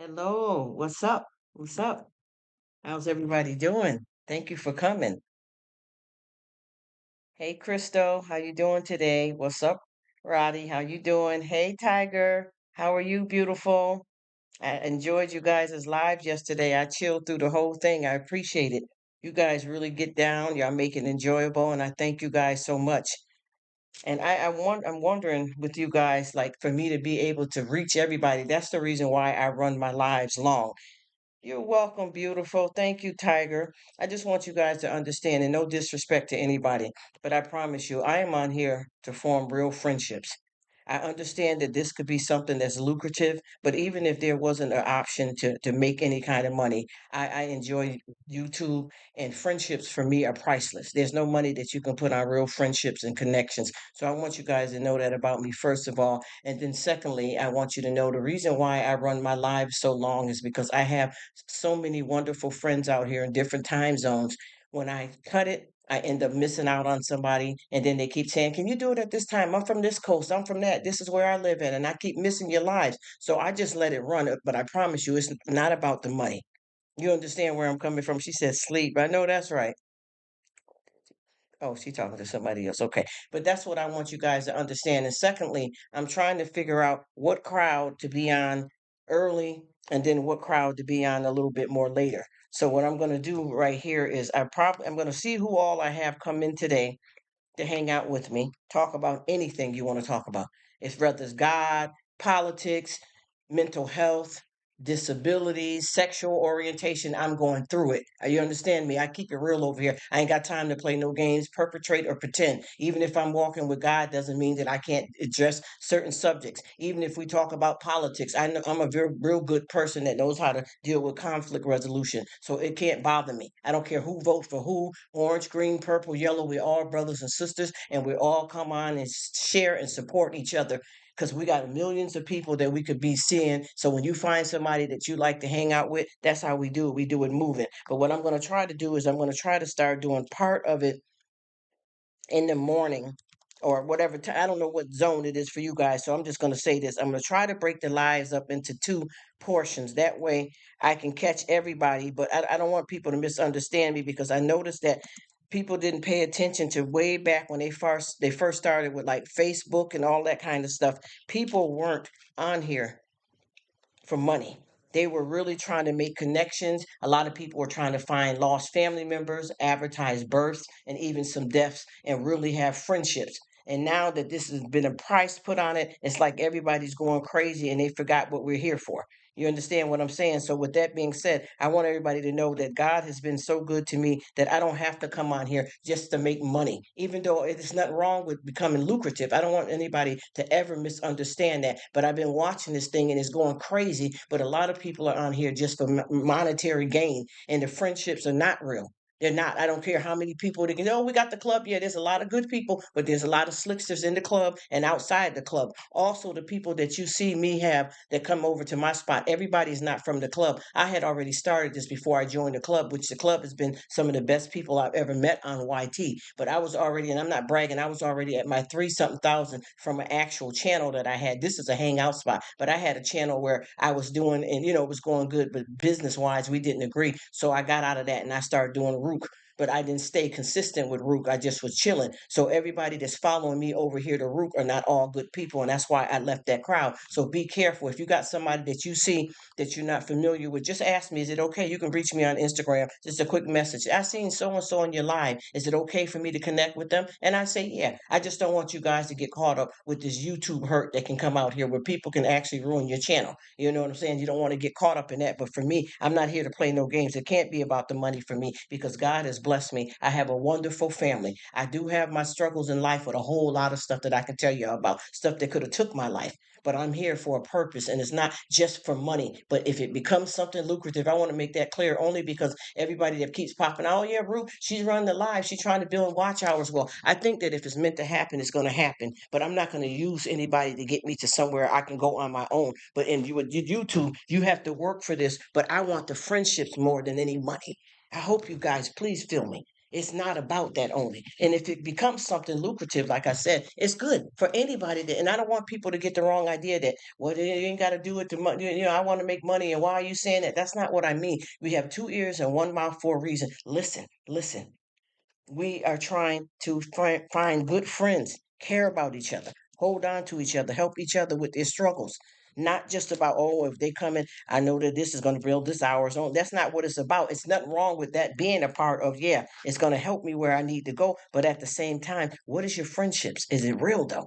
Hello, what's up? What's up? How's everybody doing? Thank you for coming. Hey, Christo, how you doing today? What's up, Roddy? How you doing? Hey, Tiger, how are you, beautiful? I enjoyed you guys' lives yesterday. I chilled through the whole thing. I appreciate it. You guys really get down. Y'all make it enjoyable, and I thank you guys so much. And I'm wondering with you guys, like for me to be able to reach everybody, that's the reason why I run my lives long. You're welcome, beautiful. Thank you, Tiger. I just want you guys to understand, and no disrespect to anybody, but I promise you, I am on here to form real friendships. I understand that this could be something that's lucrative, but even if there wasn't an option to make any kind of money, I enjoy YouTube, and friendships for me are priceless. There's no money that you can put on real friendships and connections. So I want you guys to know that about me, first of all. And then secondly, I want you to know the reason why I run my live so long is because I have so many wonderful friends out here in different time zones. When I cut it, I end up missing out on somebody, and then they keep saying, "Can you do it at this time? I'm from this coast. I'm from that. This is where I live in," and I keep missing your lives. So I just let it run. But I promise you, it's not about the money. You understand where I'm coming from? She said, "Sleep." I know that's right. Oh, she's talking to somebody else. Okay. But that's what I want you guys to understand. And secondly, I'm trying to figure out what crowd to be on early and then what crowd to be on a little bit more later. So what I'm going to do right here is I'm going to see who all I have come in today to hang out with me, talk about anything you want to talk about. It's whether it's God, politics, mental health, disabilities, sexual orientation. I'm going through it. You understand me? I keep it real over here. I ain't got time to play no games, perpetrate, or pretend. Even if I'm walking with God, doesn't mean that I can't address certain subjects. Even if we talk about politics, I know I'm a very real good person that knows how to deal with conflict resolution. So it can't bother me. I don't care who votes for who, orange, green, purple, yellow. We're all brothers and sisters, and we all come on and share and support each other because we got millions of people that we could be seeing. So when you find somebody that you like to hang out with, that's how we do it. We do it moving. But what I'm going to try to do is I'm going to try to start doing part of it in the morning or whatever time. I don't know what zone it is for you guys. So I'm just going to say this. I'm going to try to break the lives up into two portions. That way I can catch everybody. But I don't want people to misunderstand me because I noticed that people didn't pay attention to way back when they first started with like Facebook and all that kind of stuff. People weren't on here for money. They were really trying to make connections. A lot of people were trying to find lost family members, advertise births, and even some deaths, and really have friendships. And now that this has been a price put on it, it's like everybody's going crazy and they forgot what we're here for. You understand what I'm saying? So, with that being said, I want everybody to know that God has been so good to me that I don't have to come on here just to make money, even though it's nothing wrong with becoming lucrative. I don't want anybody to ever misunderstand that. But I've been watching this thing and it's going crazy. But a lot of people are on here just for monetary gain, and the friendships are not real. They're not. I don't care how many people they can. Oh, we got the club. Yeah, there's a lot of good people, but there's a lot of slicksters in the club and outside the club. Also, the people that you see me have that come over to my spot, everybody's not from the club. I had already started this before I joined the club, which the club has been some of the best people I've ever met on YT. But I was already, and I'm not bragging, I was already at my three something thousand from an actual channel that I had. This is a hangout spot, but I had a channel where I was doing, and it was going good, but business wise, we didn't agree. So I got out of that and I started doing Rruk, but I didn't stay consistent with Rruk. I just was chilling. So everybody that's following me over here to Rruk are not all good people, and that's why I left that crowd. So be careful. If you got somebody that you see that you're not familiar with, just ask me, is it okay? You can reach me on Instagram. Just a quick message. I seen so and so on your live. Is it okay for me to connect with them? And I say, yeah. I just don't want you guys to get caught up with this YouTube hurt that can come out here where people can actually ruin your channel. You know what I'm saying? You don't want to get caught up in that. But for me, I'm not here to play no games. It can't be about the money for me because God has blessed me. I have a wonderful family. I do have my struggles in life with a whole lot of stuff that I can tell you about, stuff that could have took my life. But I'm here for a purpose, and it's not just for money. But if it becomes something lucrative, I want to make that clear only because everybody that keeps popping, oh yeah, Rruk, she's running the live, she's trying to build watch hours. Well, I think that if it's meant to happen, it's going to happen. But I'm not going to use anybody to get me to somewhere I can go on my own. But in YouTube, you have to work for this. But I want the friendships more than any money. I hope you guys please feel me. It's not about that only. And if it becomes something lucrative, like I said, it's good for anybody that, and I don't want people to get the wrong idea that, well, you ain't got to do it to money. I want to make money. And why are you saying that? That's not what I mean. We have two ears and one mouth for a reason. Listen, listen. We are trying to find good friends, care about each other, hold on to each other, help each other with their struggles. Not just about, oh, if they come in, I know that this is going to build this hours on. That's not what it's about. It's nothing wrong with that being a part of, yeah, it's going to help me where I need to go. But at the same time, what is your friendships? Is it real though?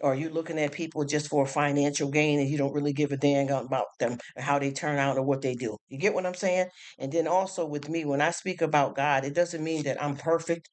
Or are you looking at people just for financial gain and you don't really give a damn about them, how they turn out or what they do? You get what I'm saying? And then also with me, when I speak about God, it doesn't mean that I'm perfect,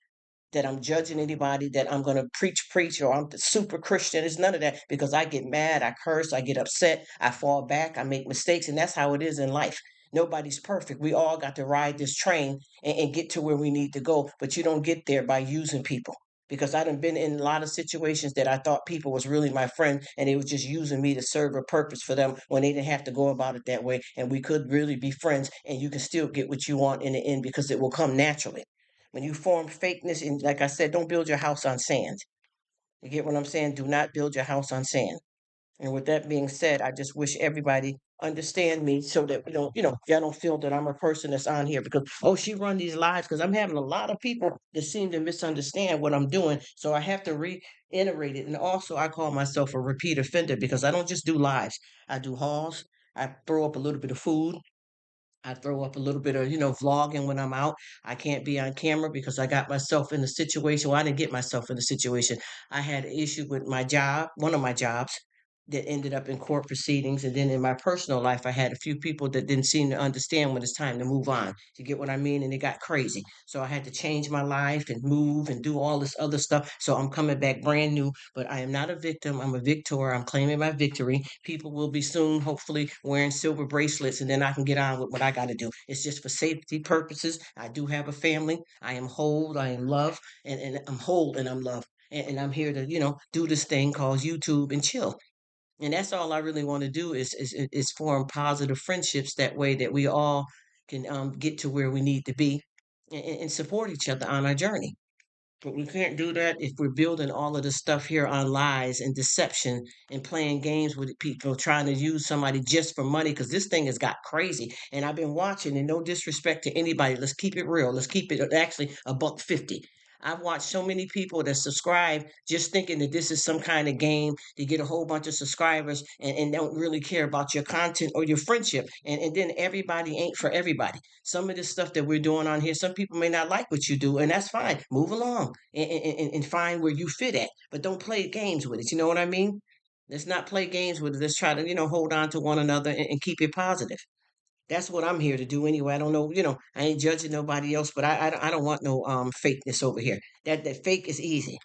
that I'm judging anybody, that I'm going to preach, or I'm the super Christian. It's none of that because I get mad, I curse, I get upset, I fall back, I make mistakes, and that's how it is in life. Nobody's perfect. We all got to ride this train and get to where we need to go, but you don't get there by using people. Because I done been in a lot of situations that I thought people was really my friend and they was just using me to serve a purpose for them when they didn't have to go about it that way. And we could really be friends and you can still get what you want in the end because it will come naturally. When you form fakeness, and like I said, don't build your house on sand. You get what I'm saying? Do not build your house on sand. And with that being said, I just wish everybody understand me so that we don't, y'all don't feel that I'm a person that's on here because, oh, she run these lives because I'm having a lot of people that seem to misunderstand what I'm doing. So I have to reiterate it. And also I call myself a repeat offender because I don't just do lives. I do hauls. I throw up a little bit of food. I throw up a little bit of, vlogging when I'm out. I can't be on camera because I got myself in a situation. Well, I didn't get myself in a situation. I had an issue with my job, one of my jobs, that ended up in court proceedings. And then in my personal life, I had a few people that didn't seem to understand when it's time to move on. You get what I mean? And it got crazy. So I had to change my life and move and do all this other stuff. So I'm coming back brand new, but I am not a victim. I'm a victor. I'm claiming my victory. People will be soon, hopefully, wearing silver bracelets, and then I can get on with what I got to do. It's just for safety purposes. I do have a family. I am whole. I am loved, and I'm whole and I'm loved. And I'm here to, do this thing called YouTube and chill. And that's all I really want to do is form positive friendships. That way that we all can get to where we need to be and support each other on our journey. But we can't do that if we're building all of the stuff here on lies and deception and playing games with people, trying to use somebody just for money. Because this thing has got crazy, and I've been watching. And no disrespect to anybody, let's keep it real. Let's keep it actually a buck 50. I've watched so many people that subscribe just thinking that this is some kind of game to get a whole bunch of subscribers and don't really care about your content or your friendship. And then everybody ain't for everybody. Some of this stuff that we're doing on here, some people may not like what you do, and that's fine. Move along and find where you fit at, but don't play games with it. You know what I mean? Let's not play games with it. Let's try to, hold on to one another and keep it positive. That's what I'm here to do anyway. I don't know, I ain't judging nobody else, but I don't want no fakeness over here. That fake is easy.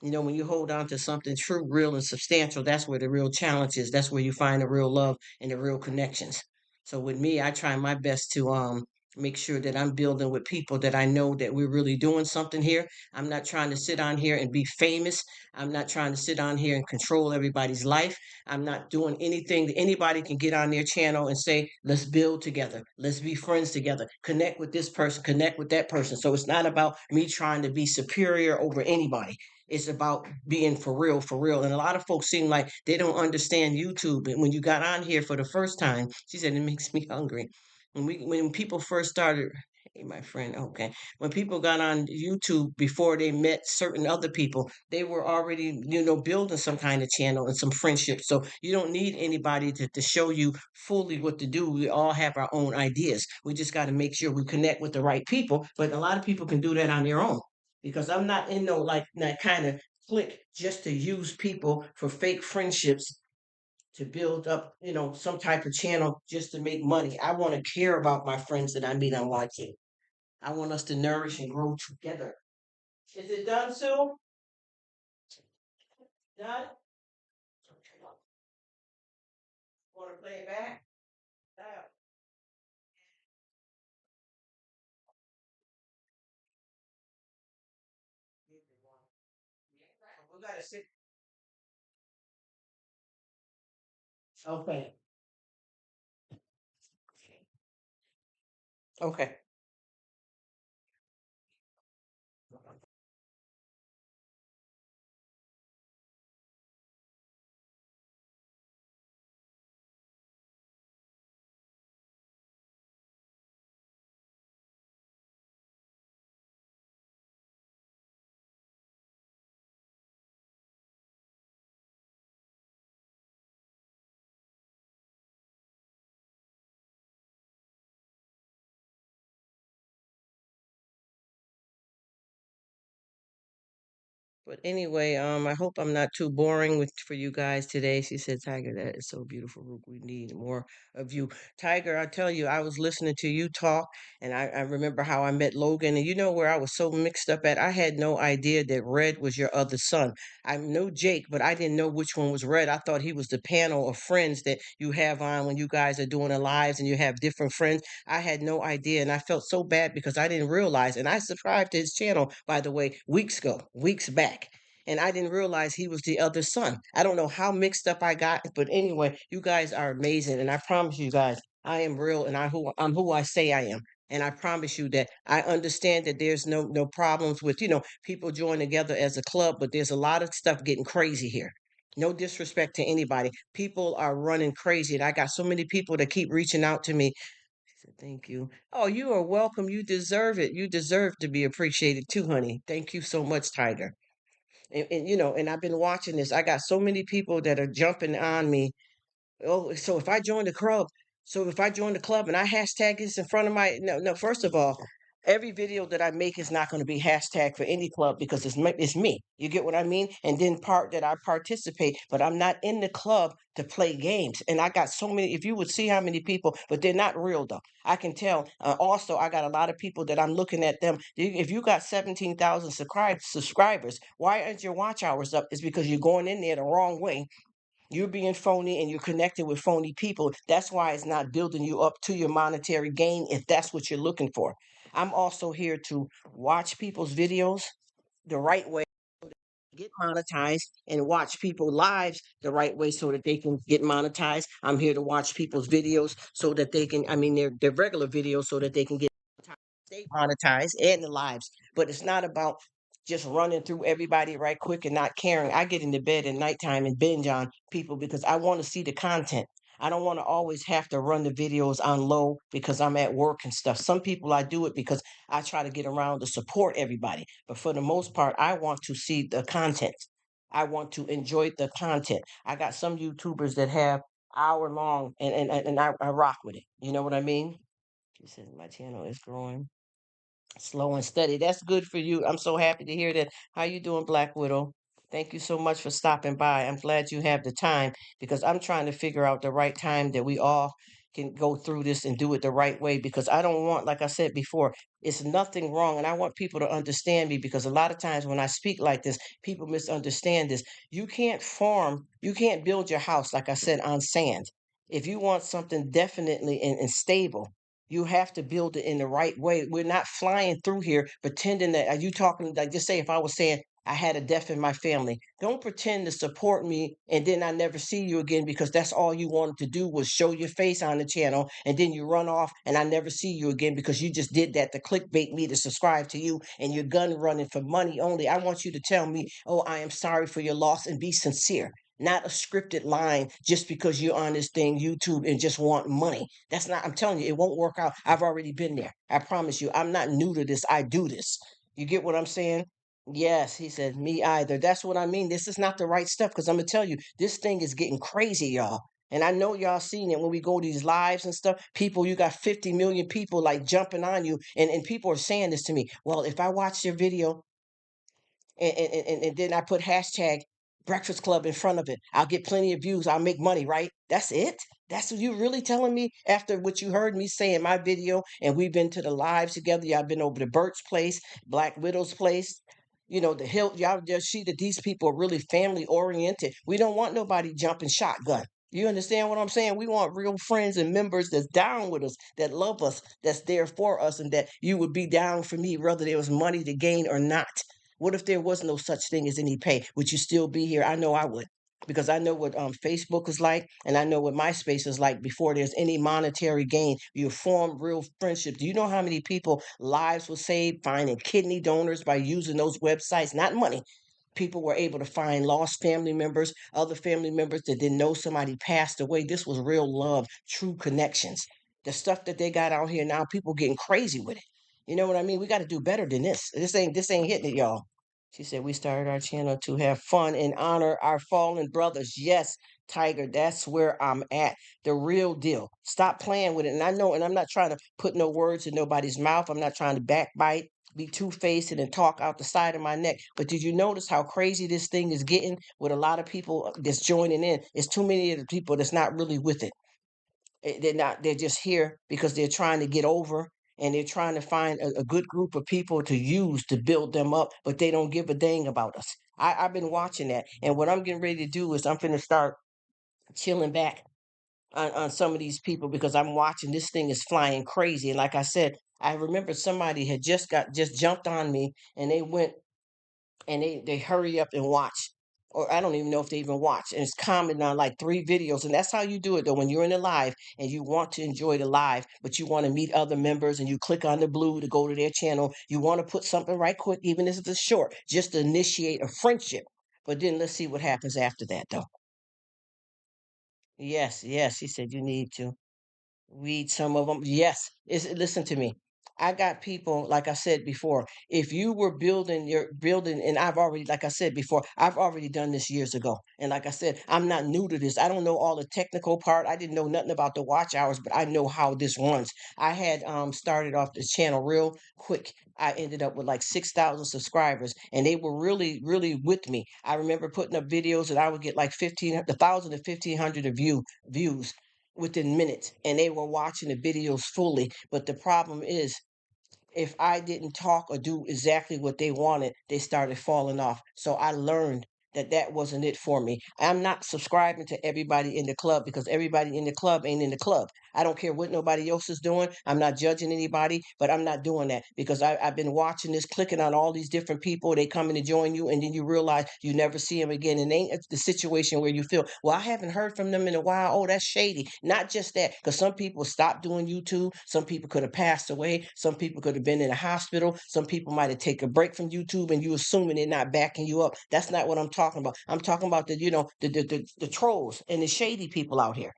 When you hold on to something true, real, and substantial, that's where the real challenge is. That's where you find the real love and the real connections. So with me, I try my best to make sure that I'm building with people that I know that we're really doing something here. I'm not trying to sit on here and be famous. I'm not trying to sit on here and control everybody's life. I'm not doing anything that anybody can get on their channel and say, let's build together. Let's be friends together. Connect with this person, connect with that person. So it's not about me trying to be superior over anybody. It's about being for real, for real. And a lot of folks seem like they don't understand YouTube. And when you got on here for the first time, she said it makes me hungry. When people first started, hey, my friend, okay. When people got on YouTube before they met certain other people, they were already, building some kind of channel and some friendship. So you don't need anybody to show you fully what to do. We all have our own ideas. We just got to make sure we connect with the right people. But a lot of people can do that on their own because I'm not in no like that kind of clique just to use people for fake friendships to build up, some type of channel just to make money. I want to care about my friends that I meet on watching. I want us to nourish and grow together. Is it done, Sue? Done? Want to play it back? Yeah. We gotta sit. Okay. Okay. But anyway, I hope I'm not too boring with for you guys today. She said, Tiger, that is so beautiful, Rruk. We need more of you. Tiger, I tell you, I was listening to you talk, and I remember how I met Logan, and you know where I was so mixed up at? I had no idea that Red was your other son. I know Jake, but I didn't know which one was Red. I thought he was the panel of friends that you have on when you guys are doing the lives and you have different friends. I had no idea, and I felt so bad because I didn't realize. And I subscribed to his channel, by the way, weeks ago, weeks back. And I didn't realize he was the other son. I don't know how mixed up I got, but anyway, you guys are amazing, and I promise you guys, I am real, and I'm who I say I am. And I promise you that I understand that there's no problems with people join together as a club, but there's a lot of stuff getting crazy here. No disrespect to anybody. People are running crazy, and I got so many people that keep reaching out to me. So thank you. Oh, you are welcome. You deserve it. You deserve to be appreciated too, honey. Thank you so much, Tiger. And I've been watching this. I got so many people that are jumping on me. Oh, so if I join the club, and I hashtag this in front of my no, first of all, every video that I make is not going to be hashtag for any club because it's me. You get what I mean? And then part that I participate, but I'm not in the club to play games. And I got so many. If you would see how many people, but they're not real though. I can tell. Also, I got a lot of people that I'm looking at them. If you got 17,000 subscribers, why aren't your watch hours up? It's because you're going in there the wrong way. You're being phony and you're connected with phony people. That's why it's not building you up to your monetary gain if that's what you're looking for. I'm also here to watch people's videos the right way, get monetized, and watch people lives the right way so that they can get monetized. I'm here to watch people's videos so that they can, I mean, their regular videos so that they can get stay monetized and the lives. But it's not about just running through everybody right quick and not caring. I get into bed at nighttime and binge on people because I want to see the content. I don't want to always have to run the videos on low because I'm at work and stuff. Some people I do it because I try to get around to support everybody. But for the most part, I want to see the content. I want to enjoy the content. I got some YouTubers that have hour long and I rock with it. You know what I mean? She says my channel is growing slow and steady. That's good for you. I'm so happy to hear that. How you doing, Black Widow? Thank you so much for stopping by. I'm glad you have the time because I'm trying to figure out the right time that we all can go through this and do it the right way because I don't want, like I said before, it's nothing wrong. And I want people to understand me because a lot of times when I speak like this, people misunderstand this. You can't build your house, like I said, on sand. If you want something definitely and stable, you have to build it in the right way. We're not flying through here pretending that, are you talking, like, just say if I was saying I had a death in my family, don't pretend to support me and then I never see you again because that's all you wanted to do was show your face on the channel and then you run off and I never see you again because you just did that to clickbait me to subscribe to you and you're gun running for money only. I want you to tell me, oh, I am sorry for your loss and be sincere, not a scripted line just because you're on this thing, YouTube, and just want money. That's not, I'm telling you, it won't work out. I've already been there. I promise you, I'm not new to this. I do this. You get what I'm saying? Yes, he said, me either. That's what I mean. This is not the right stuff because I'm going to tell you, this thing is getting crazy, y'all. And I know y'all seen it when we go to these lives and stuff. People, you got 50 million people like jumping on you. And people are saying this to me. Well, if I watch your video and then I put hashtag Breakfast Club in front of it. I'll get plenty of views. I'll make money, right? That's it. That's what you really telling me after what you heard me say in my video. And we've been to the lives together. Y'all been over to Bert's place, Black Widow's place. You know, the hill, y'all just see that these people are really family oriented. We don't want nobody jumping shotgun. You understand what I'm saying? We want real friends and members that's down with us, that love us, that's there for us, and that you would be down for me, whether there was money to gain or not. What if there was no such thing as any pay? Would you still be here? I know I would. Because I know what Facebook is like, and I know what MySpace is like before there's any monetary gain. You form real friendship. Do you know how many people lives were saved finding kidney donors by using those websites? Not money. People were able to find lost family members, other family members that didn't know somebody passed away. This was real love, true connections. The stuff that they got out here now, people getting crazy with it. You know what I mean? We got to do better than this. This ain't hitting it, y'all. She said we started our channel to have fun and honor our fallen brothers. Yes, Tiger, that's where I'm at. The real deal. Stop playing with it. And I know, and I'm not trying to put no words in nobody's mouth. I'm not trying to backbite. be two-faced and then talk out the side of my neck. But did you notice how crazy this thing is getting with a lot of people that's joining in? It's too many of the people that's not really with it. They're not, they're just here because they're trying to get over, and they're trying to find a good group of people to use to build them up, but they don't give a dang about us. I've been watching that. And what I'm getting ready to do is I'm going to start chilling back on some of these people because I'm watching this thing is flying crazy. And like I said, I remember somebody had just jumped on me, and they went and they hurry up and watch, or I don't even know if they even watch, and it's commenting on like 3 videos. And that's how you do it though, when you're in the live and you want to enjoy the live, but you want to meet other members, and you click on the blue to go to their channel. You want to put something right quick, even if it's short, just to initiate a friendship. But then let's see what happens after that though. Yes, yes, he said you need to read some of them. Yes, listen to me. I got people, like I said before, if you were building, and I've already, like I said before, I've already done this years ago. And like I said, I'm not new to this. I don't know all the technical part. I didn't know nothing about the watch hours, but I know how this runs. I had started off this channel real quick. I ended up with like 6,000 subscribers, and they were really, really with me. I remember putting up videos that I would get like 1,000 to 1,500 views within minutes, and they were watching the videos fully. But the problem is, if I didn't talk or do exactly what they wanted, they started falling off. So I learned that that wasn't it for me. I'm not subscribing to everybody in the club, because everybody in the club ain't in the club. I don't care what nobody else is doing. I'm not judging anybody, but I'm not doing that because I've been watching this, clicking on all these different people. They come in to join you, and then you realize you never see them again. And ain't it's the situation where you feel, well, I haven't heard from them in a while. Oh, that's shady. Not just that, because some people stopped doing YouTube. Some people could have passed away. Some people could have been in a hospital. Some people might have taken a break from YouTube, and you assuming they're not backing you up. That's not what I'm talking about. I'm talking about the trolls and the shady people out here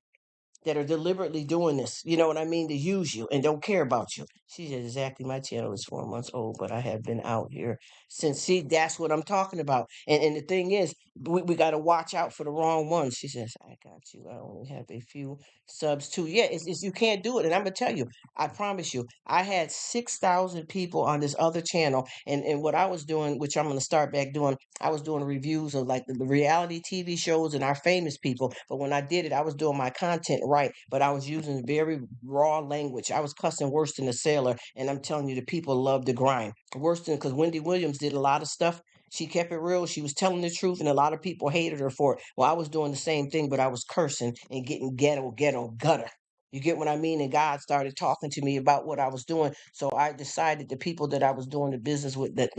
that are deliberately doing this, you know what I mean, to use you and don't care about you. She said, exactly, my channel is 4 months old, but I have been out here since. See, that's what I'm talking about. And the thing is, we got to watch out for the wrong ones. She says, I got you. I only have a few subs too. Yeah, it's you can't do it. And I'm going to tell you, I promise you, I had 6,000 people on this other channel. And what I was doing, which I'm going to start back doing, I was doing reviews of like the reality TV shows and our famous people. But when I did it, I was doing my content right, but I was using very raw language. I was cussing worse than a sailor. And I'm telling you, the people love the grind. Worse than, because Wendy Williams did a lot of stuff. She kept it real. She was telling the truth, and a lot of people hated her for it. Well, I was doing the same thing, but I was cursing and getting ghetto, gutter. You get what I mean? And God started talking to me about what I was doing. So I decided the people that I was doing the business with, that,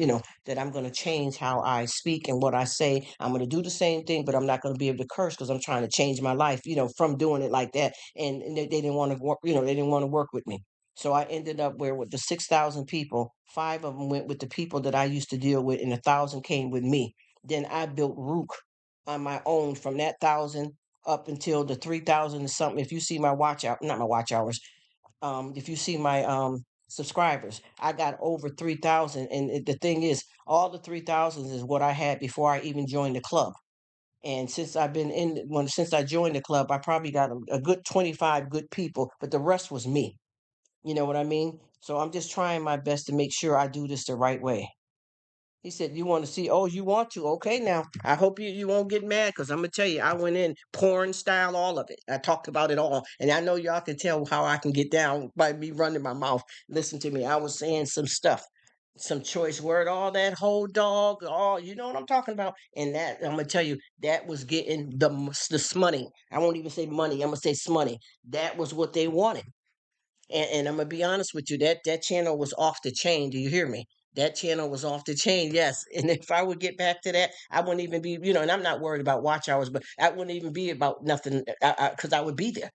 that I'm going to change how I speak and what I say. I'm going to do the same thing, but I'm not going to be able to curse because I'm trying to change my life, from doing it like that. And they didn't want to work, they didn't want to work with me. So I ended up where with the 6,000 people, 5 of them went with the people that I used to deal with, and 1,000 came with me. Then I built Rruk on my own from that 1,000 up until the 3,000 or something. If you see my watch out, not my watch hours, if you see my subscribers, I got over 3,000. And the thing is, all the 3,000 is what I had before I even joined the club. And since I joined the club, I probably got a good 25 good people, but the rest was me. You know what I mean? So I'm just trying my best to make sure I do this the right way. He said, "You want to see? Oh, you want to? Okay, now I hope you won't get mad, because I'm gonna tell you, I went in porn style, all of it. I talked about it all, and I know y'all can tell how I can get down by me running my mouth. Listen to me. I was saying some stuff, some choice word, all that whole dog, all you know what I'm talking about. And that I'm gonna tell you, that was getting the smoney. I won't even say money. I'm gonna say smoney. That was what they wanted. And I'm gonna be honest with you, that channel was off the chain. Do you hear me? That channel was off the chain, yes. And if I would get back to that, I wouldn't even be, and I'm not worried about watch hours, but I wouldn't even be about nothing, because I would be there.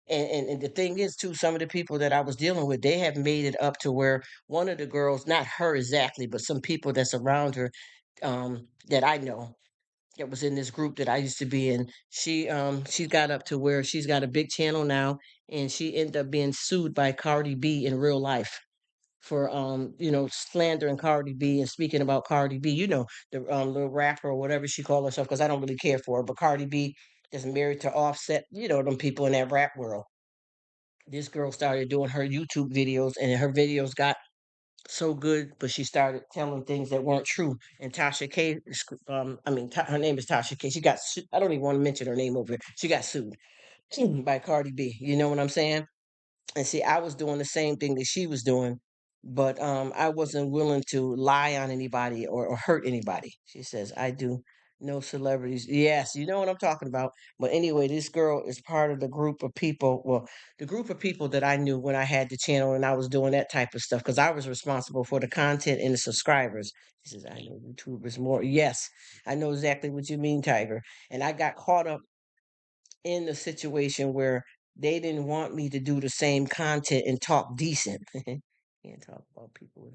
And the thing is, too, some of the people that I was dealing with, they have made it up to where one of the girls, not her exactly, but some people that's around her, that I know, that was in this group that I used to be in. She's got up to where she's got a big channel now, and she ended up being sued by Cardi B in real life for slandering Cardi B and speaking about Cardi B. The little rapper or whatever she called herself, because I don't really care for her, but Cardi B is married to Offset. Them people in that rap world. This girl started doing her YouTube videos, and her videos got so good, but she started telling things that weren't true. And Tasha K, her name is Tasha K. She got sued. I don't even want to mention her name over here. She got sued by Cardi B. You know what I'm saying? And see, I was doing the same thing that she was doing, but I wasn't willing to lie on anybody or hurt anybody. She says, I do no celebrities. Yes, you know what I'm talking about. But anyway, this girl is part of the group of people. Well, the group of people that I knew when I had the channel and I was doing that type of stuff because I was responsible for the content and the subscribers. She says, I know YouTubers more. Yes, I know exactly what you mean, Tiger. And I got caught up in the situation where they didn't want me to do the same content and talk decent. Can't talk about people.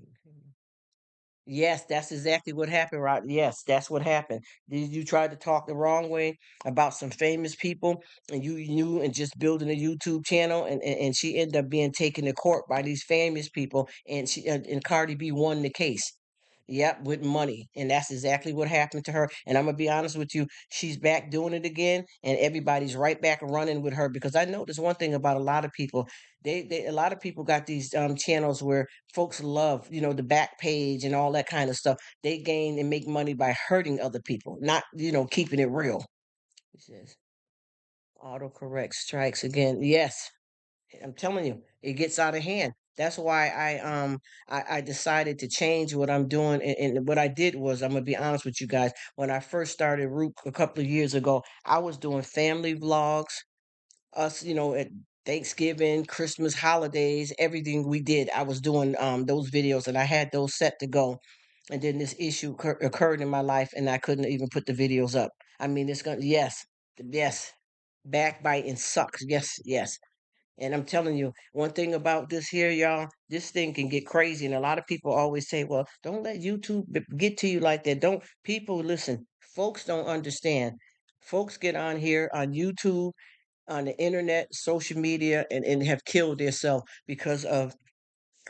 Yes, that's exactly what happened, right? Yes, that's what happened. Did you try to talk the wrong way about some famous people and you knew and just building a YouTube channel and she ended up being taken to court by these famous people and and Cardi B won the case. Yep, with money. And that's exactly what happened to her. And I'm gonna be honest with you, she's back doing it again, and everybody's right back running with her because I noticed one thing about a lot of people. They a lot of people got these channels where folks love, the back page and all that kind of stuff. They gain and make money by hurting other people, not, keeping it real. He says, autocorrect strikes again. Yes, I'm telling you, it gets out of hand. That's why I decided to change what I'm doing. And what I did was, I'm gonna be honest with you guys. When I first started Rruk a couple of years ago, I was doing family vlogs, us, at Thanksgiving, Christmas, holidays, everything we did. I was doing those videos and I had those set to go. And then this issue occurred in my life and I couldn't even put the videos up. I mean, it's gonna, yes, yes, backbiting sucks. Yes, yes. And I'm telling you, one thing about this here, y'all, this thing can get crazy. And a lot of people always say, well, don't let YouTube get to you like that. Don't, people, listen, folks don't understand. Folks get on here on YouTube, on the internet, social media, and have killed themselves because of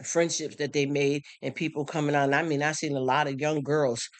friendships that they made and people coming on. I mean, I've seen a lot of young girls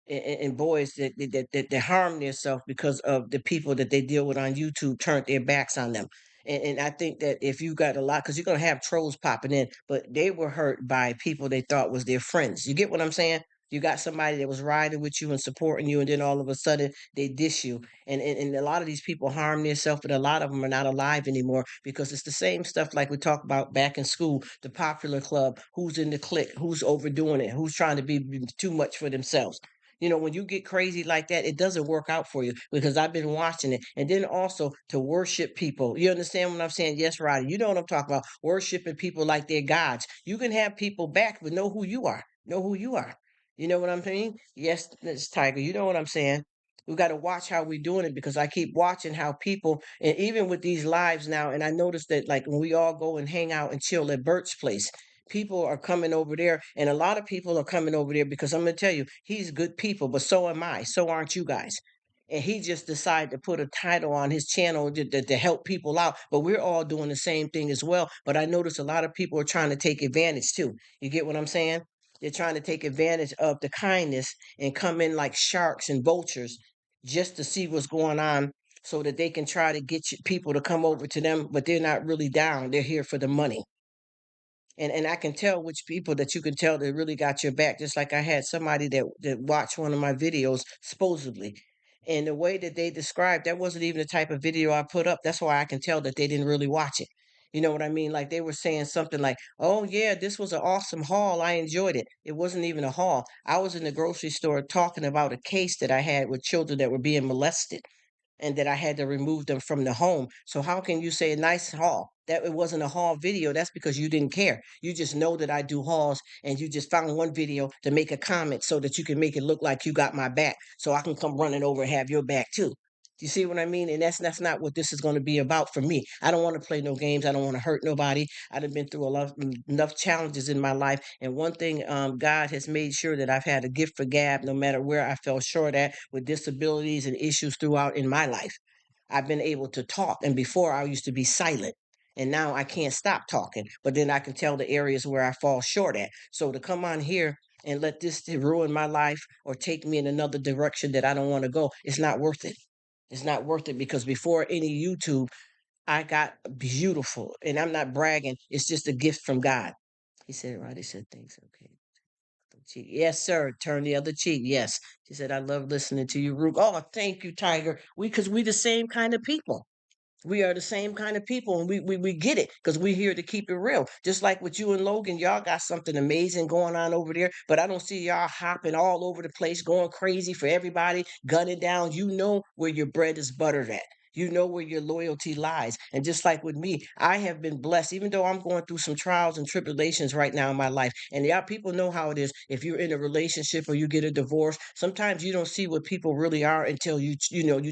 and boys that harm themselves because of the people that they deal with on YouTube turned their backs on them. And I think that if you got a lot, because you're gonna have trolls popping in, but they were hurt by people they thought was their friends. You get what I'm saying? You got somebody that was riding with you and supporting you, and then all of a sudden they dish you. And a lot of these people harm themselves, but a lot of them are not alive anymore because it's the same stuff like we talked about back in school, the popular club, who's in the clique, who's overdoing it, who's trying to be too much for themselves. When you get crazy like that, it doesn't work out for you because I've been watching it. And then also to worship people. You understand what I'm saying? Yes, Roddy. You know what I'm talking about. Worshiping people like they're gods. You can have people back, but know who you are. Know who you are. You know what I'm saying? Yes, Miss Tiger. You know what I'm saying? We got to watch how we're doing it because I keep watching how people, and even with these lives now, and I noticed that like when we all go and hang out and chill at Bert's place, people are coming over there, and a lot of people are coming over there because I'm gonna tell you, he's good people, but so am I. So aren't you guys? And he just decided to put a title on his channel to help people out. But we're all doing the same thing as well. But I notice a lot of people are trying to take advantage too. You get what I'm saying? They're trying to take advantage of the kindness and come in like sharks and vultures just to see what's going on so that they can try to get people to come over to them, but they're not really down. They're here for the money. And I can tell which people that you can tell that really got your back. Just like I had somebody that watched one of my videos supposedly, and the way that they described that wasn't even the type of video I put up. That's why I can tell that they didn't really watch it. You know what I mean? Like they were saying something like, "Oh yeah, this was an awesome haul. I enjoyed it." It wasn't even a haul. I was in the grocery store talking about a case that I had with children that were being molested and that I had to remove them from the home. So how can you say a nice haul? That it wasn't a haul video. That's because you didn't care. You just know that I do hauls and you just found one video to make a comment so that you can make it look like you got my back. So I can come running over and have your back too. Do you see what I mean? And that's not what this is going to be about for me. I don't want to play no games. I don't want to hurt nobody. I've been through a lot enough challenges in my life. And one thing, God has made sure that I've had a gift for gab, no matter where I fell short at with disabilities and issues throughout in my life. I've been able to talk. And before I used to be silent. And now I can't stop talking, but then I can tell the areas where I fall short at. So to come on here and let this ruin my life or take me in another direction that I don't want to go, it's not worth it. It's not worth it because before any YouTube, I got beautiful. And I'm not bragging, it's just a gift from God. He said, Roddy said, thanks. Okay. Cheek. Yes, sir. Turn the other cheek. Yes. She said, I love listening to you, Rruk. Oh, thank you, Tiger. Because we the same kind of people. We are the same kind of people, and we get it because we're here to keep it real. Just like with you and Logan, y'all got something amazing going on over there, but I don't see y'all hopping all over the place, going crazy for everybody, gunning down. You know where your bread is buttered at. You know where your loyalty lies. And just like with me, I have been blessed, even though I'm going through some trials and tribulations right now in my life. And y'all people know how it is. If you're in a relationship or you get a divorce, sometimes you don't see what people really are until you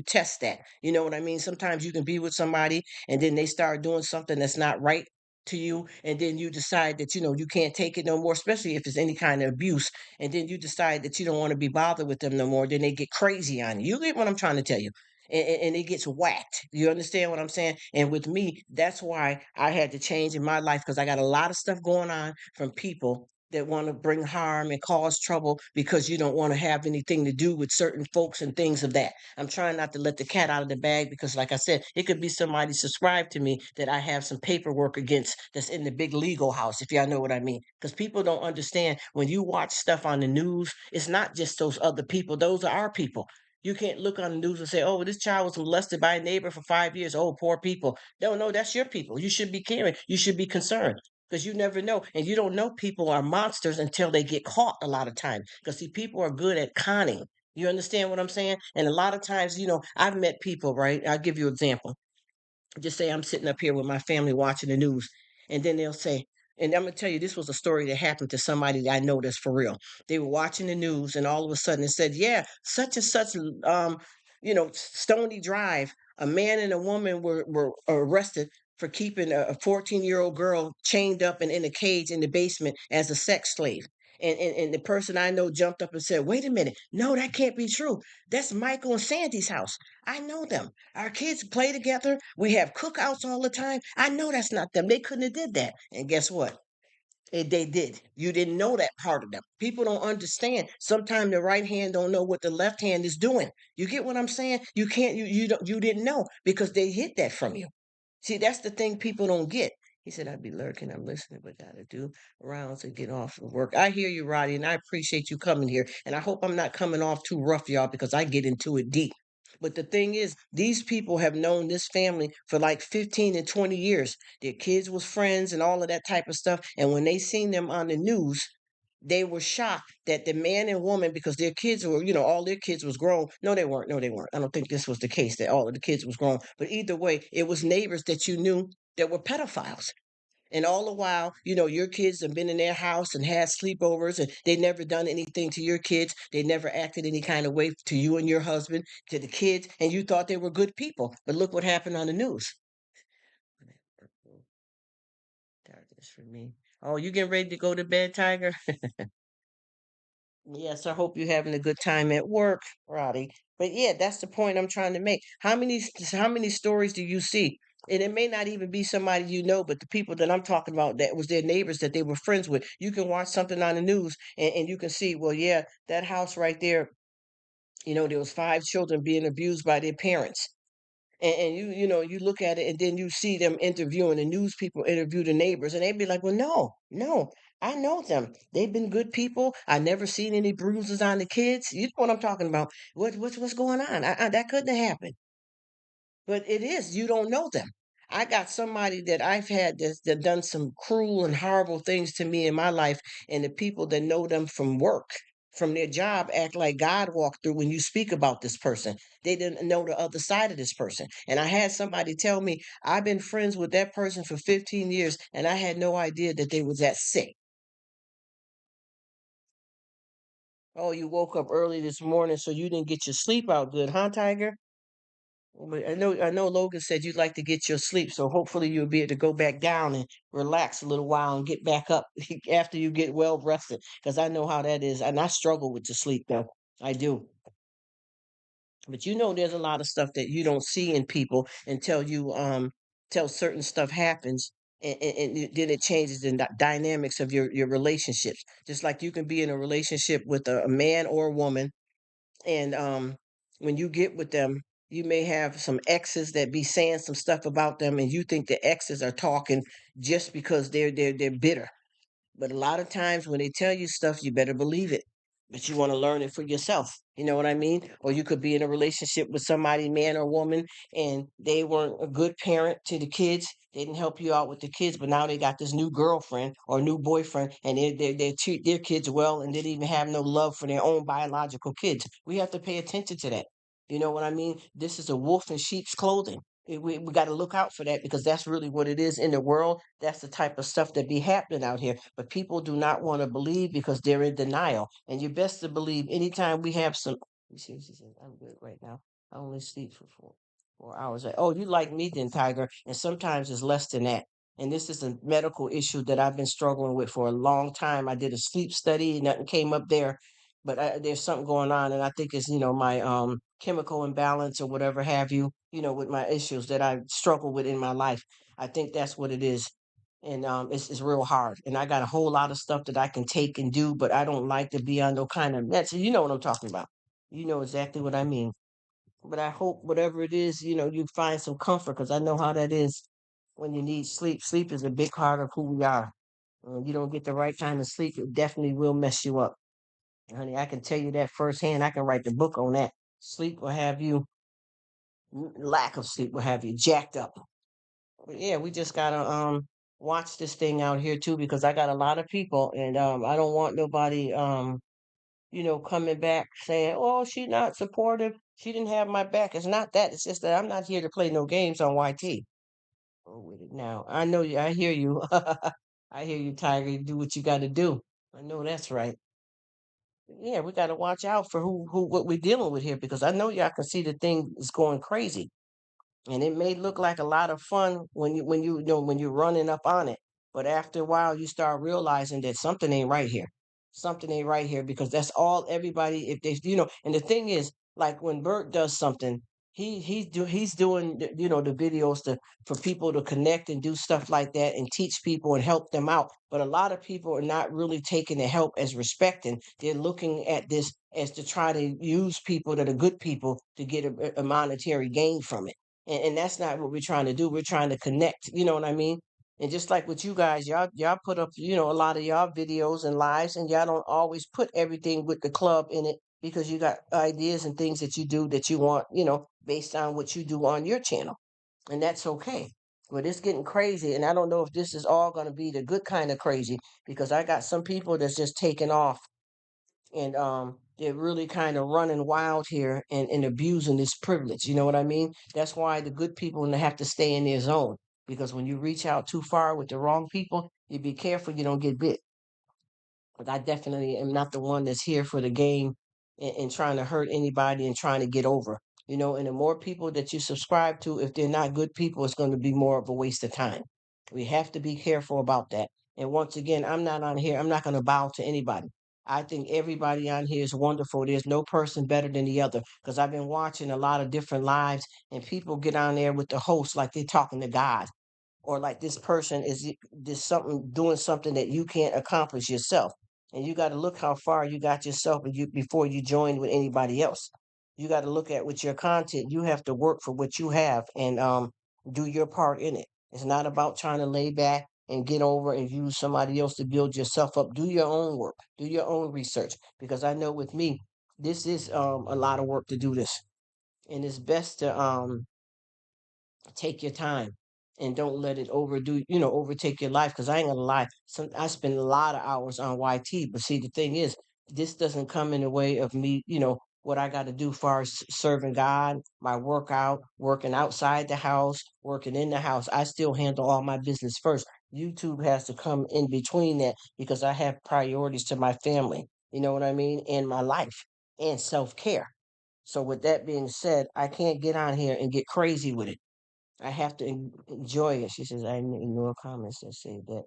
test that. You know what I mean? Sometimes you can be with somebody and then they start doing something that's not right to you, and then you decide that you can't take it no more, especially if it's any kind of abuse, and then you decide that you don't want to be bothered with them no more. Then they get crazy on you. You get what I'm trying to tell you? And it gets whacked. You understand what I'm saying? And with me, that's why I had to change in my life, because I got a lot of stuff going on from people that want to bring harm and cause trouble because you don't want to have anything to do with certain folks and things of that. I'm trying not to let the cat out of the bag, because, like I said, it could be somebody subscribed to me that I have some paperwork against, that's in the big legal house, if y'all know what I mean. Because people don't understand, when you watch stuff on the news, it's not just those other people, those are our people. You can't look on the news and say, oh, this child was molested by a neighbor for 5 years. Oh, poor people. No, no, that's your people. You should be caring. You should be concerned, because you never know. And you don't know people are monsters until they get caught a lot of times. Because see, people are good at conning. You understand what I'm saying? And a lot of times, I've met people, right? I'll give you an example. Just say I'm sitting up here with my family watching the news, and then they'll say, and I'm gonna tell you, this was a story that happened to somebody that I know that's for real. They were watching the news, and all of a sudden it said, "Yeah, such and such, Stony Drive, a man and a woman were arrested for keeping a 14-year-old girl chained up and in a cage in the basement as a sex slave." And the person I know jumped up and said, "Wait a minute, no, that can't be true. That's Michael and Sandy's house. I know them. Our kids play together. We have cookouts all the time. I know that's not them. They couldn't have did that." And guess what? They did. You didn't know that part of them. People don't understand. Sometimes the right hand don't know what the left hand is doing. You get what I'm saying? You can't. You didn't know because they hid that from you. See, that's the thing people don't get. He said, I'd be lurking. I'm listening, but gotta do rounds to get off of work. I hear you, Roddy, and I appreciate you coming here. And I hope I'm not coming off too rough, y'all, because I get into it deep. But the thing is, these people have known this family for like 15 and 20 years. Their kids was friends and all of that type of stuff. And when they seen them on the news, they were shocked that the man and woman, because their kids were, all their kids was grown. No, they weren't. No, they weren't. I don't think this was the case that all of the kids was grown. But either way, it was neighbors that you knew that were pedophiles. And all the while, your kids have been in their house and had sleepovers, and they never done anything to your kids. They never acted any kind of way to you and your husband, to the kids, and you thought they were good people. But look what happened on the news. Darkness for me. Oh, you getting ready to go to bed, Tiger? Yes, I hope you're having a good time at work, Roddy. But yeah, that's the point I'm trying to make. How many stories do you see? And it may not even be somebody you know, but the people that I'm talking about, that was their neighbors that they were friends with. You can watch something on the news, and you can see, well, yeah, that house right there, there was 5 children being abused by their parents. And you look at it, and then you see them interviewing, the news people interview the neighbors, and they'd be like, well, no, no, I know them. They've been good people. I never seen any bruises on the kids. You know what I'm talking about? What's going on? That couldn't have happened. But it is, you don't know them. I got somebody that I've had that done some cruel and horrible things to me in my life, and the people that know them from work, from their job, act like God walked through when you speak about this person. They didn't know the other side of this person. And I had somebody tell me, I've been friends with that person for 15 years, and I had no idea that they was that sick. Oh, you woke up early this morning, so you didn't get your sleep out good, huh, Tiger? But I know Logan said you'd like to get your sleep, so hopefully you'll be able to go back down and relax a little while and get back up after you get well rested. Because I know how that is, and I struggle with the sleep though. I do. But there's a lot of stuff that you don't see in people until till certain stuff happens, and then it changes the dynamics of your relationships. Just like you can be in a relationship with a man or a woman, and when you get with them, you may have some exes that be saying some stuff about them, and you think the exes are talking just because they're bitter. But a lot of times when they tell you stuff, you better believe it. But you want to learn it for yourself. You know what I mean? Or you could be in a relationship with somebody, man or woman, and they weren't a good parent to the kids. They didn't help you out with the kids, but now they got this new girlfriend or new boyfriend, and they treat their kids well, and they didn't even have no love for their own biological kids. We have to pay attention to that. You know what I mean? This is a wolf in sheep's clothing. We got to look out for that because that's really what it is in the world. That's the type of stuff that be happening out here. But people do not want to believe because they're in denial. And you best to believe anytime we have some. You see what she says? I'm good right now. I only sleep for 4 hours. Oh, you like me then, Tiger? And sometimes it's less than that. And this is a medical issue that I've been struggling with for a long time. I did a sleep study, nothing came up there, but there's something going on, and I think it's my chemical imbalance or whatever have you. With my issues that I struggle with in my life. I think that's what it is, and it's real hard. And I got a whole lot of stuff that I can take and do, but I don't like to be on no kind of meds. You know what I'm talking about. You know exactly what I mean. But I hope whatever it is, you find some comfort because I know how that is when you need sleep. Sleep is a big part of who we are. You don't get the right kind of sleep, it definitely will mess you up. Honey, I can tell you that firsthand. I can write the book on that. Sleep will have you, lack of sleep will have you jacked up. But yeah, we just gotta watch this thing out here too because I got a lot of people and I don't want nobody coming back saying, "Oh, she's not supportive. She didn't have my back." It's not that. It's just that I'm not here to play no games on YT. Oh, with it now. I know you. I hear you. I hear you, Tiger. You do what you got to do. I know that's right. Yeah, we got to watch out for what we're dealing with here because I know y'all can see the thing is going crazy. And it may look like a lot of fun when you're running up on it, but after a while you start realizing that something ain't right here. Something ain't right here because that's all everybody if they and the thing is like when Bert does something, he's doing the videos for people to connect and do stuff like that and teach people and help them out. But a lot of people are not really taking the help as respecting. They're looking at this as to try to use people that are good people to get a monetary gain from it, and that's not what we're trying to do. We're trying to connect. You know what I mean? And just like with you guys, y'all put up a lot of y'all videos and lives, and y'all don't always put everything with the club in it because you got ideas and things that you do that you want, based on what you do on your channel, and that's okay. But it's getting crazy, and I don't know if this is all going to be the good kind of crazy because I got some people that's just taking off and they're really kind of running wild here and abusing this privilege. You know what I mean? That's why the good people have to stay in their zone because when you reach out too far with the wrong people, you be careful you don't get bit. But I definitely am not the one that's here for the game and trying to hurt anybody and trying to get over. And the more people that you subscribe to, if they're not good people, it's going to be more of a waste of time. We have to be careful about that. And once again, I'm not on here. I'm not going to bow to anybody. I think everybody on here is wonderful. There's no person better than the other because I've been watching a lot of different lives and people get on there with the host like they're talking to God or like this person is this something doing something that you can't accomplish yourself, and you got to look how far you got yourself and you before you join with anybody else. You got to look at with your content, you have to work for what you have and do your part in it. It's not about trying to lay back and get over and use somebody else to build yourself up. Do your own work, do your own research, because I know with me this is a lot of work to do this, and it's best to take your time and don't let it overtake your life, because I ain't gonna lie, I spend a lot of hours on YT, but see the thing is this doesn't come in the way of me, what I got to do far as serving God, my workout, working outside the house, working in the house. I still handle all my business first. YouTube has to come in between that because I have priorities to my family, you know what I mean, and my life and self-care. So with that being said, I can't get on here and get crazy with it. I have to enjoy it. She says, I ignore comments that say that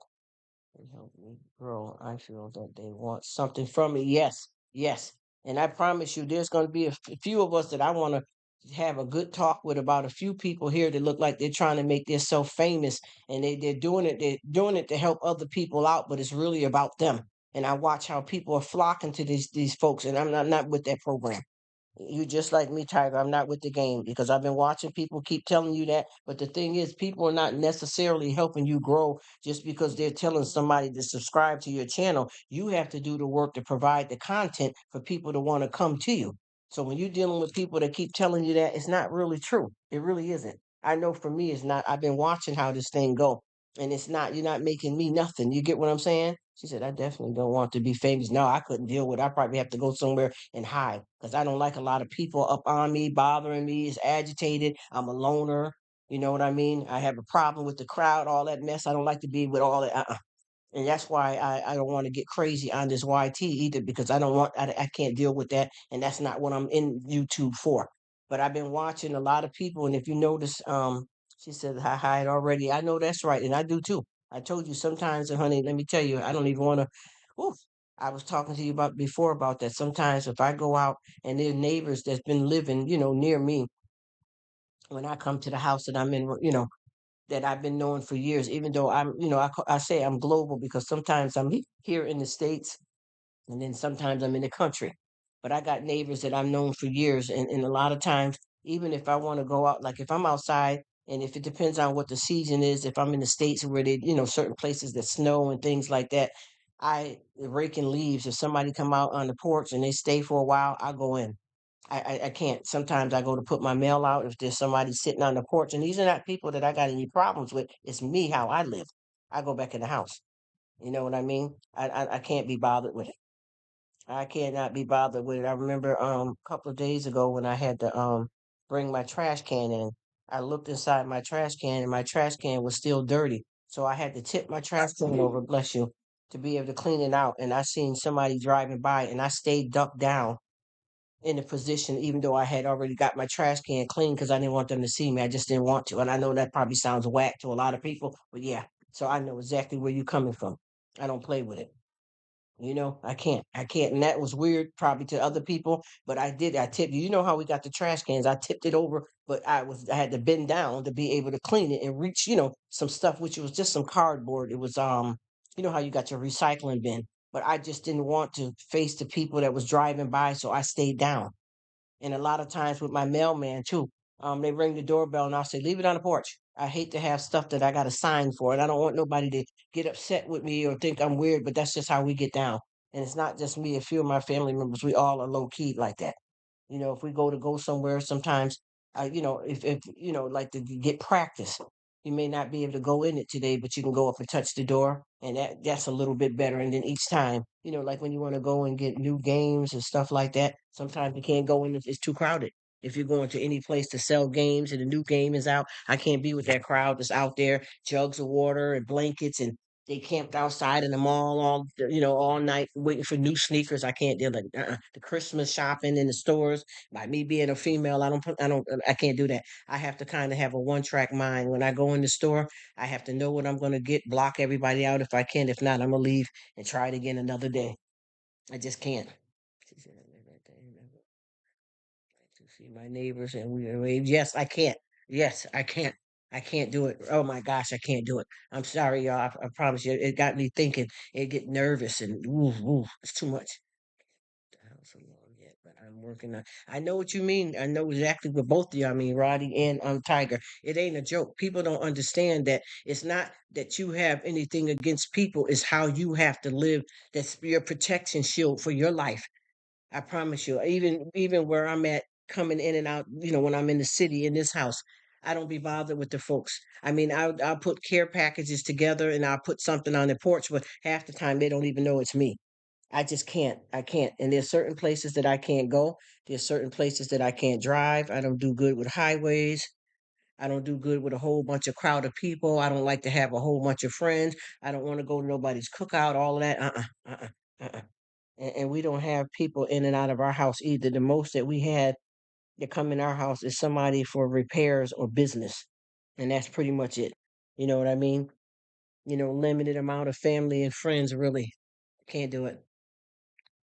they help me grow. I feel that they want something from me. Yes, yes. And I promise you, there's going to be a few of us that I want to have a good talk with about a few people here that look like they're trying to make themselves famous and they're doing it to help other people out, but it's really about them. And I watch how people are flocking to these folks, and I'm not with that program. You just like me, Tiger. I'm not with the game because I've been watching people keep telling you that. But the thing is, people are not necessarily helping you grow just because they're telling somebody to subscribe to your channel. You have to do the work to provide the content for people to want to come to you. So when you're dealing with people that keep telling you that, it's not really true. It really isn't. I know for me, it's not. I've been watching how this thing go, and it's not. You're not making me nothing. You get what I'm saying? She said, I definitely don't want to be famous. No, I couldn't deal with it. I probably have to go somewhere and hide because I don't like a lot of people up on me, bothering me. It's agitated. I'm a loner. You know what I mean? I have a problem with the crowd, all that mess. I don't like to be with all that. And that's why I don't want to get crazy on this YT either because I don't want, I can't deal with that. And that's not what I'm in YouTube for. But I've been watching a lot of people. And if you notice, she said, I hide already. I know that's right. And I do too. I told you sometimes, and honey, let me tell you, I don't even want to. I was talking to you about before about that. Sometimes if I go out and there are neighbors that's been living, near me, when I come to the house that I'm in, that I've been knowing for years, even though I say I'm global because sometimes I'm here in the States and then sometimes I'm in the country. But I got neighbors that I've known for years. And a lot of times, even if I want to go out, like if I'm outside, and if it depends on what the season is, if I'm in the States where they, certain places that snow and things like that, I raking leaves. If somebody come out on the porch and they stay for a while, I go in. I can't. Sometimes I go to put my mail out if there's somebody sitting on the porch, and these are not people that I got any problems with. It's me how I live. I go back in the house. You know what I mean? I can't be bothered with it. I cannot be bothered with it. I remember a couple of days ago when I had to bring my trash can in. I looked inside my trash can and my trash can was still dirty. So I had to tip my trash can over, bless you, to be able to clean it out. And I seen somebody driving by and I stayed ducked down in a position, even though I had already got my trash can clean because I didn't want them to see me. I just didn't want to. And I know that probably sounds whack to a lot of people, but yeah. So I know exactly where you're coming from. I don't play with it. I can't. I can't. And that was weird probably to other people, but I did. I tipped. You know how we got the trash cans. I tipped it over, but I had to bend down to be able to clean it and reach, some stuff, which was just some cardboard. It was you know how you got your recycling bin. But I just didn't want to face the people that was driving by, so I stayed down. And a lot of times with my mailman too, they ring the doorbell and I'll say, leave it on the porch. I hate to have stuff that I got to sign for, and I don't want nobody to get upset with me or think I'm weird, but that's just how we get down. And it's not just me, a few of my family members, we all are low key like that. If we go somewhere, sometimes, if like to get practice, you may not be able to go in it today, but you can go up and touch the door, and that's a little bit better. And then each time, like when you want to go and get new games and stuff like that, sometimes you can't go in; it's too crowded. If you're going to any place to sell games and a new game is out, I can't be with that crowd that's out there, jugs of water and blankets, and they camped outside in the mall all night waiting for new sneakers. I can't deal with the Christmas shopping in the stores. By me being a female, I can't do that. I have to kind of have a one track mind. When I go in the store, I have to know what I'm going to get, block everybody out if I can. If not, I'm going to leave and try it again another day. I just can't. She said, "I live right there. Like to see my neighbors and we wave. Yes, I can't. Yes, I can't. I can't do it. Oh my gosh, I can't do it. I'm sorry, y'all. I promise you, it got me thinking. It get nervous and it's too much. The house alone yet, but I'm working on. I know what you mean. I know exactly what both of you. I mean, Roddy and Tiger. It ain't a joke. People don't understand that it's not that you have anything against people. It's how you have to live. That's your protection shield for your life. I promise you. Even where I'm at, coming in and out. When I'm in the city in this house. I don't be bothered with the folks. I mean, I'll put care packages together and I'll put something on the porch, but half the time they don't even know it's me. I just can't. I can't. And there's certain places that I can't go. There's certain places that I can't drive. I don't do good with highways. I don't do good with a whole bunch of crowd of people. I don't like to have a whole bunch of friends. I don't want to go to nobody's cookout, all of that. Uh-uh. And we don't have people in and out of our house either. The most that we had that come in our house is somebody for repairs or business. And that's pretty much it. You know what I mean? Limited amount of family and friends, really. Can't do it.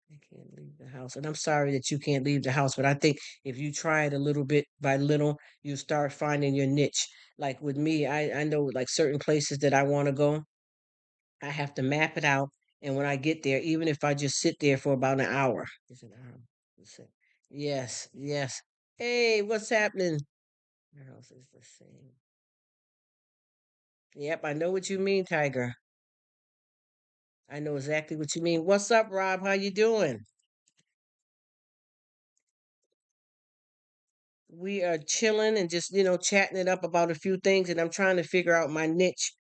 I can't leave the house. And I'm sorry that you can't leave the house, but I think if you try it a little bit by little, you start finding your niche. Like with me, I know like certain places that I want to go, I have to map it out. And when I get there, even if I just sit there for about an hour, it's an hour. Let's see. Yes, yes. Hey, what's happening? Your house is the same. Yep, I know what you mean, Tiger. I know exactly what you mean. What's up, Rob? How you doing? We are chilling and just chatting it up about a few things, and I'm trying to figure out my niche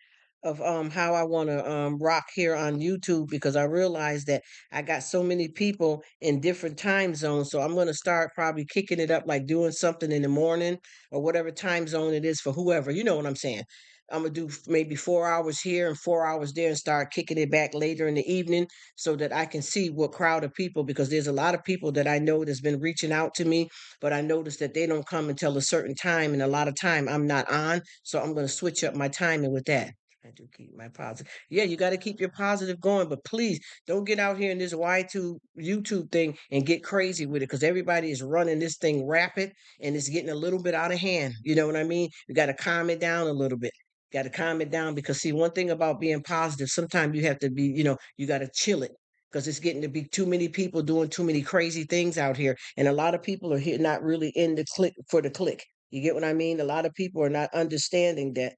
of how I want to rock here on YouTube, because I realize that I got so many people in different time zones. So I'm going to start probably kicking it up, like doing something in the morning or whatever time zone it is for whoever, you know what I'm saying. I'm gonna do maybe 4 hours here and 4 hours there, and start kicking it back later in the evening, so that I can see what crowd of people, because there's a lot of people that I know that's been reaching out to me, but I noticed that they don't come until a certain time, and a lot of time I'm not on. So I'm going to switch up my timing with that. I do keep my positive. Yeah, you got to keep your positive going, but please don't get out here in this Y2 YouTube thing and get crazy with it, because everybody is running this thing rapid and it's getting a little bit out of hand. You know what I mean? You got to calm it down a little bit. Got to calm it down, because see, one thing about being positive, sometimes you have to be, you got to chill it, because it's getting to be too many people doing too many crazy things out here, and a lot of people are here not really in the click for the click. You get what I mean? A lot of people are not understanding that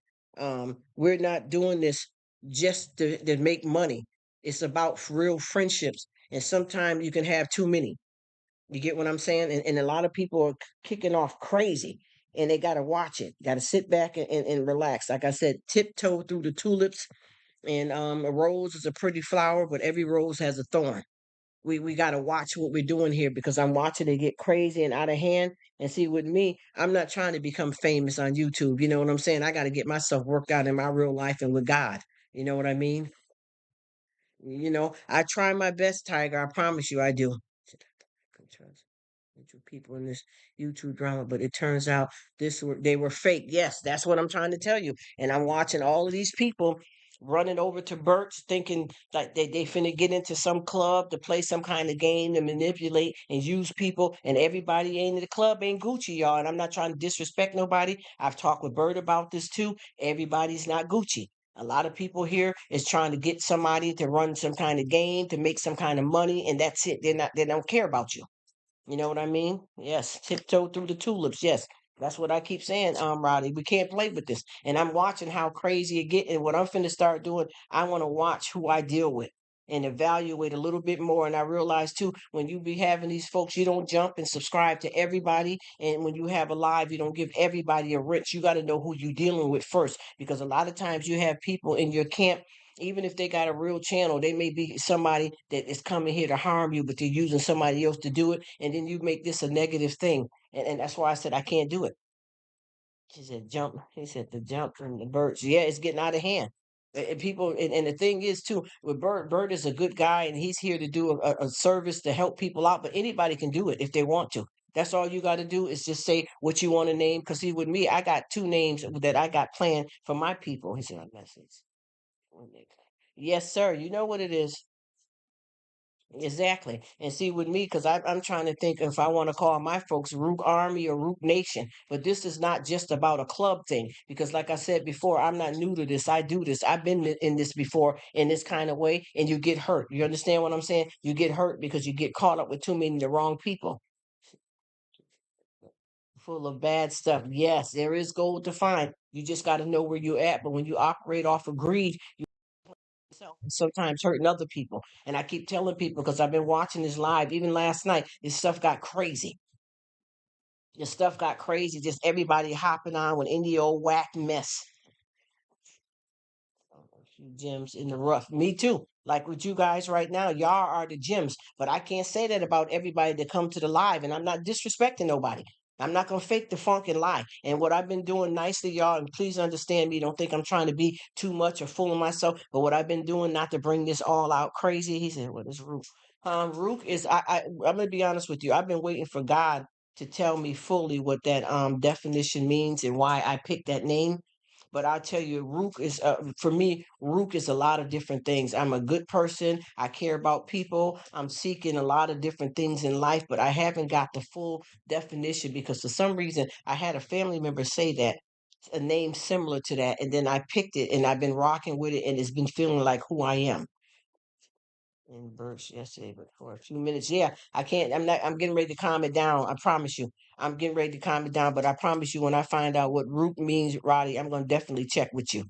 we're not doing this just to make money. It's about real friendships, and sometimes you can have too many. You get what I'm saying? And a lot of people are kicking off crazy, and they got to watch it, got to sit back and relax. Like I said, tiptoe through the tulips. And a rose is a pretty flower, but every rose has a thorn. We got to watch what we're doing here, because I'm watching it get crazy and out of hand. And see, with me, I'm not trying to become famous on YouTube. You know what I'm saying? I got to get myself worked out in my real life and with God. You know what I mean? I try my best, Tiger. I promise you, I do. Could trust into people in this YouTube drama, but it turns out they were fake. Yes, that's what I'm trying to tell you. And I'm watching all of these people running over to Bert's, thinking like they finna get into some club to play some kind of game to manipulate and use people, and everybody ain't in the club ain't Gucci, y'all. And I'm not trying to disrespect nobody. I've talked with Bert about this too. Everybody's not Gucci. A lot of people here is trying to get somebody to run some kind of game to make some kind of money, and that's it. They don't care about you. You know what I mean? Yes, tiptoe through the tulips. Yes, that's what I keep saying, Roddy. We can't play with this. And I'm watching how crazy it get. And what I'm finna start doing, I want to watch who I deal with and evaluate a little bit more. And I realize too, when you be having these folks, you don't jump and subscribe to everybody. And when you have a live, you don't give everybody a rinse. You got to know who you're dealing with first, because a lot of times you have people in your camp, even if they got a real channel, they may be somebody that is coming here to harm you, but they're using somebody else to do it. And then you make this a negative thing. And that's why I said I can't do it. She said, jump. He said, the jump from the birds. Yeah, it's getting out of hand. And people, and the thing is too, with Bert is a good guy, and he's here to do a service to help people out. But anybody can do it if they want to. That's all you got to do, is just say what you want to name. Because see, with me, I got two names that I got planned for my people. He said, "I message." Yes, sir. You know what it is. Exactly. And see, with me, because I'm trying to think if I want to call my folks Rook Army or Rook Nation. But this is not just about a club thing. Because, like I said before, I'm not new to this. I do this. I've been in this before in this kind of way, and you get hurt. You understand what I'm saying? You get hurt because you get caught up with too many the wrong people, full of bad stuff. Yes, there is gold to find. You just got to know where you're at. But when you operate off of greed, yourself and sometimes hurting other people. And I keep telling people, because I've been watching this live, even last night, this stuff got crazy. This stuff got crazy. Just everybody hopping on with any old whack mess. A few gems in the rough. Me too. Like with you guys right now, y'all are the gems. But I can't say that about everybody that come to the live. And I'm not disrespecting nobody. I'm not gonna fake the funk and lie. And what I've been doing nicely, y'all, and please understand me, don't think I'm trying to be too much or fooling myself. But what I've been doing, not to bring this all out crazy. He said, "What is Rook?" Rook is I'm gonna be honest with you. I've been waiting for God to tell me fully what that definition means and why I picked that name. But I'll tell you, Rook is for me. Rook is a lot of different things. I'm a good person. I care about people. I'm seeking a lot of different things in life, but I haven't got the full definition, because for some reason I had a family member say that a name similar to that, and then I picked it, and I've been rocking with it, and it's been feeling like who I am. in burst yesterday, but for a few minutes. Yeah, I can't. I'm not. I'm getting ready to calm it down. I promise you. I'm getting ready to calm it down. But I promise you, when I find out what root means, Roddy, I'm gonna definitely check with you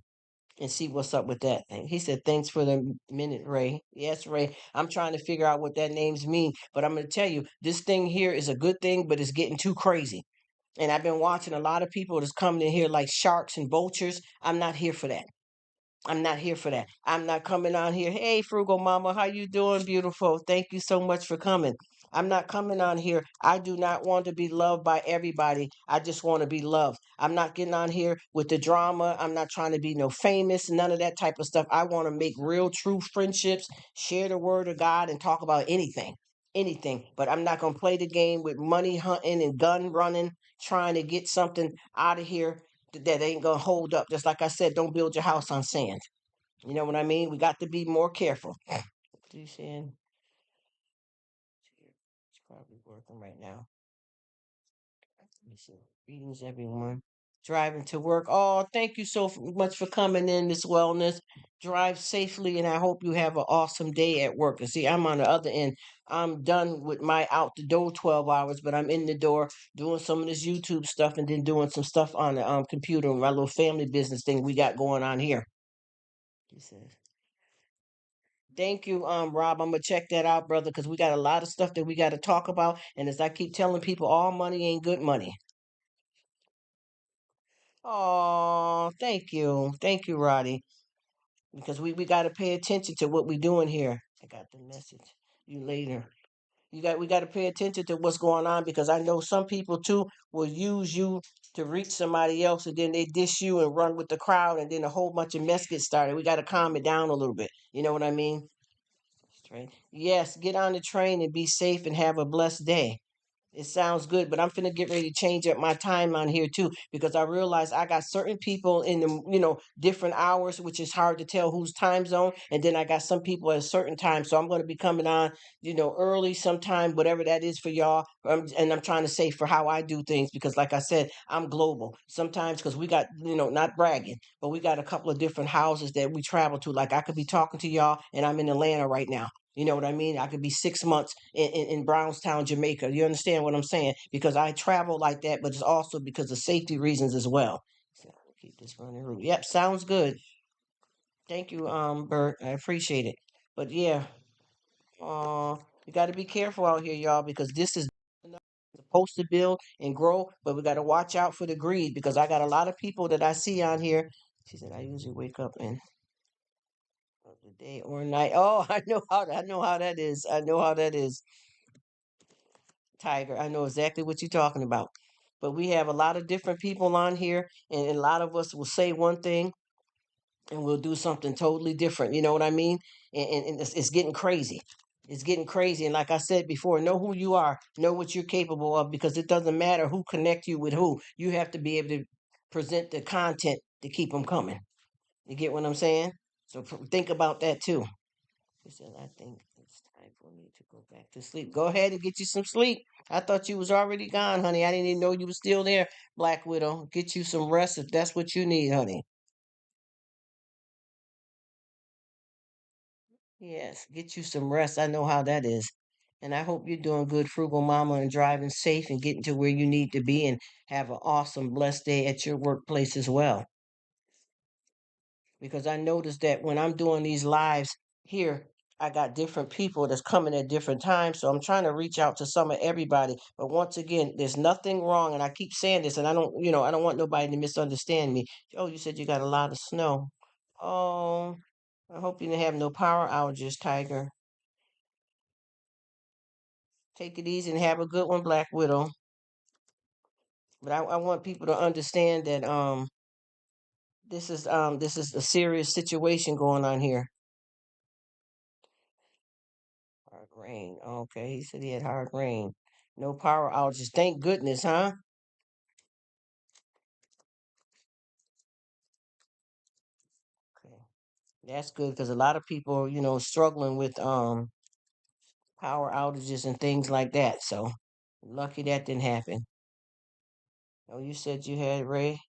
and see what's up with that thing. He said, "Thanks for the minute, Ray." Yes, Ray. I'm trying to figure out what that names mean. But I'm gonna tell you, this thing here is a good thing, but it's getting too crazy. And I've been watching a lot of people that's coming in here like sharks and vultures. I'm not here for that. I'm not here for that. I'm not coming on here. Hey, frugal mama, how you doing, beautiful? Thank you so much for coming. I'm not coming on here. I do not want to be loved by everybody. I just want to be loved. I'm not getting on here with the drama. I'm not trying to be no famous, none of that type of stuff. I want to make real, true friendships, share the word of God, and talk about anything. Anything. But I'm not going to play the game with money hunting and gun running, trying to get something out of here that ain't gonna hold up. Just like I said, don't build your house on sand. You know what I mean? We got to be more careful. What are you saying? It's probably working right now. Let me see. Greetings, everyone. Driving to work. Oh, thank you so much for coming in this wellness. Drive safely, and I hope you have an awesome day at work. And see, I'm on the other end. I'm done with my out the door 12 hours, but I'm in the door doing some of this YouTube stuff and then doing some stuff on the computer, my little family business thing we got going on here. He says, "Thank you, Rob. I'm gonna check that out, brother, because we got a lot of stuff that we got to talk about. And as I keep telling people, all money ain't good money." Oh, thank you, Roddy. Because we got to pay attention to what we're doing here. I got the message. You later. We got to pay attention to what's going on because I know some people too will use you to reach somebody else and then they dish you and run with the crowd and then a whole bunch of mess gets started. We got to calm it down a little bit. You know what I mean? Train. Yes, get on the train and be safe and have a blessed day. It sounds good, but I'm finna get ready to change up my time on here too because I realize I got certain people in the different hours, which is hard to tell whose time zone, and then I got some people at a certain time. So I'm going to be coming on, early sometime, whatever that is for y'all. And I'm trying to say for how I do things because, like I said, I'm global. Sometimes because we got not bragging, but we got a couple of different houses that we travel to. Like I could be talking to y'all, and I'm in Atlanta right now. You know what I mean? I could be 6 months in Brownstown, Jamaica. You understand what I'm saying? Because I travel like that, but it's also because of safety reasons as well. So keep this running route. Yep, sounds good. Thank you, Bert. I appreciate it. But yeah, you got to be careful out here, y'all, because this is supposed to build and grow, but we got to watch out for the greed because I got a lot of people that I see on here. She said I usually wake up in the day or night. Oh, I know how that is. I know how that is. Tiger. I know exactly what you're talking about. But we have a lot of different people on here, and a lot of us will say one thing and we'll do something totally different. You know what I mean? And it's getting crazy. It's getting crazy. And like I said before, know who you are, know what you're capable of, because it doesn't matter who connect you with who. You have to be able to present the content to keep them coming. You get what I'm saying? So think about that too. He said, I think it's time for me to go back to sleep. Go ahead and get you some sleep. I thought you was already gone, honey. I didn't even know you was still there, Black Widow. Get you some rest if that's what you need, honey. Yes, get you some rest. I know how that is. And I hope you're doing good, frugal mama, and driving safe and getting to where you need to be and have an awesome, blessed day at your workplace as well. Because I noticed that when I'm doing these lives here, I got different people that's coming at different times. So I'm trying to reach out to some of everybody. But once again, there's nothing wrong. And I keep saying this, and I don't want nobody to misunderstand me. Oh, you said you got a lot of snow. Oh, I hope you didn't have no power outages, Tiger. Take it easy and have a good one, Black Widow. But I want people to understand that this is a serious situation going on here. Hard rain. Okay, he said he had hard rain. No power outages. Thank goodness, huh? Okay. That's good because a lot of people, struggling with power outages and things like that. So lucky that didn't happen. Oh, you said you had Ray.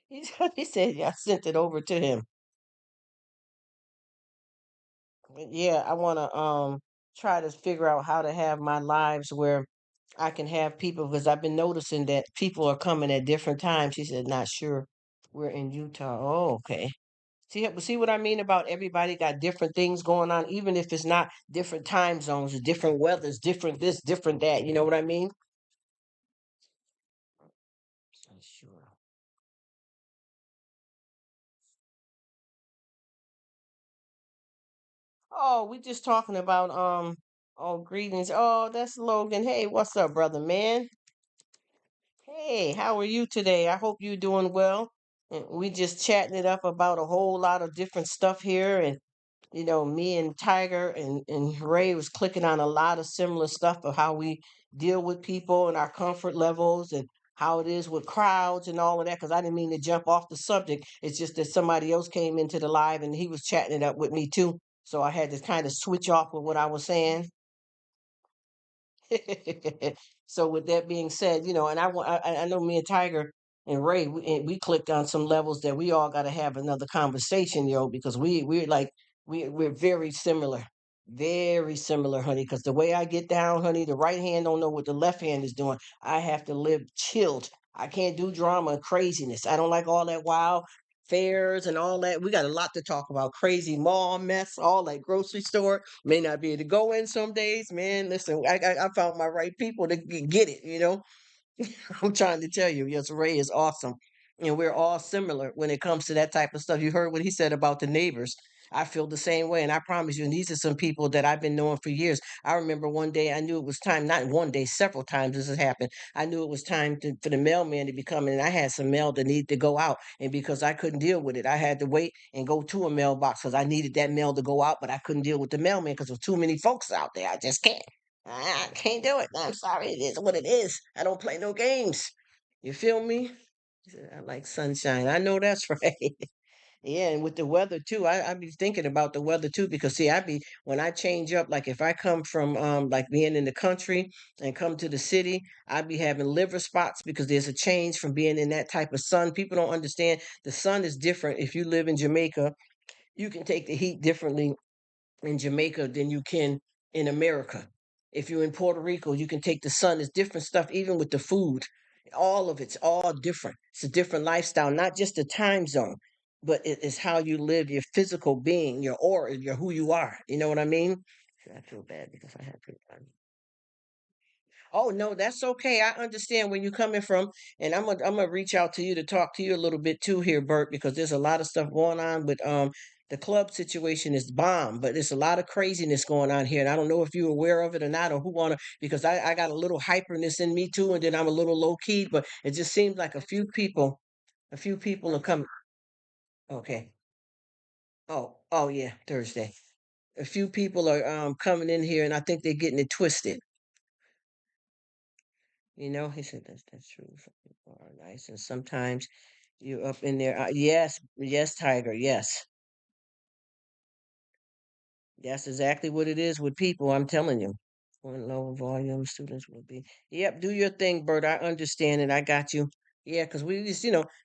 He said I sent it over to him. Yeah, I want to try to figure out how to have my lives where I can have people because I've been noticing that people are coming at different times. She said, not sure. We're in Utah. Oh, okay. See what I mean about everybody got different things going on, even if it's not different time zones, different weathers, different this, different that. You know what I mean? Sure. Oh, we just talking about oh, greetings. Oh, that's Logan. Hey, what's up, brother man? Hey, how are you today? I hope you're doing well. And we just chatting it up about a whole lot of different stuff here. And, me and Tiger and Ray was clicking on a lot of similar stuff of how we deal with people and our comfort levels and how it is with crowds and all of that. Because I didn't mean to jump off the subject. It's just that somebody else came into the live and he was chatting it up with me too. So I had to kind of switch off with what I was saying. So with that being said, and I know me and Tiger and Ray, we clicked on some levels that we all got to have another conversation, because we're like we're very similar, honey. Because the way I get down, honey, the right hand don't know what the left hand is doing. I have to live chilled. I can't do drama and craziness. I don't like all that wild fairs and all that. We got a lot to talk about. Crazy mall mess, all that grocery store. May not be able to go in some days, man. Listen, I found my right people to get it. I'm trying to tell you, yes, Ray is awesome. And we're all similar when it comes to that type of stuff. You heard what he said about the neighbors. I feel the same way. And I promise you, and these are some people that I've been knowing for years. I remember one day I knew it was time, not one day, several times this has happened. I knew it was time for the mailman to be coming, and I had some mail that needed to go out. And because I couldn't deal with it, I had to wait and go to a mailbox because I needed that mail to go out, but I couldn't deal with the mailman because there was too many folks out there. I just can't. I can't do it. I'm sorry. It is what it is. I don't play no games. You feel me? He said, I like sunshine. I know that's right. Yeah, and with the weather too, I be thinking about the weather too because see, I be when I change up, like if I come from like being in the country and come to the city, I be having liver spots because there's a change from being in that type of sun. People don't understand the sun is different. If you live in Jamaica, you can take the heat differently in Jamaica than you can in America. If you're in Puerto Rico, you can take the sun. It's different stuff, even with the food. All of it's all different. It's a different lifestyle, not just the time zone, but it is how you live, your physical being, your aura, your who you are. You know what I mean? I feel bad because I have to. Oh no, that's okay. I understand where you're coming from, and I'm gonna reach out to you to talk to you a little bit too here, Bert, because there's a lot of stuff going on. But the club situation is bomb, but there's a lot of craziness going on here, and I don't know if you're aware of it or not, or who wanna because I got a little hyperness in me too, and then I'm a little low key, but it just seems like a few people are coming. Okay. Oh yeah, Thursday. A few people are coming in here, and I think they're getting it twisted. He said that's true. Some people are nice, and sometimes you up in there. Yes, yes, Tiger. Yes, that's exactly what it is with people. I'm telling you. One low volume students will be. Yep, do your thing, Bert. I understand it. I got you. Yeah, because we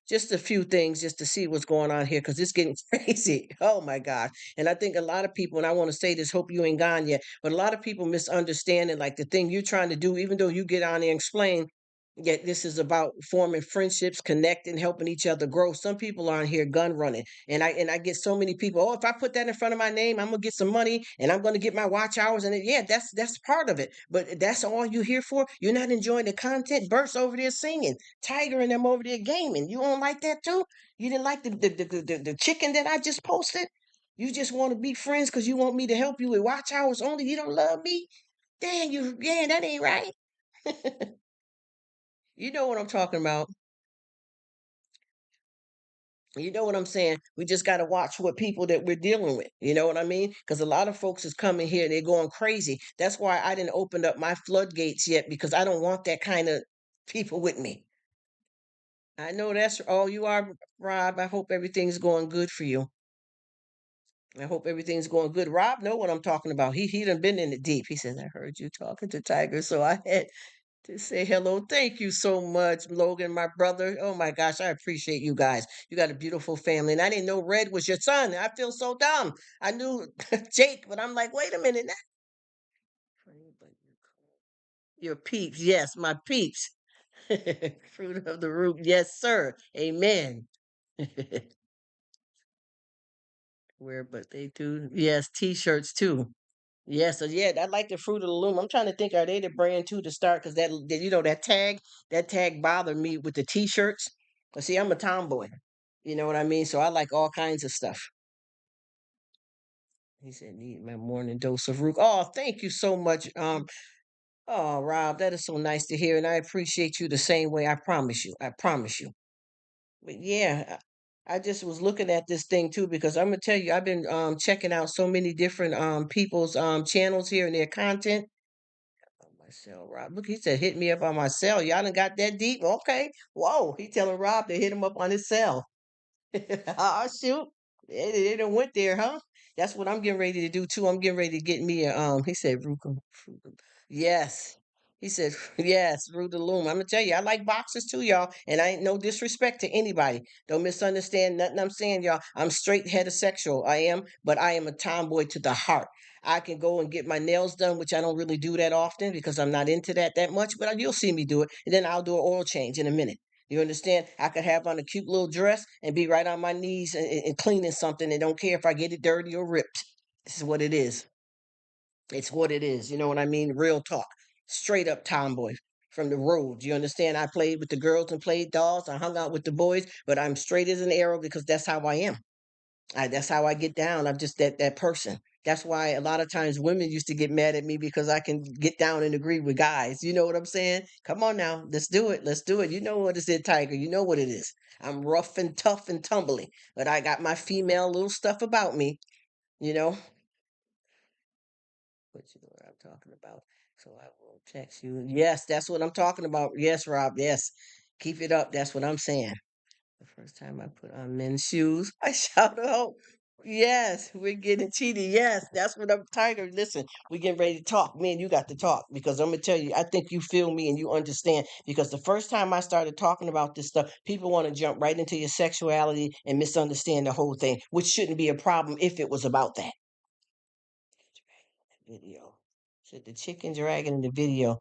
just a few things just to see what's going on here because it's getting crazy. Oh my God. And I think a lot of people, and I want to say this, hope you ain't gone yet, but a lot of people misunderstand it. Like the thing you're trying to do, even though you get on there and explain, yet this is about forming friendships, connecting, helping each other grow. Some people aren't here gun running. And I get so many people. Oh, if I put that in front of my name, I'm gonna get some money, and I'm gonna get my watch hours. And yeah, that's part of it. But that's all you here for. You're not enjoying the content. Burst over there singing, Tiger and them over there gaming. You don't like that too? You didn't like the chicken that I just posted? You just want to be friends because you want me to help you with watch hours only. You don't love me? Damn you, yeah, that ain't right. You know what I'm talking about. You know what I'm saying? We just got to watch what people that we're dealing with. You know what I mean? Because a lot of folks is coming here, they're going crazy. That's why I didn't open up my floodgates yet because I don't want that kind of people with me. I know that's all you are, Rob. I hope everything's going good for you. I hope everything's going good. Rob know what I'm talking about. He done been in it deep. He says, I heard you talking to Tiger. So I had to say hello. Thank you so much, Logan, my brother. Oh my gosh, I appreciate you guys. You got a beautiful family. And I didn't know Red was your son. I feel so dumb. I knew Jake, but I'm like, wait a minute. Your peeps. Yes, my peeps. Fruit of the root. Yes, sir. Amen. Where, but they do. Yes, t-shirts too. Yes, so yeah, I like the Fruit of the Loom. I'm trying to think, are they the brand too to start? Because that tag bothered me with the t-shirts. But see, I'm a tomboy. You know what I mean? So I like all kinds of stuff. He said, need my morning dose of Rruk. Oh, thank you so much. Oh, Rob, that is so nice to hear. And I appreciate you the same way. I promise you. I promise you. But yeah, I just was looking at this thing too because I'm gonna tell you, I've been checking out so many different people's channels here and their content. My cell, Rob. Look, he said hit me up on my cell. Y'all done got that deep. Okay. Whoa. He telling Rob to hit him up on his cell. Oh shoot. They done went there, huh? That's what I'm getting ready to do too. I'm getting ready to get me a he said yes. He said, yes, Rue the Loom. I'm gonna tell you, I like boxers too, y'all. And I ain't no disrespect to anybody. Don't misunderstand nothing I'm saying, y'all. I'm straight heterosexual. I am, but I am a tomboy to the heart. I can go and get my nails done, which I don't really do that often because I'm not into that much, but you'll see me do it. And then I'll do an oil change in a minute. You understand? I could have on a cute little dress and be right on my knees and cleaning something and don't care if I get it dirty or ripped. This is what it is. It's what it is. You know what I mean? Real talk. Straight up tomboy from the road. You understand? I played with the girls and played dolls. I hung out with the boys, but I'm straight as an arrow because that's how I am. That's how I get down. I'm just that person. That's why a lot of times women used to get mad at me because I can get down and agree with guys. You know what I'm saying? Come on now, let's do it. Let's do it. You know what it is, Tiger. You know what it is. I'm rough and tough and tumbly, but I got my female little stuff about me. You know, but you know what I'm talking about. So I will text you. Yes, that's what I'm talking about. Yes, Rob. Yes, keep it up. That's what I'm saying. The first time I put on men's shoes, I shout out, yes, we're getting cheated. Yes, that's what I'm Tiger. Listen, we getting ready to talk. Me and you got to talk because I'm gonna tell you, I think you feel me and you understand. Because the first time I started talking about this stuff, people want to jump right into your sexuality and misunderstand the whole thing, which shouldn't be a problem if it was about that. Video. Said the chicken dragon in the video.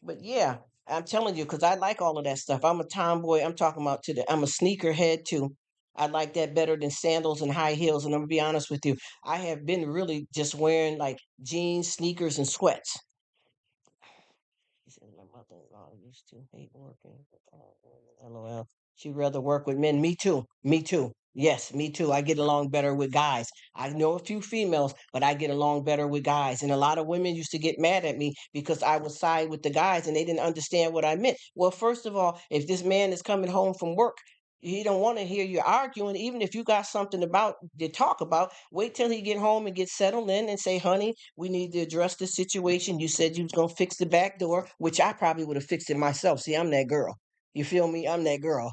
But yeah, I'm telling you, because I like all of that stuff. I'm a tomboy. I'm talking about I'm a sneakerhead too. I like that better than sandals and high heels. And I'm gonna be honest with you, I have been really just wearing like jeans, sneakers, and sweats. He said, my mother-in-law used to hate working with all women. LOL. She'd rather work with men. Me too. Me too. Yes, me too. I get along better with guys. I know a few females, but I get along better with guys. And a lot of women used to get mad at me because I would side with the guys and they didn't understand what I meant. Well, first of all, if this man is coming home from work, he don't want to hear you arguing. Even if you got something about to talk about, wait till he get home and get settled in and say, honey, we need to address the situation. You said you was gonna fix the back door, which I probably would have fixed it myself. See, I'm that girl. You feel me? I'm that girl.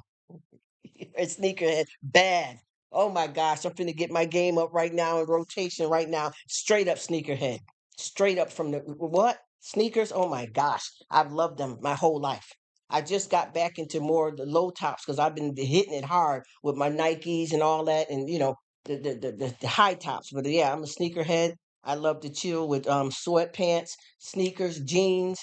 A sneakerhead, bad. Oh my gosh, I'm finna get my game up right now in rotation right now. Straight up sneakerhead. Straight up from the what? Sneakers? Oh my gosh. I've loved them my whole life. I just got back into more of the low tops because I've been hitting it hard with my Nikes and all that and the high tops. But yeah, I'm a sneakerhead. I love to chill with sweatpants, sneakers, jeans.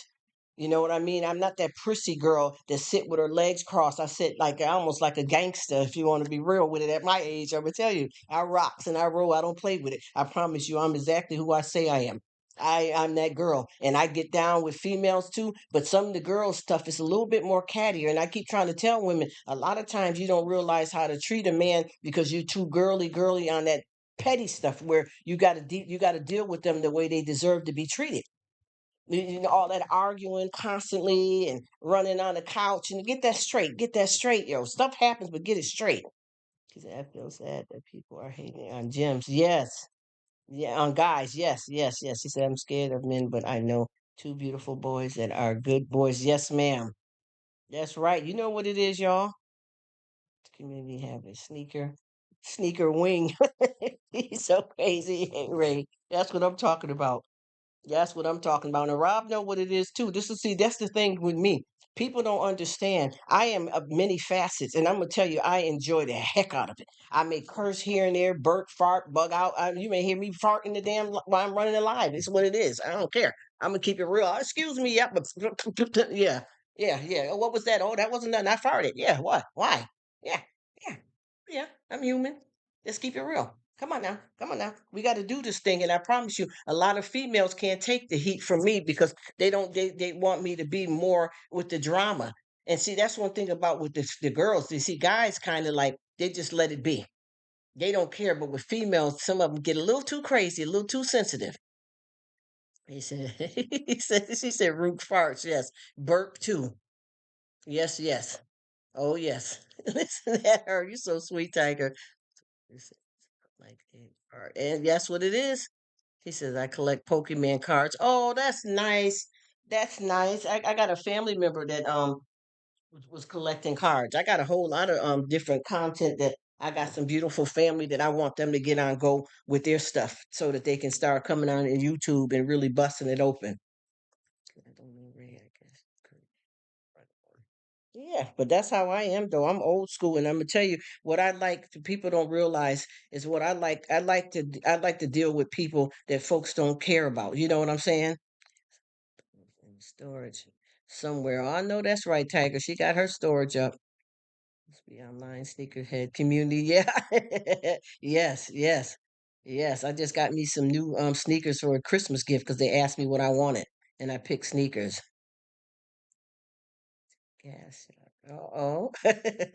You know what I mean? I'm not that prissy girl that sit with her legs crossed. I sit like almost like a gangster, if you want to be real with it. At my age, I'm gonna tell you, I rocks and I roll. I don't play with it. I promise you, I'm exactly who I say I am. I'm that girl, and I get down with females too. But some of the girls stuff is a little bit more cattier, and I keep trying to tell women a lot of times you don't realize how to treat a man because you're too girly on that petty stuff where you got to deal with them the way they deserve to be treated. All that arguing constantly and running on the couch and get that straight, yo. Stuff happens, but get it straight. He said, I feel sad that people are hating on gyms. Yes. Yeah, on guys. Yes, yes, yes. He said, I'm scared of men, but I know two beautiful boys that are good boys. Yes, ma'am. That's right. You know what it is, y'all? The community have a sneaker wing. He's so crazy, ain't Ray? That's what I'm talking about. That's what I'm talking about. And Rob know what it is too. This is see, that's the thing with me. People don't understand. I am of many facets, and I'm gonna tell you, I enjoy the heck out of it. I may curse here and there, burp, fart, bug out. You may hear me farting the damn while I'm running the live. It's what it is. I don't care. I'm gonna keep it real. Excuse me, yeah, but yeah, yeah. Oh, what was that? Oh, that wasn't nothing. I farted. Yeah, what? Why? Yeah, yeah, yeah. I'm human. Let's keep it real. Come on now. Come on now. We got to do this thing. And I promise you, a lot of females can't take the heat from me because they want me to be more with the drama. And see, that's one thing about with the girls. You see, guys kind of like, they just let it be. They don't care. But with females, some of them get a little too crazy, a little too sensitive. He said, she said, Rruk farts. Yes. Burp too. Yes, yes. Oh, yes. Listen at her. You're so sweet, Tiger. Like a card. And guess what it is? He says, I collect Pokemon cards. Oh, that's nice. That's nice. I got a family member that was collecting cards. I got a whole lot of different content that I got some beautiful family that I want them to get on go with their stuff so that they can start coming on in YouTube and really busting it open. I don't know, Ray, I guess. Yeah, but that's how I am though. I'm old school and I'm gonna tell you what I like people don't realize is what I like. I like to deal with people that folks don't care about. You know what I'm saying? In storage somewhere. Oh, I know that's right, Tiger. She got her storage up. Must be online sneakerhead community. Yeah. Yes, yes. Yes. I just got me some new sneakers for a Christmas gift because they asked me what I wanted and I picked sneakers. Gas. Uh-oh.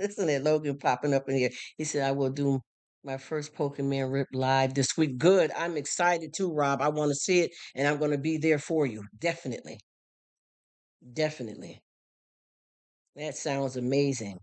Isn't it Logan popping up in here? He said, I will do my first Pokemon Rip live this week. Good. I'm excited too, Rob. I want to see it and I'm going to be there for you. Definitely. Definitely. That sounds amazing.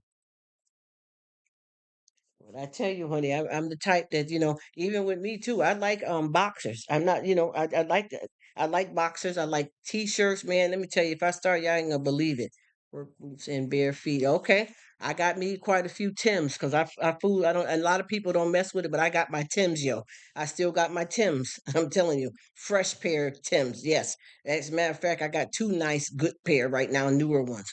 But I tell you, honey, I'm the type that even with me too. I like boxers. I'm not, I like that. I like boxers. I like t-shirts, man. Let me tell you, if I start, y'all ain't gonna believe it. Work boots and bare feet. Okay, I got me quite a few Tims because I fool. I don't. A lot of people don't mess with it, but I got my Tims, yo. I still got my Tims. I'm telling you, fresh pair of Tims. Yes, as a matter of fact, I got two nice, good pair right now, newer ones.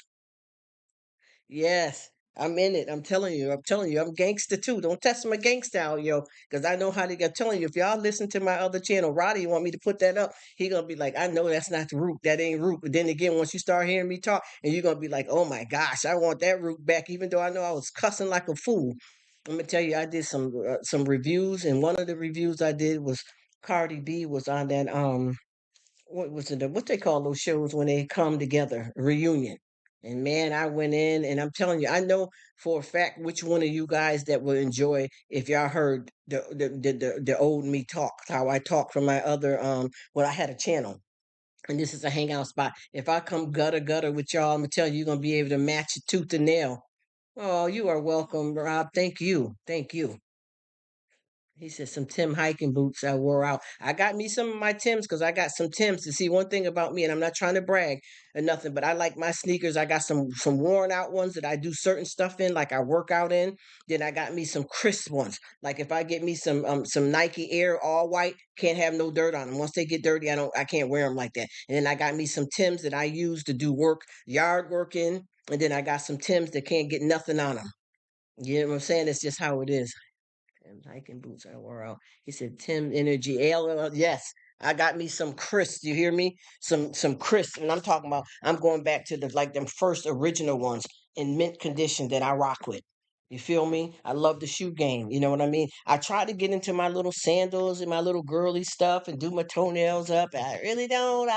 Yes, I'm in it. I'm telling you. I'm telling you. I'm gangster too. Don't test my gangsta out, yo. Because I know how to get. Telling you, if y'all listen to my other channel, Roddy want me to put that up. He gonna be like, I know that's not the root. That ain't root. But then again, once you start hearing me talk, and you're gonna be like, oh my gosh, I want that root back. Even though I know I was cussing like a fool. I'm gonna tell you, I did some reviews, and one of the reviews I did was Cardi B was on that what was it? What they call those shows when they come together, reunion. And man, I went in, and I'm telling you, I know for a fact which one of you guys that will enjoy if y'all heard the old me talk, how I talk from my other well, I had a channel, and this is a hangout spot. If I come gutter with y'all, I'm gonna tell you, you're gonna be able to match it tooth and nail. Oh, you are welcome, Rob. Thank you, thank you. He said some Tim hiking boots I wore out. I got me some of my Tims because I got some Tims. To see one thing about me, and I'm not trying to brag or nothing, but I like my sneakers. I got some worn out ones that I do certain stuff in, like I work out in. Then I got me some crisp ones. Like if I get me some Nike Air all white, can't have no dirt on them. Once they get dirty, I can't wear them like that. And then I got me some Tims that I use to do work, yard work in. And then I got some Tims that can't get nothing on them. You know what I'm saying? It's just how it is. And hiking boots I wore out. He said, Tim Energy Ale. Yes, I got me some crisp. You hear me? Some crisp. And I'm talking about I'm going back to the like them first original ones in mint condition that I rock with. You feel me? I love the shoe game. You know what I mean? I try to get into my little sandals and my little girly stuff and do my toenails up. I really don't.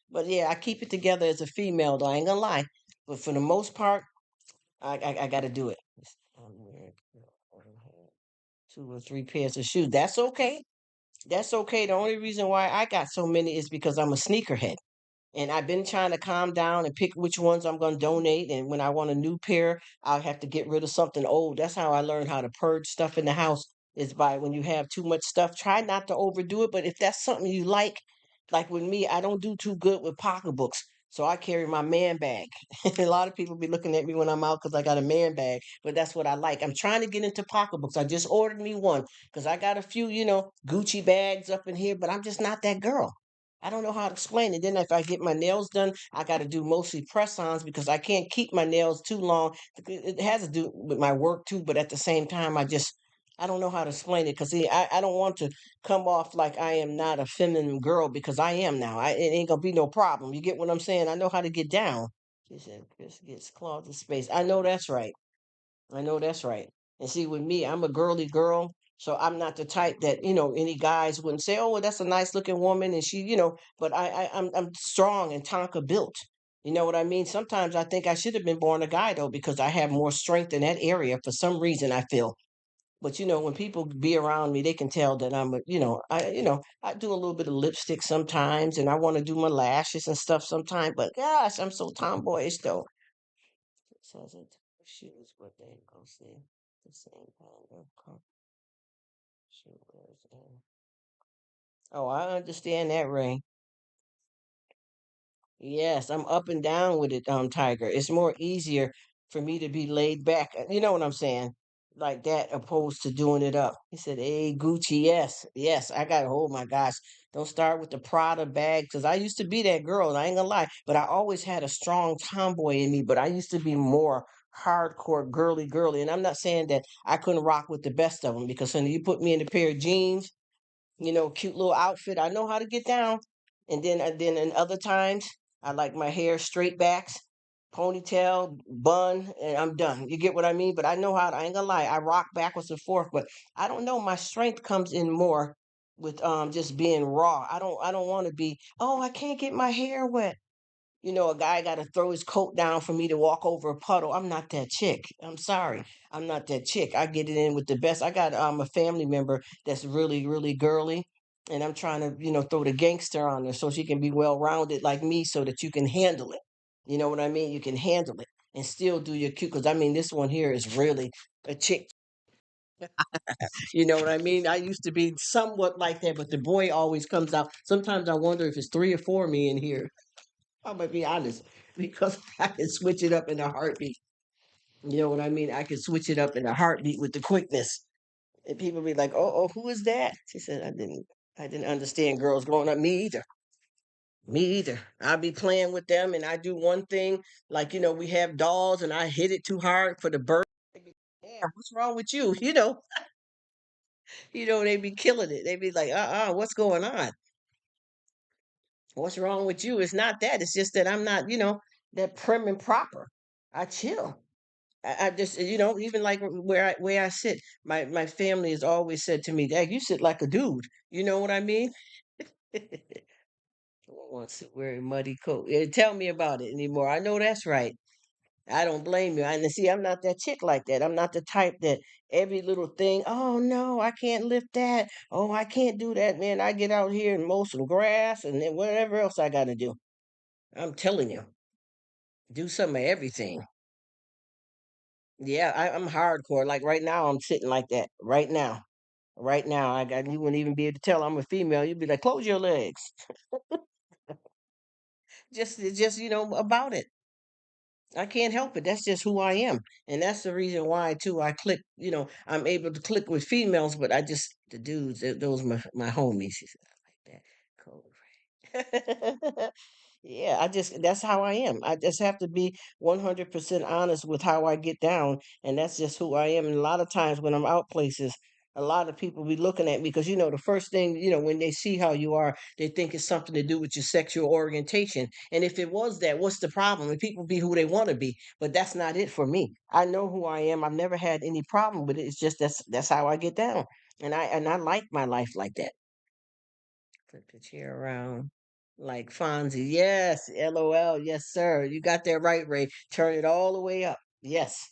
But yeah, I keep it together as a female, though. I ain't gonna lie. But for the most part, I got to do it. Two or three pairs of shoes. That's okay. That's okay. The only reason why I got so many is because I'm a sneakerhead. And I've been trying to calm down and pick which ones I'm going to donate. And when I want a new pair, I'll have to get rid of something old. That's how I learned how to purge stuff in the house is by when you have too much stuff. Try not to overdo it. But if that's something you like with me, I don't do too good with pocketbooks. So I carry my man bag. A lot of people be looking at me when I'm out because I got a man bag, but that's what I like. I'm trying to get into pocketbooks. I just ordered me one because I got a few, Gucci bags up in here, but I'm just not that girl. I don't know how to explain it. Then if I get my nails done, I got to do mostly press-ons because I can't keep my nails too long. It has to do with my work too, but at the same time, I don't know how to explain it because I don't want to come off like I am not a feminine girl because I am now. It ain't gonna be no problem. You get what I'm saying? I know how to get down. She said, Chris gets closet space. I know that's right. I know that's right. And see, with me, I'm a girly girl, so I'm not the type that any guys wouldn't say, "Oh, well, that's a nice looking woman," and she. But I'm strong and Tonka built. You know what I mean? Sometimes I think I should have been born a guy though, because I have more strength in that area for some reason. I feel. But when people be around me, they can tell that I do a little bit of lipstick sometimes, and I want to do my lashes and stuff sometimes. But gosh, I'm so tomboyish though. Says it. Shoes, what they go see. The same kind of shoe wears. Oh, I understand that, Ray. Yes, I'm up and down with it, Tiger. It's more easier for me to be laid back. You know what I'm saying? Like that, opposed to doing it up. He said, "Hey, Gucci, yes, yes, I got. Oh my gosh, don't start with the Prada bag, because I used to be that girl. I ain't gonna lie, but I always had a strong tomboy in me. But I used to be more hardcore girly, girly. And I'm not saying that I couldn't rock with the best of them, because when you put me in a pair of jeans, cute little outfit. I know how to get down. And then in other times, I like my hair straight backs, ponytail, bun, and I'm done. You get what I mean? But I know how to, I ain't gonna lie, I rock backwards and forth, but I don't know. My strength comes in more with just being raw. I don't want to be, oh, I can't get my hair wet. A guy got to throw his coat down for me to walk over a puddle. I'm not that chick. I'm sorry. I'm not that chick. I get it in with the best. I got a family member that's really, really girly. And I'm trying to, throw the gangster on her so she can be well rounded like me so that you can handle it. You know what I mean? You can handle it and still do your cute. Because I mean, this one here is really a chick. You know what I mean? I used to be somewhat like that, but the boy always comes out. Sometimes I wonder if it's three or four of me in here. I'm gonna be honest, because I can switch it up in a heartbeat. You know what I mean? I can switch it up in a heartbeat with the quickness. And people be like, "Oh, who is that?" She said, I didn't understand girls growing up. Me either. Me either. I be playing with them, and I do one thing, like we have dolls, and I hit it too hard for the bird. They be, "Damn, what's wrong with you?" They be killing it. They be like, what's going on? What's wrong with you? It's not that. It's just that I'm not, that prim and proper. I chill. I just, even like where I sit, my family has always said to me, "Dad, you sit like a dude." You know what I mean? Wants to wear a muddy coat. Tell me about it anymore. I know that's right. I don't blame you. And see, I'm not that chick like that. I'm not the type that every little thing, "Oh no, I can't lift that. Oh, I can't do that, man. I get out here and mow some grass and then whatever else I gotta do." I'm telling you, do some of everything. Yeah, I'm hardcore. Like right now, I'm sitting like that. Right now. Right now, you wouldn't even be able to tell I'm a female. You'd be like, "Close your legs." Just about it. I can't help it. That's just who I am, and that's the reason why too. I click. I'm able to click with females, but I just the dudes. Those my homies. He said, "I like that." Cool. Yeah, that's how I am. I just have to be 100% honest with how I get down, and that's just who I am. And a lot of times when I'm out places, a lot of people be looking at me because the first thing, when they see how you are, they think it's something to do with your sexual orientation. And if it was that, what's the problem? And people be who they want to be, but that's not it for me. I know who I am. I've never had any problem with it. It's just that's how I get down, and I like my life like that. Flip the chair around like Fonzie. Yes, LOL. Yes, sir. You got that right, Ray. Turn it all the way up. Yes.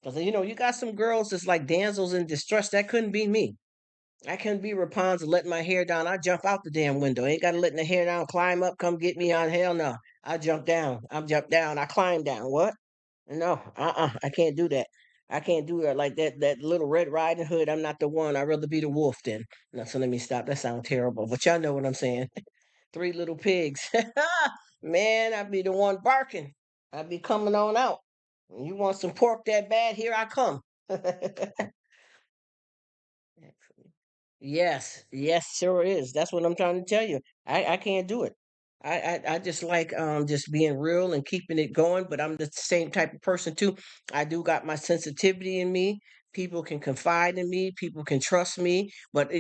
Because, you got some girls that's like damsels in distress. That couldn't be me. I couldn't be Rapunzel letting my hair down. I jump out the damn window. Ain't got to letting the hair down, climb up, come get me on. Hell no. I jump down. I jump down. I climb down. What? No. I can't do that. I can't do that like that little Red Riding Hood. I'm not the one. I'd rather be the wolf then. No, so let me stop. That sounds terrible. But y'all know what I'm saying. Three little pigs. Man, I'd be the one barking. I'd be coming on out. You want some pork that bad? Here I come. Yes, yes, sure is. That's what I'm trying to tell you. I can't do it. I just like just being real and keeping it going, but I'm the same type of person too. I do got my sensitivity in me. People can confide in me, people can trust me, but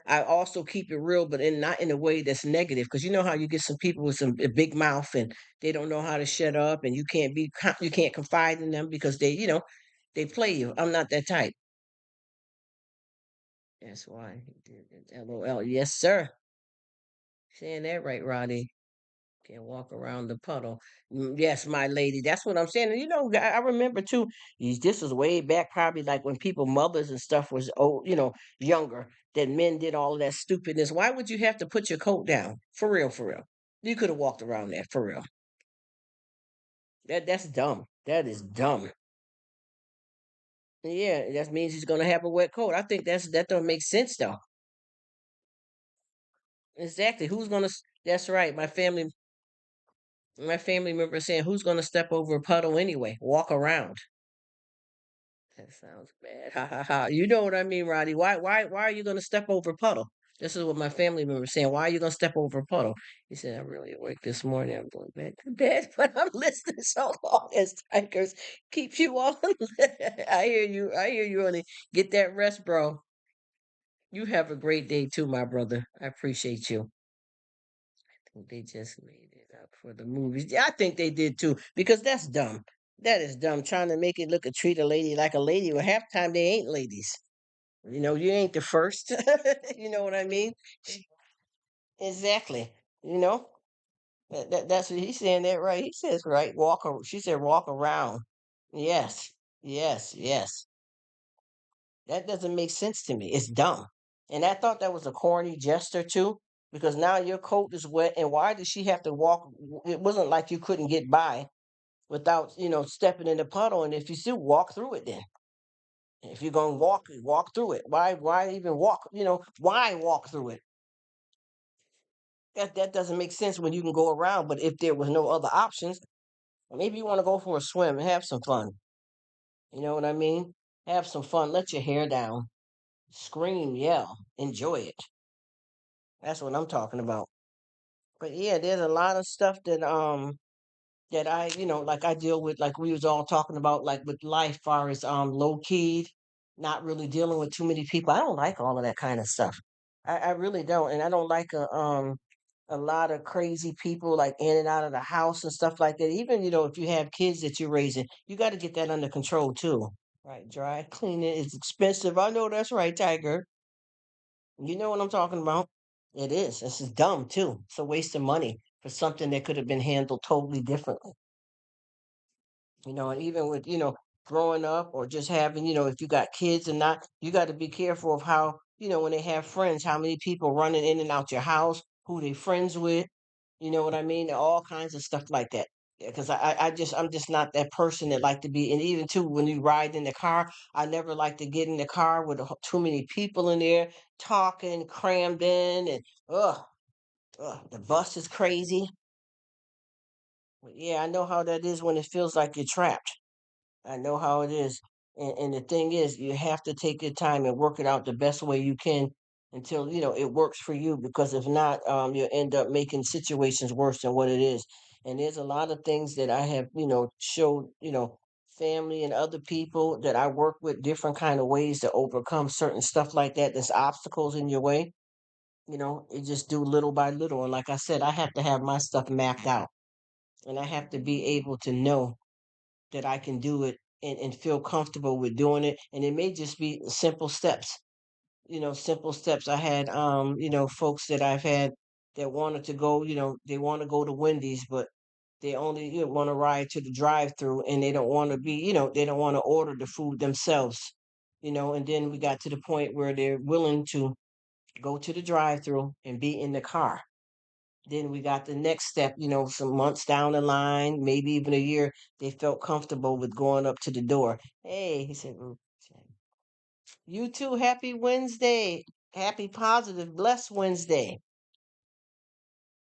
I also keep it real, but not in a way that's negative. Because you know how you get some people with a big mouth and they don't know how to shut up, and you can't confide in them because they play you. I'm not that type. That's why he did it. LOL. Yes, sir. Saying that right, Roddy. Can't walk around the puddle. Yes, my lady. That's what I'm saying. And, I remember too. This was way back, probably like when people, mothers and stuff, was old, younger. That men did all of that stupidness. Why would you have to put your coat down? For real, for real. You could have walked around that for real. That's dumb. That is dumb. Yeah, that means he's gonna have a wet coat. I think that don't make sense though. Exactly. That's right. My family member saying, who's gonna step over a puddle anyway? Walk around. That sounds bad. Ha ha ha. You know what I mean, Roddy. Why are you gonna step over a puddle? This is what my family member was saying. Why are you gonna step over a puddle? He said, I'm really awake this morning. I'm going back to bed, but I'm listening so long as Tigers keep you on. I hear you. I hear you, honey. Get that rest, bro. You have a great day too, my brother. I appreciate you. I think they just made it up for the movies. Yeah, I think they did too, because that's dumb. That is dumb. Trying to make it look and treat a lady like a lady when half the time they ain't ladies. You ain't the first. You know what I mean? Exactly. You know that's what he's saying. That right? He says right. She said walk around. Yes. Yes. Yes. That doesn't make sense to me. It's dumb. And I thought that was a corny gesture too, because now your coat is wet. And why did she have to walk? It wasn't like you couldn't get by without, stepping in the puddle. And if you still walk through it, then if you're gonna walk through it. Why even walk? Why walk through it? That doesn't make sense when you can go around. But if there was no other options, maybe you want to go for a swim and have some fun. You know what I mean? Have some fun. Let your hair down. Scream, yell, enjoy it. That's what I'm talking about. But yeah, there's a lot of stuff that I, like I deal with, like we was all talking about, like with life, far as low key, not really dealing with too many people. I don't like all of that kind of stuff. I really don't, and I don't like a lot of crazy people like in and out of the house and stuff like that. Even if you have kids that you're raising, you got to get that under control too. Right, dry cleaning is expensive. I know that's right, Tiger. You know what I'm talking about. It is. This is dumb too. It's a waste of money for something that could have been handled totally differently. And even with, growing up or just having, if you got kids and not, you got to be careful of how, when they have friends, how many people running in and out your house, who they friends with, you know what I mean? All kinds of stuff like that. Because I'm just not that person that like to be, and even too, when you ride in the car, I never like to get in the car with too many people in there talking, crammed in, and the bus is crazy. But yeah, I know how that is when it feels like you're trapped. I know how it is. And the thing is, you have to take your time and work it out the best way you can until, it works for you. Because if not, you'll end up making situations worse than what it is. And there's a lot of things that I have, showed, family and other people that I work with different kind of ways to overcome certain stuff like that. There's obstacles in your way. You just do little by little. And like I said, I have to have my stuff mapped out. And I have to be able to know that I can do it and feel comfortable with doing it. And it may just be simple steps, simple steps. I had, folks that I've had that wanted to go, they want to go to Wendy's, but they only want to ride to the drive through and they don't want to be, they don't want to order the food themselves, and then we got to the point where they're willing to go to the drive through and be in the car. Then we got the next step, some months down the line, maybe even a year, they felt comfortable with going up to the door. Hey, he said, you too, happy Wednesday. Happy, positive, blessed Wednesday.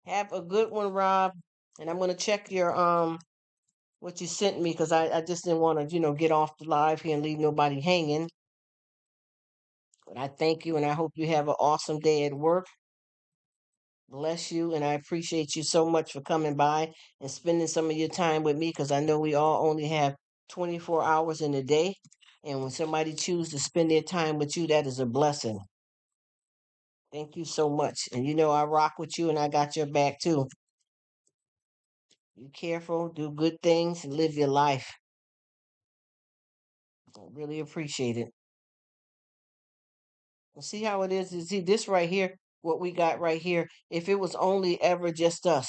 Have a good one, Rob. And I'm gonna check your what you sent me because I just didn't want to, get off the live here and leave nobody hanging. But I thank you and I hope you have an awesome day at work. Bless you, and I appreciate you so much for coming by and spending some of your time with me because I know we all only have 24 hours in a day. And when somebody chooses to spend their time with you, that is a blessing. Thank you so much. And you know, I rock with you and I got your back too. Be careful, do good things, and live your life. I really appreciate it. And see how it is? See this right here, what we got right here. If it was only ever just us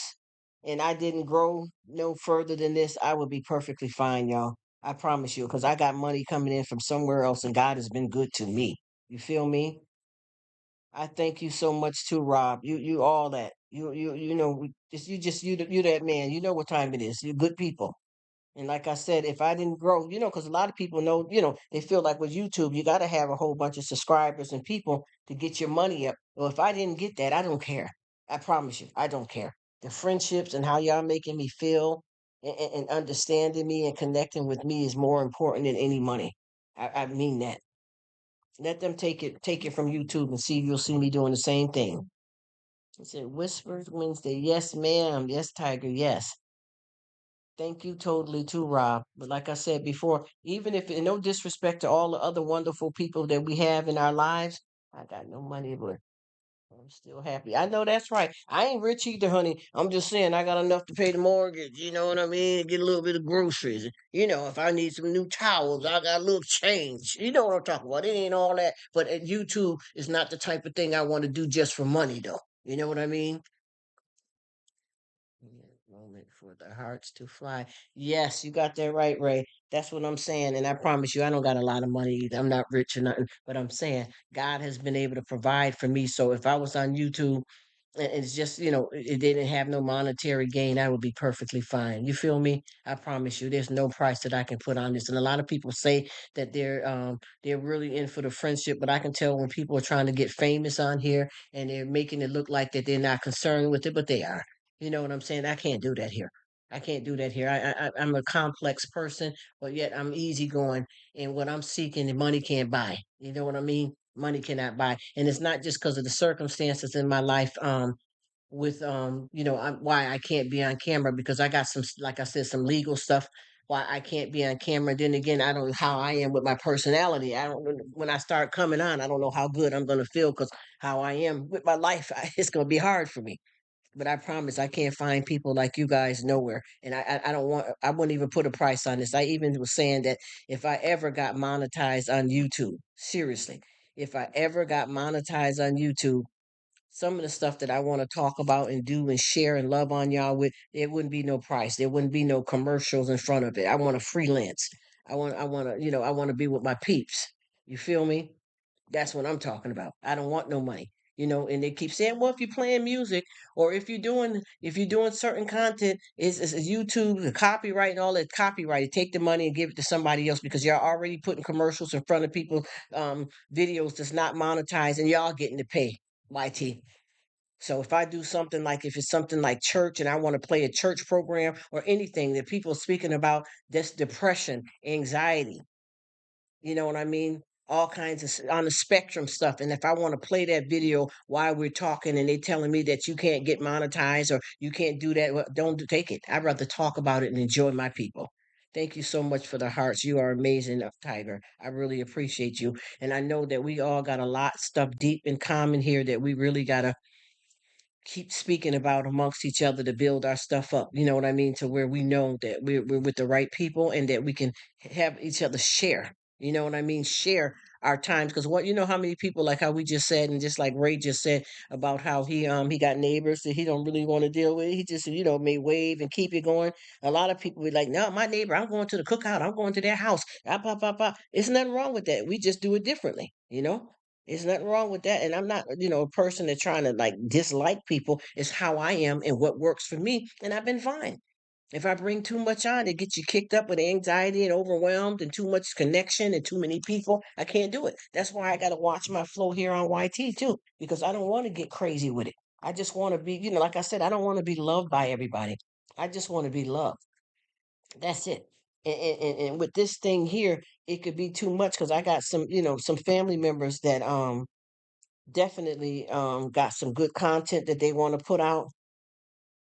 and I didn't grow no further than this, I would be perfectly fine, y'all. I promise you, because I got money coming in from somewhere else and God has been good to me. You feel me? I thank you so much too, Rob. You all that. You know, you that man. You know what time it is. You're good people. And like I said, if I didn't grow, you know, because a lot of people know, you know, they feel like with YouTube, you got to have a whole bunch of subscribers and people to get your money up. Well, if I didn't get that, I don't care. I promise you, I don't care. The friendships and how y'all making me feel and understanding me and connecting with me is more important than any money. I mean that. Let them take it from YouTube and see if you'll see me doing the same thing. He said, Whispers Wednesday. Yes, ma'am. Yes, Tiger. Yes. Thank you totally too, Rob. But like I said before, even if, and no disrespect to all the other wonderful people that we have in our lives, I got no money, but I'm still happy. I know that's right. I ain't rich either, honey. I'm just saying I got enough to pay the mortgage. You know what I mean? Get a little bit of groceries. You know, if I need some new towels, I got a little change. You know what I'm talking about? It ain't all that. But YouTube is not the type of thing I want to do just for money, though. You know what I mean? Yeah, moment for the hearts to fly. Yes, you got that right, Ray. That's what I'm saying. And I promise you, I don't got a lot of money either. I'm not rich or nothing. But I'm saying God has been able to provide for me. So if I was on YouTube and it's just, you know, it didn't have no monetary gain, I would be perfectly fine. You feel me? I promise you, there's no price that I can put on this. And a lot of people say that they're really in for the friendship, but I can tell when people are trying to get famous on here and they're making it look like that they're not concerned with it, but they are. You know what I'm saying? I can't do that here. I can't do that here. I'm a complex person, but yet I'm easygoing, and what I'm seeking, the money can't buy. You know what I mean? Money cannot buy, and it's not just because of the circumstances in my life. With you know, why I can't be on camera because I got some, like I said, some legal stuff. Why I can't be on camera. Then again, I don't know how I am with my personality. I don't know when I start coming on. I don't know how good I'm gonna feel because how I am with my life, it's gonna be hard for me, but I promise I can't find people like you guys nowhere. And I don't want, I wouldn't even put a price on this. I even was saying that if I ever got monetized on YouTube, seriously, if I ever got monetized on YouTube, some of the stuff that I want to talk about and do and share and love on y'all with, there wouldn't be no price. There wouldn't be no commercials in front of it. I want to freelance. I want to, you know, I want to be with my peeps. You feel me? That's what I'm talking about. I don't want no money. You know, and they keep saying, well, if you're playing music or if you're doing certain content, is YouTube, the copyright and all that copyright, take the money and give it to somebody else because you're already putting commercials in front of people, videos that's not monetized and y'all getting to pay. YT. So if I do something like if it's something like church and I want to play a church program or anything that people are speaking about, that's depression, anxiety, you know what I mean? All kinds of on the spectrum stuff. And if I want to play that video while we're talking and they telling me that you can't get monetized or you can't do that, well, don't take it. I'd rather talk about it and enjoy my people. Thank you so much for the hearts. You are amazing, Tiger. I really appreciate you. And I know that we all got a lot stuff deep in common here that we really gotta keep speaking about amongst each other to build our stuff up. You know what I mean? To where we know that we're with the right people and that we can have each other share. You know what I mean? Share our times because what you know how many people like how we just said and just like Ray just said about how he got neighbors that he don't really want to deal with. He just may wave and keep it going. A lot of people be like, no, my neighbor, I'm going to the cookout. I'm going to their house. Ah, bah, bah, bah. It's nothing wrong with that. We just do it differently. You know. There's nothing wrong with that. And I'm not, a person that's trying to like dislike people. It's how I am and what works for me. And I've been fine. If I bring too much on, it gets you kicked up with anxiety and overwhelmed and too much connection and too many people. I can't do it. That's why I got to watch my flow here on YT too, because I don't want to get crazy with it. I just want to be, like I said, I don't want to be loved by everybody. I just want to be loved. That's it. And with this thing here, it could be too much because I got some family members that definitely got some good content that they want to put out,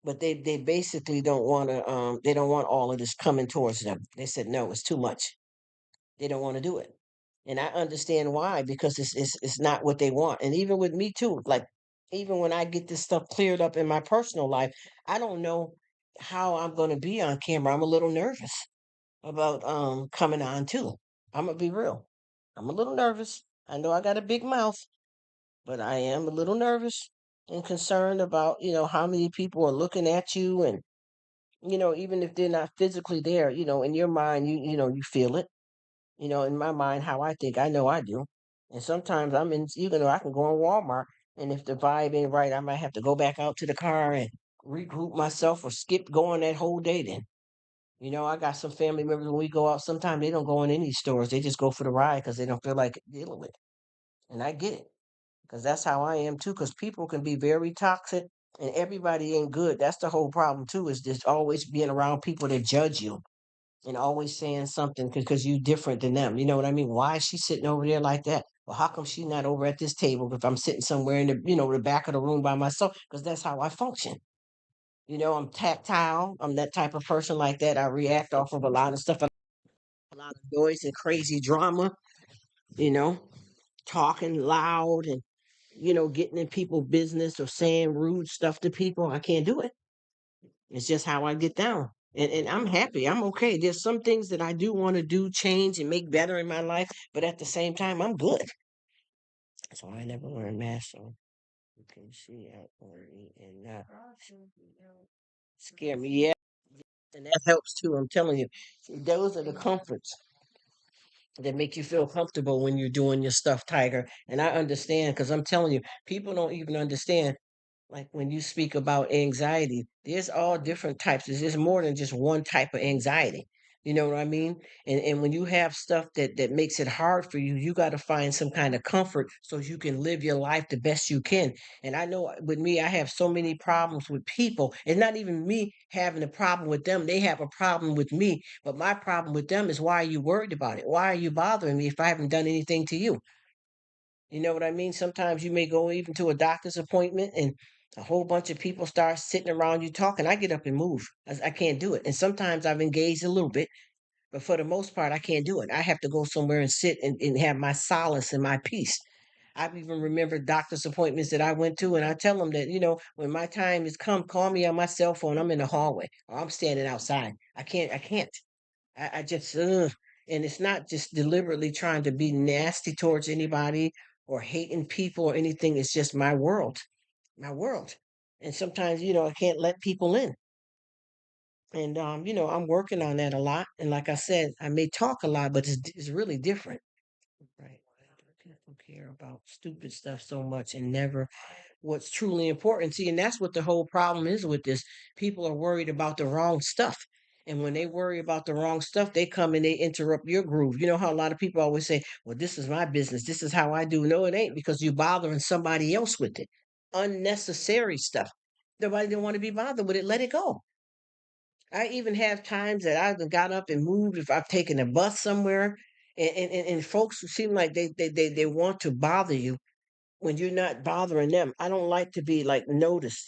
but they basically don't want to they don't want all of this coming towards them. They said no, it's too much. They don't want to do it. And I understand why, because it's not what they want. And even with me too, like even when I get this stuff cleared up in my personal life, I don't know how I'm going to be on camera. I'm a little nervous about coming on too. I'm gonna be real. I'm a little nervous. I know I got a big mouth, but I am a little nervous and concerned about, how many people are looking at you, and even if they're not physically there, in your mind you feel it. In my mind, how I think, I know I do. And sometimes I'm in, even though I can go in Walmart, and if the vibe ain't right, I might have to go back out to the car and regroup myself or skip going that whole day then. I got some family members when we go out, sometimes they don't go in any stores. They just go for the ride because they don't feel like dealing with it. And I get it because that's how I am too. Because people can be very toxic and everybody ain't good. That's the whole problem too, is just always being around people that judge you and always saying something because you different than them. You know what I mean? Why is she sitting over there like that? Well, how come she's not over at this table if I'm sitting somewhere in the back of the room by myself? Because that's how I function. I'm tactile. I'm that type of person like that. I react off of a lot of stuff, a lot of noise and crazy drama, you know, talking loud and, getting in people's business or saying rude stuff to people. I can't do it. It's just how I get down. And I'm happy. I'm okay. There's some things that I do want to do, change and make better in my life, but at the same time, I'm good. So I never wear a mask, so you can see outwardly and not scare me. Yeah, and that helps too. I'm telling you, those are the comforts that make you feel comfortable when you're doing your stuff, Tiger. And I understand because I'm telling you, people don't even understand. Like when you speak about anxiety, there's all different types. There's more than just one type of anxiety. You know what I mean? And when you have stuff that makes it hard for you, you got to find some kind of comfort so you can live your life the best you can. And I know with me, I have so many problems with people. It's not even me having a problem with them. They have a problem with me. But my problem with them is, why are you worried about it? Why are you bothering me if I haven't done anything to you? You know what I mean? Sometimes you may go even to a doctor's appointment and a whole bunch of people start sitting around you talking. I get up and move. I can't do it. And sometimes I've engaged a little bit, but for the most part, I can't do it. I have to go somewhere and sit and have my solace and my peace. I've even remembered doctor's appointments that I went to, and I tell them that, when my time has come, call me on my cell phone. I'm in the hallway or I'm standing outside. I can't. I just, ugh. And it's not just deliberately trying to be nasty towards anybody or hating people or anything. It's just my world. And sometimes, I can't let people in. And, I'm working on that a lot. And like I said, I may talk a lot, but it's really different. Right. Why do people care about stupid stuff so much and never what's truly important? See, and that's what the whole problem is with this. People are worried about the wrong stuff. And when they worry about the wrong stuff, they come and they interrupt your groove. You know how a lot of people always say, well, this is my business. This is how I do. No, it ain't, because you're bothering somebody else with it. Unnecessary stuff. Nobody don't want to be bothered with it. Let it go. I even have times that I've got up and moved if I've taken a bus somewhere, and folks who seem like they want to bother you when you're not bothering them. I don't like to be like noticed.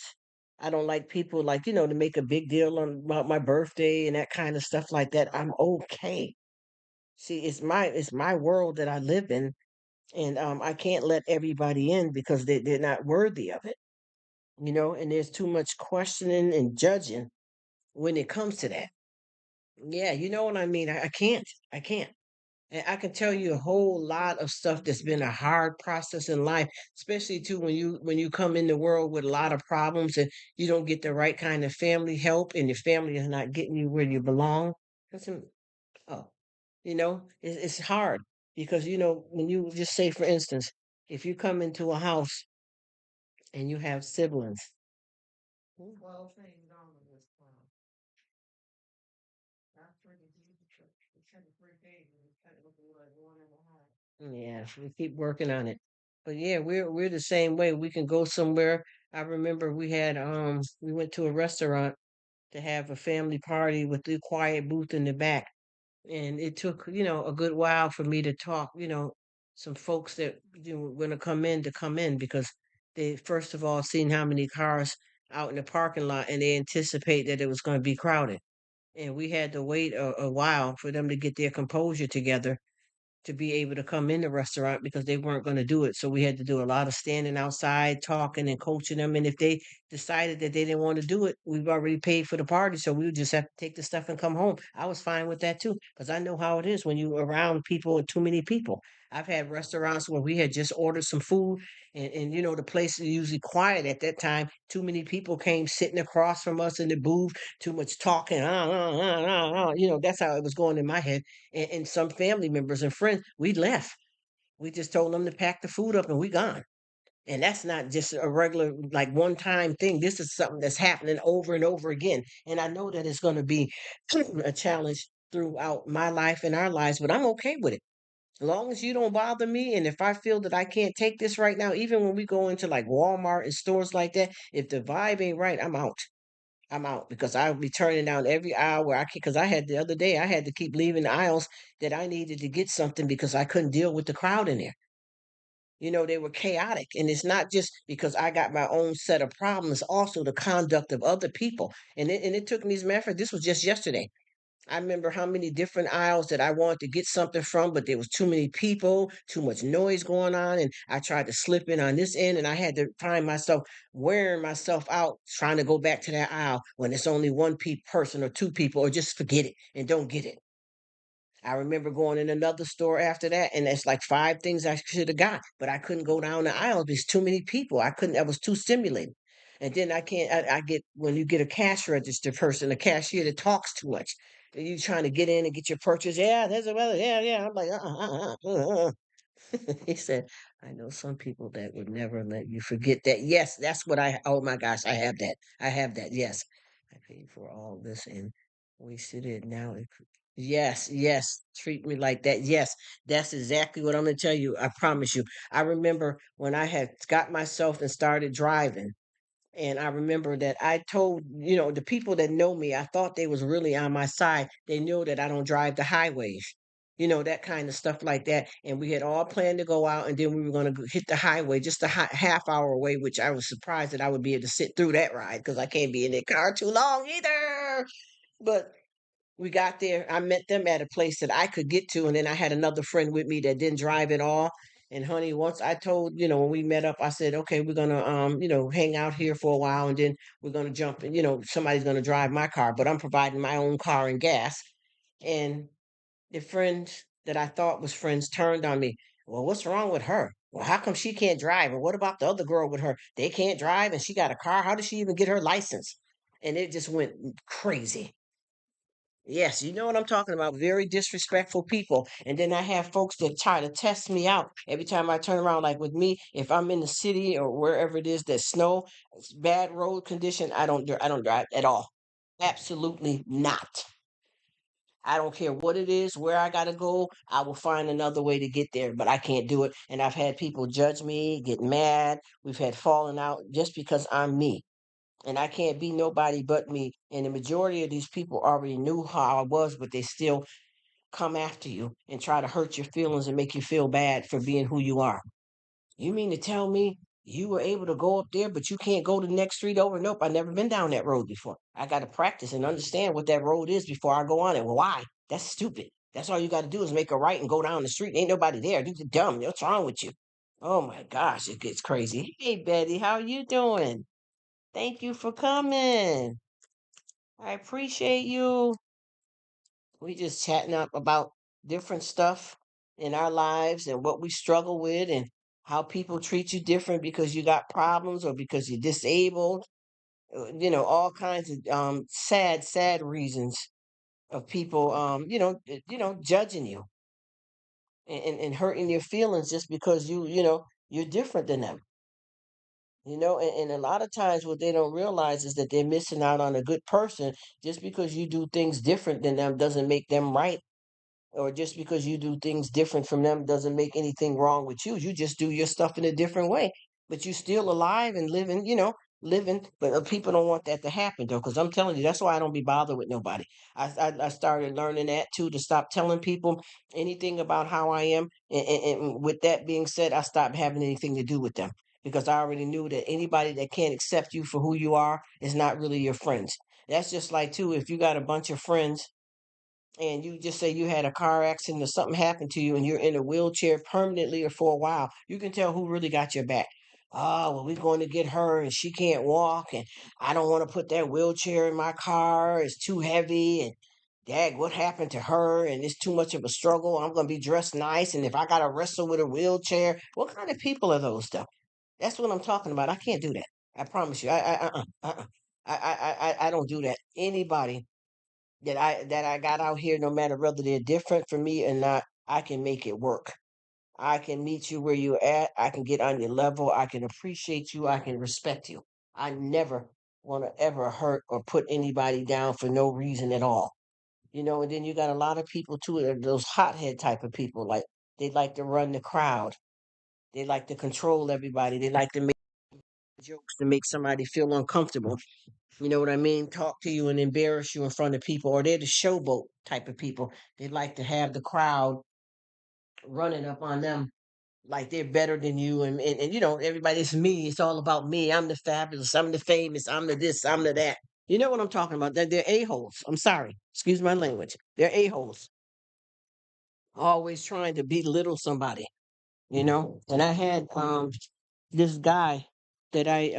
I don't like people like, to make a big deal about my birthday and that kind of stuff like that. I'm okay. See, it's my world that I live in, and I can't let everybody in because they're not worthy of it. And there's too much questioning and judging when it comes to that. Yeah, you know what I mean? I can't. I can't. And I can tell you a whole lot of stuff that's been a hard process in life, especially too when you come in the world with a lot of problems and you don't get the right kind of family help and your family is not getting you where you belong. Listen, oh, it's hard because when you just say, for instance, if you come into a house and you have siblings. Well, yeah, we keep working on it. But yeah, we're the same way. We can go somewhere. I remember we went to a restaurant to have a family party with the quiet booth in the back. And it took, a good while for me to talk, some folks that were going to come in to come in because they first of all seen how many cars out in the parking lot and they anticipate that it was going to be crowded. And we had to wait a while for them to get their composure together to be able to come in the restaurant because they weren't going to do it. So we had to do a lot of standing outside, talking and coaching them. And if they decided that they didn't want to do it, we've already paid for the party. So we would just have to take the stuff and come home. I was fine with that too, because I know how it is when you around people and too many people. I've had restaurants where we had just ordered some food and the place is usually quiet at that time. Too many people came sitting across from us in the booth, too much talking. That's how it was going in my head and some family members and friends, we left. We just told them to pack the food up and we gone. And that's not just a regular, like one time thing. This is something that's happening over and over again. And I know that it's going to be a challenge throughout my life and our lives, but I'm okay with it. As long as you don't bother me, and if I feel that I can't take this right now, even when we go into like Walmart and stores like that, if the vibe ain't right, I'm out. I'm out because I'll be turning down every aisle where I can. Because I had the other day, I had to keep leaving the aisles that I needed to get something because I couldn't deal with the crowd in there. They were chaotic. And it's not just because I got my own set of problems, also the conduct of other people. And it took me, as a matter of fact, this was just yesterday. I remember how many different aisles that I wanted to get something from, but there was too many people, too much noise going on, and I tried to slip in on this end, and I had to find myself wearing myself out trying to go back to that aisle when it's only one person or two people, or just forget it and don't get it. I remember going in another store after that, and that's like five things I should have got, but I couldn't go down the aisle because too many people. I couldn't. I was too stimulated. And then I can't. I get when you get a cash register person, a cashier that talks too much. And you trying to get in and get your purchase. Yeah, there's a weather. Yeah, yeah. I'm like, he said, I know some people that would never let you forget that. Yes, that's what oh my gosh, I have that. I have that. Yes. I paid for all this and wasted it. Now yes, yes. Treat me like that. Yes, that's exactly what I'm going to tell you. I promise you. I remember when I had got myself and started driving, and I remember that I told, the people that know me, I thought they was really on my side. They knew that I don't drive the highways. That kind of stuff like that. And we had all planned to go out and then we were going to hit the highway just a half hour away, which I was surprised that I would be able to sit through that ride because I can't be in the car too long either. But we got there. I met them at a place that I could get to, and then I had another friend with me that didn't drive at all. And honey, once I told, when we met up, I said, okay, we're gonna hang out here for a while and then we're gonna jump and somebody's gonna drive my car, but I'm providing my own car and gas. And the friends that I thought was friends turned on me. Well, what's wrong with her? Well, how come she can't drive? And what about the other girl with her? They can't drive and she got a car. How did she even get her license? And it just went crazy. Yes, you know what I'm talking about. Very disrespectful people. And then I have folks that try to test me out every time I turn around. Like with me, if I'm in the city or wherever it is that snow, it's bad road condition, I don't drive at all. Absolutely not. I don't care what it is, where I gotta go. I will find another way to get there, but I can't do it. And I've had people judge me, get mad. We've had falling out just because I'm me and I can't be nobody but me. And the majority of these people already knew how I was, but they still come after you and try to hurt your feelings and make you feel bad for being who you are. You mean to tell me you were able to go up there, but you can't go to the next street over? Nope, I've never been down that road before. I got to practice and understand what that road is before I go on it. Well, why? That's stupid. That's all you got to do is make a right and go down the street. Ain't nobody there. You're dumb. What's wrong with you? Oh my gosh, it gets crazy. Hey, Betty, how you doing? Thank you for coming. I appreciate you. We just chatting up about different stuff in our lives and what we struggle with and how people treat you different because you got problems or because you're disabled. All kinds of sad, sad reasons of people judging you and hurting your feelings just because you're different than them. And a lot of times what they don't realize is that they're missing out on a good person. Just because you do things different than them doesn't make them right, or just because you do things different from them doesn't make anything wrong with you. You just do your stuff in a different way, but you still alive and living, living, but people don't want that to happen though. Because I'm telling you, that's why I don't be bothered with nobody. I started learning that too, to stop telling people anything about how I am. And with that being said, I stopped having anything to do with them because I already knew that anybody that can't accept you for who you are is not really your friends. That's just like too, if you got a bunch of friends and you just say you had a car accident or something happened to you and you're in a wheelchair permanently or for a while, you can tell who really got your back. Oh, well, we're going to get her and she can't walk, and I don't want to put that wheelchair in my car. It's too heavy, and dad, what happened to her? And it's too much of a struggle. I'm going to be dressed nice, and if I got to wrestle with a wheelchair, what kind of people are those, though? That's what I'm talking about. I can't do that. I promise you. I don't do that. Anybody that I got out here, no matter whether they're different from me or not, I can make it work. I can meet you where you're at. I can get on your level. I can appreciate you. I can respect you. I never want to ever hurt or put anybody down for no reason at all. And then you got a lot of people too, those hothead type of people. Like they like to run the crowd. They like to control everybody. They like to make jokes to make somebody feel uncomfortable. You know what I mean? Talk to you and embarrass you in front of people, or they're the showboat type of people. They like to have the crowd running up on them like they're better than you. And everybody's me. It's all about me. I'm the fabulous. I'm the famous. I'm the this. I'm the that. You know what I'm talking about? They're a-holes. I'm sorry. Excuse my language. They're a-holes. Always trying to belittle somebody. And I had this guy that I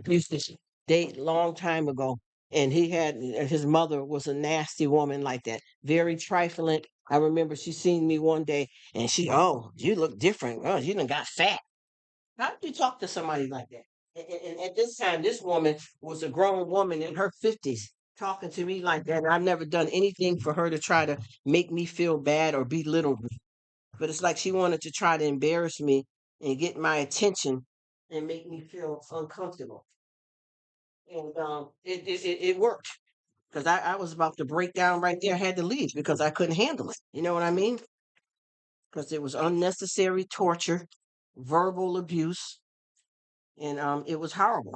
used to date long time ago, and he had his mother was a nasty woman like that, very trifling. I remember she seen me one day, and oh, you look different. Oh, you done got fat. How did you talk to somebody like that? And at this time, this woman was a grown woman in her 50s talking to me like that. And I've never done anything for her to try to make me feel bad or belittle me. But it's like she wanted to try to embarrass me and get my attention and make me feel uncomfortable. And it worked because I was about to break down right there. I had to leave because I couldn't handle it. You know what I mean? Because it was unnecessary torture, verbal abuse, and it was horrible.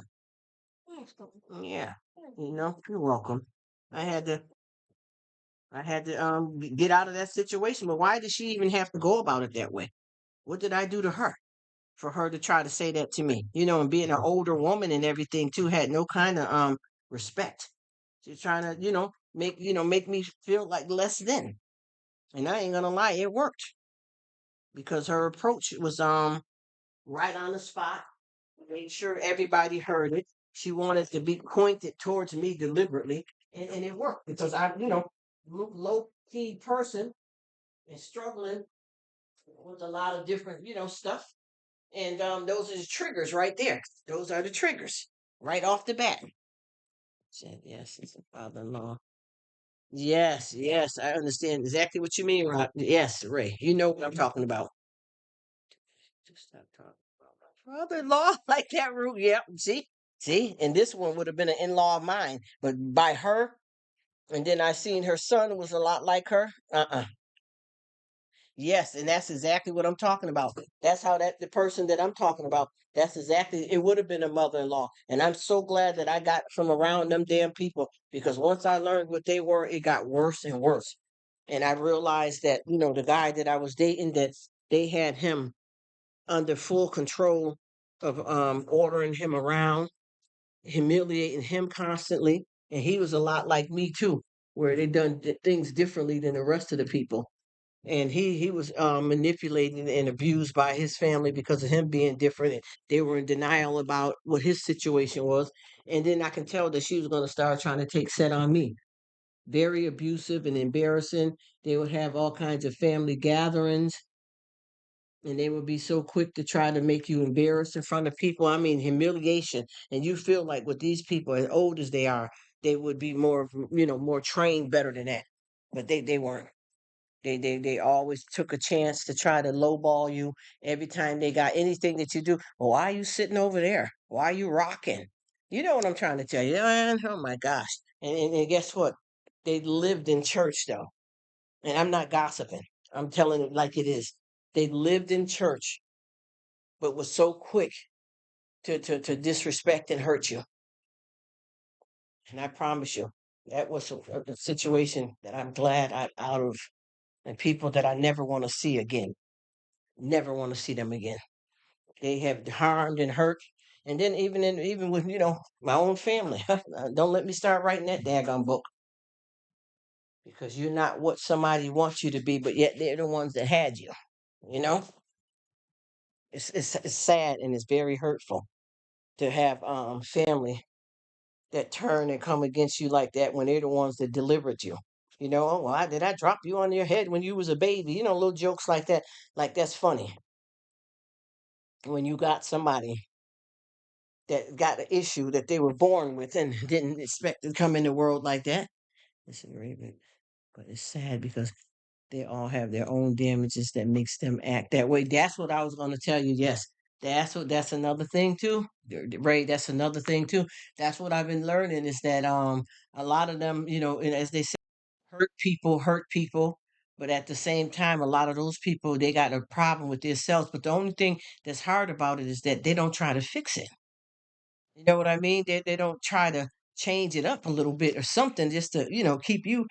Yeah, you're welcome. I had to get out of that situation. But why did she even have to go about it that way? What did I do to her for her to try to say that to me? And being an older woman and everything too, had no kind of respect. She's trying to, make me feel like less than. And I ain't gonna lie, it worked because her approach was right on the spot, made sure everybody heard it. She wanted to be pointed towards me deliberately, and it worked because low key person and struggling with a lot of different, stuff. And those are the triggers right there. Those are the triggers right off the bat. Said yes, it's a father-in-law. Yes, yes, I understand exactly what you mean, Rob. Yes, Ray, you know what I'm talking about. Just stop talking about my father-in-law like that, Rruk. Yep. See, and this one would have been an in-law of mine, but by her, and then I seen her son was a lot like her. Yes, and that's exactly what I'm talking about. That's how the person that I'm talking about, that's exactly it would have been a mother-in-law. And I'm so glad that I got from around them damn people because once I learned what they were, it got worse and worse. And I realized that, the guy that I was dating, that they had him under full control of ordering him around, humiliating him constantly. And he was a lot like me too, where they done things differently than the rest of the people. And he was manipulated and abused by his family because of him being different. And they were in denial about what his situation was. And then I can tell that she was going to start trying to take set on me. Very abusive and embarrassing. They would have all kinds of family gatherings, and they would be so quick to try to make you embarrassed in front of people. I mean, humiliation. And you feel like with these people, as old as they are, they would be more, more trained better than that. But they weren't. They always took a chance to try to lowball you every time they got anything that you do. Well, why are you sitting over there? Why are you rocking? You know what I'm trying to tell you, man. Oh my gosh. And guess what? They lived in church though. And I'm not gossiping. I'm telling it like it is. They lived in church, but was so quick to disrespect and hurt you. And I promise you, that was a situation that I'm glad I'm out of, and people that I never want to see again. Never want to see them again. They have harmed and hurt. And then even with my own family, don't let me start writing that daggone book, because you're not what somebody wants you to be, but yet they're the ones that had you. You know, it's sad and it's very hurtful to have family that turn and come against you like that when they're the ones that delivered you. Oh, why did I drop you on your head when you was a baby? Little jokes like that. Like that's funny when you got somebody that got an issue that they were born with and didn't expect to come in the world like that. It's very big, but it's sad because they all have their own damages that makes them act that way. That's what I was going to tell you. Yes, that's another thing too. Ray, that's another thing too. That's what I've been learning is that a lot of them, and as they say, hurt people. But at the same time, a lot of those people, they got a problem with themselves. But the only thing that's hard about it is that they don't try to fix it. You know what I mean? They don't try to change it up a little bit or something just to, keep you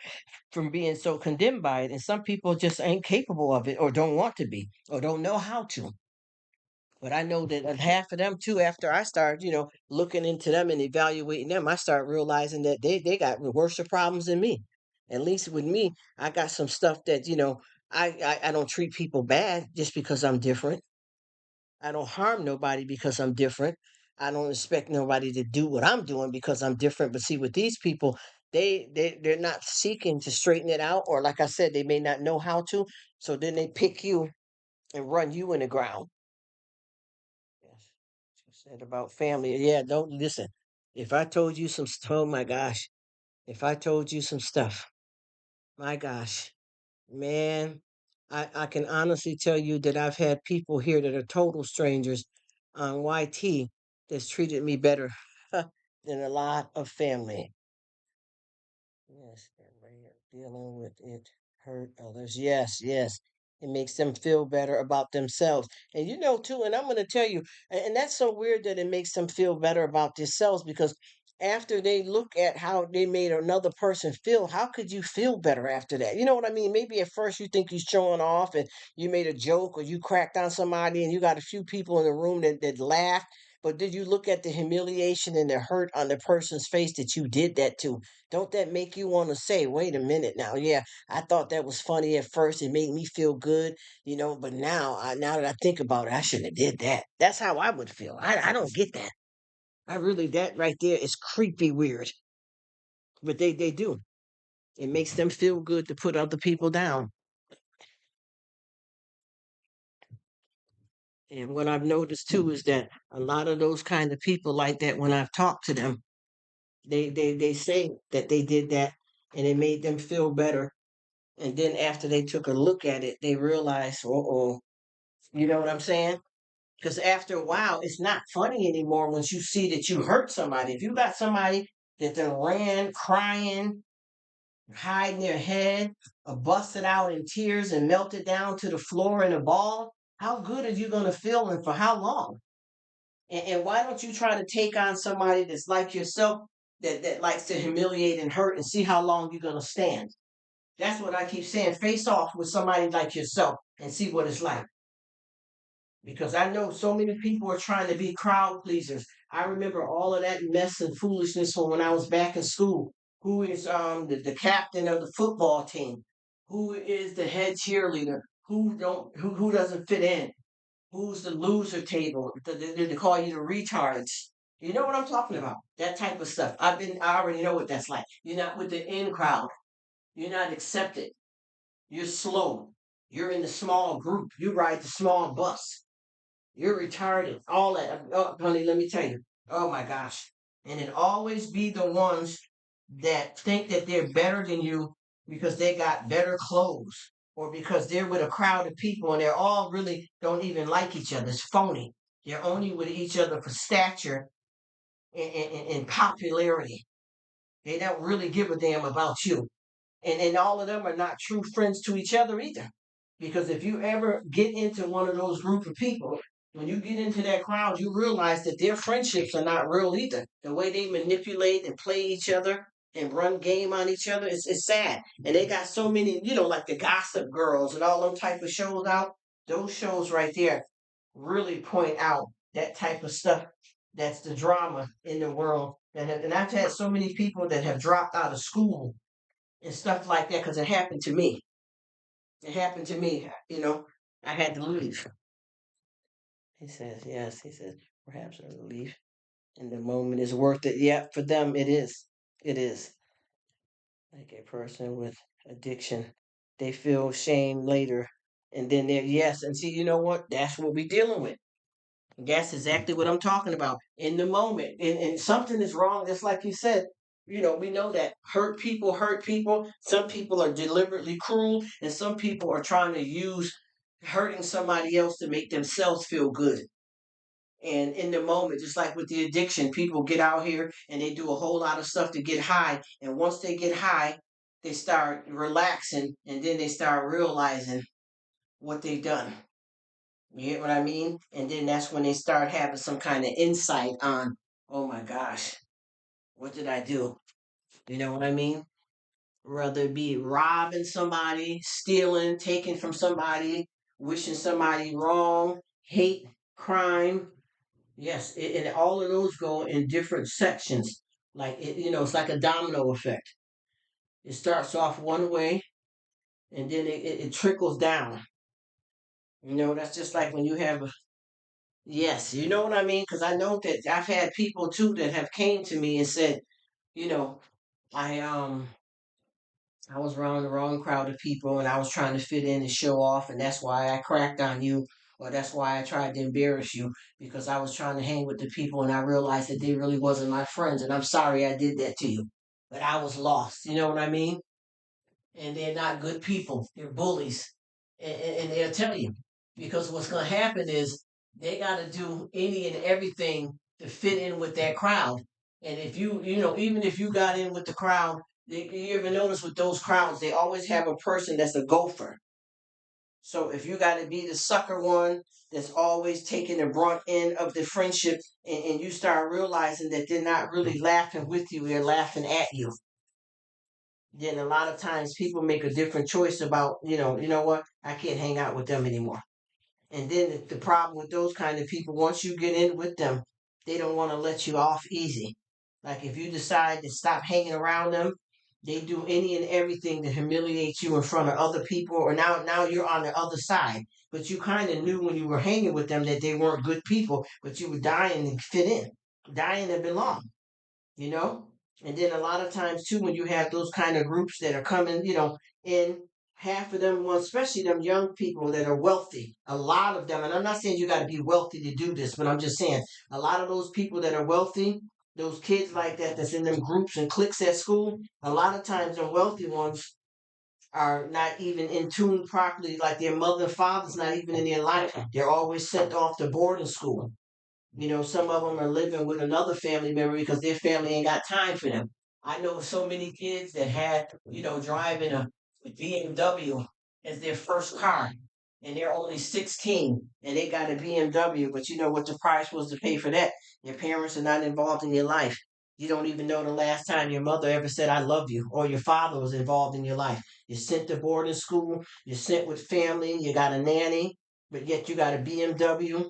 from being so condemned by it. And some people just ain't capable of it or don't want to be or don't know how to. But I know that half of them too, after I started, looking into them and evaluating them, I start realizing that they got worse problems than me. At least with me, I got some stuff that, I don't treat people bad just because I'm different. I don't harm nobody because I'm different. I don't expect nobody to do what I'm doing because I'm different. But see, with these people, they're not seeking to straighten it out, or like I said, they may not know how to. So then they pick you and run you in the ground. Yes, she said about family. Yeah, don't listen. If I told you oh my gosh, if I told you some stuff, my gosh, man, I can honestly tell you that I've had people here that are total strangers on YT that's treated me better than a lot of family. Yes, and way of dealing with it hurt others. Yes, yes. It makes them feel better about themselves. And too, and I'm going to tell you, and that's so weird that it makes them feel better about themselves because after they look at how they made another person feel, how could you feel better after that? You know what I mean? Maybe at first you think you're showing off and you made a joke or you cracked on somebody and you got a few people in the room that laughed. But did you look at the humiliation and the hurt on the person's face that you did that to? Don't that make you want to say, wait a minute now? Yeah, I thought that was funny at first. It made me feel good, but now that I think about it, I shouldn't have did that. That's how I would feel. I don't get that. I really, that right there is creepy weird. But they do. It makes them feel good to put other people down. And what I've noticed too is that a lot of those kind of people like that, when I've talked to them, they say that they did that and it made them feel better. And then after they took a look at it, they realized, oh, you know what I'm saying? Because after a while, it's not funny anymore once you see that you hurt somebody. If you got somebody that then ran crying, hiding their head, or busted out in tears and melted down to the floor in a ball, how good are you going to feel and for how long? And why don't you try to take on somebody that's like yourself that likes to humiliate and hurt and see how long you're going to stand? That's what I keep saying. Face off with somebody like yourself and see what it's like. Because I know so many people are trying to be crowd pleasers. I remember all of that mess and foolishness from when I was back in school. Who is the captain of the football team? Who is the head cheerleader? Who doesn't fit in? Who's the loser table? They call you the retards. You know what I'm talking about? That type of stuff. I already know what that's like. You're not with the in crowd. You're not accepted. You're slow. You're in the small group. You ride the small bus. You're retarded. All that. Oh, honey, let me tell you. Oh my gosh. And it always be the ones that think that they're better than you because they got better clothes or because they're with a crowd of people and they're all really don't even like each other. It's phony. They're only with each other for stature and popularity. They don't really give a damn about you. And all of them are not true friends to each other either. Because if you ever get into one of those group of people When you get into that crowd, you realize that their friendships are not real either. The way they manipulate and play each other and run game on each other, it's sad. And they got so many, like the Gossip Girls and all them type of shows out. Those shows right there really point out that type of stuff. That's the drama in the world. And I've had so many people that have dropped out of school and stuff like that because it happened to me. It happened to me. I had to leave. He says, yes. He says, perhaps a relief in the moment is worth it. Yeah, for them, it is. It is. Like a person with addiction, they feel shame later. And then they're, yes. And see, you know what? That's what we're dealing with. That's exactly what I'm talking about in the moment. And something is wrong, just like you said. We know that hurt people hurt people. Some people are deliberately cruel, and some people are trying to use hurting somebody else to make themselves feel good. And in the moment, just like with the addiction, people get out here and they do a whole lot of stuff to get high. And once they get high, they start relaxing and then they start realizing what they've done. You get what I mean? And then that's when they start having some kind of insight on, oh my gosh, what did I do? You know what I mean? Whether it be robbing somebody, stealing, taking from somebody, wishing somebody wrong, hate, crime. Yes, and all of those go in different sections. Like it's like a domino effect. It starts off one way, and then it trickles down. That's just like when you have a yes, you know what I mean? Because I know that I've had people too that have came to me and said, you know, I was around the wrong crowd of people and I was trying to fit in and show off, and that's why I cracked on you, or that's why I tried to embarrass you because I was trying to hang with the people and I realized that they really wasn't my friends, and I'm sorry I did that to you. But I was lost. You know what I mean? And they're not good people. They're bullies, and they'll tell you because what's going to happen is they got to do any and everything to fit in with that crowd. And if even if you got in with the crowd, you ever notice with those crowds, they always have a person that's a gopher. So if you got to be the sucker one that's always taking the brunt end of the friendship, and you start realizing that they're not really laughing with you, they're laughing at you, then a lot of times people make a different choice about, what, I can't hang out with them anymore. And then the problem with those kind of people, once you get in with them, they don't want to let you off easy. Like if you decide to stop hanging around them, they do any and everything to humiliate you in front of other people. Or now you're on the other side, but you kind of knew when you were hanging with them that they weren't good people, but you were dying to fit in, dying to belong you know? And then a lot of times too, when you have those kind of groups that are coming, in half of them, well, especially them young people that are wealthy, a lot of them, and I'm not saying you got to be wealthy to do this, but I'm just saying a lot of those people that are wealthy, those kids like that that's in them groups and cliques at school, a lot of times the wealthy ones are not even in tune properly, like their mother and father's not even in their life. They're always sent off to boarding school. Some of them are living with another family member because their family ain't got time for them. I know so many kids that had, driving a BMW as their first car, and they're only 16, and they got a BMW, but you know what the price was to pay for that? Your parents are not involved in your life. You don't even know the last time your mother ever said, I love you, or your father was involved in your life. You're sent to boarding school, you're sent with family, you got a nanny, but yet you got a BMW,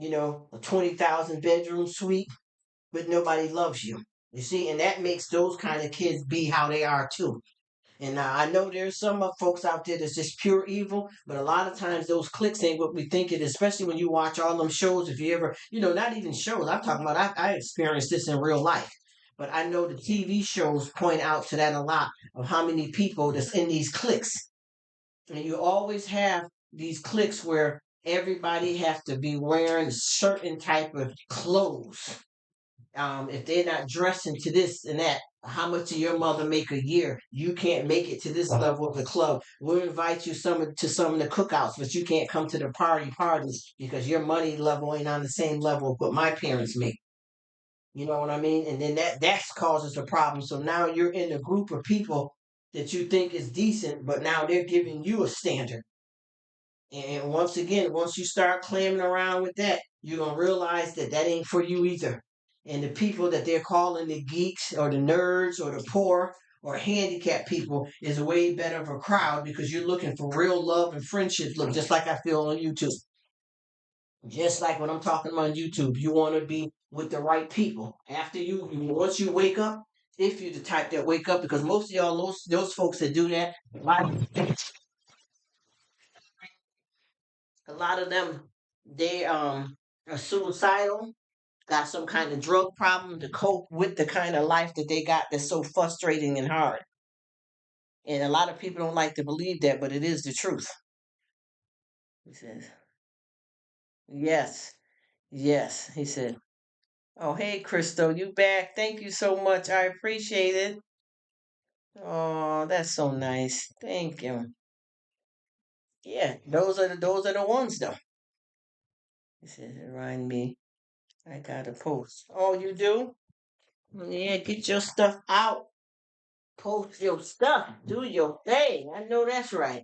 a 20,000 bedroom suite, but nobody loves you. You see, and that makes those kind of kids be how they are too. And I know there's some folks out there that's just pure evil, but a lot of times those clicks ain't what we think it is, especially when you watch all them shows. If you ever, not even shows, I'm talking about, I experienced this in real life. But I know the TV shows point out to that a lot of how many people that's in these cliques. And you always have these cliques where everybody has to be wearing certain type of clothes. If they're not dressing to this and that, how much of your mother make a year? You can't make it to this level of the club. We'll invite you to some of the cookouts, but you can't come to the parties because your money level ain't on the same level of what my parents make. You know what I mean? And then that causes a problem. So now you're in a group of people that you think is decent, but now they're giving you a standard. And once again, once you start clamming around with that, you're gonna realize that that ain't for you either. And the people that they're calling the geeks or the nerds or the poor or handicapped people is a way better of a crowd because you're looking for real love and friendships. Look, just like I feel on YouTube. Just like when I'm talking on YouTube, you want to be with the right people. After once you wake up, if you're the type that wake up, because most of y'all, those folks that do that, a lot of them, they are suicidal, got some kind of drug problem to cope with the kind of life that they got that's so frustrating and hard. And a lot of people don't like to believe that, but it is the truth. He says, yes, yes. He said, oh, hey, Crystal, you back. Thank you so much. I appreciate it. Oh, that's so nice. Thank you. Yeah, those are the ones though. He says, remind me, I got a post. Oh, you do? Yeah, get your stuff out. Post your stuff. Do your thing. I know that's right.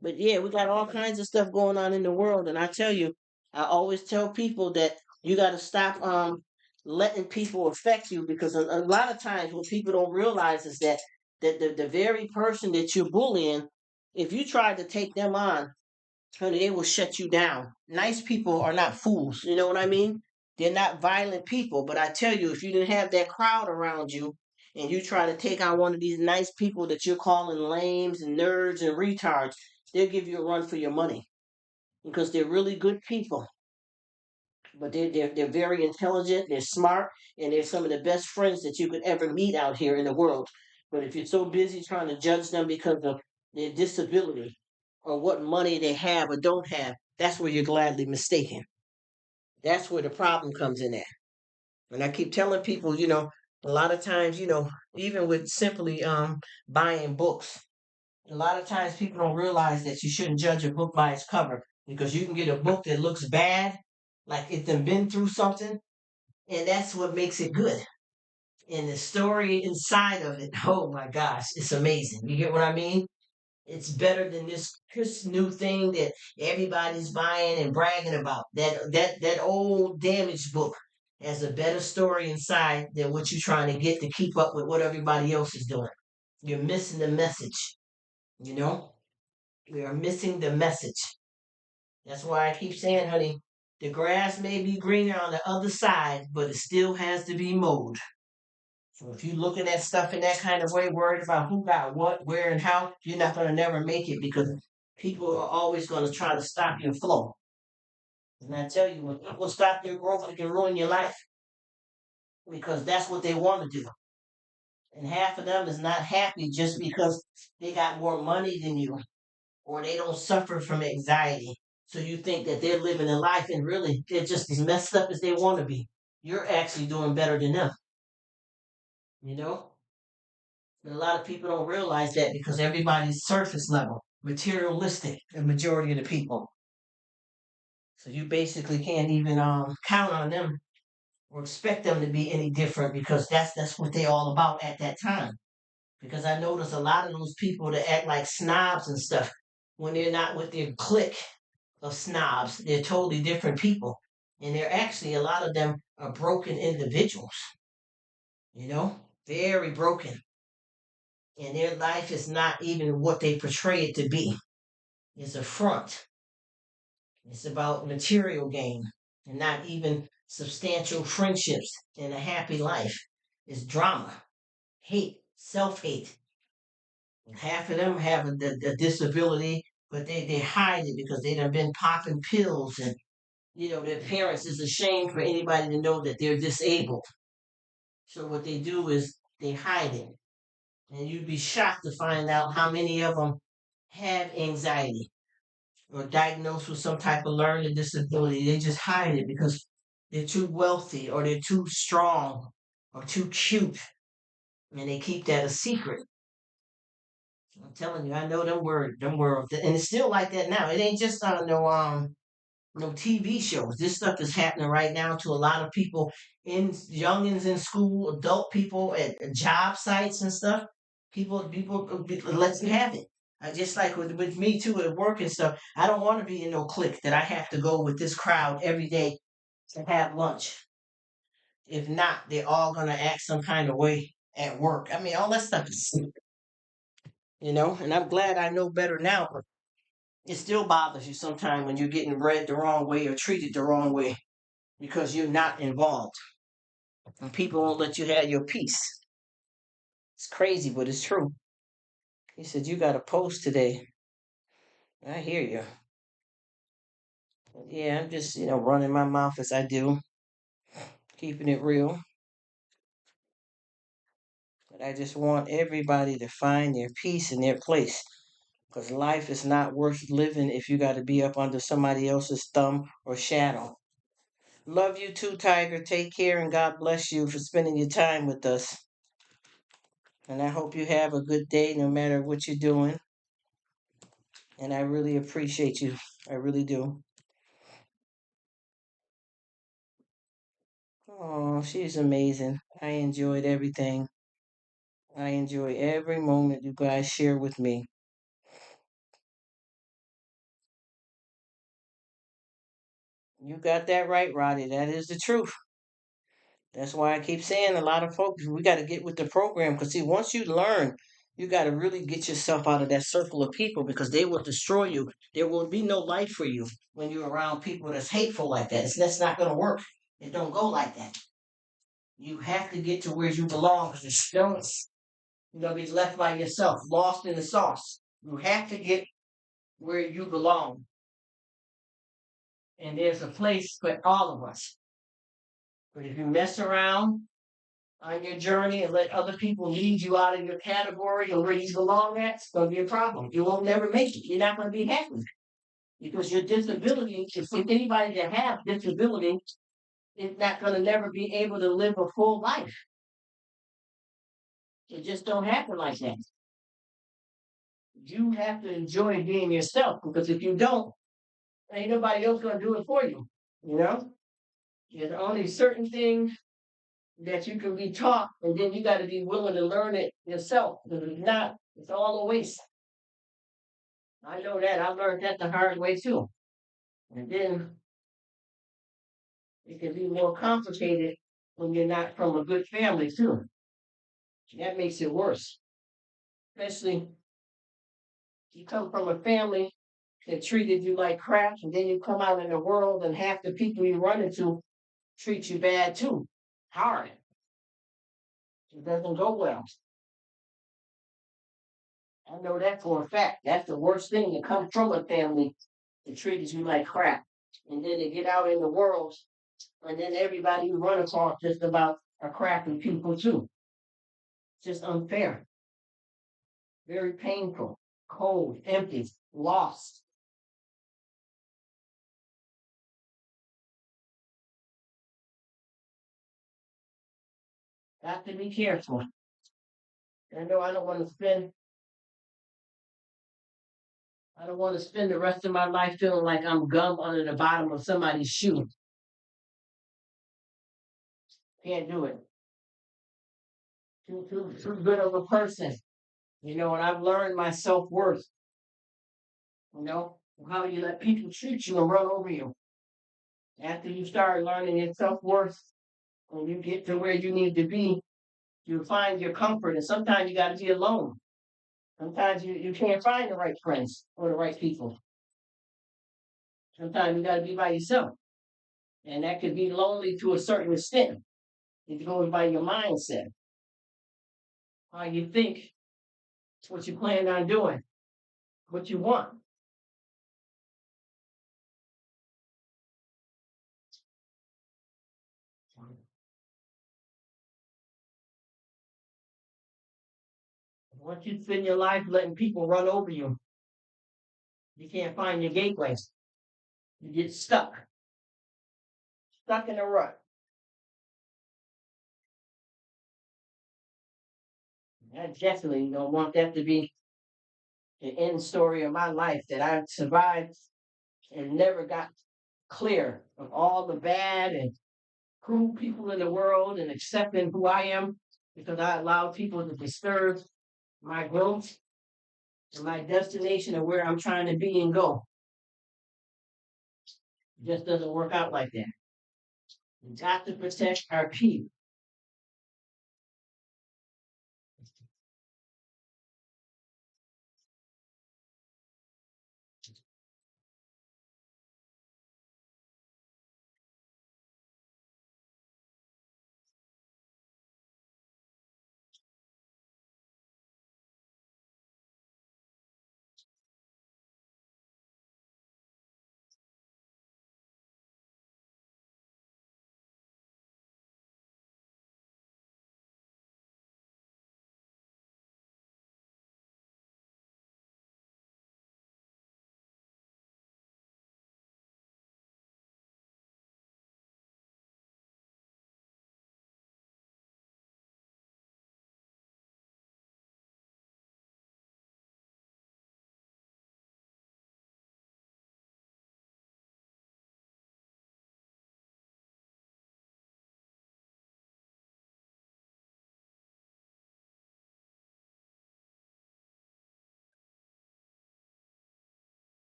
But yeah, we got all kinds of stuff going on in the world, and I tell you, I always tell people that you got to stop letting people affect you because a lot of times what people don't realize is that the very person that you're bullying, if you try to take them on, honey, they will shut you down. Nice people are not fools. You know what I mean? They're not violent people. But I tell you, if you didn't have that crowd around you and you try to take on one of these nice people that you're calling lames and nerds and retards, they'll give you a run for your money because they're really good people. But they're very intelligent, they're smart, and they're some of the best friends that you could ever meet out here in the world. But if you're so busy trying to judge them because of their disability or what money they have or don't have, that's where you're gladly mistaken. That's where the problem comes in at. And I keep telling people, a lot of times, even with simply buying books, a lot of times people don't realize that you shouldn't judge a book by its cover because you can get a book that looks bad, like it's been through something, and that's what makes it good. And the story inside of it, oh my gosh, it's amazing. You get what I mean? It's better than this new thing that everybody's buying and bragging about. That old damaged book has a better story inside than what you're trying to get to keep up with what everybody else is doing. You're missing the message, you know? We are missing the message. That's why I keep saying, honey, the grass may be greener on the other side, but it still has to be mowed. So if you're looking at stuff in that kind of way, worried about who got what, where, and how, you're not going to never make it because people are always going to try to stop your flow. And I tell you, when people stop your growth, it can ruin your life because that's what they want to do. And half of them is not happy just because they got more money than you or they don't suffer from anxiety. So you think that they're living a life and really they're just as messed up as they want to be. You're actually doing better than them, you know? But a lot of people don't realize that because everybody's surface level, materialistic, the majority of the people. So you basically can't even count on them or expect them to be any different because that's what they all about at that time. Because I notice a lot of those people that act like snobs and stuff when they're not with their clique of snobs, they're totally different people. And they're actually a lot of them are broken individuals, very broken. And their life is not even what they portray it to be. It's a front. It's about material gain and not even substantial friendships and a happy life. It's drama, hate, self hate. Half of them have a disability, but they hide it because they done been popping pills and their parents is ashamed for anybody to know that they're disabled. So what they do is they hide it. And you'd be shocked to find out how many of them have anxiety or diagnosed with some type of learning disability. They just hide it because they're too wealthy or they're too strong or too cute. And they keep that a secret. I'm telling you, I know them words, and it's still like that now. It ain't just on no TV shows. This stuff is happening right now to a lot of people in youngins in school, adult people at job sites and stuff. People let you have it. I just like with me too at work and stuff. I don't want to be in no clique that I have to go with this crowd every day to have lunch. If not, they're all gonna act some kind of way at work. I mean, all that stuff is, and I'm glad I know better now, but it still bothers you sometimes when you're getting read the wrong way or treated the wrong way because you're not involved and people won't let you have your peace. It's crazy, but it's true. He said, "You got a post today." I hear you. Yeah, I'm just, running my mouth as I do, keeping it real. But I just want everybody to find their peace in their place. Because life is not worth living if you got to be up under somebody else's thumb or shadow. Love you too, Tiger. Take care and God bless you for spending your time with us. And I hope you have a good day no matter what you're doing. And I really appreciate you. I really do. Oh, she's amazing. I enjoyed everything. I enjoy every moment you guys share with me. You got that right, Roddy. That is the truth. That's why I keep saying a lot of folks, we got to get with the program because, see, once you learn, you got to really get yourself out of that circle of people because they will destroy you. There will be no life for you when you're around people that's hateful like that. That's not going to work. It don't go like that. You have to get to where you belong because it's still, you're going to be left by yourself, lost in the sauce. You have to get where you belong. And there's a place for all of us. But if you mess around on your journey and let other people lead you out of your category and where you belong at, it's going to be a problem. You won't never make it. You're not going to be happy because your disability, if anybody that have disability, is not going to never be able to live a full life. It just don't happen like that. You have to enjoy being yourself because if you don't, ain't nobody else going to do it for you. You know, there's only certain things that you can be taught, and then you got to be willing to learn it yourself. Because if not, it's all a waste. I know that. I learned that the hard way too. And then it can be more complicated when you're not from a good family too. That makes it worse. Especially if you come from a family that treated you like crap, and then you come out in the world and half the people you run into treat you bad too. Hard. It doesn't go well. I know that for a fact. That's the worst thing to come from a family that treated you like crap. And then to get out in the world, and then everybody you run across just about are crappy people too. It's just unfair. Very painful, cold, empty, lost. Got to be careful. I know I don't want to spend the rest of my life feeling like I'm gum under the bottom of somebody's shoe. Can't do it. Too good of a person. And I've learned my self worth. How you let people treat you and run over you. After you start learning your self worth, when you get to where you need to be, you find your comfort. And sometimes you got to be alone. Sometimes you can't find the right friends or the right people. Sometimes you got to be by yourself. And that could be lonely to a certain extent. It goes by your mindset, how you think, what you plan on doing, what you want. Once you spend your life letting people run over you, you can't find your gateways. You get stuck in a rut. I definitely don't want that to be the end story of my life that I survived and never got clear of all the bad and cruel people in the world and accepting who I am because I allowed people to disturb my growth. And my destination of where I'm trying to be and go just doesn't work out like that. We got to protect our peace.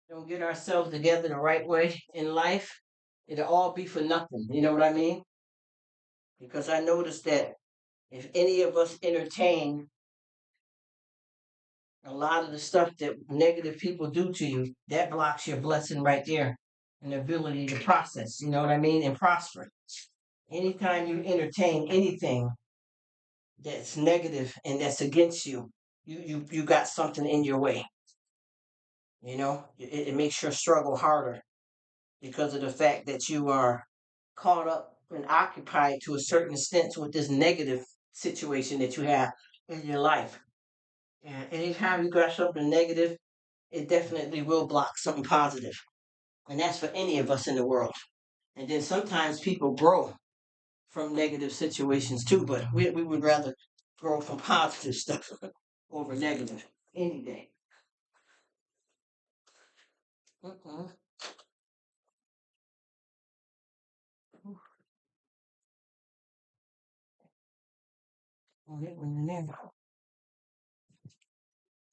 Don't get ourselves together the right way in life, it'll all be for nothing. You know what I mean? Because I noticed that if any of us entertain a lot of the stuff that negative people do to you, that blocks your blessing right there and the ability to process, you know what I mean, and prosper. Anytime you entertain anything that's negative and that's against you, you got something in your way. You know, it makes your struggle harder because of the fact that you are caught up and occupied to a certain extent with this negative situation that you have in your life. And anytime you got something negative, it definitely will block something positive. And that's for any of us in the world. And then sometimes people grow from negative situations too, but we would rather grow from positive stuff over negative any day. Mm-mm. Oh, that one in there.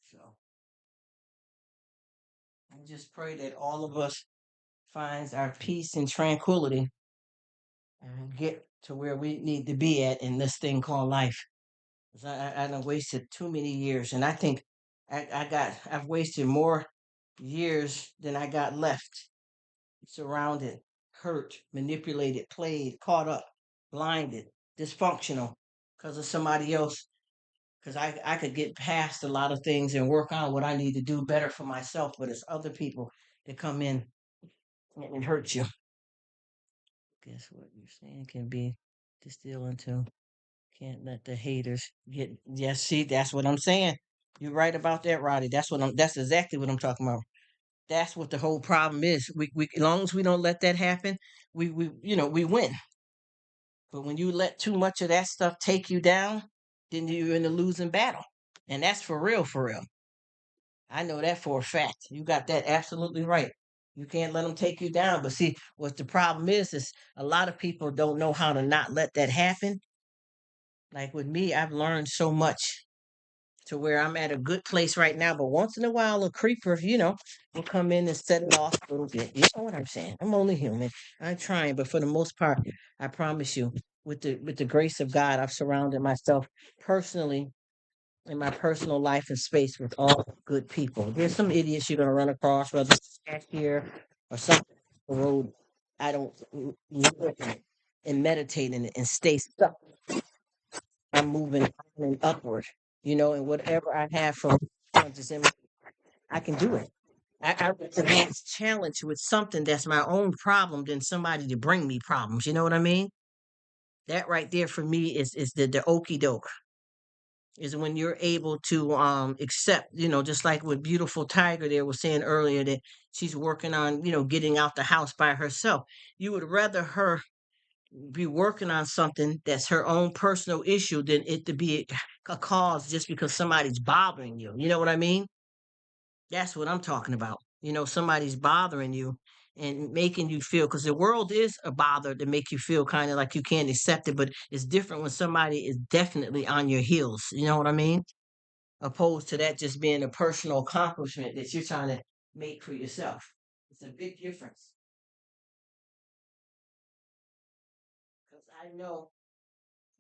So I just pray that all of us finds our peace and tranquility and get to where we need to be at in this thing called life. 'Cause I done wasted too many years, and I think I've wasted more years than I got left. Surrounded, hurt, manipulated, played, caught up, blinded, dysfunctional because of somebody else. Because I could get past a lot of things and work on what I need to do better for myself, but it's other people that come in and hurt you. Guess what you're saying can be distilled into can't let the haters get. Yes, see, that's what I'm saying. You're right about that, Roddy. That's exactly what I'm talking about. That's what the whole problem is. We as long as we don't let that happen, we win. But when you let too much of that stuff take you down, then you're in a losing battle. And that's for real, for real. I know that for a fact. You got that absolutely right. You can't let them take you down. But see, what the problem is a lot of people don't know how to not let that happen. Like with me, I've learned so much to where I'm at a good place right now. But once in a while, a creeper, will come in and set it off a little bit. You know what I'm saying? I'm only human. I'm trying, but for the most part, I promise you, with the grace of God, I've surrounded myself personally in my personal life and space with all good people. There's some idiots you're gonna run across, whether it's cashier or something on the road. I don't look at and meditate in it and stay stuck. I'm moving on and upward, and whatever I have from challenges in I can do it. I advance challenge with something that's my own problem than somebody to bring me problems. You know what I mean? That right there for me is the okey doke. Is when you're able to accept, just like what beautiful Tiger there was saying earlier that she's working on, getting out the house by herself. You would rather her be working on something that's her own personal issue than it to be a cause just because somebody's bothering you. You know what I mean? That's what I'm talking about. Somebody's bothering you and making you feel, because the world is a bother to make you feel kind of like you can't accept it, but it's different when somebody is definitely on your heels. You know what I mean? Opposed to that just being a personal accomplishment that you're trying to make for yourself. It's a big difference. Because I know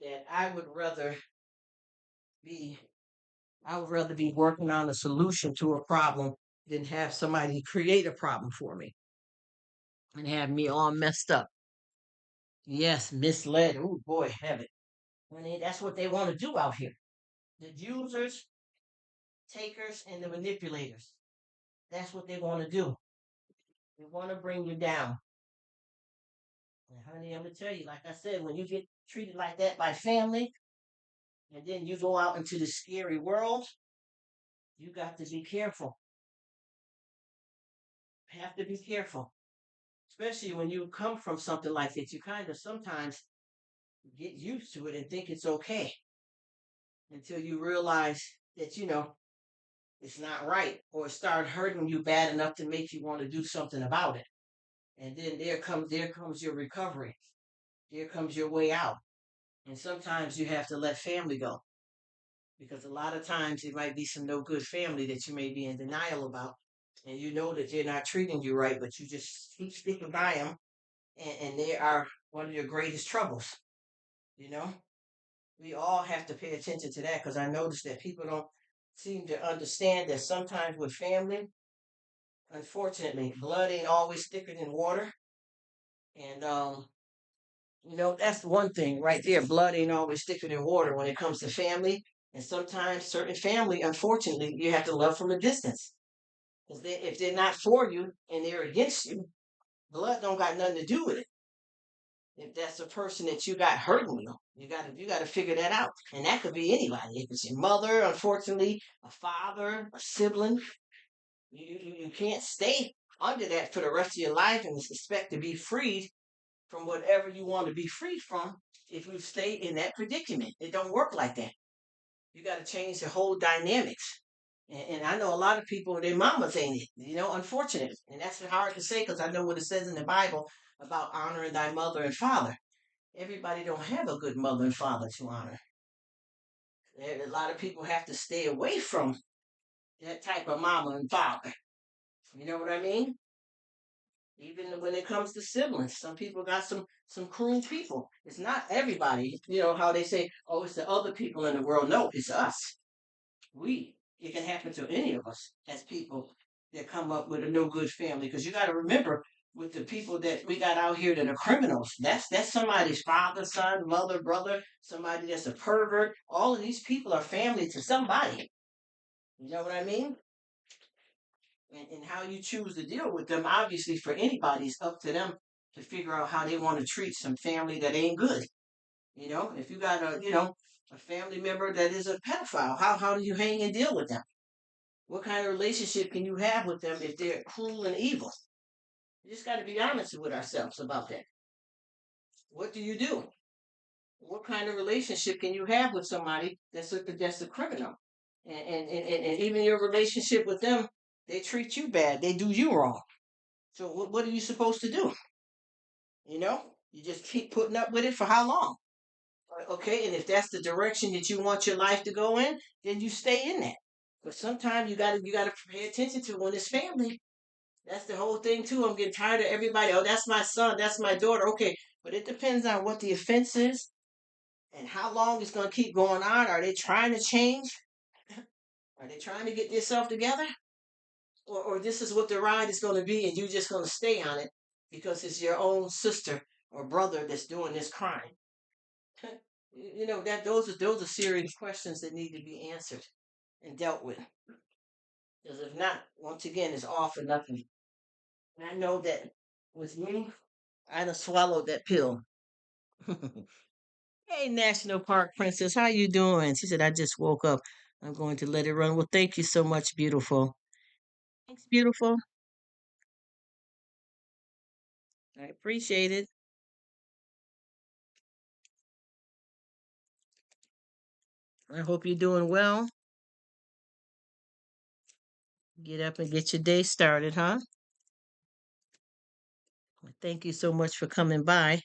that be I would rather be working on a solution to a problem than have somebody create a problem for me and have me all messed up. Yes, misled. Oh boy, have it. I mean, that's what they want to do out here. The users, takers, and the manipulators. That's what they want to do. They want to bring you down. And honey, I'm gonna tell you, like I said, when you get treated like that by family, and then you go out into the scary world, you got to be careful. Have to be careful, especially when you come from something like that. You kind of sometimes get used to it and think it's okay until you realize that it's not right, or it start hurting you bad enough to make you want to do something about it. And then there comes your recovery. There comes your way out. And sometimes you have to let family go, because a lot of times it might be some no good family that you may be in denial about, and you know that they're not treating you right, but you just keep sticking by them, and they are one of your greatest troubles. You know, we all have to pay attention to that, because I notice that people don't seem to understand that sometimes with family, unfortunately, blood ain't always thicker than water, and that's one thing right there. Blood ain't always thicker than water when it comes to family. And sometimes certain family, unfortunately, you have to love from a distance. Because if they're not for you and they're against you, blood don't got nothing to do with it. If that's a person that you got hurting you, you gotta figure that out. And that could be anybody. If it's your mother, unfortunately, a father, a sibling, you can't stay under that for the rest of your life and expect to be freed from whatever you want to be free from if you stay in that predicament. It don't work like that. You got to change the whole dynamics. And I know a lot of people, their mamas ain't it, unfortunate. And that's hard to say, because I know what it says in the Bible about honoring thy mother and father. Everybody don't have a good mother and father to honor. A lot of people have to stay away from that type of mama and father. You know what I mean? Even when it comes to siblings, some people got some cruel people. It's not everybody. You know how they say, "Oh, it's the other people in the world." No, it's us. It can happen to any of us as people that come up with a no good family. Because you got to remember, with the people that we got out here that are criminals, that's somebody's father, son, mother, brother, somebody that's a pervert. All of these people are family to somebody. You know what I mean? And how you choose to deal with them, obviously, for anybody, it's up to them to figure out how they want to treat some family that ain't good. If you got a family member that is a pedophile, how do you hang and deal with them? What kind of relationship can you have with them if they're cruel and evil? You just got to be honest with ourselves about that. What do you do? What kind of relationship can you have with somebody that's a criminal? And even your relationship with them, they treat you bad. They do you wrong. So what are you supposed to do? You just keep putting up with it for how long? Okay, and if that's the direction that you want your life to go in, then you stay in that. But sometimes you gotta pay attention to when it's family. That's the whole thing too. I'm getting tired of everybody. Oh, that's my son, that's my daughter. Okay, but it depends on what the offense is and how long it's gonna keep going on. Are they trying to change? Are they trying to get themselves together? Or this is what the ride is gonna be, and you're just gonna stay on it because it's your own sister or brother that's doing this crime. That those are serious questions that need to be answered and dealt with. Because if not, once again, it's all for nothing. And I know that with me, I'd have swallowed that pill. Hey, National Park Princess, how you doing? She said, I just woke up. I'm going to let it run. Well, thank you so much, beautiful. Thanks, beautiful. I appreciate it. I hope you're doing well. Get up and get your day started, huh? Well, thank you so much for coming by.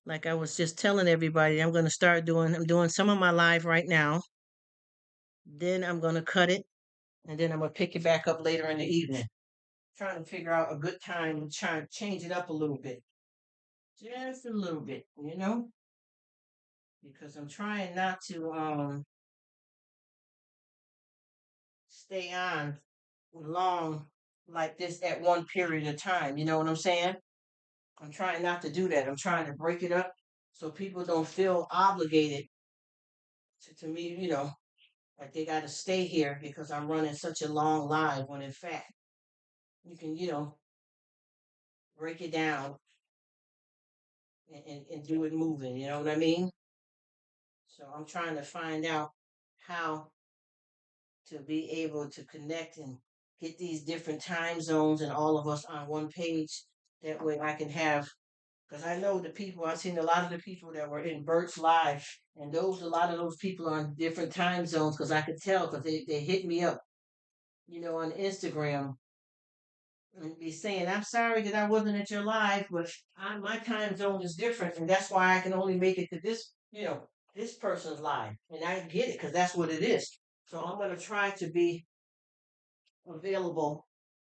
Like I was just telling everybody, I'm doing some of my live right now. Then I'm going to cut it and then I'm going to pick it back up later in the evening. Trying to figure out a good time and try to change it up a little bit. Just a little bit, because I'm trying not to stay on long like this at one period of time. You know what I'm saying? I'm trying not to do that. I'm trying to break it up so people don't feel obligated to me, like they got to stay here because I'm running such a long live when in fact you can, break it down and do it moving. You know what I mean? So I'm trying to find out how to be able to connect and get these different time zones and all of us on one page. That way I can have, because I know the people, I've seen a lot of the people that were in Bert's live, and a lot of those people are on different time zones because I could tell because they hit me up, on Instagram and be saying, I'm sorry that I wasn't at your live, but my time zone is different, and that's why I can only make it to this, this person's live. And I get it because that's what it is. So I'm going to try to be available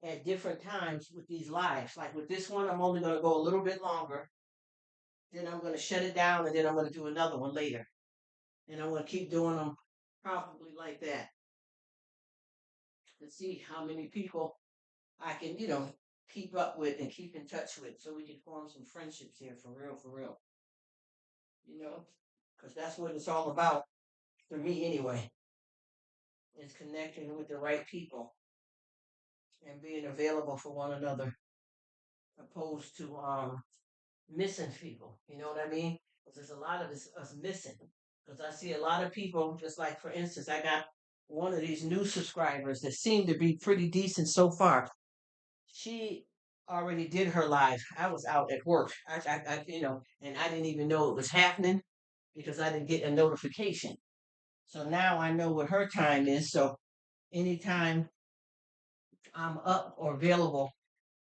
at different times with these lives. Like with this one, I'm only going to go a little bit longer. Then I'm going to shut it down, and then I'm going to do another one later. And I'm going to keep doing them probably like that to see how many people I can, keep up with and keep in touch with so we can form some friendships here for real, because that's what it's all about for me anyway, is connecting with the right people and being available for one another opposed to missing people. You know what I mean? Because there's a lot of us missing. Because I see a lot of people, just like for instance, I got one of these new subscribers that seemed to be pretty decent so far. She already did her live. I was out at work. And I didn't even know it was happening because I didn't get a notification. So now I know what her time is. So anytime I'm up or available,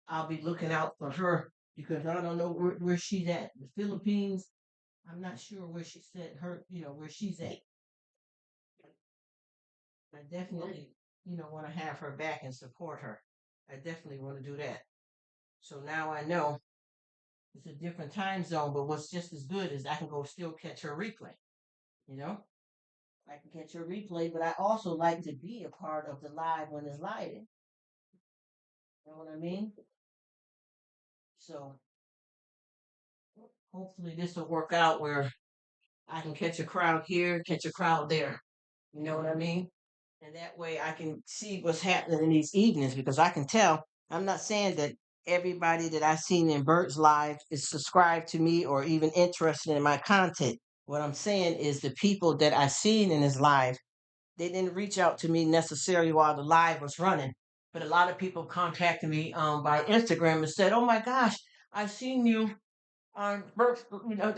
I'll be looking out for her because I don't know where she's at. The Philippines, I'm not sure where she said her, where she's at. I definitely, want to have her back and support her. I definitely want to do that. So now I know it's a different time zone, but what's just as good is I can go still catch her replay. You know, I can catch her replay, but I also like to be a part of the live when it's live. You know what I mean? So hopefully this will work out where I can catch a crowd here, catch a crowd there. You know what I mean? And that way I can see what's happening in these evenings because I can tell. I'm not saying that everybody that I've seen in Bert's live is subscribed to me or even interested in my content. What I'm saying is the people that I've seen in his live, they didn't reach out to me necessarily while the live was running. But a lot of people contacted me by Instagram and said, "Oh my gosh, I've seen you on Bert,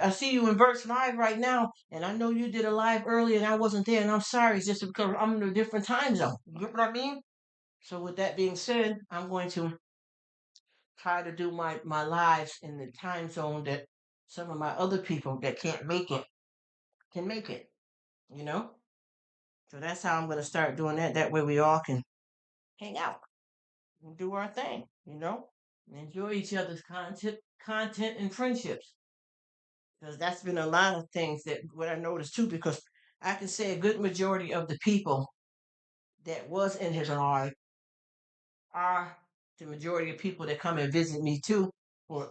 I see you in Bert's live right now, and I know you did a live earlier and I wasn't there, and I'm sorry, it's just because I'm in a different time zone." You get what I mean? So with that being said, I'm going to try to do my lives in the time zone that some of my other people that can't make it can make it, you know? So that's how I'm going to start doing that. That way we all can hang out and do our thing, and enjoy each other's content and friendships. Because that's been a lot of things that what I noticed too. Because I can say a good majority of the people that was in his life are the majority of people that come and visit me too. Or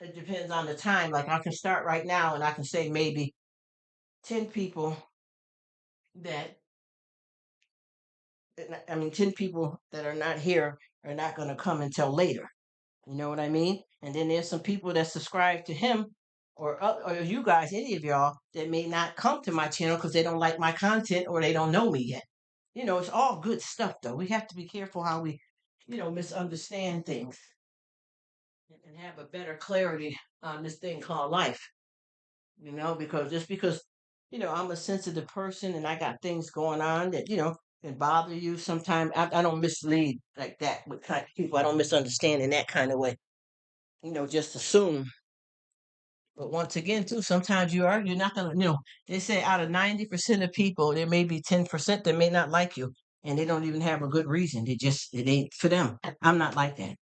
it depends on the time. Like I can start right now, and I can say maybe 10 people that 10 people that are not here are not going to come until later. You know what I mean? And then there's some people that subscribe to him or you guys, any of y'all that may not come to my channel because they don't like my content or they don't know me yet. It's all good stuff though. We have to be careful how we, misunderstand things and have a better clarity on this thing called life. Because just because, I'm a sensitive person and I got things going on that, can bother you sometimes. I don't mislead like that with kind of people. I don't misunderstand in that kind of way. Just assume. But once again, too, sometimes you're not gonna, they say out of 90% of people, there may be 10% that may not like you. And they don't even have a good reason. It ain't for them. I'm not like that.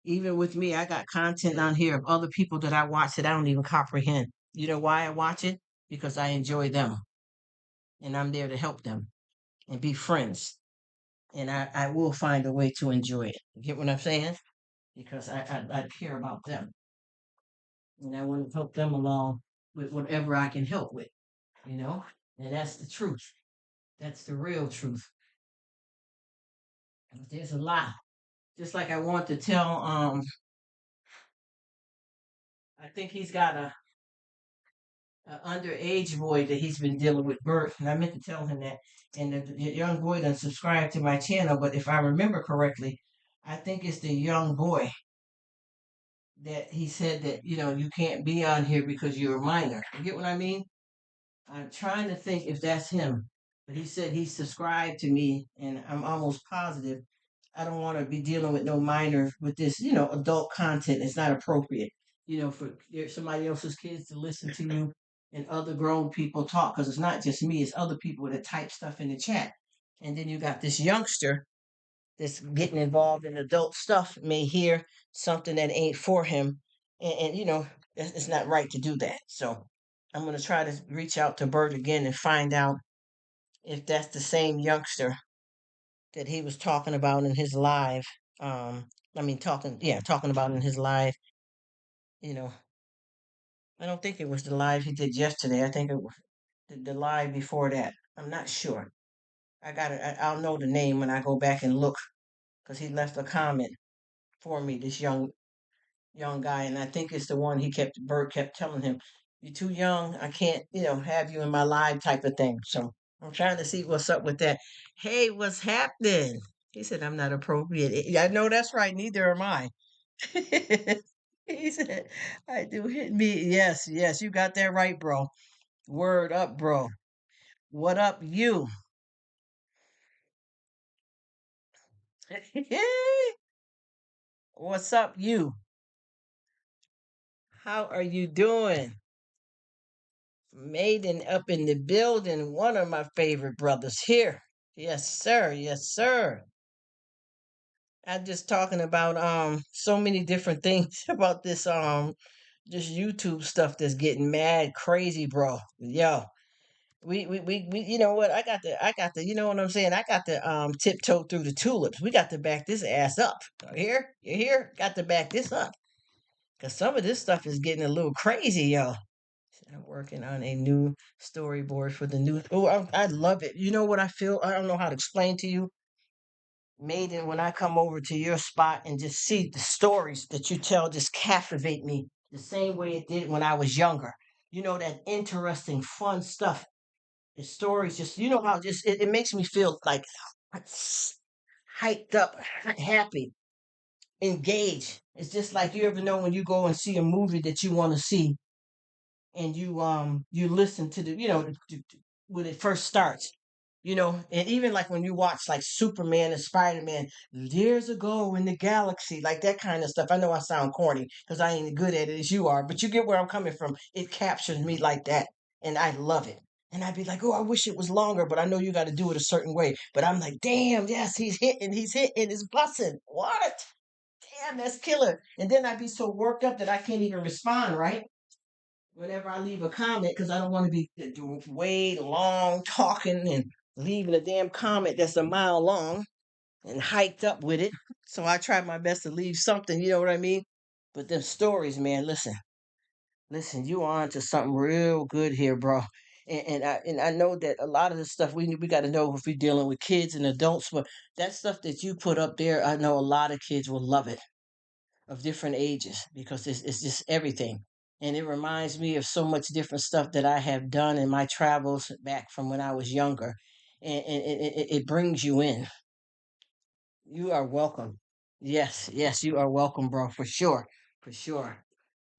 Even with me, I got content on here of other people that I watch that I don't even comprehend. You know why I watch it? Because I enjoy them and I'm there to help them and be friends. And I will find a way to enjoy it. You get what I'm saying? Because I care about them and I want to help them along with whatever I can help with, you know? And that's the truth. That's the real truth. There's a lot. Just like I want to tell, I think he's got a underage boy that he's been dealing with birth, and I meant to tell him that. And the young boy doesn't subscribe to my channel, but if I remember correctly, I think it's the young boy that he said that you can't be on here because you're a minor. You get what I mean? I'm trying to think if that's him, but he said he subscribed to me, and I'm almost positive. I don't want to be dealing with no minor with this, adult content. It's not appropriate, for somebody else's kids to listen to you and other grown people talk, because it's not just me, it's other people that type stuff in the chat. And then you got this youngster that's getting involved in adult stuff may hear something that ain't for him, and it's not right to do that. So I'm going to try to reach out to Bert again and find out if that's the same youngster that he was talking about in his live. I mean, talking about in his live. You know, I don't think it was the live he did yesterday. I think it was the live before that. I'm not sure. I got it. I'll know the name when I go back and look, because he left a comment for me. This young guy, and I think it's the one Bert kept telling him, "You're too young. I can't, have you in my live," type of thing. So I'm trying to see what's up with that. Hey, what's happening? He said, "I'm not appropriate." I know that's right. Neither am I. He said, "I do hit me." Yes, yes, you got that right, bro. Word up, bro. What up, you? What's up, you? How are you doing? Maiden up in the building, one of my favorite brothers here. Yes, sir. Yes, sir. I'm just talking about so many different things about this YouTube stuff that's getting mad crazy, bro. Yo, we you know what? I got the you know what I'm saying? I got to tiptoe through the tulips. We got to back this ass up. You hear? You hear? Got to back this up. Cause some of this stuff is getting a little crazy, yo. I'm working on a new storyboard for the new. Oh, I love it. You know what I feel? I don't know how to explain to you, Maiden. When I come over to your spot and just see the stories that you tell, just captivate me the same way it did when I was younger. That interesting, fun stuff. The stories, just how just it makes me feel like hyped up, happy, engaged. It's just like you ever know when you go and see a movie that you want to see, and you listen to the when it first starts, and even like when you watch like Superman and Spider-Man years ago in the galaxy, like that kind of stuff. I know I sound corny because I ain't good at it as you are, but you get where I'm coming from. It captures me like that, and I love it. And I'd be like, oh, I wish it was longer, but I know you got to do it a certain way. But I'm like, damn, yes, he's hitting, he's busting. What? Damn, that's killer. And then I'd be so worked up that I can't even respond, right? Whenever I leave a comment, because I don't want to be way long talking and leaving a damn comment that's a mile long and hiked up with it. So I try my best to leave something, you know what I mean? But them stories, man, listen, you on to something real good here, bro. And I know that a lot of the stuff we got to know if we're dealing with kids and adults, but that stuff that you put up there, I know a lot of kids will love it, of different ages, because it's just everything. And it reminds me of so much different stuff that I have done in my travels back from when I was younger. And it brings you in. You are welcome. Yes, yes, you are welcome, bro, for sure. For sure.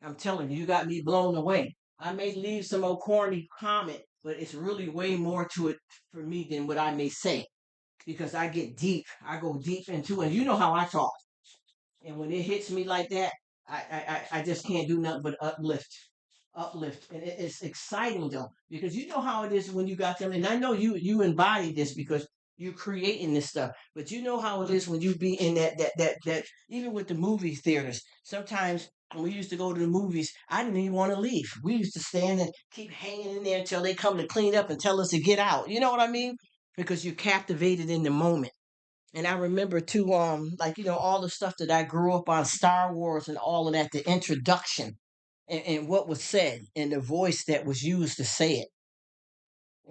I'm telling you, you got me blown away. I may leave some old corny comment, but it's really way more to it for me than what I may say. because I get deep. I go deep into it. And you know how I talk. And when it hits me like that, I just can't do nothing but uplift. And it's exciting though, because you know how it is when you got them. And I know you embody this because you're creating this stuff. But you know how it is when you be in that even with the movie theaters. Sometimes when we used to go to the movies, I didn't even want to leave. We used to stand and keep hanging in there until they come to clean up and tell us to get out. You know what I mean? Because you're captivated in the moment. And I remember too, like all the stuff that I grew up on, Star Wars and all of that, the introduction and what was said and the voice that was used to say it.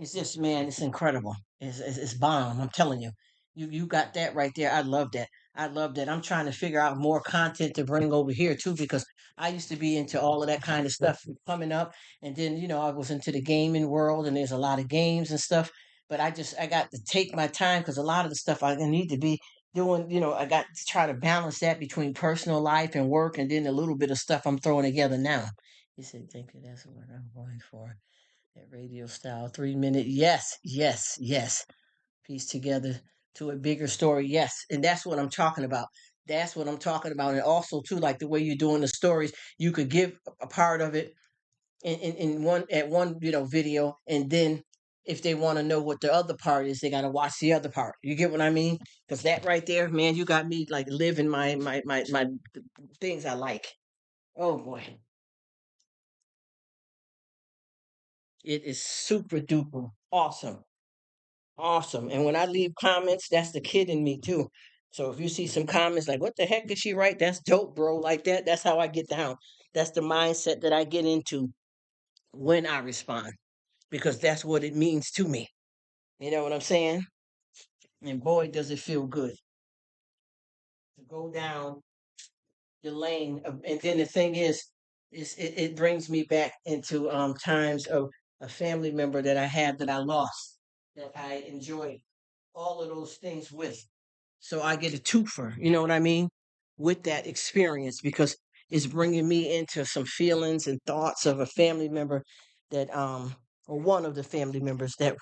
It's just, man, it's incredible. It's bomb. I'm telling you, you got that right there. I love that. I love that. I'm trying to figure out more content to bring over here too, because I used to be into all of that kind of stuff coming up, and then I was into the gaming world, and there's a lot of games and stuff. But I got to take my time because a lot of the stuff I need to be doing, I got to try to balance that between personal life and work, and then a little bit of stuff I'm throwing together now. He said, "Thank you. That's what I'm going for." That radio style, 3 minute. Yes, yes, yes. Piece together to a bigger story. Yes. And that's what I'm talking about. That's what I'm talking about. And also, too, like the way you're doing the stories, you could give a part of it in one at one, video. And then if they want to know what the other part is, they got to watch the other part. You get what I mean? Because that right there, man, you got me like living my things I like. Oh, boy. It is super duper awesome. Awesome. And when I leave comments, that's the kid in me too. So if you see some comments like, what the heck did she write? That's dope, bro. Like that. That's how I get down. That's the mindset that I get into when I respond because that's what it means to me. You know what I'm saying? And boy, does it feel good to go down the lane. And then the thing is it brings me back into times of a family member that I had that I lost, that I enjoyed all of those things with. So I get a twofer, you know what I mean, with that experience because it's bringing me into some feelings and thoughts of a family member that, or one of the family members that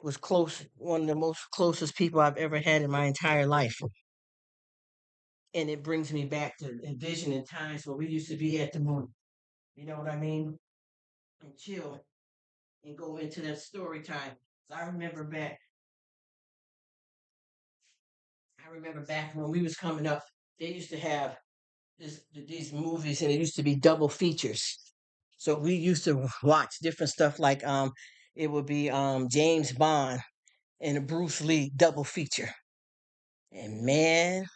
was close, one of the most closest people I've ever had in my entire life. And it brings me back to envisioning times where we used to be at the moon, you know what I mean, and chill and go into that story time. So I remember back when we was coming up, they used to have these movies and it used to be double features. So we used to watch different stuff like it would be James Bond and a Bruce Lee double feature. And man,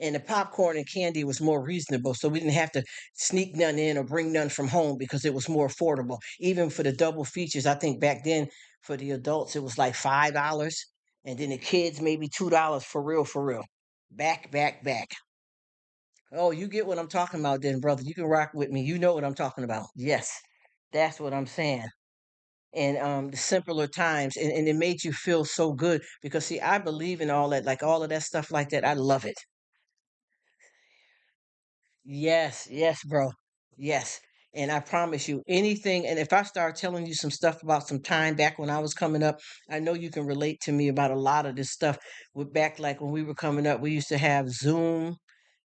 and the popcorn and candy was more reasonable, so we didn't have to sneak none in or bring none from home because it was more affordable. Even for the double features, I think back then for the adults it was like $5, and then the kids maybe $2 for real, for real. Back. Oh, you get what I'm talking about then, brother. You can rock with me. You know what I'm talking about. Yes, that's what I'm saying. And the simpler times, and it made you feel so good because, see, I believe in all that, like all of that stuff like that. I love it. Yes, yes, bro. Yes. And I promise you, anything, and if I start telling you some stuff about some time back when I was coming up, I know you can relate to me about a lot of this stuff. With back like when we were coming up, we used to have Zoom,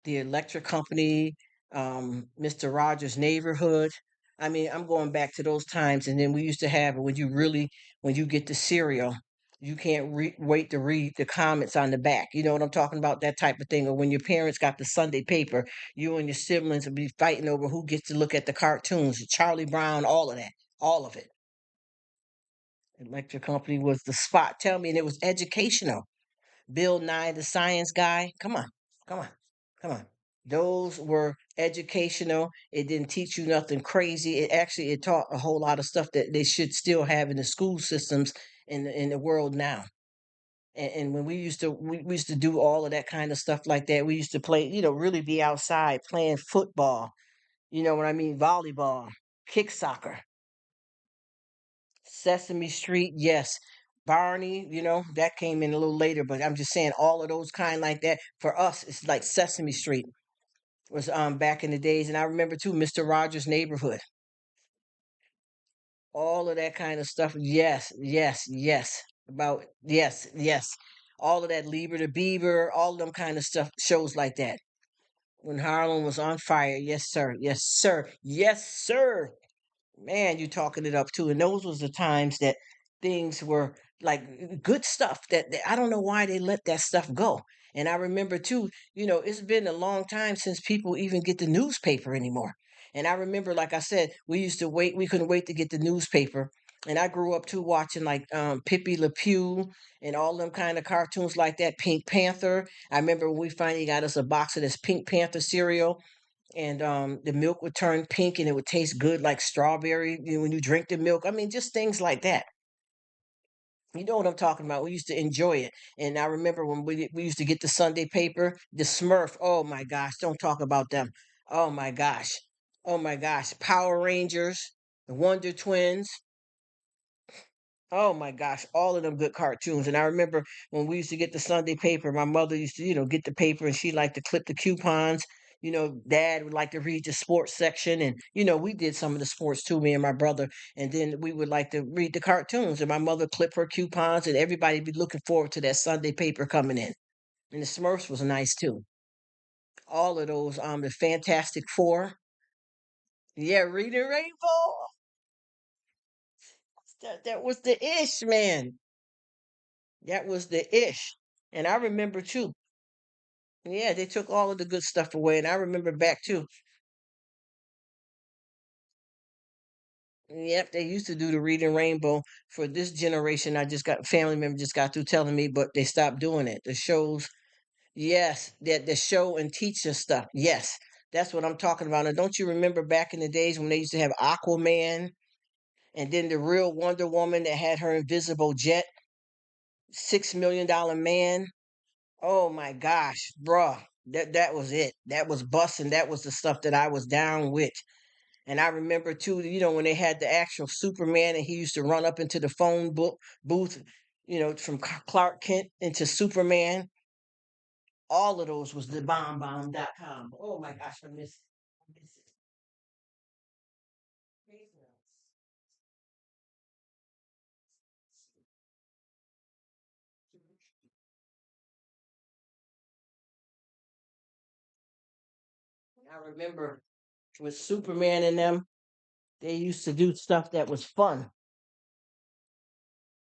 the electric company, Mr. Rogers' neighborhood. I mean, I'm going back to those times, and then we used to have it when you get the cereal, you can't wait to read the comments on the back. You know what I'm talking about? That type of thing. Or when your parents got the Sunday paper, you and your siblings would be fighting over who gets to look at the cartoons, Charlie Brown, all of that, all of it. Electric Company was the spot. Tell me, and it was educational. Bill Nye, the science guy. Come on, come on. Those were educational. It didn't teach you nothing crazy. It taught a whole lot of stuff that they should still have in the school systems in the world now. And when we used to do all of that kind of stuff like that, we used to play, really be outside playing football. You know what I mean? Volleyball, kick soccer, Sesame Street, yes. Barney, that came in a little later, but I'm just saying all of those kind like that. For us, it's like Sesame Street was back in the days. And I remember too, Mr. Rogers' Neighborhood. All of that kind of stuff. Yes, yes, yes. About yes, yes. all of that Lieber the Beaver, all of them kind of stuff, shows like that. When Harlem was on fire, yes sir, yes sir, yes sir. Man, you talking it up too. And those was the times that things were like good stuff that I don't know why they let that stuff go. And I remember too, it's been a long time since people even get the newspaper anymore. And I remember, like I said, we used to wait, we couldn't wait to get the newspaper. And I grew up too watching like Pippi Le Pew and all them kind of cartoons like that, Pink Panther. I remember when we finally got us a box of this Pink Panther cereal, and the milk would turn pink and it would taste good like strawberry, when you drink the milk. I mean, just things like that. You know what I'm talking about. We used to enjoy it. And I remember when we used to get the Sunday paper, the Smurf. Oh my gosh, don't talk about them. Oh my gosh. Oh my gosh. Power Rangers, the Wonder Twins. Oh my gosh, all of them good cartoons. And I remember when we used to get the Sunday paper, my mother used to, get the paper and she liked to clip the coupons. Dad would like to read the sports section. And, we did some of the sports too, me and my brother. And then we would like to read the cartoons. And my mother clip her coupons and everybody be looking forward to that Sunday paper coming in. And the Smurfs was nice too. All of those, the Fantastic Four. Yeah, Reading Rainbow. That was the ish, man. That was the ish. And I remember too. Yeah, they took all of the good stuff away. And I remember back too. Yep, they used to do the Reading Rainbow for this generation. I just got family member just got through telling me, but they stopped doing it. The shows, yes, that the show and teach us stuff. Yes, that's what I'm talking about. And don't you remember back in the days when they used to have Aquaman and then the real Wonder Woman that had her invisible jet, $6 million man? Oh my gosh, bruh. That was it. That was busting. That was the stuff that I was down with. And I remember too, when they had the actual Superman and he used to run up into the phone booth, from Clark Kent into Superman. All of those was the bomb.com. Oh my gosh, I miss it. I remember with Superman and them, they used to do stuff that was fun.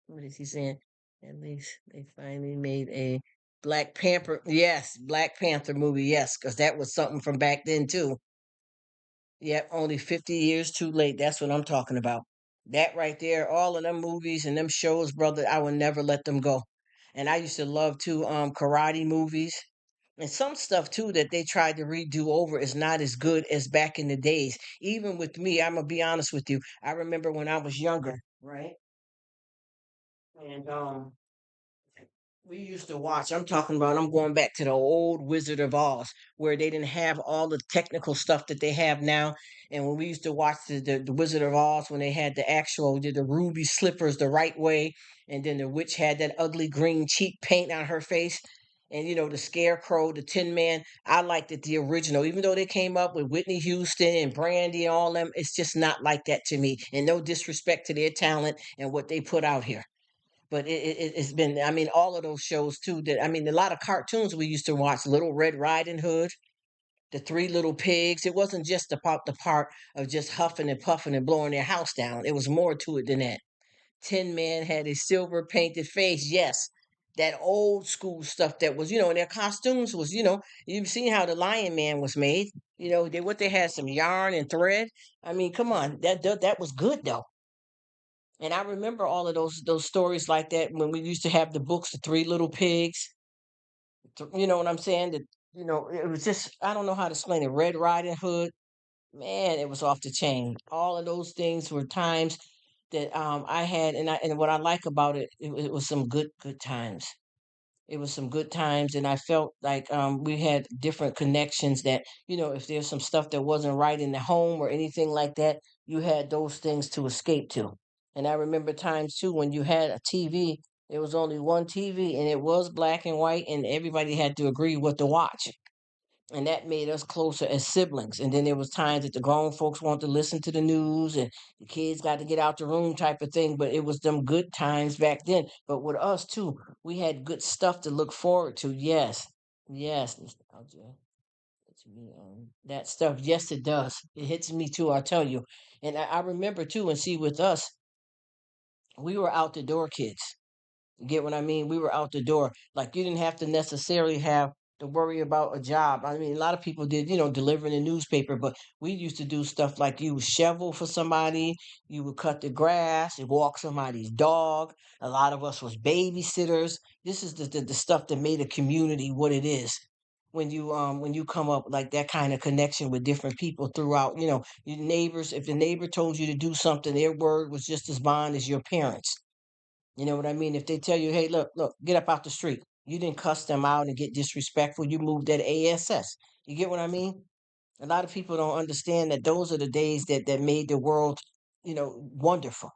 What is he saying? At least they finally made a Black Panther. Yes, Black Panther movie. Yes, because that was something from back then too. Yep, only 50 years too late. That's what I'm talking about. That right there, all of them movies and them shows, brother, I will never let them go. And I used to love too karate movies. And some stuff too that they tried to redo over is not as good as back in the days. Even with me, I'm gonna be honest with you. I remember when I was younger, right? And we used to watch. I'm talking about, I'm going back to the old Wizard of Oz, where they didn't have all the technical stuff that they have now. And when we used to watch the Wizard of Oz, when they had the actual, did the ruby slippers the right way, and then the witch had that ugly green cheek paint on her face. And the scarecrow, the Tin Man, I liked it the original. Even though they came up with Whitney Houston and Brandy and all them, it's just not like that to me. And no disrespect to their talent and what they put out here, but it's been, I mean, all of those shows too. That, I mean, a lot of cartoons we used to watch, Little Red Riding Hood, the Three Little Pigs. It wasn't just about the part of just huffing and puffing and blowing their house down. It was more to it than that. Tin Man had a silver painted face. Yes, that old school stuff that was, and their costumes was, you've seen how the Lion Man was made. They had some yarn and thread. I mean, come on, that was good though. And I remember all of those stories like that when we used to have the books, The Three Little Pigs. You know what I'm saying? That, it was just, I don't know how to explain it. Red Riding Hood, man, it was off the chain. All of those things were times that I had, and what I like about it, it was some good times. It was some good times, and I felt like we had different connections. That, if there's some stuff that wasn't right in the home or anything like that, you had those things to escape to. And I remember times too when you had a TV, there was only one TV, and it was black and white, and everybody had to agree what to watch. and that made us closer as siblings. And then there was times that the grown folks wanted to listen to the news, and the kids got to get out the room type of thing. But it was them good times back then. But with us too, we had good stuff to look forward to. Yes, yes, nostalgia. Hits me, that stuff. Yes, it does. It hits me too. I'll tell you. And I remember too. And see, with us, we were out the door kids. Get what I mean? We were out the door. Like you didn't have to necessarily have to worry about a job. I mean, a lot of people did, delivering the newspaper, but we used to do stuff like you would shovel for somebody, you would cut the grass, you walk somebody's dog. A lot of us was babysitters. This is the stuff that made a community what it is. When you come up like that kind of connection with different people throughout, your neighbors, if the neighbor told you to do something, their word was just as bond as your parents. You know what I mean? If they tell you, hey, look, get up out the street. You didn't cuss them out and get disrespectful. You moved that ASS. You get what I mean? A lot of people don't understand that those are the days that made the world, wonderful.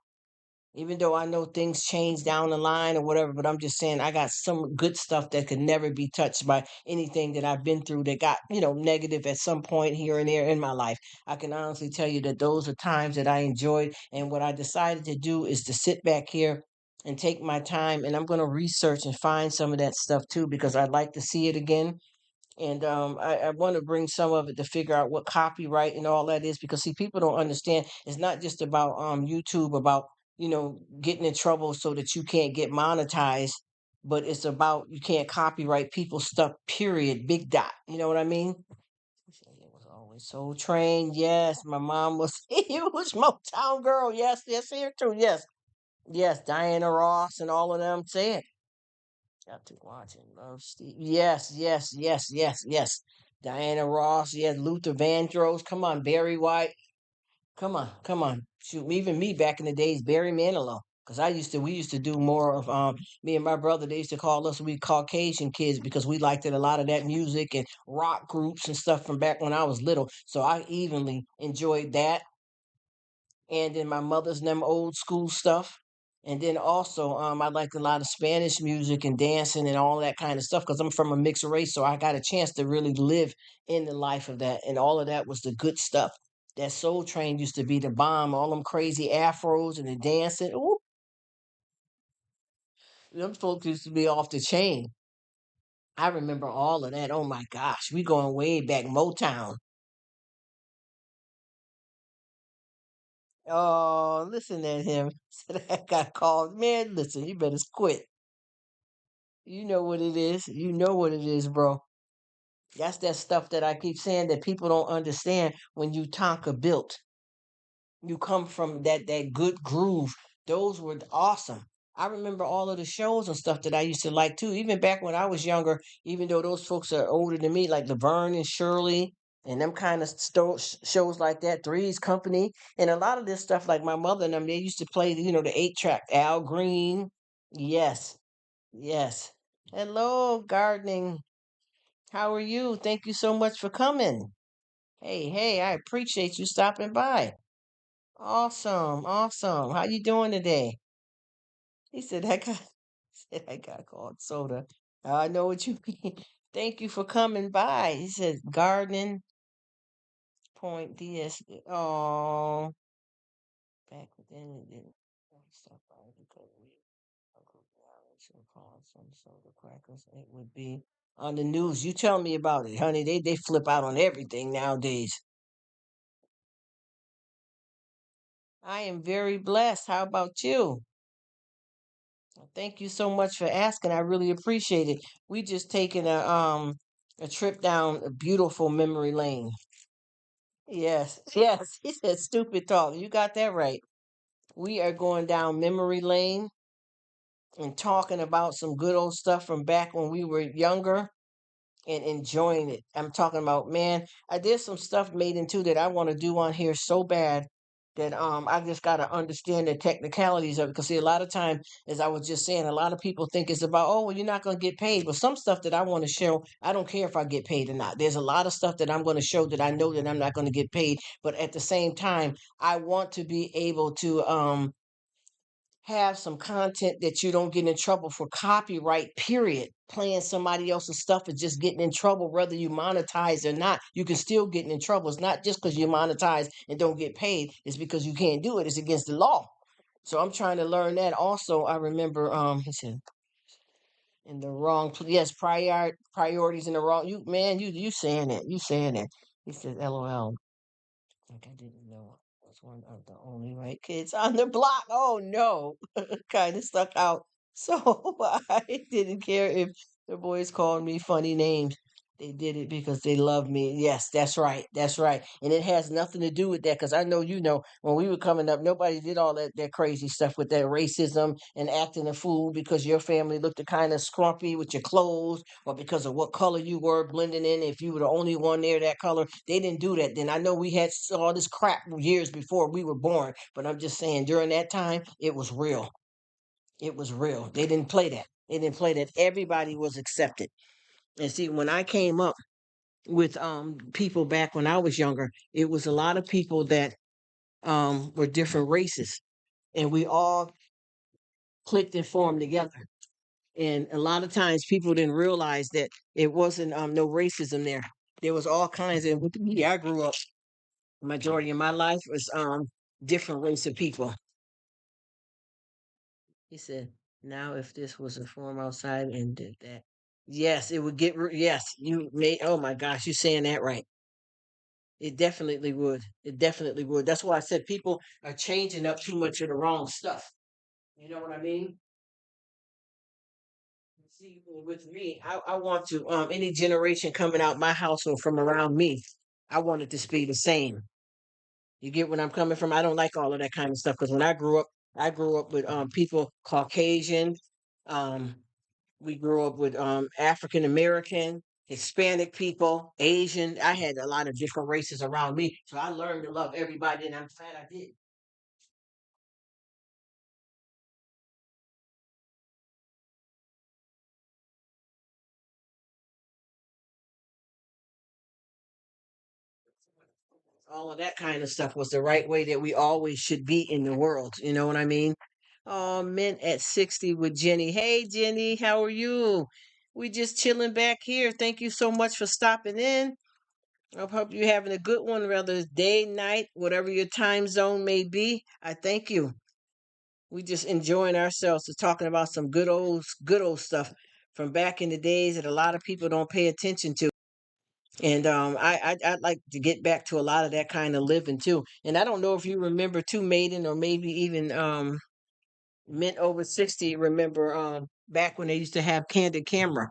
Even though I know things change down the line or whatever, but I'm just saying I got some good stuff that could never be touched by anything that I've been through that got, negative at some point here and there in my life. I can honestly tell you that those are times that I enjoyed. And what I decided to do is to sit back here and take my time, and I'm going to research and find some of that stuff too because I'd like to see it again. And I want to bring some of it to figure out what copyright and all that is because see, people don't understand. It's not just about YouTube about getting in trouble so that you can't get monetized, but it's about you can't copyright people's stuff. Period. Big dot. You know what I mean? It was always Soul Train. Yes, my mom was. It was Motown girl. Yes, yes, here too. Yes, yes, Diana Ross and all of them. Say it. Got to watch and love Steve. Yes, yes, yes, yes, yes. Diana Ross. Yes, Luther Vandross. Come on, Barry White. Come on, come on. Shoot, even me back in the days, Barry Manilow. Because we used to do more of, me and my brother, they used to call us, we Caucasian kids because we liked it, a lot of that music and rock groups and stuff from back when I was little. So I evenly enjoyed that and then my mother's them old school stuff. And then also, I liked a lot of Spanish music and dancing and all that kind of stuff because I'm from a mixed race, so I got a chance to really live in the life of that, and all of that was the good stuff. That Soul Train used to be the bomb. All them crazy afros and the dancing. Ooh, them folks used to be off the chain. I remember all of that. Oh my gosh, we going way back, Motown. Oh, listen at him. So that got called. Man, listen, you better quit. You know what it is. You know what it is, bro. That's that stuff that I keep saying that people don't understand when you Tonka built. You come from that good groove. Those were awesome. I remember all of the shows and stuff that I used to like too. Even back when I was younger, even though those folks are older than me, like Laverne and Shirley and them kind of shows like that, Three's Company, and a lot of this stuff, like my mother and them, they used to play, the 8 track, Al Green. Yes, yes. Hello, gardening. How are you? Thank you so much for coming. Hey, hey, I appreciate you stopping by. Awesome, awesome. How you doing today? He said that guy said that guy called soda. I know what you mean. Thank you for coming by. He said gardening point DS. Oh, back then it didn't stop by because we call some soda crackers. It would be on the news. You tell me about it, honey. They flip out on everything nowadays. I am very blessed. How about you? Thank you so much for asking. I really appreciate it. We just taken a trip down a beautiful memory lane. Yes, yes. He said stupid talk. You got that right. We are going down memory lane and talking about some good old stuff from back when we were younger and enjoying it. I'm talking about, man, I did some stuff made into that I want to do on here so bad that I just gotta understand the technicalities of it. Because see, a lot of time, as I was just saying, a lot of people think it's about, oh, well, you're not gonna get paid. But some stuff that I want to show, I don't care if I get paid or not. There's a lot of stuff that I'm gonna show that I know that I'm not gonna get paid. But at the same time, I want to be able to have some content that you don't get in trouble for copyright, period. Playing somebody else's stuff is just getting in trouble, whether you monetize or not. You can still get in trouble. It's not just because you monetize and don't get paid, it's because you can't do it. It's against the law. So I'm trying to learn that also. I remember he said in the wrong yes, priorities in the wrong you saying it. You saying it. He said LOL. Like I didn't know I was one of the only white kids on the block. Oh no, kind of stuck out. So I didn't care if the boys called me funny names. They did it because they love me. Yes, that's right. That's right. And it has nothing to do with that because I know you know when we were coming up, nobody did all that crazy stuff with that racism and acting a fool because your family looked kind of scrumpy with your clothes or because of what color you were blending in. If you were the only one there that color, they didn't do that. Then I know we had all this crap years before we were born, but I'm just saying during that time, it was real. It was real. They didn't play that. They didn't play that. Everybody was accepted. And see, when I came up with people back when I was younger, it was a lot of people that were different races, and we all clicked and formed together. And a lot of times people didn't realize that it wasn't no racism there. There was all kinds of with me. I grew up. Majority of my life was different race of people. He said, "Now if this was a form outside and did that, yes, it would get. Yes, you may. Oh my gosh, you saying that right? It definitely would. It definitely would. That's why I said people are changing up too much of the wrong stuff. You know what I mean? See, with me, I want to any generation coming out my household from around me, I want it to be the same. You get what I'm coming from? I don't like all of that kind of stuff because when I grew up with people Caucasian, um, we grew up with African American, Hispanic people, Asian. I had a lot of different races around me, so I learned to love everybody, and I'm glad I did. All of that kind of stuff was the right way that we always should be in the world. You know what I mean? Oh, men at 60 with Jenny. Hey, Jenny, how are you? We just chilling back here. Thank you so much for stopping in. I hope you're having a good one, whether it's day, night, whatever your time zone may be. I thank you. We just enjoying ourselves to talking about some good old stuff from back in the days that a lot of people don't pay attention to. And I'd like to get back to a lot of that kind of living too. And I don't know if you remember too, Maiden, or maybe even Mint over 60. Remember back when they used to have candid camera?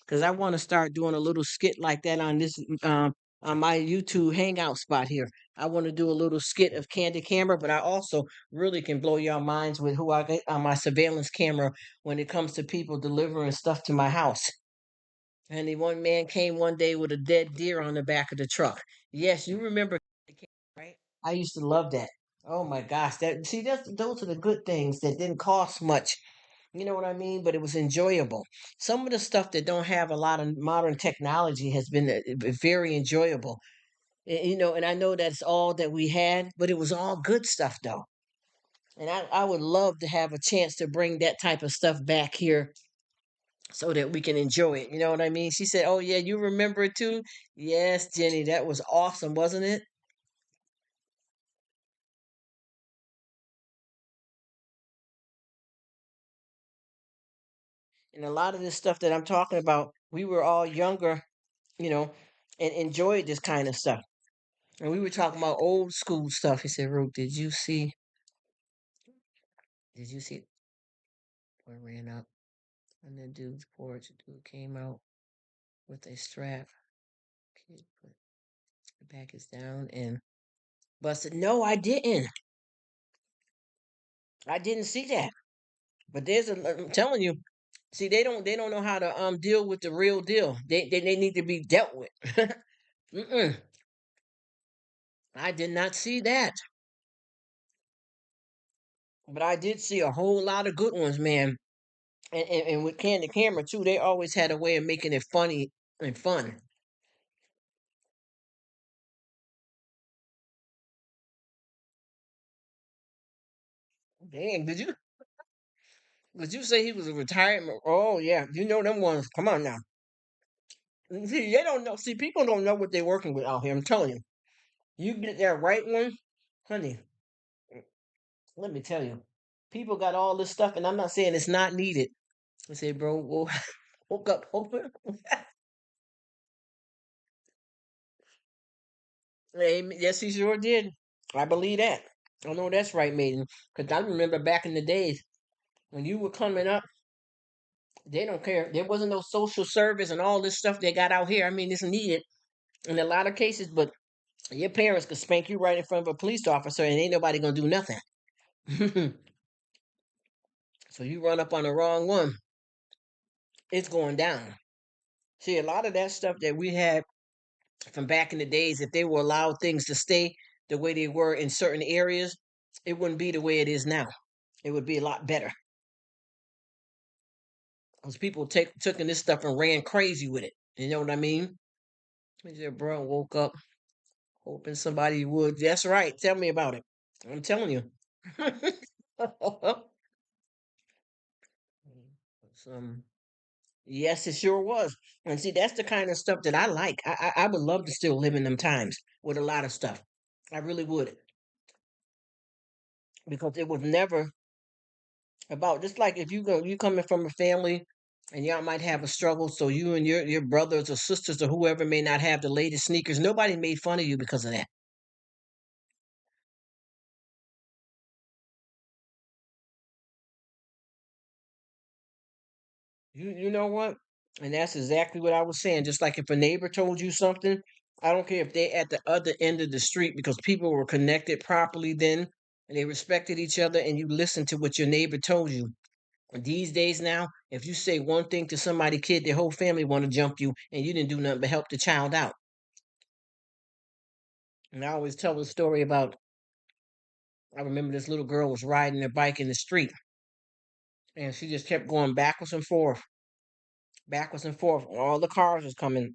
Because I want to start doing a little skit like that on this on my YouTube hangout spot here. I want to do a little skit of candid camera, but I also really can blow your minds with who I get on my surveillance camera when it comes to people delivering stuff to my house. And the one man came one day with a dead deer on the back of the truck. Yes, you remember, right? I used to love that. Oh my gosh, that see that's those are the good things that didn't cost much. You know what I mean? But it was enjoyable. Some of the stuff that don't have a lot of modern technology has been very enjoyable. You know, and I know that's all that we had, but it was all good stuff though. And I would love to have a chance to bring that type of stuff back here so that we can enjoy it. You know what I mean? She said, "Oh yeah, you remember it too?" Yes, Jenny, that was awesome, wasn't it? And a lot of this stuff that I'm talking about, we were all younger, you know, and enjoyed this kind of stuff. And we were talking about old school stuff. He said, "Rruk, did you see boy ran up on the dude's porch? The dude came out with a strap. Kid put the back is down and busted. No, I didn't. I didn't see that. But I'm telling you, see, they don't know how to deal with the real deal. They need to be dealt with. Mm-mm. I did not see that. But I did see a whole lot of good ones, man. And with Candid Camera too, they always had a way of making it funny and fun. Dang, did you? Did you say he was a retirement? Oh yeah, you know them ones. Come on now. See, they don't know. See, people don't know what they're working with out here. I'm telling you. You get that right one, honey. Let me tell you, people got all this stuff, and I'm not saying it's not needed. I say, bro, woke up, open. Yes, he sure did. I believe that. I know that's right, maiden. Because I remember back in the days when you were coming up, they don't care. There wasn't no social service and all this stuff they got out here. I mean, it's needed in a lot of cases, but your parents could spank you right in front of a police officer, and ain't nobody gonna do nothing. So you run up on the wrong one, it's going down. See, a lot of that stuff that we had from back in the days, if they were allowed things to stay the way they were in certain areas, it wouldn't be the way it is now. It would be a lot better because people take taking this stuff and ran crazy with it. You know what I mean? I said, bro, woke up hoping somebody would. That's right. Tell me about it. I'm telling you. Some Yes, it sure was. And see, that's the kind of stuff that I like. I would love to still live in them times with a lot of stuff. I really would, because it was never about, just like if you coming from a family and y'all might have a struggle, so you and your brothers or sisters or whoever may not have the latest sneakers. Nobody made fun of you because of that. You know what? And that's exactly what I was saying. Just like if a neighbor told you something, I don't care if they at the other end of the street, because people were connected properly then and they respected each other, and you listened to what your neighbor told you. These days now, if you say one thing to somebody, kid, their whole family want to jump you, and you didn't do nothing but help the child out. And I always tell the story about, I remember this little girl was riding her bike in the street, and she just kept going backwards and forth. All the cars was coming,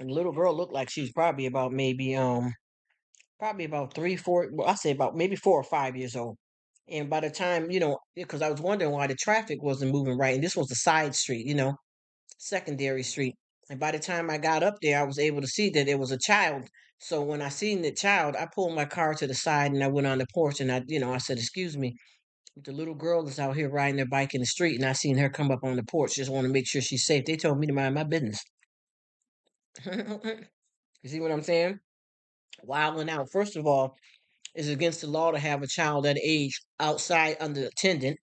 and the little girl looked like she was probably about maybe probably about 3, 4. Well, I say about maybe 4 or 5 years old. And by the time, because I was wondering why the traffic wasn't moving right, and this was a side street, secondary street. And by the time I got up there, I was able to see that there was a child. So when I seen the child, I pulled my car to the side and I went on the porch, and I said, "Excuse me, the little girl is out here riding their bike in the street, and I seen her come up on the porch. Just want to make sure she's safe." They told me to mind my business. You see what I'm saying? Wilding out. First of all, it's against the law to have a child that age outside under attendant.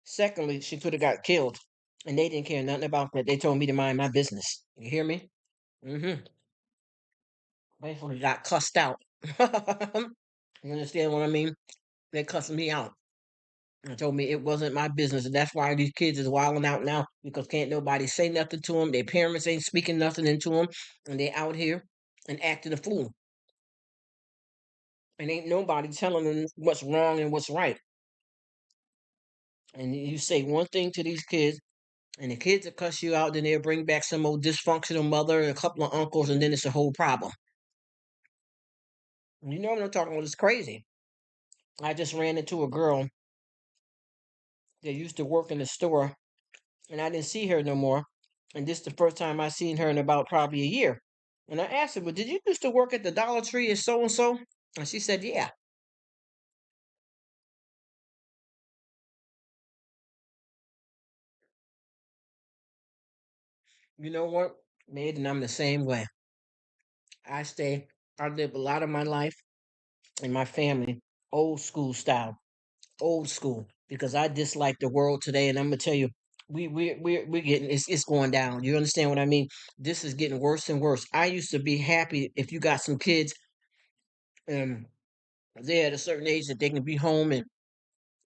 Secondly, she could have got killed, and they didn't care nothing about that. They told me to mind my business. You hear me? Mm-hmm. Basically got cussed out. You understand what I mean? They cussed me out and told me it wasn't my business, and that's why these kids is wilding out now, because can't nobody say nothing to them. Their parents ain't speaking nothing into them, and they out here and acting a fool, and ain't nobody telling them what's wrong and what's right. And you say one thing to these kids, and the kids will cuss you out, then they'll bring back some old dysfunctional mother and a couple of uncles, and then it's a whole problem. You know what I'm talking about? It's crazy. I just ran into a girl that used to work in the store, and I didn't see her no more. And this is the first time I seen her in about probably a year. And I asked her, "Well, did you used to work at the Dollar Tree as so and so?" And she said, "Yeah." You know what, Maid? And I'm the same way. I stay. I live a lot of my life and my family old school style, old school, because I dislike the world today. And I'm gonna tell you, we're getting, it's going down. You understand what I mean? This is getting worse and worse. I used to be happy if you got some kids and they're at a certain age that they can be home, and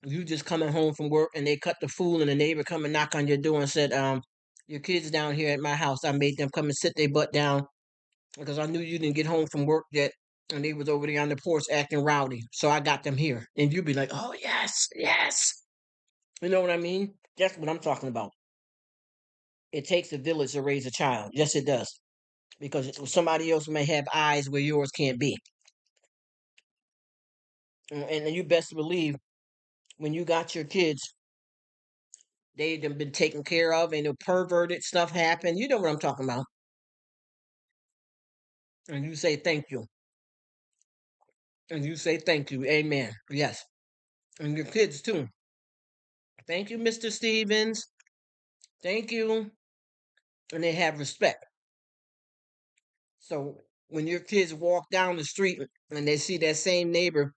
you just coming home from work and they cut the fool, and the neighbor come and knock on your door and said, "Your kids down here at my house. I made them come and sit their butt down because I knew you didn't get home from work yet, and they was over there on the porch acting rowdy. So I got them here." And you'd be like, "Oh yes, yes." You know what I mean? That's what I'm talking about. It takes a village to raise a child. Yes, it does. Because somebody else may have eyes where yours can't be. And you best believe when you got your kids, They done been taken care of, and the perverted stuff happen. You know what I'm talking about. And you say thank you. And you say thank you. Amen. Yes. And your kids too. Thank you, Mr. Stevens. Thank you. And they have respect. So when your kids walk down the street and they see that same neighbor,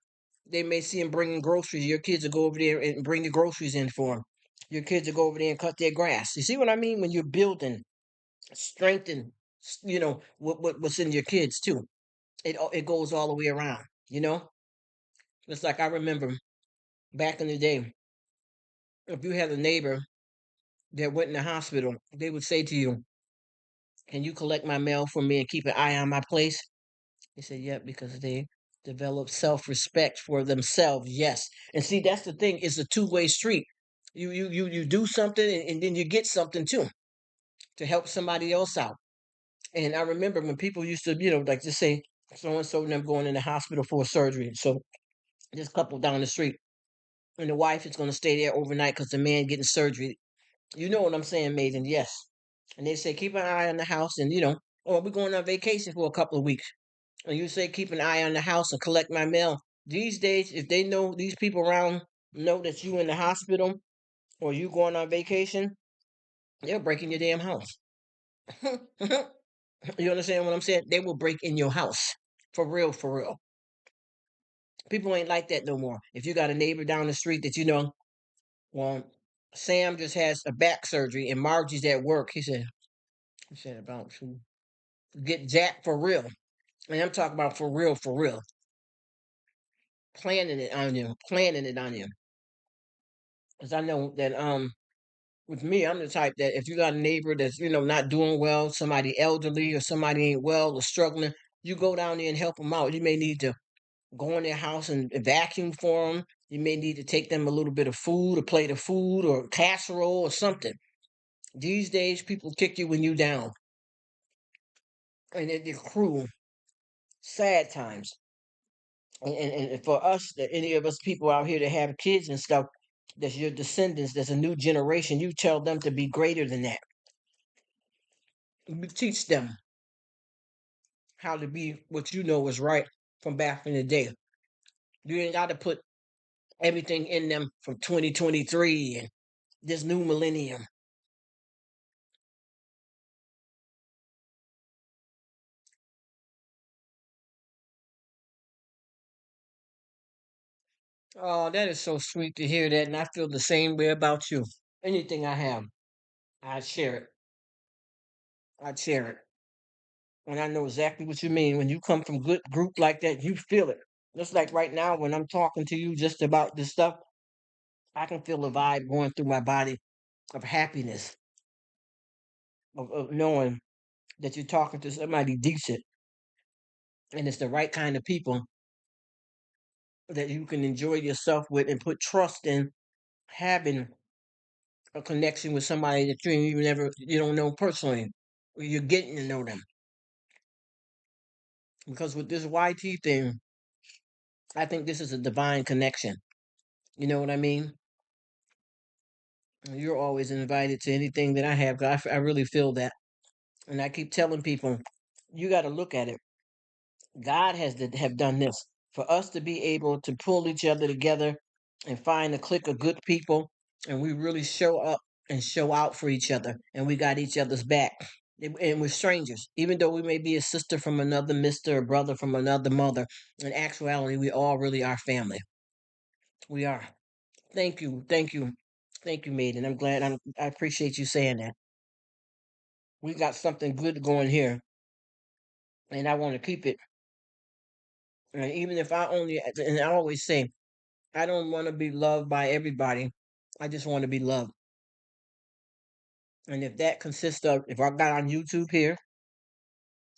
they may see him bringing groceries. Your kids will go over there and bring the groceries in for him. Your kids will go over there and cut their grass. You see what I mean? When you're building, strengthen, what's in your kids too. It goes all the way around. You know, it's like I remember back in the day, if you had a neighbor that went in the hospital, they would say to you, "Can you collect my mail for me and keep an eye on my place?" He said, "Yep," because they develop self-respect for themselves. Yes, and see, that's the thing. It's a two-way street. You do something, and then you get something too to help somebody else out. And I remember when people used to, like just say so and so and them going in the hospital for a surgery. So this couple down the street, and the wife is going to stay there overnight because the man getting surgery. You know what I'm saying, Maiden? Yes. And they say keep an eye on the house, and or we're going on vacation for a couple of weeks. And you say keep an eye on the house and collect my mail. These days, if they know these people around know that you in the hospital or you going on vacation, they're breaking your damn house. You understand what I'm saying? They will break in your house. For real, for real. People ain't like that no more. If you got a neighbor down the street that well, Sam just has a back surgery and Margie's at work. He said about to get jacked for real. And I'm talking about for real, for real. Planning it on you. Because I know that with me, I'm the type that if you got a neighbor that's not doing well, somebody elderly or somebody ain't well or struggling, you go down there and help them out. You may need to go in their house and vacuum for them. You may need to take them a little bit of food, a plate of food, or casserole or something. These days, people kick you when you down, and they're cruel, sad times. And for us, any of us people out here that have kids and stuff, that's your descendants, that's a new generation. You tell them to be greater than that. You teach them how to be what you know is right from back in the day. You ain't got to put everything in them from 2023 and this new millennium. Oh, that is so sweet to hear that, and I feel the same way about you. Anything I have, I share it. I share it, and I know exactly what you mean. When you come from good group like that, you feel it. Just like right now, when I'm talking to you just about this stuff, I can feel the vibe going through my body of happiness, of knowing that you're talking to somebody decent, and it's the right kind of people that you can enjoy yourself with and put trust in having a connection with somebody that you don't know personally. You're getting to know them. Because with this YT thing, I think this is a divine connection. You know what I mean? You're always invited to anything that I have. 'Cause I really feel that. And I keep telling people, you got to look at it. God has to have done this for us to be able to pull each other together and find a clique of good people, and we really show up and show out for each other, and we got each other's back. And we're strangers, even though we may be a sister from another mister, a brother from another mother. In actuality, we all really are family. We are. Thank you, thank you, thank you, maiden. I'm glad. I appreciate you saying that. We got something good going here, and I want to keep it. And even if I only, and I always say, I don't want to be loved by everybody. I just want to be loved. And if that consists of, if I got on YouTube here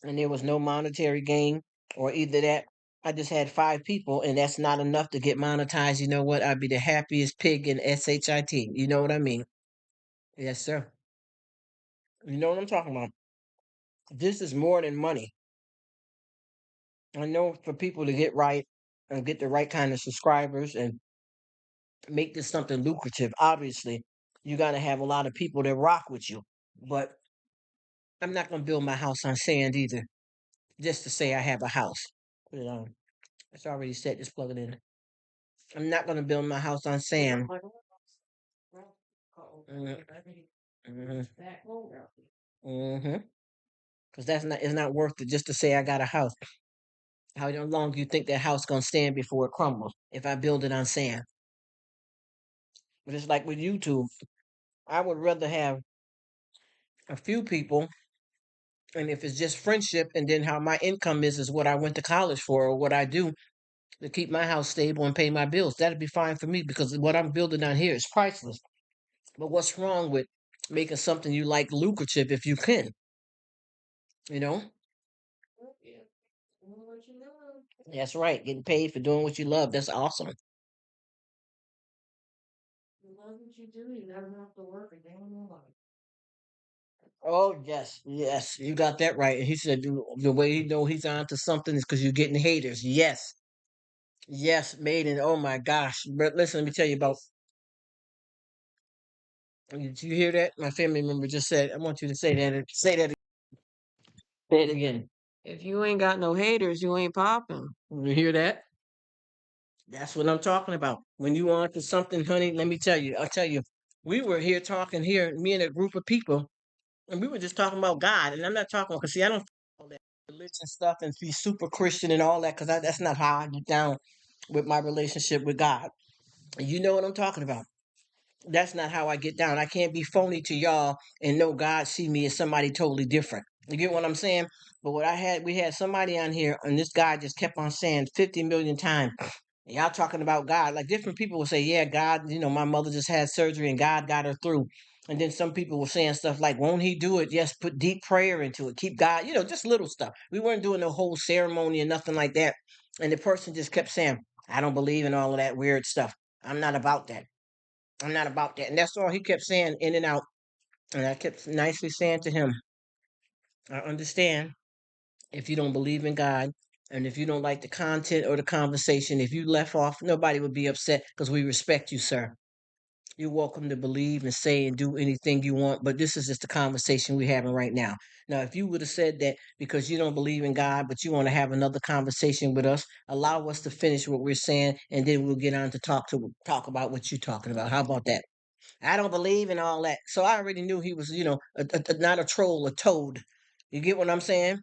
and there was no monetary gain, or either that, I just had 5 people and that's not enough to get monetized, you know what? I'd be the happiest pig in SHIT. You know what I mean? Yes, sir. You know what I'm talking about? This is more than money. I know for people to get right and get the right kind of subscribers and make this something lucrative, obviously, You got to have a lot of people that rock with you. But I'm not going to build my house on sand either, just to say I have a house. Put it on. It's already set. Just plug it in. I'm not going to build my house on sand. Mm-hmm. Mm-hmm. Because that's not, it's not worth it just to say I got a house. How long do you think that house gonna stand before it crumbles if I build it on sand? But it's like with YouTube. I would rather have a few people, and if it's just friendship, and then how my income is what I went to college for, or what I do to keep my house stable and pay my bills. That'd be fine for me because what I'm building on here is priceless. But what's wrong with making something you like lucrative if you can? You know? That's right. Getting paid for doing what you love. That's awesome. Oh yes, yes, you got that right. And he said the way he know he's on to something is because you're getting haters. Yes, yes, Maiden. Oh my gosh! But listen, let me tell you about. Did you hear that? My family member just said, "I want you to say that. Say that. Say it again." If you ain't got no haters, you ain't popping. You hear that? That's what I'm talking about. When you on to something, honey, let me tell you. I'll tell you. We were here talking here, me and a group of people, and we were just talking about God. And I'm not talking because see, I don't all that religion stuff and be super Christian and all that because that's not how I get down with my relationship with God. You know what I'm talking about. That's not how I get down. I can't be phony to y'all and know God see me as somebody totally different. You get what I'm saying? But what we had somebody on here, and this guy just kept on saying 50 million times, y'all talking about God. Like different people will say, yeah, God, my mother just had surgery and God got her through. And then some people were saying stuff like, won't he do it? Yes, put deep prayer into it. Keep God, just little stuff. We weren't doing the whole ceremony and nothing like that. And the person just kept saying, I don't believe in all of that weird stuff. I'm not about that. I'm not about that. And that's all he kept saying in and out. And I kept nicely saying to him, I understand if you don't believe in God and if you don't like the content or the conversation, if you left off, nobody would be upset because we respect you, sir. You're welcome to believe and say and do anything you want, but this is just the conversation we're having right now. Now, if you would have said that because you don't believe in God, but you want to have another conversation with us, allow us to finish what we're saying, and then we'll get on to talk about what you're talking about. How about that? I don't believe in all that. So I already knew he was, not a troll, a toad. You get what I'm saying?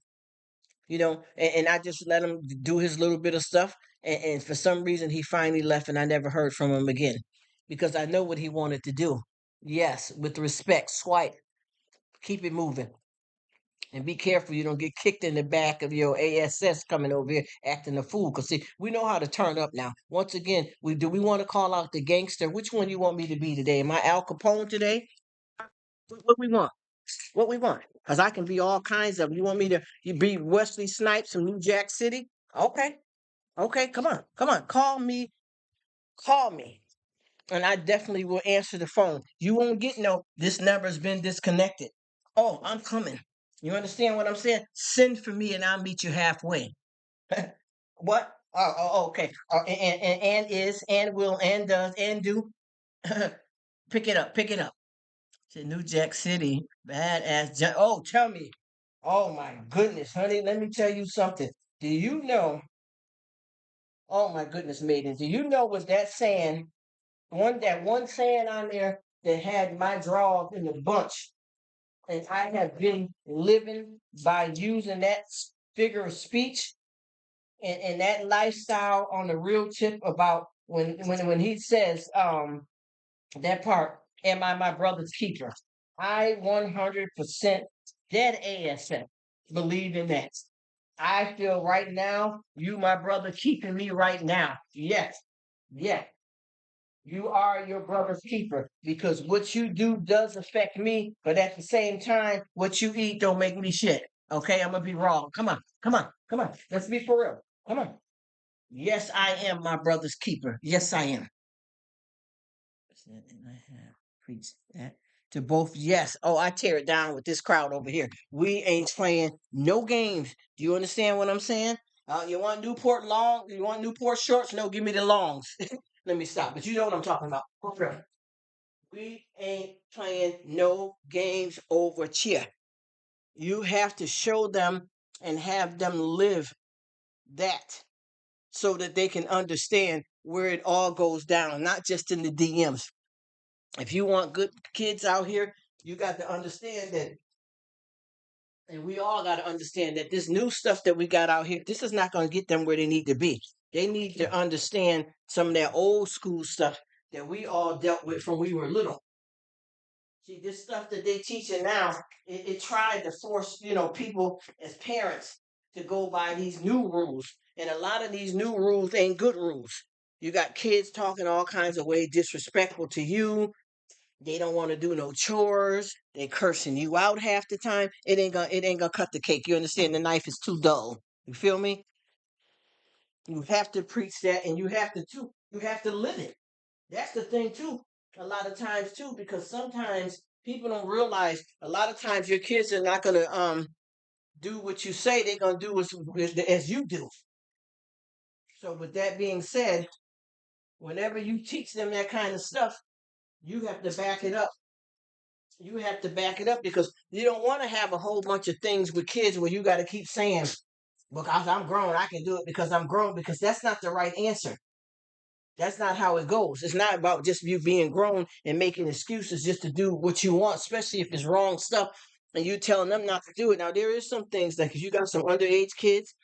And I just let him do his little bit of stuff. And for some reason, he finally left, and I never heard from him again because I know what he wanted to do. Yes, with respect, swipe, keep it moving, and be careful you don't get kicked in the back of your ASS coming over here acting a fool. Cause see, we know how to turn up now. Once again, we want to call out the gangster. Which one you want me to be today? Am I Al Capone today? What we want? What we want? Cause I can be all kinds of. You want me to you be Wesley Snipes from New Jack City? Okay, okay, come on, call me, and I definitely will answer the phone. You won't get no. This number's been disconnected. Oh, I'm coming. You understand what I'm saying? Send for me, and I'll meet you halfway. What? Okay. And will and does and do. Pick it up. Pick it up. To New Jack City, badass. Oh, tell me. Oh my goodness, honey. Let me tell you something. Do you know? Oh my goodness, maiden. Do you know was that saying that one saying on there that had my draws in the bunch, and I have been living by using that figure of speech and that lifestyle on the real tip about when he says that part, am I my brother's keeper? I 100% dead ASF believe in that. I feel right now, you, my brother, keeping me right now. Yes, yes, you are your brother's keeper because what you do does affect me, but at the same time, what you eat don't make me shit. Okay, I'm gonna be wrong. Come on, come on, come on. Let's be for real. Come on. Yes, I am my brother's keeper. Yes, I am. And I have preached that to both. Yes. Oh, I tear it down with this crowd over here. We ain't playing no games. Do you understand what I'm saying? You want Newport long? You want Newport shorts? No, give me the longs. Let me stop. But you know what I'm talking about. For real. We ain't playing no games over here. You have to show them and have them live that so that they can understand where it all goes down, not just in the DMs. If you want good kids out here, you got to understand that, and we all got to understand that this new stuff that we got out here, this is not going to get them where they need to be. They need to understand some of that old school stuff that we all dealt with from we were little. See, this stuff that they teaching now, it tried to force, people as parents to go by these new rules. And a lot of these new rules ain't good rules. You got kids talking all kinds of ways disrespectful to you. They don't want to do no chores. They cursing you out half the time. It ain't gonna cut the cake. You understand? The knife is too dull. You feel me? You have to preach that, and you have to live it. That's the thing too. A lot of times too, because sometimes people don't realize. A lot of times your kids are not gonna do what you say. They're gonna do as you do. So with that being said, whenever you teach them that kind of stuff, you have to back it up. You have to back it up because you don't want to have a whole bunch of things with kids where you got to keep saying, because I'm grown, I can do it because I'm grown, because that's not the right answer. That's not how it goes. It's not about just you being grown and making excuses just to do what you want, especially if it's wrong stuff and you telling them not to do it. Now, there is some things like if you got some underage kids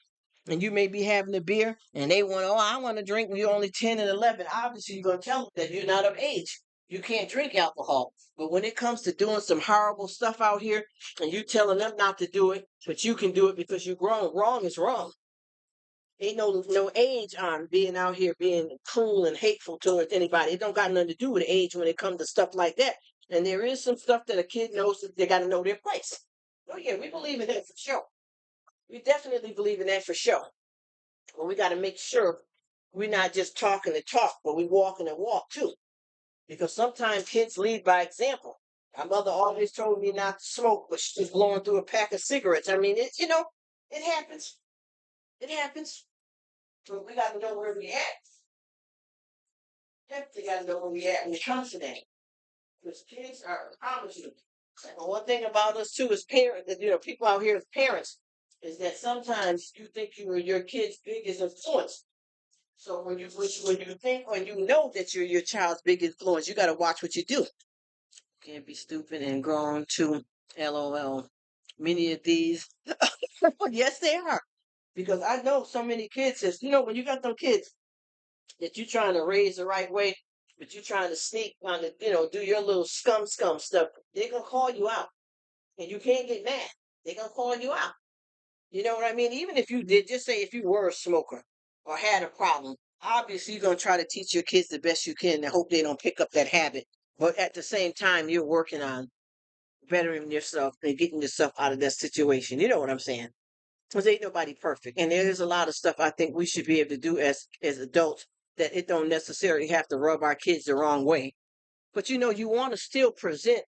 and you may be having a beer and they want, oh, I want to drink when you're only 10 and 11. Obviously, you're going to tell them that you're not of age. You can't drink alcohol. But when it comes to doing some horrible stuff out here and you telling them not to do it, but you can do it because you're grown, wrong is wrong. Ain't no age on being out here being cruel and hateful towards anybody. It don't got nothing to do with age when it comes to stuff like that. And there is some stuff that a kid knows that they got to know their place. Oh yeah, we believe in that for sure. We definitely believe in that for sure. But we got to make sure we're not just talking the talk, but we walking the walk too. Because sometimes kids lead by example. My mother always told me not to smoke, but she was blowing through a pack of cigarettes. I mean, it happens. It happens. But we got to know where we at. Definitely got to know where we at when it comes to that. Because kids are accomplishing. And one thing about us too as parents, that people out here as parents, is that sometimes you think you are your kid's biggest influence. So when you know that you're your child's big influence, you got to watch what you do. Can't be stupid and grown too. LOL. Many of these, yes, they are. Because I know so many kids. Says, when you got them kids that you trying to raise the right way, but you trying to sneak on the, do your little scum stuff, they're gonna call you out, and you can't get mad. They're gonna call you out. You know what I mean? Even if you did, just say if you were a smoker or had a problem, obviously you're gonna try to teach your kids the best you can and hope they don't pick up that habit. But at the same time, you're working on bettering yourself and getting yourself out of that situation. You know what I'm saying? Because ain't nobody perfect, and there's a lot of stuff I think we should be able to do as adults that it don't necessarily have to rub our kids the wrong way. But you want to still present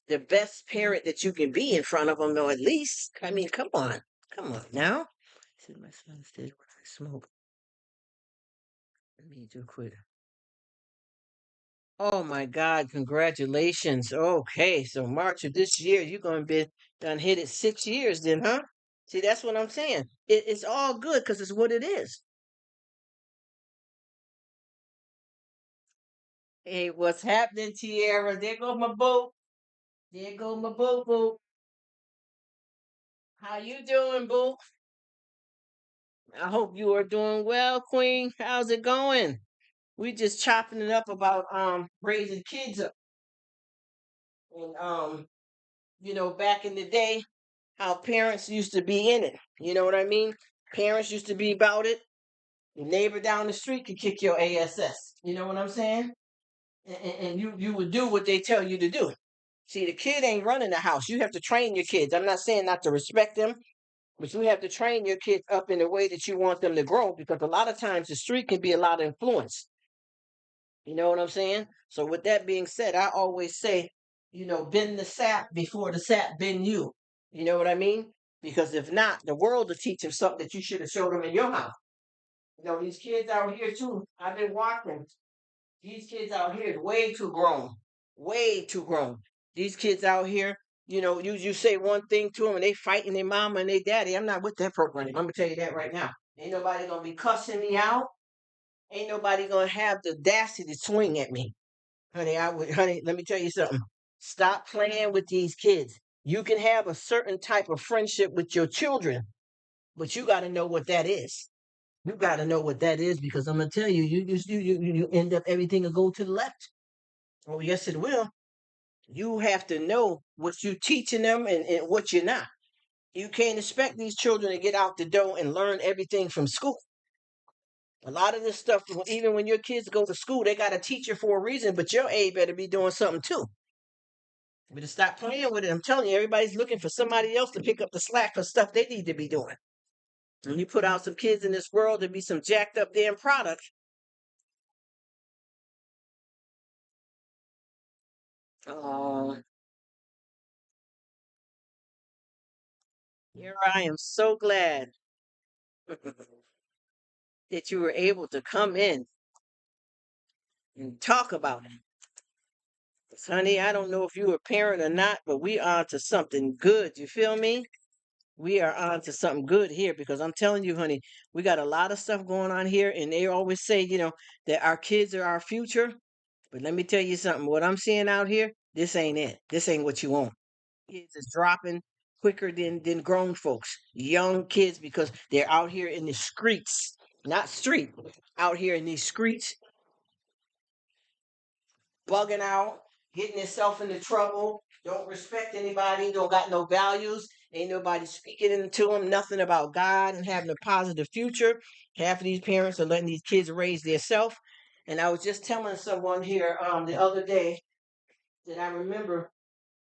the best parent that you can be in front of them, or at least, I mean, come on now. Said my son said when I smoke, let me do quick. Oh my God, congratulations. Okay, so March of this year, you're gonna be done hit it 6 years then, huh? See, that's what I'm saying. It's all good because it's what it is. Hey, what's happening, Tierra? There go my boo. There go my boo boo. How you doing, boo? I hope you are doing well, Queen. How's it going? We just chopping it up about raising kids up. And back in the day, how parents used to be in it. You know what I mean? Parents used to be about it. Your neighbor down the street could kick your ass. You know what I'm saying? And you would do what they tell you to do. See, the kid ain't running the house. You have to train your kids. I'm not saying not to respect them, but you have to train your kids up in the way that you want them to grow, because a lot of times the street can be a lot of influence. You know what I'm saying? So with that being said, I always say, bend the sap before the sap bend you. You know what I mean? Because if not, the world will teach them something that you should have showed them in your house. These kids out here too, I've been watching. These kids out here is way too grown. Way too grown. These kids out here, you say one thing to them and they fighting their mama and their daddy. I'm not with that program. I'm gonna tell you that right now. Ain't nobody gonna be cussing me out. Ain't nobody gonna have the audacity to swing at me. Honey, honey, let me tell you something. Stop playing with these kids. You can have a certain type of friendship with your children, but you got to know what that is. You got to know what that is because I'm gonna tell you, you end up everything will go to the left. Oh, yes, it will. You have to know what you're teaching them and what you're not. You can't expect these children to get out the door and learn everything from school. A lot of this stuff, even when your kids go to school, they got a teacher for a reason, but your aide better be doing something too. But to stop playing with it, I'm telling you, everybody's looking for somebody else to pick up the slack for stuff they need to be doing. When you put out some kids in this world to be some jacked up damn products, oh, here I am so glad that you were able to come in and talk about it. 'Cause, honey, I don't know if you're a parent or not, but we are to something good. You feel me? We are on to something good here because I'm telling you, honey, we got a lot of stuff going on here, and they always say, that our kids are our future. But let me tell you something. What I'm seeing out here, this ain't it. This ain't what you want. Kids is dropping quicker than grown folks. Young kids because they're out here in the streets, not street, out here in these streets bugging out, getting himself into trouble, don't respect anybody, don't got no values, ain't nobody speaking into them, nothing about God and having a positive future. Half of these parents are letting these kids raise themselves. And I was just telling someone here the other day that I remember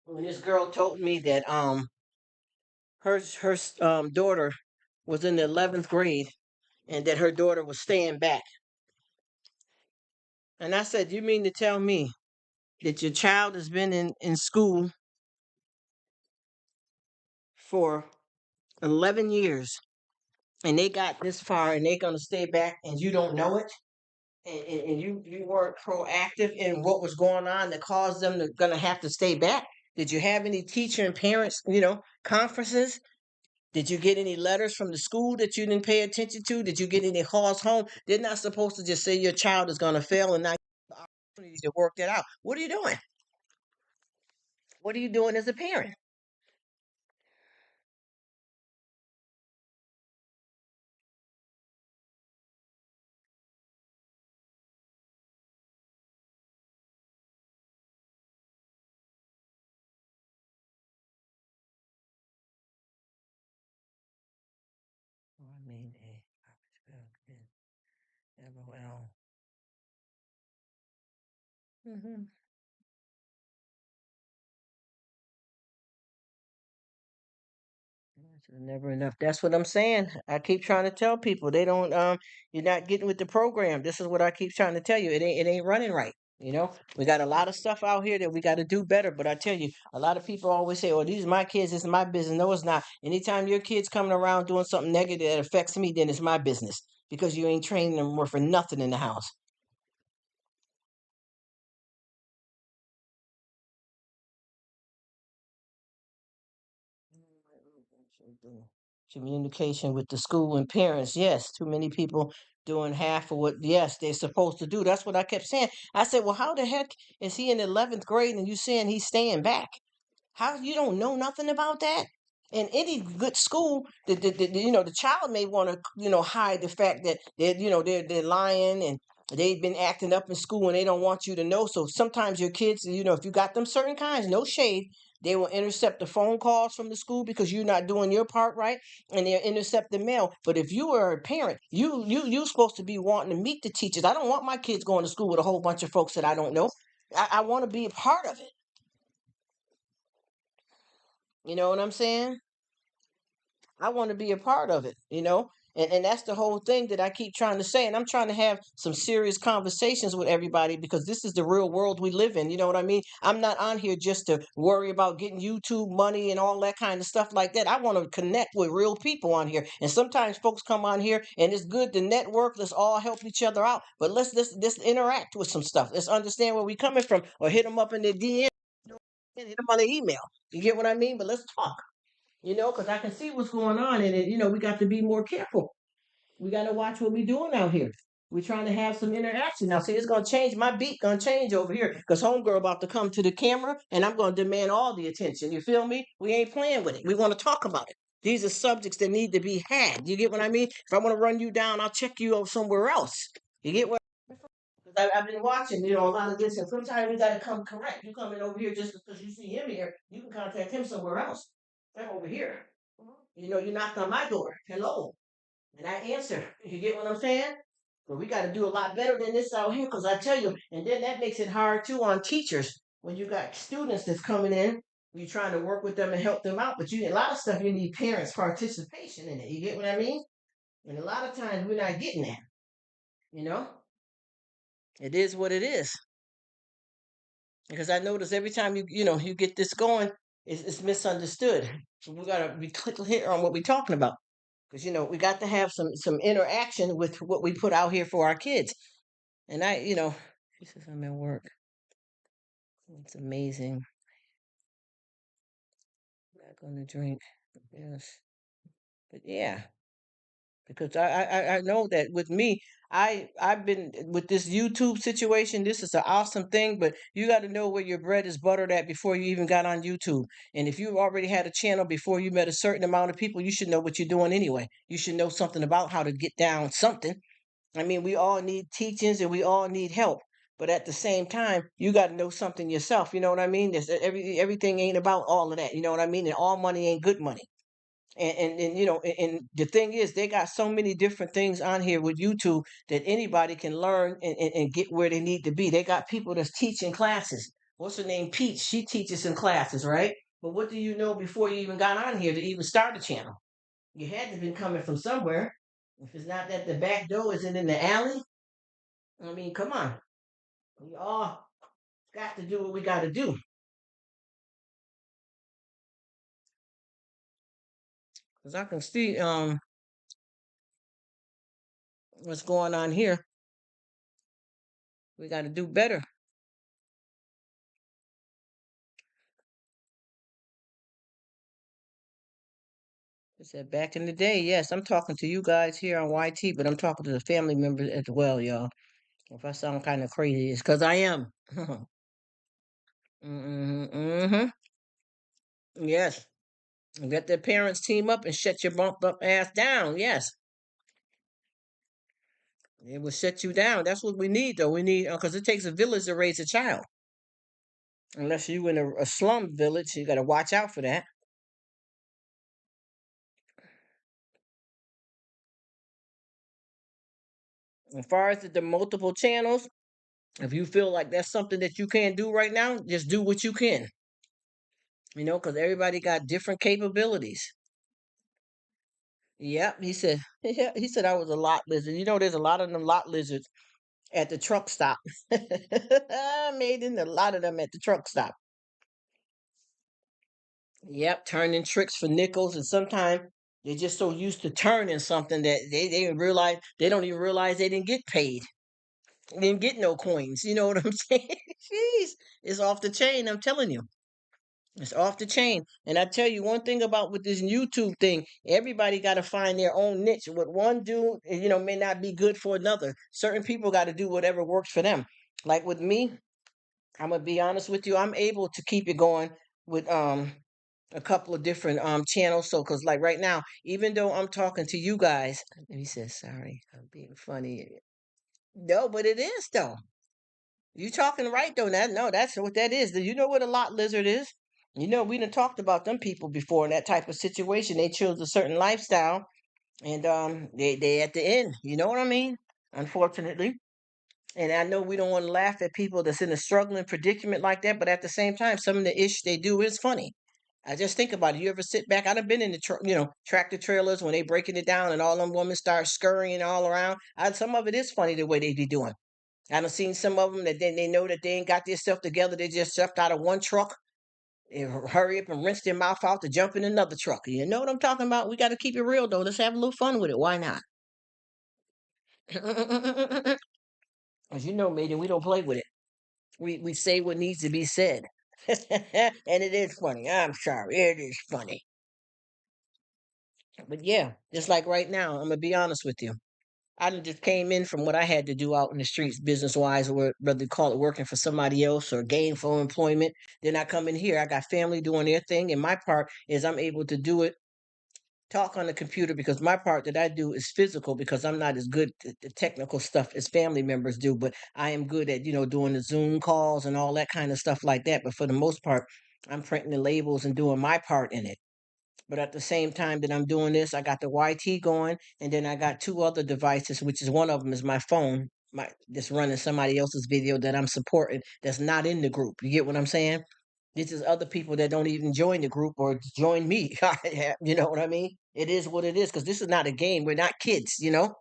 when this girl told me that her daughter was in the 11th grade and that her daughter was staying back. And I said, "You mean to tell me that your child has been in school for 11 years and they got this far and they're going to stay back and you don't know it and you weren't proactive in what was going on that caused them to going to have to stay back? Did you have any teacher and parents conferences? Did you get any letters from the school that you didn't pay attention to? Did you get any calls home? They're not supposed to just say your child is going to fail and not give the opportunity to work that out. What are you doing? What are you doing as a parent? Oh, I mean, LOL. Mm-hmm. It's never enough. That's what I'm saying. I keep trying to tell people they don't you're not getting with the program. This is what I keep trying to tell you. It ain't running right. We got a lot of stuff out here that we got to do better. But I tell you, a lot of people always say, "Oh, these are my kids. This is my business." No, it's not. Anytime your kids coming around doing something negative that affects me, then it's my business because you ain't training them worth for nothing in the house. Communication with the school and parents. Yes, too many people doing half of what, yes, they're supposed to do. That's what I kept saying. I said, well, how the heck is he in the 11th grade and you saying he's staying back? How you don't know nothing about that? In any good school, the child may want to hide the fact that they're lying and they've been acting up in school and they don't want you to know. So sometimes your kids, if you got them certain kinds, no shade, they will intercept the phone calls from the school because you're not doing your part right, and they'll intercept the mail. But if you are a parent, you supposed to be wanting to meet the teachers. I don't want my kids going to school with a whole bunch of folks that I don't know. I want to be a part of it. You know what I'm saying? I want to be a part of it. And that's the whole thing that I keep trying to say. And I'm trying to have some serious conversations with everybody because this is the real world we live in. You know what I mean? I'm not on here just to worry about getting YouTube money and all that kind of stuff like that. I want to connect with real people on here. And sometimes folks come on here and it's good to network. Let's all help each other out. But let's interact with some stuff. Let's understand where we're coming from or hit them up in their DM, hit them on their email. You get what I mean? But let's talk. Because I can see what's going on, and we got to be more careful. We got to watch what we're doing out here. We're trying to have some interaction now. See, it's gonna change. My beat gonna change over here because homegirl about to come to the camera, and I'm gonna demand all the attention. You feel me? We ain't playing with it. We want to talk about it. These are subjects that need to be had. You get what I mean? If I want to run you down, I'll check you out somewhere else. You get what? Because I've been watching, a lot of this, and sometimes we got to come correct. You coming over here just because you see him here, you can contact him somewhere else. I'm over here. You knocked on my door. Hello. And I answer. You get what I'm saying? But we got to do a lot better than this out here because I tell you, and then that makes it hard too on teachers when you got students that's coming in. You're trying to work with them and help them out, but a lot of stuff you need parents' participation in it. You get what I mean? And a lot of times we're not getting that. You know, it is what it is. Because I notice every time you get this going, it's misunderstood. So we gotta be clear on what we're talking about. Because we got to have some interaction with what we put out here for our kids. And she says I'm at work. It's amazing. Not gonna drink. Yes, but yeah, because I know that with me, I've been with this YouTube situation. This is an awesome thing, but you got to know where your bread is buttered at before you even got on YouTube. And if you already had a channel before you met a certain amount of people, you should know what you're doing anyway. You should know something about how to get down something. I mean, we all need teachings and we all need help. But at the same time, you got to know something yourself. You know what I mean? Everything ain't about all of that. You know what I mean? And all money ain't good money. And the thing is, they got so many different things on here with YouTube that anybody can learn and get where they need to be. They got people that's teaching classes. What's her name? Peach. She teaches in classes, right? But what do you know before you even got on here to even start a channel? You had to have been coming from somewhere. If it's not that the back door isn't in the alley, I mean, come on. We all got to do what we got to do. Because I can see what's going on here. We got to do better. I said back in the day, yes, I'm talking to you guys here on YT, but I'm talking to the family members as well, y'all. If I sound kind of crazy, it's because I am. Mm-hmm, mm-hmm. Yes. Let their parents team up and shut your bump up ass down. Yes. It will shut you down. That's what we need, though. We need, because it takes a village to raise a child. Unless you in a slum village, you got to watch out for that. As far as the multiple channels, if you feel like that's something that you can't do right now, just do what you can. Because everybody got different capabilities. Yep, he said. Yeah, he said I was a lot lizard. There's a lot of them lot lizards at the truck stop. Made in a lot of them at the truck stop. Yep, turning tricks for nickels, and sometimes they're just so used to turning something that they don't even realize they didn't get paid. They didn't get no coins. You know what I'm saying? Jeez, it's off the chain. I'm telling you. It's off the chain. And I tell you one thing about with this YouTube thing, everybody got to find their own niche. What one do, may not be good for another. Certain people got to do whatever works for them. Like with me, I'm gonna be honest with you, I'm able to keep it going with a couple of different channels. So cause like right now, even though I'm talking to you guys, he says sorry, I'm being funny. No, but it is though. You talking right though. No, that's what that is. You know what a lot lizard is? We done talked about them people before in that type of situation. They chose a certain lifestyle and they at the end. You know what I mean? Unfortunately. And I know we don't want to laugh at people that's in a struggling predicament like that, but at the same time, some of the ish they do is funny. I just think about it. You ever sit back? I've been in the tractor trailers when they breaking it down and all them women start scurrying all around. Some of it is funny the way they be doing. I done seen some of them that then they know that they ain't got their stuff together. They just stepped out of one truck and hurry up and rinse their mouth out to jump in another truck. You know what I'm talking about? We got to keep it real though. Let's have a little fun with it. Why not? As you know, Maiden, we don't play with it. We say what needs to be said. And it is funny. I'm sorry. It is funny. But yeah, just like right now, I'm gonna be honest with you. I done just came in from what I had to do out in the streets, business wise, or whether you call it working for somebody else or gainful employment. Then I come in here. I got family doing their thing, and my part is I'm able to do it, talk on the computer because my part that I do is physical because I'm not as good at the technical stuff as family members do, but I am good at doing the Zoom calls and all that kind of stuff like that. But for the most part, I'm printing the labels and doing my part in it. But at the same time that I'm doing this, I got the YT going, and then I got two other devices, which is one of them is my phone, my that's running somebody else's video that I'm supporting that's not in the group. You get what I'm saying? This is other people that don't even join the group or join me. You know what I mean? It is what it is because this is not a game. We're not kids, you know?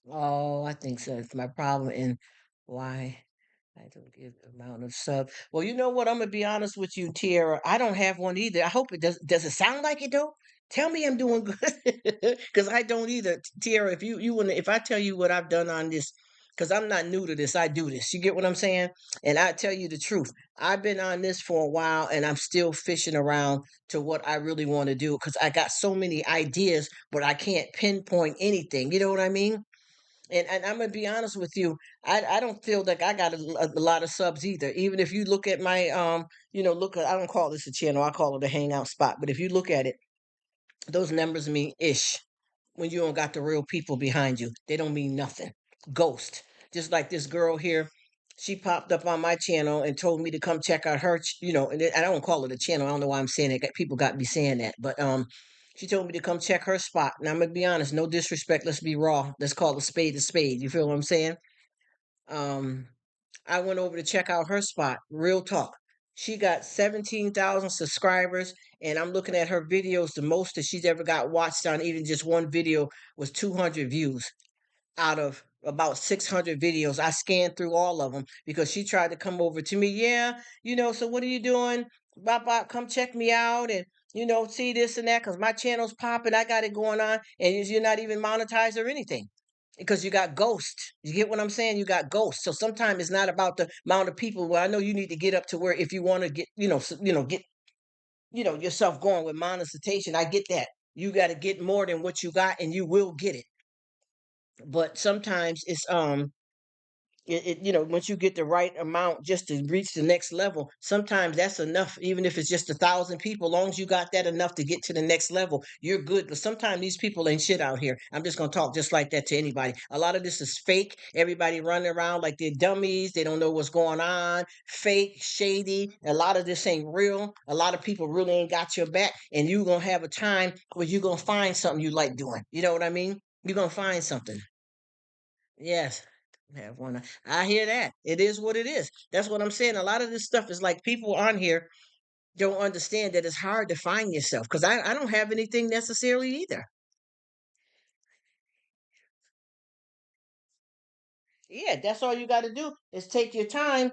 Oh, I think so. It's my problem and why I don't give the amount of sub. Well, you know what? I'm gonna be honest with you, Tierra. I don't have one either. I hope it does. Does it sound like it though? Tell me I'm doing good, because I don't either, Tierra. If you want, if I tell you what I've done on this, because I'm not new to this, I do this. You get what I'm saying? And I tell you the truth. I've been on this for a while, and I'm still fishing around to what I really want to do because I got so many ideas, but I can't pinpoint anything. You know what I mean? And I'm gonna be honest with you, I don't feel like I got a lot of subs either. Even if you look at my look at I don't call this a channel, I call it a hangout spot. But if you look at it, those numbers mean ish when you don't got the real people behind you. They don't mean nothing. Ghost. Just like this girl here, she popped up on my channel and told me to come check out her, and I don't call it a channel. I don't know why I'm saying it. People got me saying that, but she told me to come check her spot. And I'm gonna be honest, no disrespect. Let's be raw. Let's call a spade a spade. You feel what I'm saying? Um, I went over to check out her spot. Real talk. She got 17,000 subscribers, and I'm looking at her videos. The most that she's ever got watched on even just one video was 200 views out of about 600 videos. I scanned through all of them because she tried to come over to me. Yeah, so what are you doing? Bop, bop, come check me out and, see this and that because my channel's popping. I got it going on. And you're not even monetized or anything because you got ghosts. You get what I'm saying? You got ghosts. So sometimes it's not about the amount of people. Well, I know you need to get up to where if you want to get, get, yourself going with monetization. I get that. You got to get more than what you got and you will get it, but sometimes it's once you get the right amount just to reach the next level, sometimes that's enough. Even if it's just 1,000 people, long as you got that enough to get to the next level, you're good. But sometimes these people ain't shit out here. I'm just gonna talk just like that to anybody. A lot of this is fake. Everybody running around like they're dummies. They don't know what's going on. Fake, shady. A lot of this ain't real. A lot of people really ain't got your back, and you gonna have a time where you gonna find something you like doing. You know what I mean? You're gonna find something. Yes. Have one. I hear that. It is what it is. That's what I'm saying. A lot of this stuff is like people on here don't understand that it's hard to find yourself because I don't have anything necessarily either. Yeah, that's all you got to do is take your time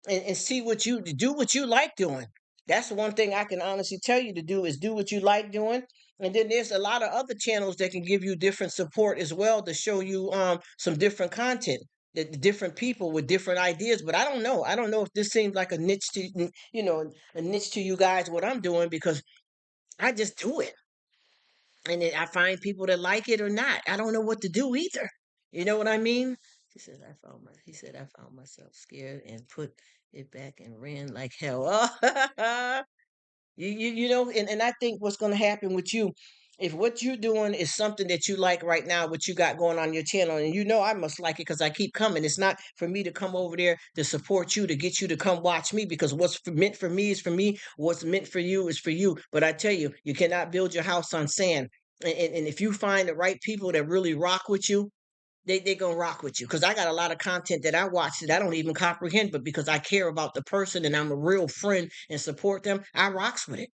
and see what you do, what you like doing. That's the one thing I can honestly tell you to do is do what you like doing. And then there's a lot of other channels that can give you different support as well to show you some different content, that different people with different ideas. But I don't know. I don't know if this seems like a niche to a niche to you guys what I'm doing because I just do it. And then I find people that like it or not. I don't know what to do either. You know what I mean? He said I found myself scared and put it back and ran like hell. Oh, and I think what's going to happen with you, if what you're doing is something that you like right now, what you got going on your channel, and I must like it because I keep coming. It's not for me to come over there to support you, to get you to come watch me, because meant for me is for me. What's meant for you is for you. But I tell you, you cannot build your house on sand. And if you find the right people that really rock with you, they gonna rock with you because I got a lot of content that I watch that I don't even comprehend, but because I care about the person and I'm a real friend and support them, I rocks with it.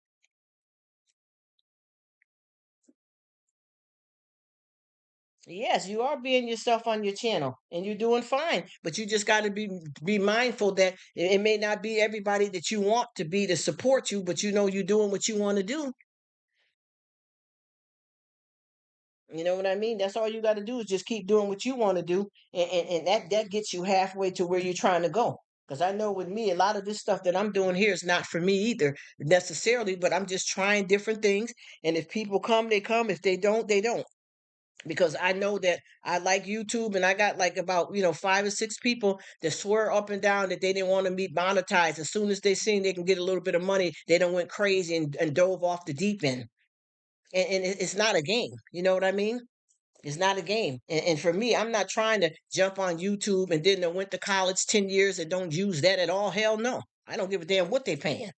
Yes, you are being yourself on your channel and you're doing fine, but you just got to be mindful that it may not be everybody that you want to be to support you, but you know you're doing what you want to do. You know what I mean? That's all you got to do is just keep doing what you want to do, and that gets you halfway to where you're trying to go. Because I know with me, a lot of this stuff that I'm doing here is not for me either necessarily, but I'm just trying different things. And if people come, they come. If they don't, they don't. Because I know that I like YouTube and I got like about, 5 or 6 people that swear up and down that they didn't want to be monetized. As soon as they seen they can get a little bit of money, they done went crazy and dove off the deep end. And it's not a game. You know what I mean? It's not a game. And for me, I'm not trying to jump on YouTube and then I went to college 10 years and don't use that at all. Hell no. I don't give a damn what they paying.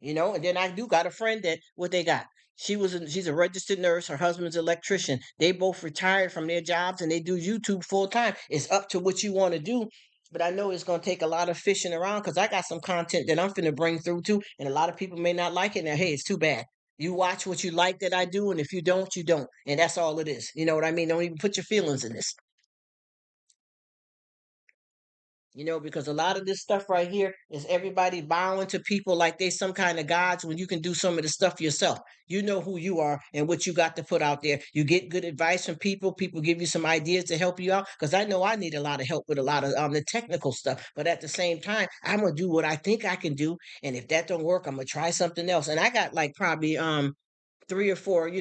And then I do got a friend that what they got. She's a registered nurse. Her husband's an electrician. They both retired from their jobs and they do YouTube full time. It's up to what you want to do. But I know it's gonna take a lot of fishing around because I got some content that I'm finna bring through too. And a lot of people may not like it. Now, hey, it's too bad. You watch what you like that I do, and if you don't, you don't. And that's all it is. You know what I mean? Don't even put your feelings in this. Because a lot of this stuff right here is everybody bowing to people like they some kind of gods when you can do some of the stuff yourself. You know who you are and what you got to put out there. You get good advice from people. People give you some ideas to help you out. Because I know I need a lot of help with a lot of the technical stuff. But at the same time, I'm gonna do what I think I can do. And if that don't work, I'm gonna try something else. And I got like probably 3 or 4,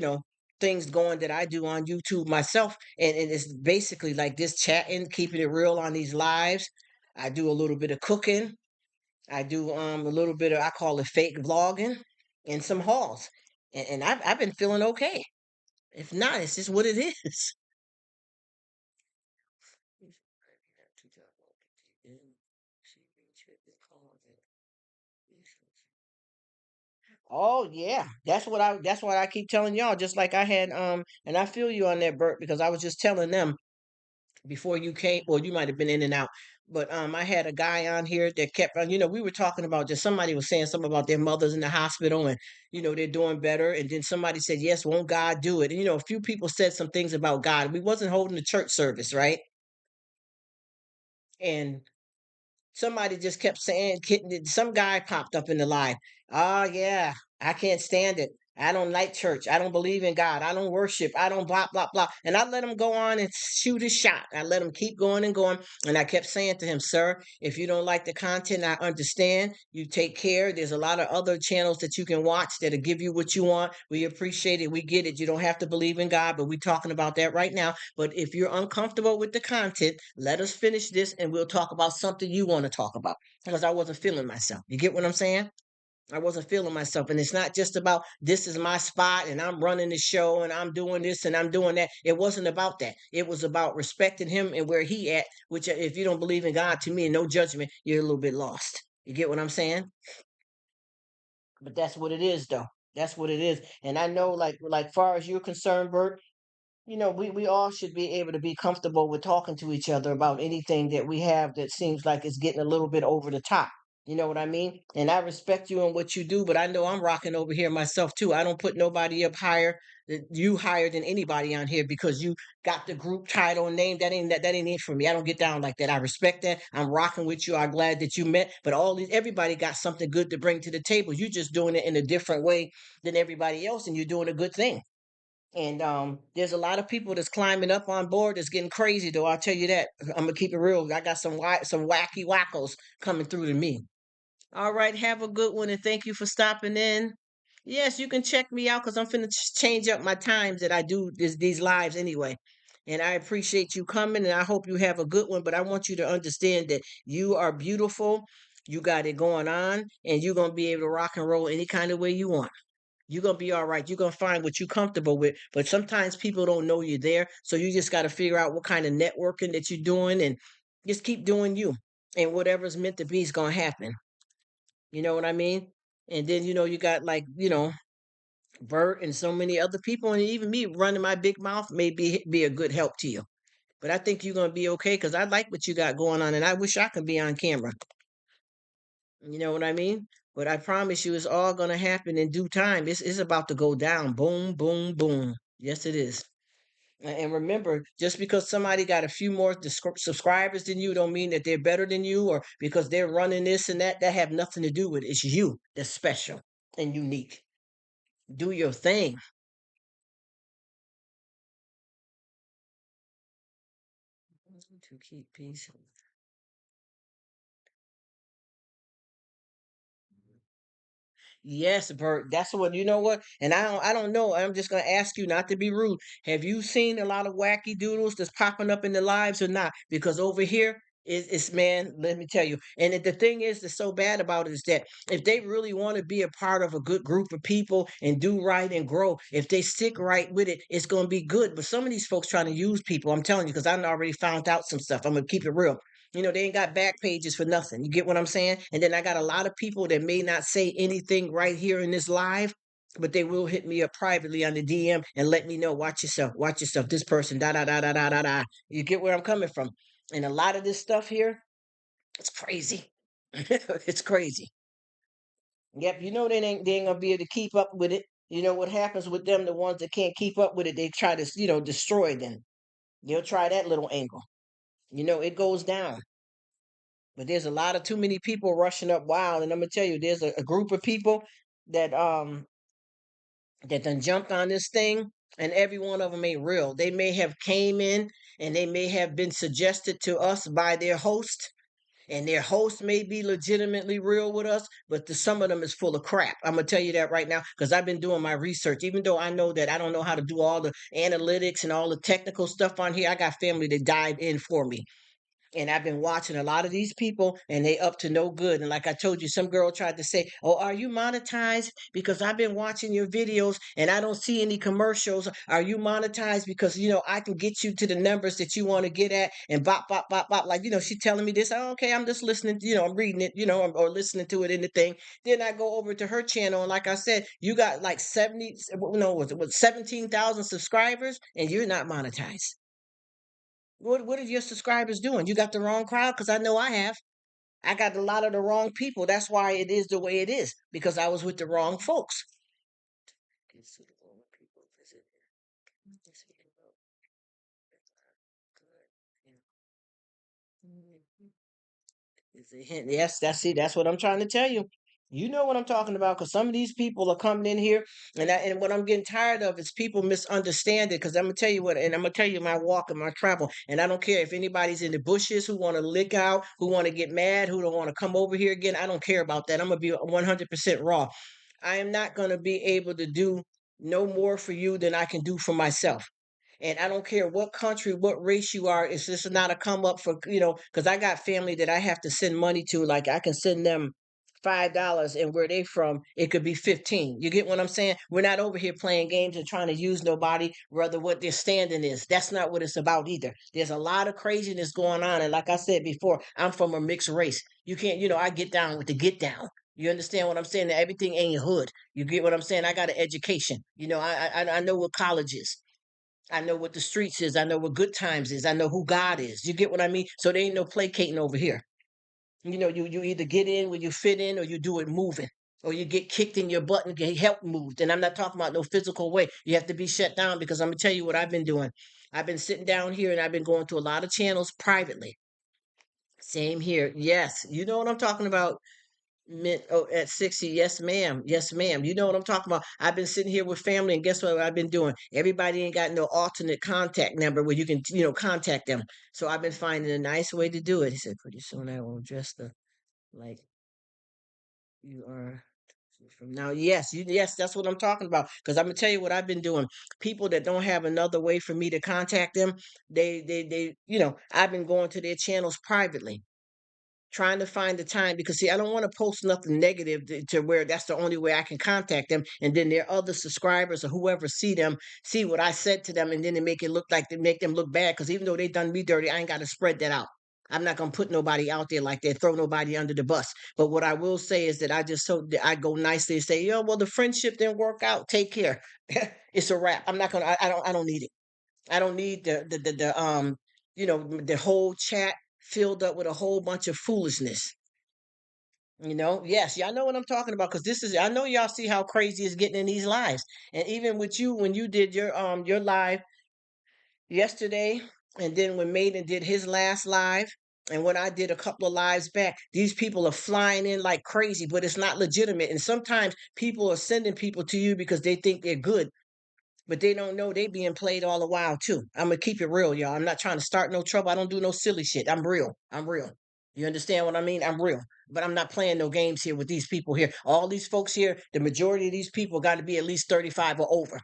things going that I do on YouTube myself. And it's basically like this chatting, keeping it real on these lives. I do a little bit of cooking. I do a little bit of I call it fake vlogging and some hauls. And I've been feeling okay. If not, it's just what it is. Oh yeah, that's what I keep telling y'all. Just like I had and I feel you on that, Bert, because I was just telling them before you came, or you might have been in and out. But I had a guy on here that kept on, we were talking about just somebody was saying something about their mothers in the hospital and they're doing better. And then somebody said, yes, won't God do it? And a few people said some things about God. We wasn't holding the church service, right? And somebody just kept saying, some guy popped up in the live. Oh, yeah, I can't stand it. I don't like church. I don't believe in God. I don't worship. I don't blah, blah, blah. And I let him go on and shoot his shot. I let him keep going and going. And I kept saying to him, sir, if you don't like the content, I understand. You take care. There's a lot of other channels that you can watch that'll give you what you want. We appreciate it. We get it. You don't have to believe in God, but we're talking about that right now. But if you're uncomfortable with the content, let us finish this and we'll talk about something you want to talk about. Because I wasn't feeling myself. You get what I'm saying? I wasn't feeling myself. And it's not just about this is my spot and I'm running the show and I'm doing this and I'm doing that. It wasn't about that. It was about respecting him and where he at, which if you don't believe in God, to me, no judgment, you're a little bit lost. You get what I'm saying? But that's what it is though. That's what it is. And I know like far as you're concerned, Bert, we all should be able to be comfortable with talking to each other about anything that we have that seems like it's getting a little bit over the top. You know what I mean? And I respect you and what you do, but I know I'm rocking over here myself too. I don't put nobody up higher you higher than anybody on here because you got the group title and name. That ain't it for me. I don't get down like that. I respect that. I'm rocking with you. I'm glad that you met. But everybody got something good to bring to the table. You're just doing it in a different way than everybody else, and you're doing a good thing. And there's a lot of people that's climbing up on board that's getting crazy though. I'll tell you that. I'm gonna keep it real. I got some wacky wackos coming through to me. All right, have a good one and thank you for stopping in. Yes, you can check me out because I'm finna change up my times that I do these lives anyway. And I appreciate you coming and I hope you have a good one. But I want you to understand that you are beautiful. You got it going on, and you're gonna be able to rock and roll any kind of way you want. You're gonna be all right. You're gonna find what you're comfortable with. But sometimes people don't know you're there. So you just gotta figure out what kind of networking that you're doing and just keep doing you. And whatever's meant to be is gonna happen. You know what I mean? And then, you got like, Bert and so many other people, and even me running my big mouth may be a good help to you. But I think you're gonna be okay because I like what you got going on, and I wish I could be on camera. You know what I mean? But I promise you, it's all gonna happen in due time. It's about to go down. Boom, boom, boom. Yes, it is. And remember, just because somebody got a few more subscribers than you, don't mean that they're better than you, or because they're running this and that. That have nothing to do with it. It's you that's special and unique. Do your thing. To keep peace. Yes, Bert. That's what you know what? And I don't know. I'm just gonna ask you not to be rude. Have you seen a lot of wacky doodles that's popping up in the lives or not? Because over here it's man, let me tell you. And the thing is that's so bad about it is that if they really want to be a part of a good group of people and do right and grow, if they stick right with it, it's gonna be good. But some of these folks trying to use people, I'm telling you, because I already found out some stuff. I'm gonna keep it real. They ain't got back pages for nothing. You get what I'm saying? And then I got a lot of people that may not say anything right here in this live, but they will hit me up privately on the DM and let me know, watch yourself, this person, da da da da da da da. You get where I'm coming from? And a lot of this stuff here, it's crazy. It's crazy. Yep, they ain't gonna be able to keep up with it. You know what happens with them, the ones that can't keep up with it, they try to, destroy them. They'll try that little angle. It goes down. But there's a lot of too many people rushing up wild, and I'm gonna tell you, there's a group of people that that done jumped on this thing, and every one of them ain't real. They may have came in and they may have been suggested to us by their host, and their host may be legitimately real with us, but some of them is full of crap. I'm gonna tell you that right now because I've been doing my research. Even though I know that I don't know how to do all the analytics and all the technical stuff on here, I got family that dive in for me, and I've been watching a lot of these people and they up to no good. And like I told you, some girl tried to say, "Oh, are you monetized? Because I've been watching your videos and I don't see any commercials. Are you monetized? Because I can get you to the numbers that you want to get at." And bop, bop, bop, bop. Like, she telling me this. Oh, okay, I'm just listening, I'm reading it, or listening to it in the thing. Then I go over to her channel, and like I said, you got like 70, no, was it 17,000 subscribers, and you're not monetized. What are your subscribers doing? You got the wrong crowd because I know I have. I got a lot of the wrong people. That's why it is the way it is because I was with the wrong folks. It's a hint. Yes, that's what I'm trying to tell you. You know what I'm talking about because some of these people are coming in here, and what I'm getting tired of is people misunderstand it. Because I'm gonna tell you what, and I'm gonna tell you my walk and my travel, and I don't care if anybody's in the bushes who want to lick out, who want to get mad, who don't want to come over here again. I don't care about that. I'm gonna be 100% raw. I am not gonna be able to do no more for you than I can do for myself. And I don't care what country, what race you are. It's just not a come up for, because I got family that I have to send money to. Like I can send them $5, and where they from, it could be 15. You get what I'm saying? We're not over here playing games and trying to use nobody, rather what their standing is. That's not what it's about either. There's a lot of craziness going on. And like I said before, I'm from a mixed race. You can't, I get down with the get down. You understand what I'm saying? That everything ain't hood. You get what I'm saying? I got an education. I know what college is. I know what the streets is. I know what good times is. I know who God is. You get what I mean? So there ain't no placating over here. You either get in when you fit in or you do it moving. Or you get kicked in your butt and get help moved. And I'm not talking about no physical way. You have to be shut down because I'm gonna tell you what I've been doing. I've been sitting down here and I've been going to a lot of channels privately. Same here. Yes. You know what I'm talking about. At 60, yes, ma'am. Yes, ma'am. You know what I'm talking about. I've been sitting here with family, and guess what I've been doing? Everybody ain't got no alternate contact number where you can, contact them. So I've been finding a nice way to do it. He said, pretty soon I will address the like you are from now. Yes, that's what I'm talking about. Because I'm gonna tell you what I've been doing. People that don't have another way for me to contact them, I've been going to their channels privately trying to find the time because see, I don't want to post nothing negative to where that's the only way I can contact them, and then their other subscribers or whoever see what I said to them, and then they make it look like they make them look bad because even though they done me dirty, I ain't got to spread that out. I'm not gonna put nobody out there like that, throw nobody under the bus. But what I will say is that I just so that I go nicely and say, yo, well, the friendship didn't work out. Take care. It's a wrap. I'm not gonna. I don't need it. I don't need the The whole chat filled up with a whole bunch of foolishness. Yes, y'all know what I'm talking about because I know y'all see how crazy it's getting in these lives. And even with you, when you did your live yesterday, and then when Maiden did his last live, and when I did a couple of lives back, these people are flying in like crazy, but it's not legitimate. And sometimes people are sending people to you because they think they're good, but they don't know they being played all the while too. I'm gonna keep it real, y'all. I'm not trying to start no trouble. I don't do no silly shit. I'm real. I'm real. You understand what I mean? I'm real. But I'm not playing no games here with these people here. All these folks here, the majority of these people got to be at least 35 or over.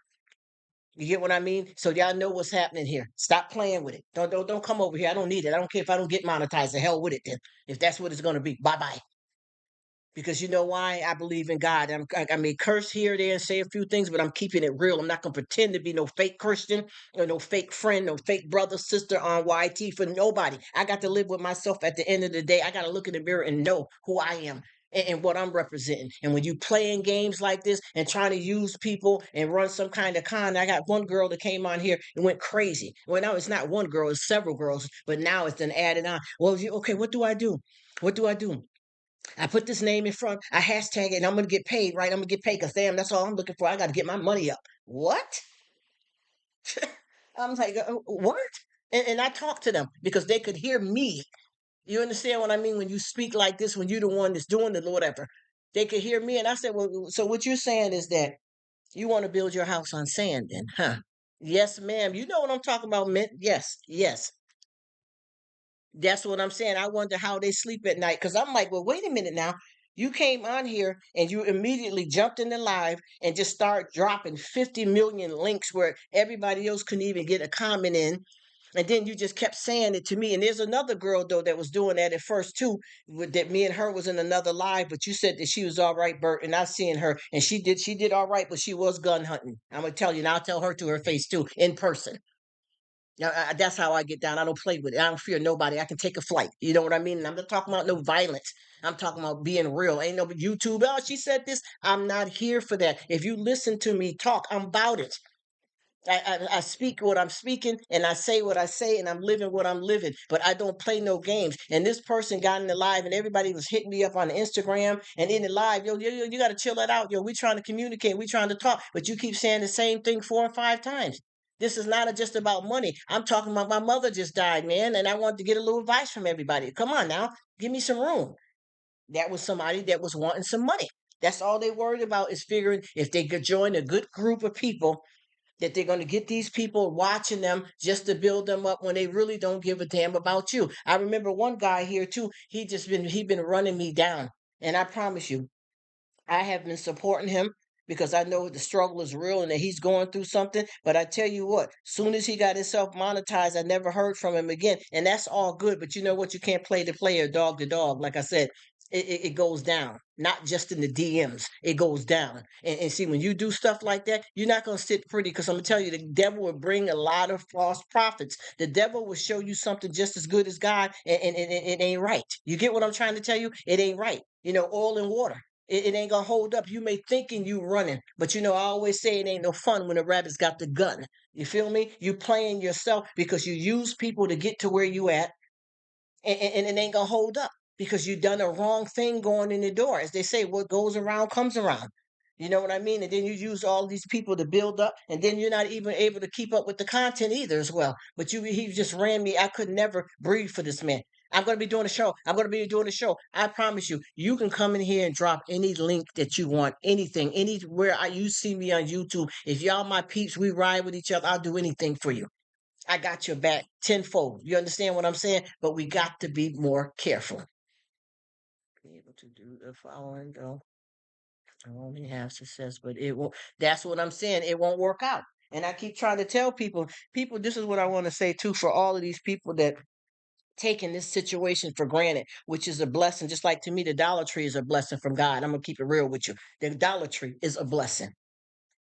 You get what I mean? So y'all know what's happening here. Stop playing with it. Don't come over here. I don't need it. I don't care if I don't get monetized. The hell with it then. If that's what it's gonna be. Bye bye. Because you know why? I believe in God. I may curse here, there, and say a few things, but I'm keeping it real. I'm not going to pretend to be no fake Christian or no fake friend, no fake brother, sister on YT for nobody. I got to live with myself at the end of the day. I got to look in the mirror and know who I am and what I'm representing. And when you playing games like this and trying to use people and run some kind of con, I got one girl that came on here and went crazy. Well, now it's not one girl, it's several girls, but now it's then added on. Well, okay, what do I do? What do I do? I put this name in front, I hashtag it, and I'm gonna get paid, right? I'm gonna get paid because damn, that's all I'm looking for. I got to get my money up. What? I'm like, what? And I talked to them because they could hear me. You understand what I mean? When you speak like this, when you're the one that's doing the whatever, they could hear me. And I said, well, so what you're saying is that you want to build your house on sand, then, huh? Yes, ma'am. You know what I'm talking about, Mint? Yes, yes. That's what I'm saying. I wonder how they sleep at night because I'm like, well, wait a minute now. You came on here and you immediately jumped in the live and just start dropping 50 million links where everybody else couldn't even get a comment in. And then you just kept saying it to me. And there's another girl though that was doing that at first too, that me and her was in another live, but you said that she was all right, Bert, and I seen her and she did all right, but she was gun hunting. I'm gonna tell you, and I'll tell her to her face too, in person. Yeah, that's how I get down. I don't play with it. I don't fear nobody. I can take a flight. You know what I mean? And I'm not talking about no violence. I'm talking about being real. Ain't no YouTube. Oh, she said this. I'm not here for that. If you listen to me talk, I'm about it. I speak what I'm speaking and I say what I say and I'm living what I'm living, but I don't play no games. And this person got in the live and everybody was hitting me up on Instagram and in the live, yo, you got to chill that out. Yo, we trying to communicate. We trying to talk, but you keep saying the same thing 4 or 5 times. This is not just about money. I'm talking about my mother just died, man, and I wanted to get a little advice from everybody. Come on now, give me some room. That was somebody that was wanting some money. That's all they worried about is figuring if they could join a good group of people that they're going to get these people watching them just to build them up when they really don't give a damn about you. I remember one guy here too. He been running me down, and I promise you, I have been supporting him because I know the struggle is real and that he's going through something. But I tell you what, soon as he got himself monetized, I never heard from him again. And that's all good. But you know what? You can't play the player dog to dog. Like I said, it goes down, not just in the DMs. It goes down. And see, when you do stuff like that, you're not going to sit pretty because I'm going to tell you, the devil will bring a lot of false prophets. The devil will show you something just as good as God, and it ain't right. You get what I'm trying to tell you? It ain't right. Oil and water. It ain't gonna hold up. You may thinking you running, but I always say it ain't no fun when the rabbit's got the gun. You feel me? You playing yourself because you use people to get to where you at, and it ain't gonna hold up because you done a wrong thing going in the door. As they say, what goes around comes around. You know what I mean? And then you use all these people to build up, and then you're not even able to keep up with the content either as well. But he just ran me. I could never breathe for this man. I'm going to be doing a show. I'm going to be doing a show. I promise you, you can come in here and drop any link that you want, anything, anywhere you see me on YouTube. If y'all my peeps, we ride with each other. I'll do anything for you. I got your back tenfold. You understand what I'm saying? But we got to be more careful. Be able to do the following though. I only have success, but it won't. That's what I'm saying. It won't work out. And I keep trying to tell people, this is what I want to say too for all of these people that taking this situation for granted, which is a blessing. Just like to me, the Dollar Tree is a blessing from God. I'm gonna keep it real with you. The Dollar Tree is a blessing.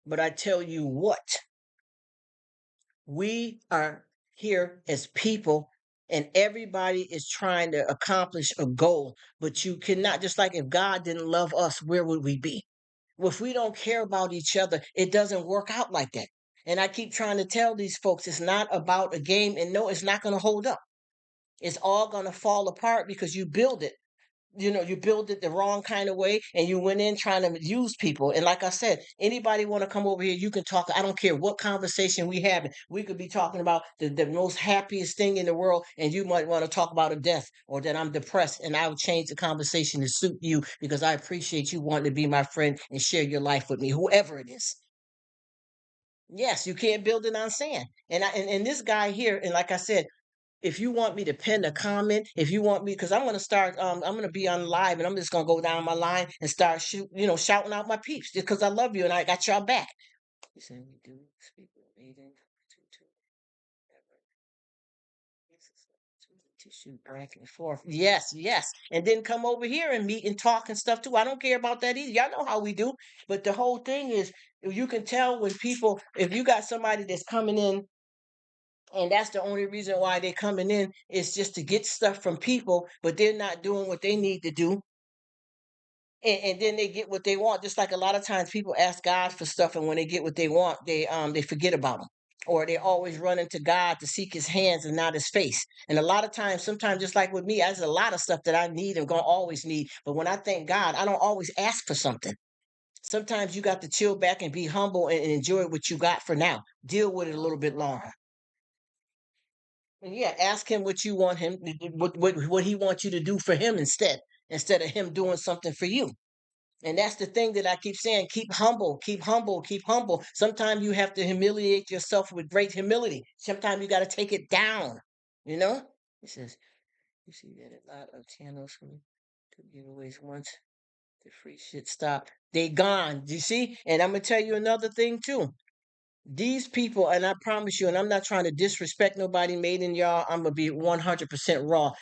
But I tell you what, we are here as people and everybody is trying to accomplish a goal, but you cannot, just like if God didn't love us, where would we be? Well, if we don't care about each other, it doesn't work out like that. And I keep trying to tell these folks it's not about a game, and no, it's not going to hold up. It's all going to fall apart because you build it. You build it the wrong kind of way, and you went in trying to use people. And like I said, anybody want to come over here, you can talk. I don't care what conversation we have. We could be talking about the most happiest thing in the world, and you might want to talk about a death or that I'm depressed, and I would change the conversation to suit you because I appreciate you wanting to be my friend and share your life with me, whoever it is. Yes, you can't build it on sand. And this guy here, and like I said, if you want me to pin a comment, if you want me, because I'm gonna start, I'm gonna be on live, and I'm just gonna go down my line and start shouting out my peeps, just because I love you and I got y'all back. You said we do speak with Aiden to shoot back and forth. Yes, yes, and then come over here and meet and talk and stuff too. I don't care about that either. Y'all know how we do. But the whole thing is, you can tell when people, if you got somebody that's coming in and that's the only reason why they're coming in is just to get stuff from people, but they're not doing what they need to do, and then they get what they want. Just like a lot of times people ask God for stuff, and when they get what they want, they forget about him, or they always running to God to seek his hands and not his face. And a lot of times, sometimes just like with me, there's a lot of stuff that I need and gonna always need, but when I thank God, I don't always ask for something. Sometimes you got to chill back and be humble, and enjoy what you got for now. Deal with it a little bit longer. Yeah, ask him what you want him, what he wants you to do for him instead of him doing something for you. And that's the thing that I keep saying: keep humble, keep humble, keep humble. Sometimes you have to humiliate yourself with great humility. Sometimes you got to take it down. You know. He says, "You see that a lot of channels from the giveaways once the free shit stopped, they gone. Do you see?" And I'm gonna tell you another thing too. These people, and I promise you, and I'm not trying to disrespect nobody made in y'all, I'm gonna be 100% raw.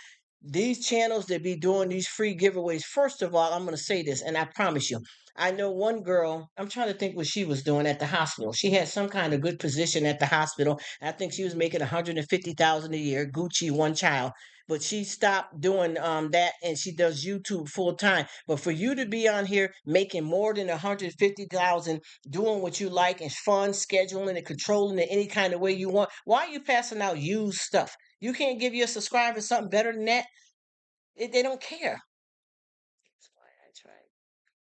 These channels that be doing these free giveaways, first of all, I'm gonna say this, and I promise you, I know one girl, I'm trying to think what she was doing at the hospital. She had some kind of good position at the hospital. I think she was making 150,000 a year, Gucci, one child. But she stopped doing that, and she does YouTube full time. But for you to be on here making more than 150,000, doing what you like and fun, scheduling and controlling it any kind of way you want. Why are you passing out used stuff? You can't give your subscribers something better than that. They don't care. That's why I tried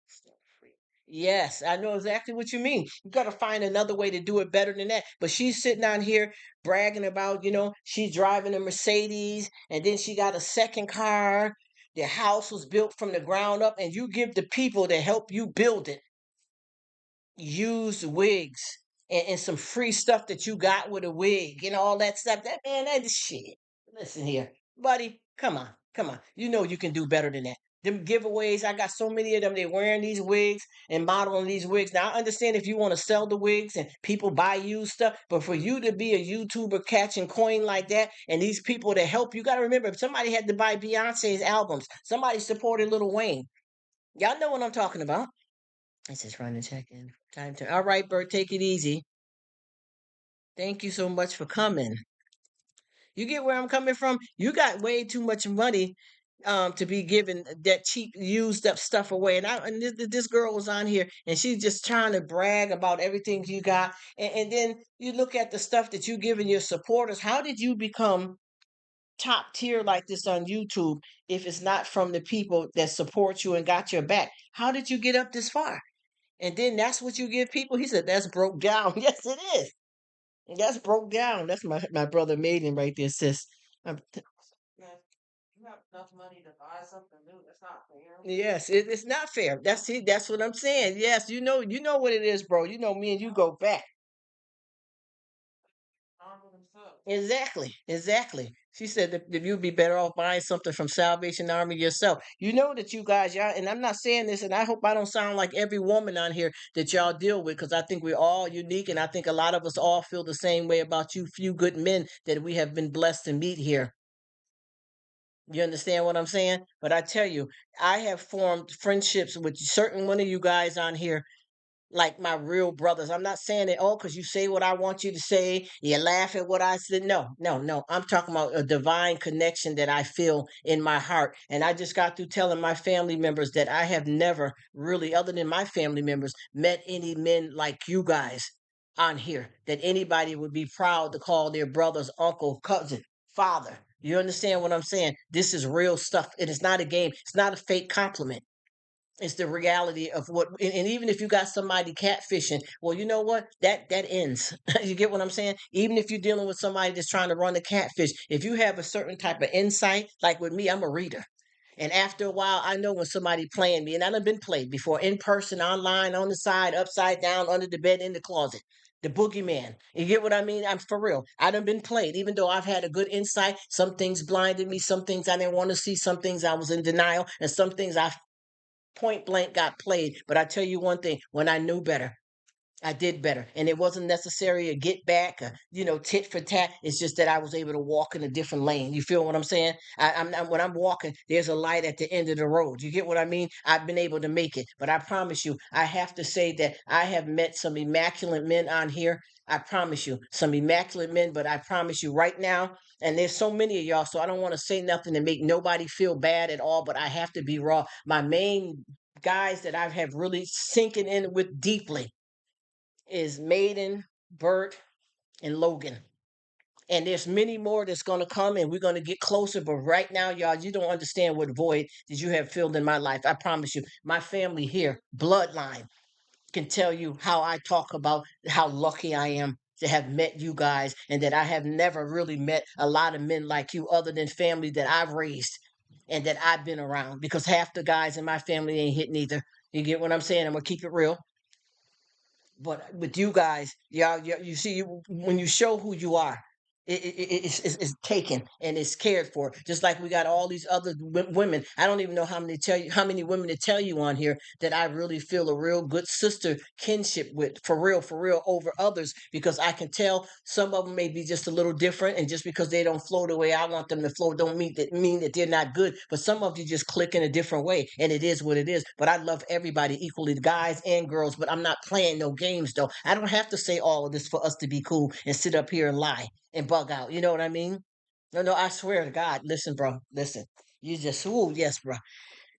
stuff free. Yes, I know exactly what you mean. You got to find another way to do it better than that. But she's sitting on here bragging about, she's driving a Mercedes, and then she got a second car. Their house was built from the ground up, and you give the people to help you build it used wigs and some free stuff that you got with a wig and all that stuff. That man, that is shit. Listen here, buddy. Come on, come on. You know you can do better than that. Them giveaways, I got so many of them. They wearing these wigs and modeling these wigs. Now I understand if you want to sell the wigs and people buy you stuff, but for you to be a YouTuber catching coin like that, and these people to help you, got to remember somebody had to buy Beyonce's albums. Somebody supported Little Wayne. Y'all know what I'm talking about. This is run a check in. Time to. All right, Bert, take it easy. Thank you so much for coming. You get where I'm coming from? You got way too much money to be giving that cheap used up stuff away. And this girl was on here and she's just trying to brag about everything you got. And then you look at the stuff that you giving your supporters. How did you become top tier like this on YouTube if it's not from the people that support you and got your back? How did you get up this far? And then that's what you give people. He said that's broke down. Yes, it is. That's broke down. That's my brother Maiden right there, sis. Yeah, you have enough money to buy something new. That's not fair. Yes, it's not fair. That's what I'm saying. Yes, you know what it is, bro. You know me and you go back. Exactly, exactly. She said that you'd be better off buying something from Salvation Army yourself. You know that you guys, y'all, and I'm not saying this, and I hope I don't sound like every woman on here that y'all deal with, because I think we're all unique, and I think a lot of us all feel the same way about you few good men that we have been blessed to meet here. You understand what I'm saying? But I tell you, I have formed friendships with certain one of you guys on here like my real brothers. I'm not saying it all because you say what I want you to say. You laugh at what I said. No, no, no. I'm talking about a divine connection that I feel in my heart. And I just got through telling my family members that I have never really, other than my family members, met any men like you guys. on here that anybody would be proud to call their brother's uncle, cousin, father. You understand what I'm saying? This is real stuff. It is not a game. It's not a fake compliment. It's the reality of what, and even if you got somebody catfishing, well, you know what? That ends. You get what I'm saying? Even if you're dealing with somebody that's trying to run a catfish, if you have a certain type of insight, like with me, I'm a reader. And after a while, I know when somebody playing me, and I've been played before, in person, online, on the side, upside down, under the bed, in the closet. The boogeyman. You get what I mean? I'm for real. I done been played, even though I've had a good insight. Some things blinded me, some things I didn't want to see, some things I was in denial, and some things I point blank got played. But I tell you one thing, when I knew better, I did better. And it wasn't necessary a get back, tit for tat. It's just that I was able to walk in a different lane. You feel what I'm saying? When I'm walking, there's a light at the end of the road. You get what I mean? I've been able to make it. But I promise you, I have to say that I have met some immaculate men on here. I promise you, some immaculate men, but I promise you right now, and there's so many of y'all, so I don't want to say nothing to make nobody feel bad at all, but I have to be raw. My main guys that I have really sinking in with deeply is Maiden, Bert, and Logan. And there's many more that's going to come, and we're going to get closer. But right now, y'all, you don't understand what void that you have filled in my life. I promise you, my family here, bloodline, can tell you how I talk about how lucky I am to have met you guys, and that I have never really met a lot of men like you, other than family that I've raised and that I've been around. Because half the guys in my family ain't hit neither. You get what I'm saying? I'm gonna keep it real. But with you guys, y'all, you see, when you show who you are, it's taken and it's cared for. Just like we got all these other women. I don't even know how many women to tell you on here that I really feel a real good sister kinship with, for real, over others, because I can tell some of them may be just a little different, and just because they don't flow the way I want them to flow, don't mean that they're not good. But some of you just click in a different way, and it is what it is. But I love everybody equally, the guys and girls. But I'm not playing no games, though. I don't have to say all of this for us to be cool and sit up here and lie and bug out. You know what I mean? No, no, I swear to God. Listen, bro. Listen. You just, ooh, yes, bro.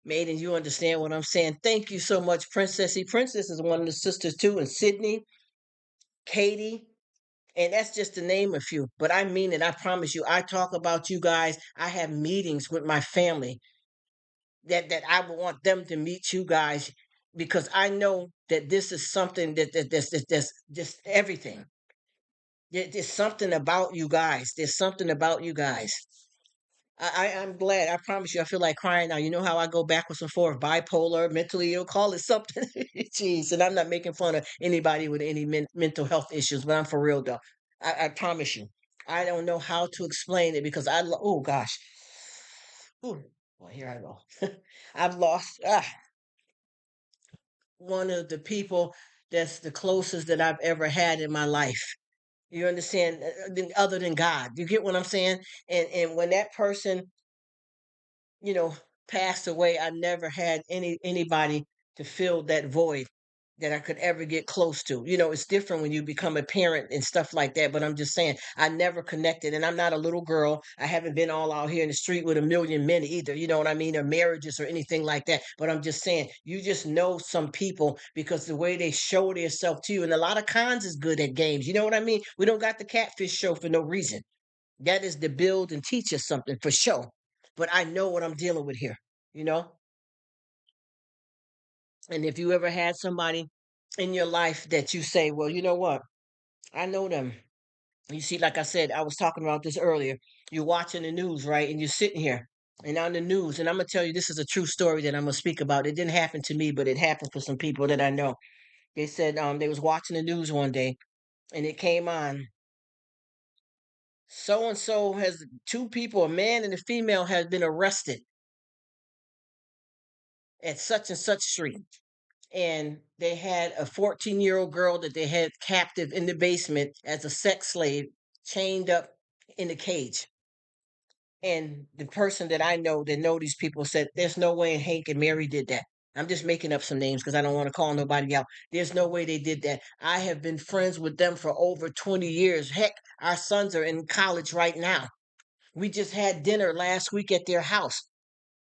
Maiden, you understand what I'm saying? Thank you so much, Princessy. Princess is one of the sisters too, and Sydney, Katie, and that's just to name a few. But I mean it. I promise you. I talk about you guys. I have meetings with my family that I would want them to meet you guys, because I know that this is something that's just everything. There's something about you guys. There's something about you guys. I'm glad. I promise you, I feel like crying now. You know how I go backwards and forth, bipolar, mentally ill, call it something. Jeez, and I'm not making fun of anybody with any mental health issues, but I'm for real though. I promise you. I don't know how to explain it, because oh gosh. Ooh, well, here I go. I've lost one of the people that's the closest that I've ever had in my life. You understand? Other than God, you get what I'm saying? And when that person, you know, passed away, I never had anybody to fill that void that I could ever get close to. It's different when you become a parent and stuff like that. But I'm just saying, I never connected, and I'm not a little girl. I haven't been all out here in the street with a million men either. You know what I mean? Or marriages or anything like that. But I'm just saying, you just know some people because the way they show themselves to you. And a lot of cons is good at games. You know what I mean? We don't got the catfish show for no reason. That is to build and teach us something for sure. But I know what I'm dealing with here, you know? And if you ever had somebody in your life that you say, well, you know what? I know them. You see, like I said, I was talking about this earlier. You're watching the news, right? And you're sitting here and on the news. And I'm going to tell you, this is a true story that I'm going to speak about. It didn't happen to me, but it happened for some people that I know. They said they was watching the news one day, and it came on. So and so has two people, a man and a female, has been arrested at such and such street. And they had a 14-year-old girl that they had captive in the basement as a sex slave, chained up in a cage. And the person that I know that know these people said, there's no way Hank and Mary did that. I'm just making up some names because I don't want to call nobody out. There's no way they did that. I have been friends with them for over 20 years. Heck, our sons are in college right now. We just had dinner last week at their house.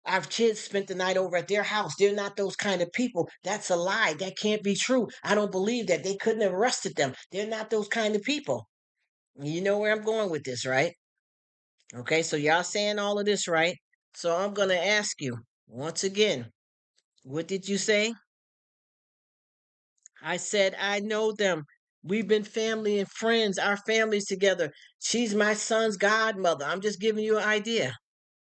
Our kids spent the night over at their house. They're not those kind of people. That's a lie. That can't be true. I don't believe that. They couldn't have arrested them. They're not those kind of people. You know where I'm going with this, right? Okay, so y'all saying all of this, right? So I'm going to ask you once again, what did you say? I said, I know them. We've been family and friends, our families together. She's my son's godmother. I'm just giving you an idea.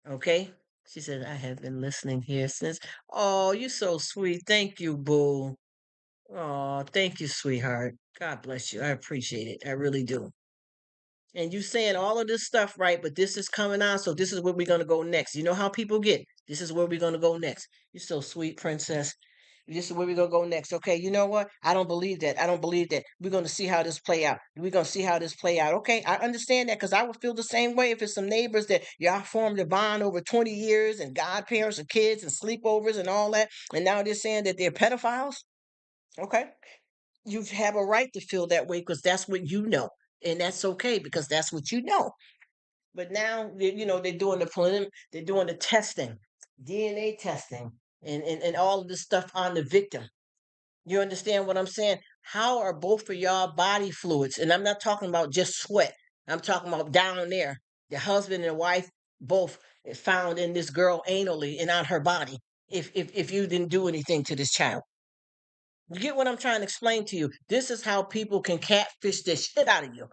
Okay? She said, I have been listening here since. Oh, you're so sweet. Thank you, boo. Oh, thank you, sweetheart. God bless you. I appreciate it. I really do. And you saying all of this stuff, right? But this is coming on, so this is where we're gonna go next. You know how people get. This is where we're gonna go next. You're so sweet, princess. This is where we're gonna go next. Okay, you know what? I don't believe that. I don't believe that. We're gonna see how this play out. We're gonna see how this play out. Okay, I understand that because I would feel the same way if it's some neighbors that y'all formed a bond over 20 years and godparents and kids and sleepovers and all that, and now they're saying that they're pedophiles. Okay, you have a right to feel that way because that's what you know, and that's okay because that's what you know. But now they're doing they're doing the testing, DNA testing, and all of this stuff on the victim. You understand what I'm saying? How are both of y'all body fluids? And I'm not talking about just sweat. I'm talking about down there. The husband and wife both is found in this girl anally and on her body. If you didn't do anything to this child. You get what I'm trying to explain to you? This is how people can catfish the shit out of you.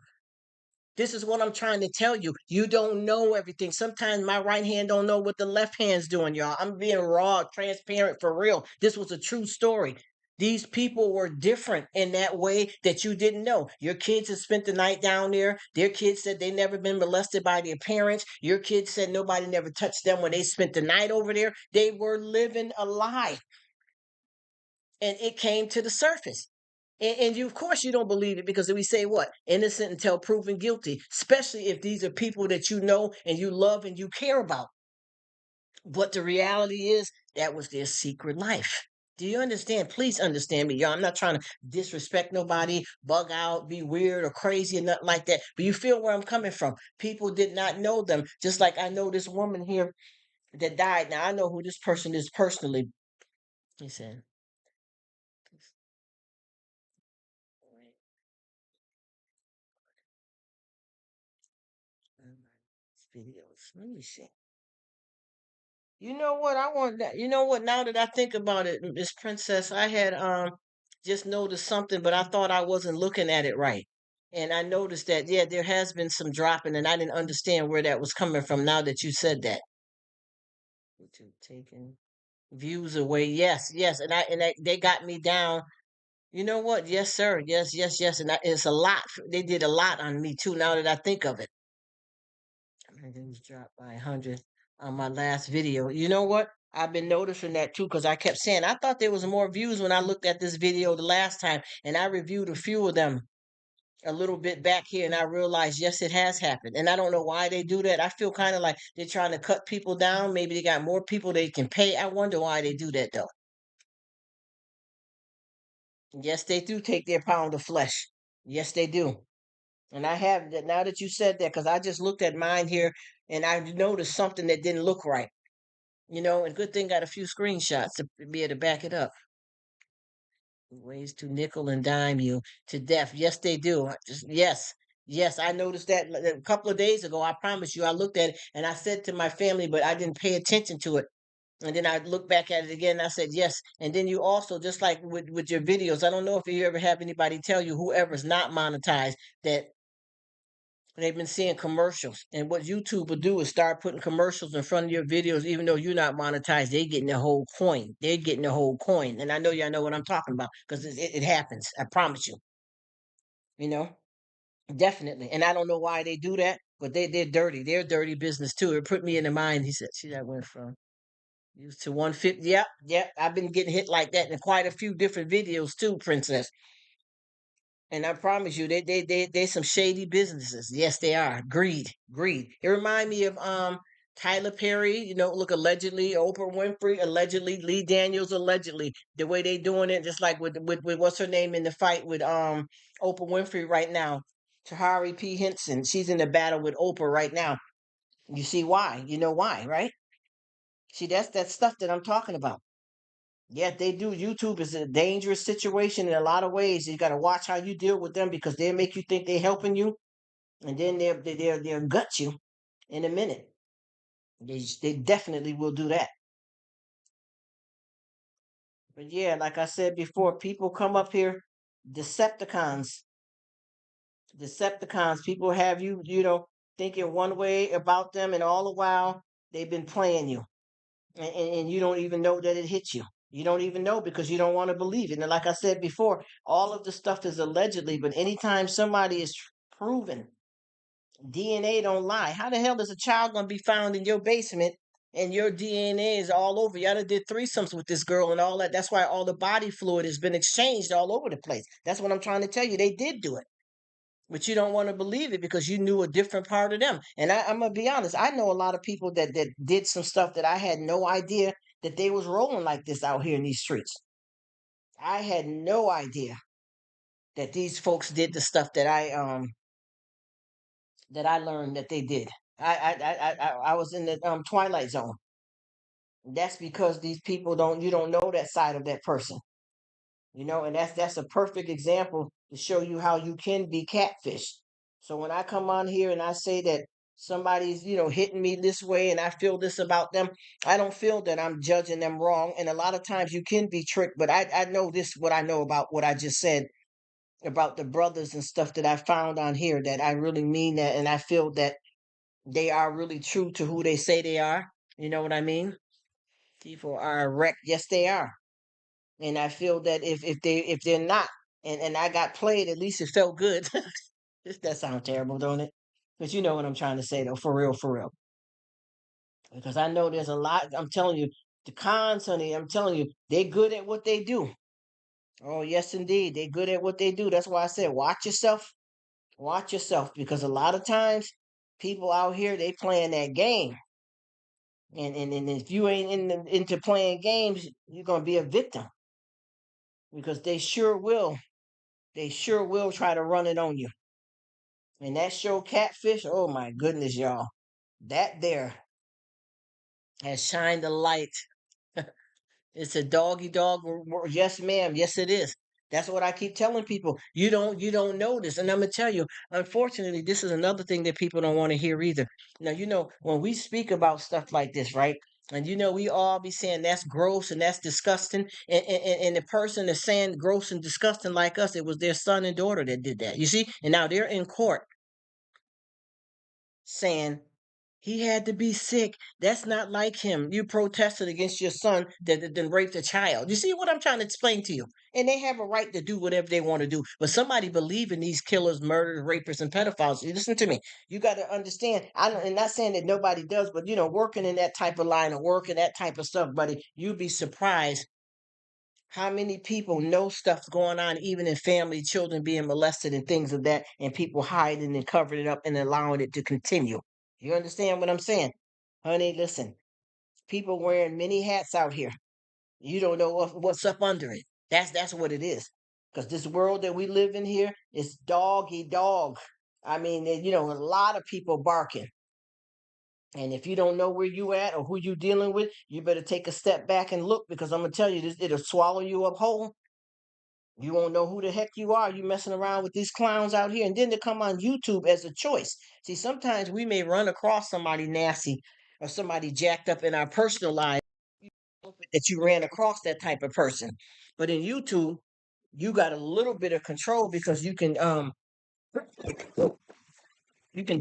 This is what I'm trying to tell you. You don't know everything. Sometimes my right hand don't know what the left hand's doing, y'all. I'm being raw, transparent for real. This was a true story. These people were different in that way that you didn't know. Your kids had spent the night down there. Their kids said they never been molested by their parents. Your kids said nobody never touched them when they spent the night over there. They were living a lie. And it came to the surface. And you, of course, you don't believe it because we say what? Innocent until proven guilty, especially if these are people that you know and you love and you care about. But the reality is that was their secret life. Do you understand? Please understand me, y'all. I'm not trying to disrespect nobody, bug out, be weird or crazy or nothing like that. But you feel where I'm coming from. People did not know them, just like I know this woman here that died. Now I know who this person is personally. He said, videos. Let me see. You know what? I want that. You know what? Now that I think about it, Miss Princess, I had just noticed something, but I thought I wasn't looking at it right. And I noticed that yeah, there has been some dropping, and I didn't understand where that was coming from. Now that you said that, YouTube taking views away. Yes, yes, they got me down. You know what? Yes, sir. Yes, yes, yes. And it's a lot. They did a lot on me too. Now that I think of it. And it was dropped by 100 on my last video. You know what? I've been noticing that too because I kept saying I thought there was more views when I looked at this video the last time, and I reviewed a few of them a little bit back here, and I realized yes, it has happened. And I don't know why they do that. I feel kind of like they're trying to cut people down. Maybe they got more people they can pay. I wonder why they do that though. Yes, they do take their pound of flesh. Yes, they do. And I have that now that you said that because I just looked at mine here and I noticed something that didn't look right. And good thing got a few screenshots to be able to back it up. Ways to nickel and dime you to death. Yes, they do. Yes, yes. I noticed that a couple of days ago. I promise you, I looked at it and I said to my family, but I didn't pay attention to it. And then I looked back at it again. And I said yes. And then you also, just like with your videos, I don't know if you ever have anybody tell you whoever's not monetized that they've been seeing commercials. And what YouTube will do is start putting commercials in front of your videos, even though you're not monetized. They're getting the whole coin. They're getting the whole coin. And I know y'all know what I'm talking about because it happens. I promise you. You know, definitely. And I don't know why they do that, but they're dirty. They're dirty business too. It put me in the mind. He said, see, that went from used to 150. Yep, yep. I've been getting hit like that in quite a few different videos too, Princess. And I promise you, they some shady businesses. Yes, they are. Greed, greed. It remind me of Tyler Perry. Look, allegedly Oprah Winfrey, allegedly Lee Daniels, allegedly the way they doing it, just like with what's her name in the fight with Oprah Winfrey right now, Tahari P Henson. She's in the battle with Oprah right now. You see why? You know why, right? See, that's that stuff that I'm talking about. Yeah, they do. YouTube is a dangerous situation in a lot of ways. You got to watch how you deal with them because they make you think they're helping you, and then they'll gut you in a minute. They definitely will do that. But yeah, like I said before, people come up here, Decepticons, Decepticons. People have you, thinking one way about them, and all the while they've been playing you, and you don't even know that it hit you. You don't even know because you don't want to believe it. And like I said before, all of the stuff is allegedly, but anytime somebody is proven, DNA don't lie. How the hell is a child gonna be found in your basement and your DNA is all over? Y'all done did threesomes with this girl and all that. That's why all the body fluid has been exchanged all over the place. That's what I'm trying to tell you. They did do it. But you don't want to believe it because you knew a different part of them. And I'm gonna be honest, I know a lot of people that did some stuff that I had no idea that they was rolling like this out here in these streets. I had no idea that these folks did the stuff that I learned that they did. I was in the twilight zone. That's because these people don't you don't know that side of that person. And that's a perfect example to show you how you can be catfished. So when I come on here and I say that somebody's hitting me this way and I feel this about them, I don't feel that I'm judging them wrong. And a lot of times you can be tricked, but I know this what I know about what I just said about the brothers and stuff that I found on here, that I really mean that, and I feel that they are really true to who they say they are. You know what I mean? People are wrecked. Yes, they are. And I feel that if they're not, and I got played, at least it felt good. That sounds terrible, don't it? But you know what I'm trying to say, though, for real, for real. Because I know there's a lot. I'm telling you, the cons, honey. I'm telling you, they're good at what they do. Oh yes, indeed, they're good at what they do. That's why I said, watch yourself. Watch yourself, because a lot of times people out here they playing that game. And if you ain't into playing games, you're gonna be a victim because they sure will try to run it on you. And that show Catfish, oh my goodness, y'all, that there has shined a light. It's a doggy dog. Yes, ma'am. Yes, it is. That's what I keep telling people. You don't know this, and I'm gonna tell you. Unfortunately, this is another thing that people don't want to hear either. Now, when we speak about stuff like this, right? And we all be saying that's gross and that's disgusting, and the person that's saying gross and disgusting like us, it was their son and daughter that did that. You see, and now they're in court saying he had to be sick. That's not like him. You protested against your son that then raped a child. You see what I'm trying to explain to you? And they have a right to do whatever they want to do. But somebody believe in these killers, murderers, rapists, and pedophiles. You listen to me. You got to understand. I'm not saying that nobody does, but working in that type of line of work and that type of stuff, buddy, you'd be surprised how many people know stuff's going on, even in family, children being molested and things of that, and people hiding and covering it up and allowing it to continue. You understand what I'm saying? Honey, listen, people wearing many hats out here. You don't know what's up under it. That's what it is. Because this world that we live in here is dog eat dog. I mean, a lot of people barking. And if you don't know where you at or who you dealing with, you better take a step back and look, because I'm gonna tell you this, it'll swallow you up whole. You won't know who the heck you are. You messing around with these clowns out here, and then to come on YouTube as a choice. See, sometimes we may run across somebody nasty or somebody jacked up in our personal life that you ran across that type of person. But in YouTube, you got a little bit of control because you can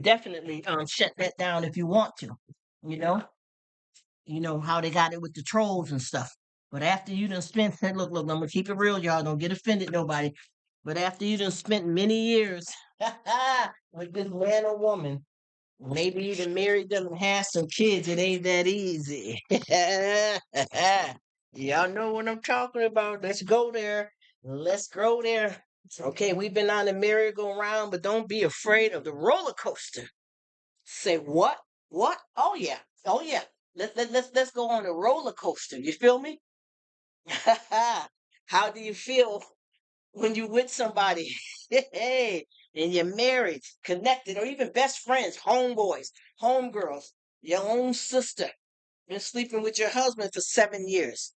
definitely shut that down if you want to. You know, you know how they got it with the trolls and stuff. But after you done spent, look, I'm gonna keep it real, y'all. Don't get offended, nobody. But after you done spent many years with this man or woman, maybe even married them and had some kids, it ain't that easy. Y'all know what I'm talking about. Let's go there. Let's go there. Okay, we've been on the merry-go-round, but don't be afraid of the roller coaster. Say what? What? Oh yeah. Oh yeah. Let's go on a roller coaster. You feel me? How do you feel when you with somebody? Hey, and you're married, connected, or even best friends, homeboys, homegirls, your own sister. Been sleeping with your husband for 7 years.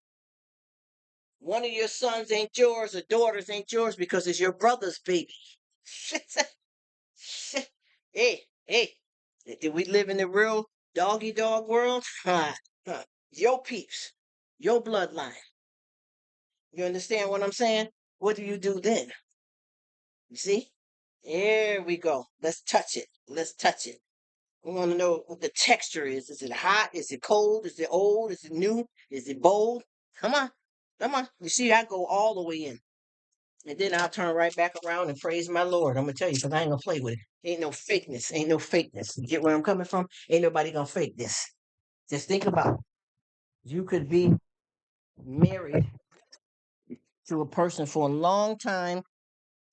One of your sons ain't yours or daughters ain't yours because it's your brother's baby. Hey, hey, did we live in the real doggy dog world? Huh. Your peeps, your bloodline. You understand what I'm saying? What do you do then? You see? Here we go. Let's touch it. Let's touch it. We want to know what the texture is. Is it hot? Is it cold? Is it old? Is it new? Is it bold? Come on. Come on. You see, I go all the way in. And then I'll turn right back around and praise my Lord. I'm gonna tell you, because I ain't gonna play with it. Ain't no fakeness. Ain't no fakeness. You get where I'm coming from? Ain't nobody gonna fake this. Just think about it. You could be married to a person for a long time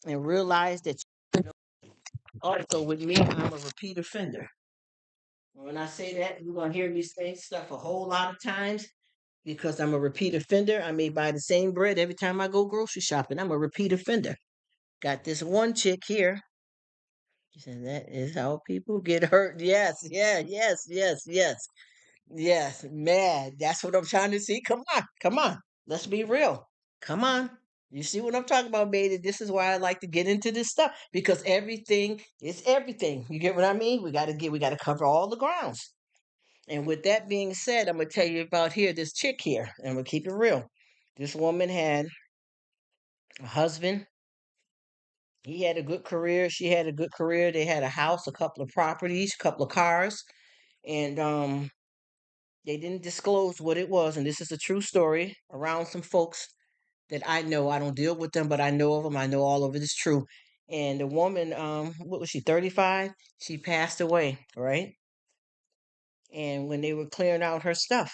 and realize that also with me, I'm a repeat offender. When I say that, you're gonna hear me say stuff a whole lot of times because I'm a repeat offender. I may buy the same bread every time I go grocery shopping. I'm a repeat offender. Got this one chick here. She said that is how people get hurt. Yes, yeah, yes, yes, yes, yes. Mad. That's what I'm trying to see. Come on, come on. Let's be real. Come on. You see what I'm talking about, baby? This is why I like to get into this stuff because everything is everything. You get what I mean? We gotta cover all the grounds. And with that being said, I'm gonna tell you about here, this chick here, and we'll keep it real. This woman had a husband. He had a good career. She had a good career. They had a house, a couple of properties, a couple of cars, and they didn't disclose what it was. And this is a true story around some folks that I know. I don't deal with them, but I know of them. I know all of it is true. And the woman, what was she, 35? She passed away, right? And when they were clearing out her stuff,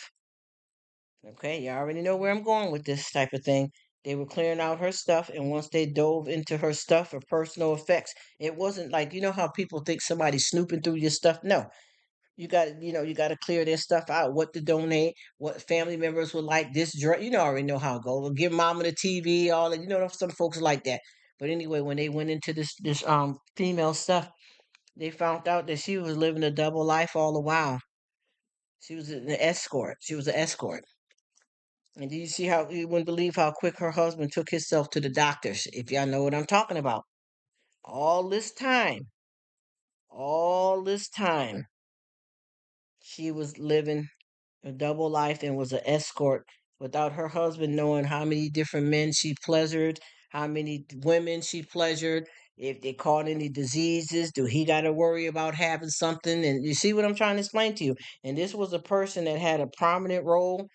okay, you already know where I'm going with this type of thing. They were clearing out her stuff, and once they dove into her stuff, her personal effects, it wasn't like you know how people think somebody's snooping through your stuff. No, you got to clear their stuff out. What to donate, what family members would like this dress. You know, already know how it goes. Give mama the TV, all that. You know, some folks like that. But anyway, when they went into this female stuff, they found out that she was living a double life all the while. She was an escort. She was an escort. And do you see how you wouldn't believe how quick her husband took himself to the doctors, if y'all know what I'm talking about. All this time, all this time, she was living a double life and was an escort without her husband knowing how many different men she pleasured, how many women she pleasured, if they caught any diseases, do he got to worry about having something? And you see what I'm trying to explain to you? And this was a person that had a prominent role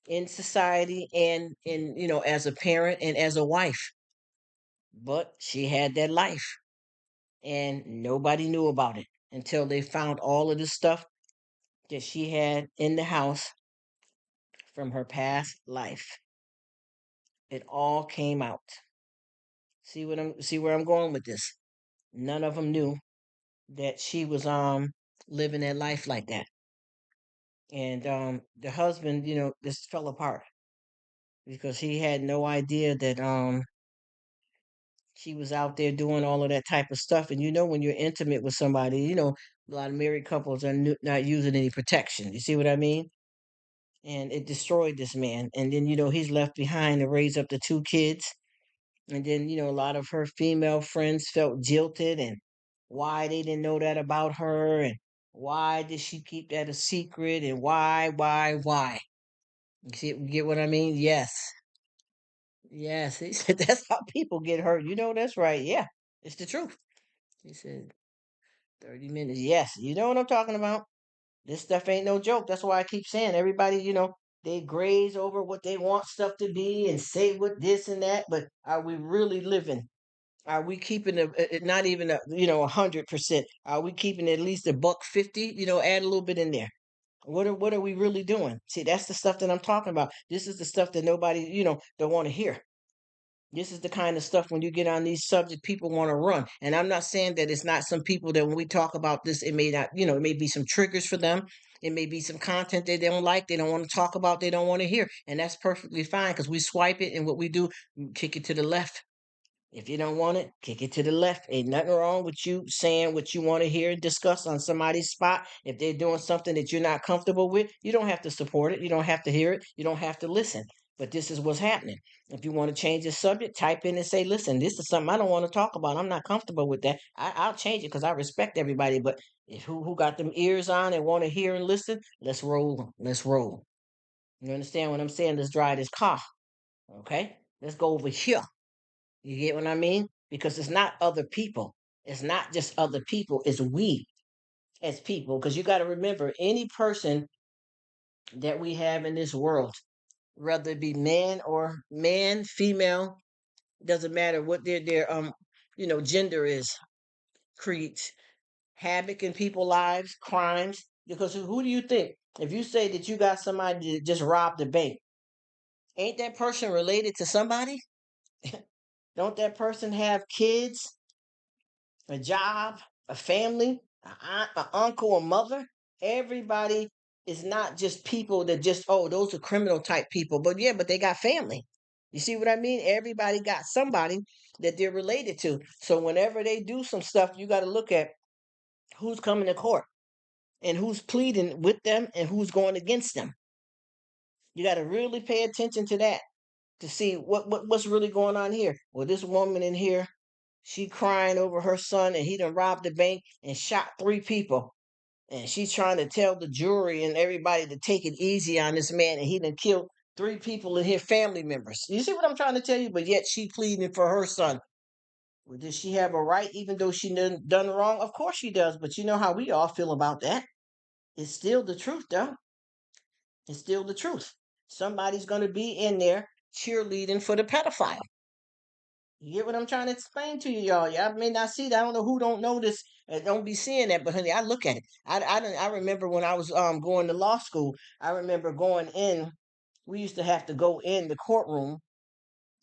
in society and in as a parent and as a wife, but she had that life and nobody knew about it until they found all of the stuff that she had in the house from her past life. It all came out. See where I'm going with this? None of them knew that she was living that life like that. And the husband, just fell apart because he had no idea that she was out there doing all of that type of stuff. And when you're intimate with somebody, a lot of married couples are not using any protection. You see what I mean? And it destroyed this man. And then, he's left behind to raise up the two kids. And then, a lot of her female friends felt jilted and why they didn't know that about her and why did she keep that a secret and why? You get what I mean? Yes. Yes. He said that's how people get hurt. That's right. Yeah. It's the truth. He said 30 minutes. Yes. You know what I'm talking about? This stuff ain't no joke. That's why I keep saying everybody, they graze over what they want stuff to be and say what this and that, but are we really living? Are we keeping not even 100%? Are we keeping at least a buck 50? Add a little bit in there. What are we really doing? See, that's the stuff that I'm talking about. This is the stuff that nobody don't want to hear. This is the kind of stuff when you get on these subjects, people want to run. And I'm not saying that it's not some people that when we talk about this, it may not, it may be some triggers for them. It may be some content they don't like, they don't want to talk about, they don't want to hear. And that's perfectly fine because we swipe it and what we do, we kick it to the left. If you don't want it, kick it to the left. Ain't nothing wrong with you saying what you want to hear and discuss on somebody's spot. If they're doing something that you're not comfortable with, you don't have to support it. You don't have to hear it. You don't have to listen. But this is what's happening. If you want to change the subject, type in and say, listen, this is something I don't want to talk about. I'm not comfortable with that. I'll change it because I respect everybody. But if who got them ears on and want to hear and listen, let's roll. Let's roll. You understand what I'm saying? Let's dry this car. Okay? Let's go over here. You get what I mean? Because it's not other people. It's not just other people. It's we as people. Because you got to remember, any person that we have in this world, whether it be man, female, doesn't matter what their gender is, creates havoc in people's lives, crimes. Because who do you think? If you say that you got somebody that just robbed a bank, ain't that person related to somebody? Don't that person have kids, a job, a family, an aunt, an uncle, a mother? Everybody is not just people that just, oh, those are criminal type people. But yeah, but they got family. You see what I mean? Everybody got somebody that they're related to. So whenever they do some stuff, you got to look at who's coming to court and who's pleading with them and who's going against them. You got to really pay attention to that to see what's really going on here. Well, this woman in here, she crying over her son and he done robbed the bank and shot 3 people. And she's trying to tell the jury and everybody to take it easy on this man and he done killed 3 people in his family members. You see what I'm trying to tell you? But yet she pleading for her son. Well, does she have a right even though she done wrong? Of course she does. But you know how we all feel about that. It's still the truth, though. It's still the truth. Somebody's going to be in there cheerleading for the pedophile. You get what I'm trying to explain to you, y'all? Y'all may not see that. I don't know who don't know this and don't be seeing that, but honey, I look at it. I remember when I was going to law school. I remember going in. We used to have to go in the courtroom,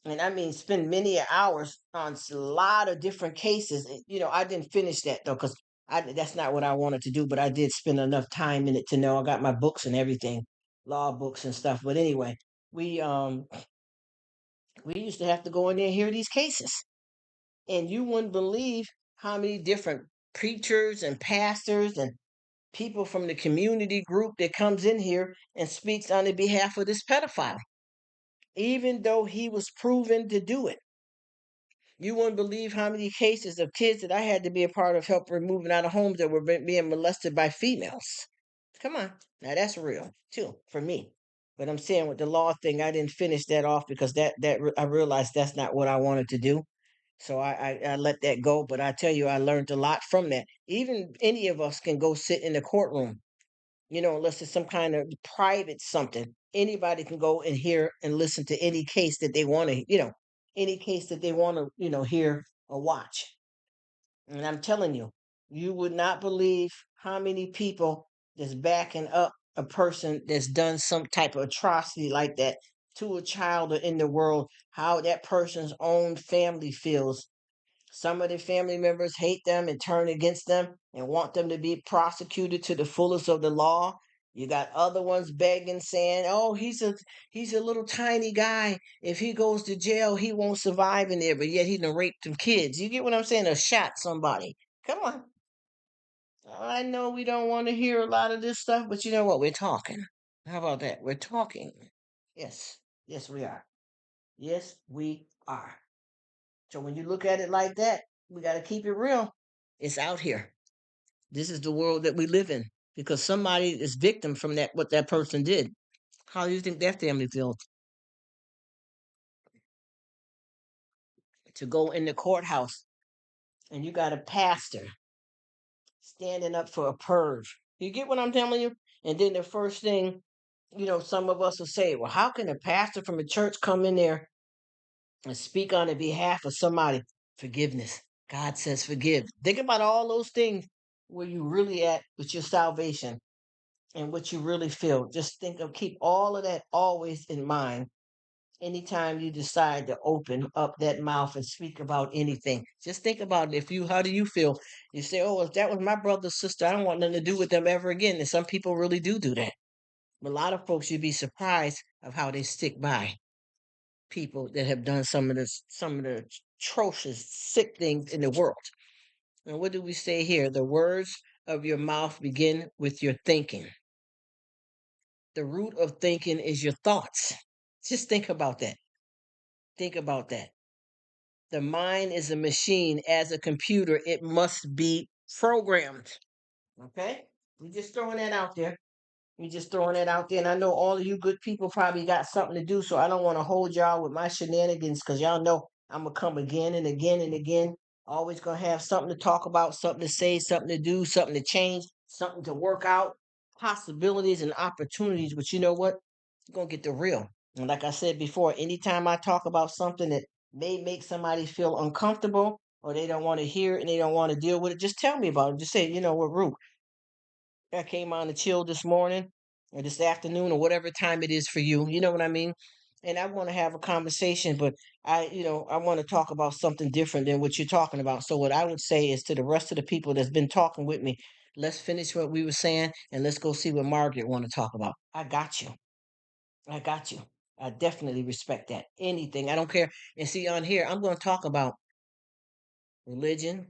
and I mean spend many hours on a lot of different cases. I didn't finish that though, because that's not what I wanted to do. But I did spend enough time in it to know I got my books and everything, law books and stuff. But anyway, we um we used to have to go in there and hear these cases. And you wouldn't believe how many different preachers and pastors and people from the community group that comes in here and speaks on the behalf of this pedophile, even though he was proven to do it. You wouldn't believe how many cases of kids that I had to be a part of help removing out of homes that were being molested by females. Come on. Now that's real too for me. But I'm saying with the law thing, I didn't finish that off because I realized that's not what I wanted to do. So I let that go. But I tell you, I learned a lot from that. Even any of us can go sit in the courtroom, unless it's some kind of private something. Anybody can go and hear and listen to any case that they want to, any case that they want to, hear or watch. And I'm telling you, you would not believe how many people that's backing up a person that's done some type of atrocity like that to a child or in the world, how that person's own family feels. Some of the family members hate them and turn against them and want them to be prosecuted to the fullest of the law. You got other ones begging, saying, "Oh, he's a little tiny guy. If he goes to jail, he won't survive in there." But yet he done raped some kids. You get what I'm saying? Or shot somebody. Come on. I know we don't want to hear a lot of this stuff, but you know what? We're talking. How about that? We're talking. Yes. Yes, we are. Yes, we are. So when you look at it like that, we got to keep it real. It's out here. This is the world that we live in because somebody is victim from that what that person did. How do you think that family feels to go in the courthouse and you got a pastor standing up for a purge? You get what I'm telling you? And then the first thing, some of us will say, well, how can a pastor from a church come in there and speak on the behalf of somebody? Forgiveness. God says forgive. Think about all those things where you really at with your salvation and what you really feel. Just keep all of that always in mind anytime you decide to open up that mouth and speak about anything. Just think about it. How do you feel? You say, oh, if that was my brother, sister, I don't want nothing to do with them ever again. And some people really do that. A lot of folks, you'd be surprised of how they stick by people that have done some of the atrocious, sick things in the world. And what do we say here? The words of your mouth begin with your thinking. The root of thinking is your thoughts. Just think about that. Think about that. The mind is a machine. As a computer, it must be programmed. Okay? We're just throwing that out there. We're just throwing that out there. And I know all of you good people probably got something to do, so I don't want to hold y'all with my shenanigans because y'all know I'm going to come again and again and again. Always going to have something to talk about, something to say, something to do, something to change, something to work out, possibilities and opportunities. But you know what? You're going to get the real. And like I said before, anytime I talk about something that may make somebody feel uncomfortable or they don't want to hear it and they don't want to deal with it, just tell me about it. Just say, you know what, Rruk, I came on to chill this morning or this afternoon or whatever time it is for you. You know what I mean? And I want to have a conversation, but I want to talk about something different than what you're talking about. So what I would say is to the rest of the people that's been talking with me, let's finish what we were saying and let's go see what Margaret want to talk about. I got you. I got you. I definitely respect that. Anything. I don't care. And see on here, I'm going to talk about religion.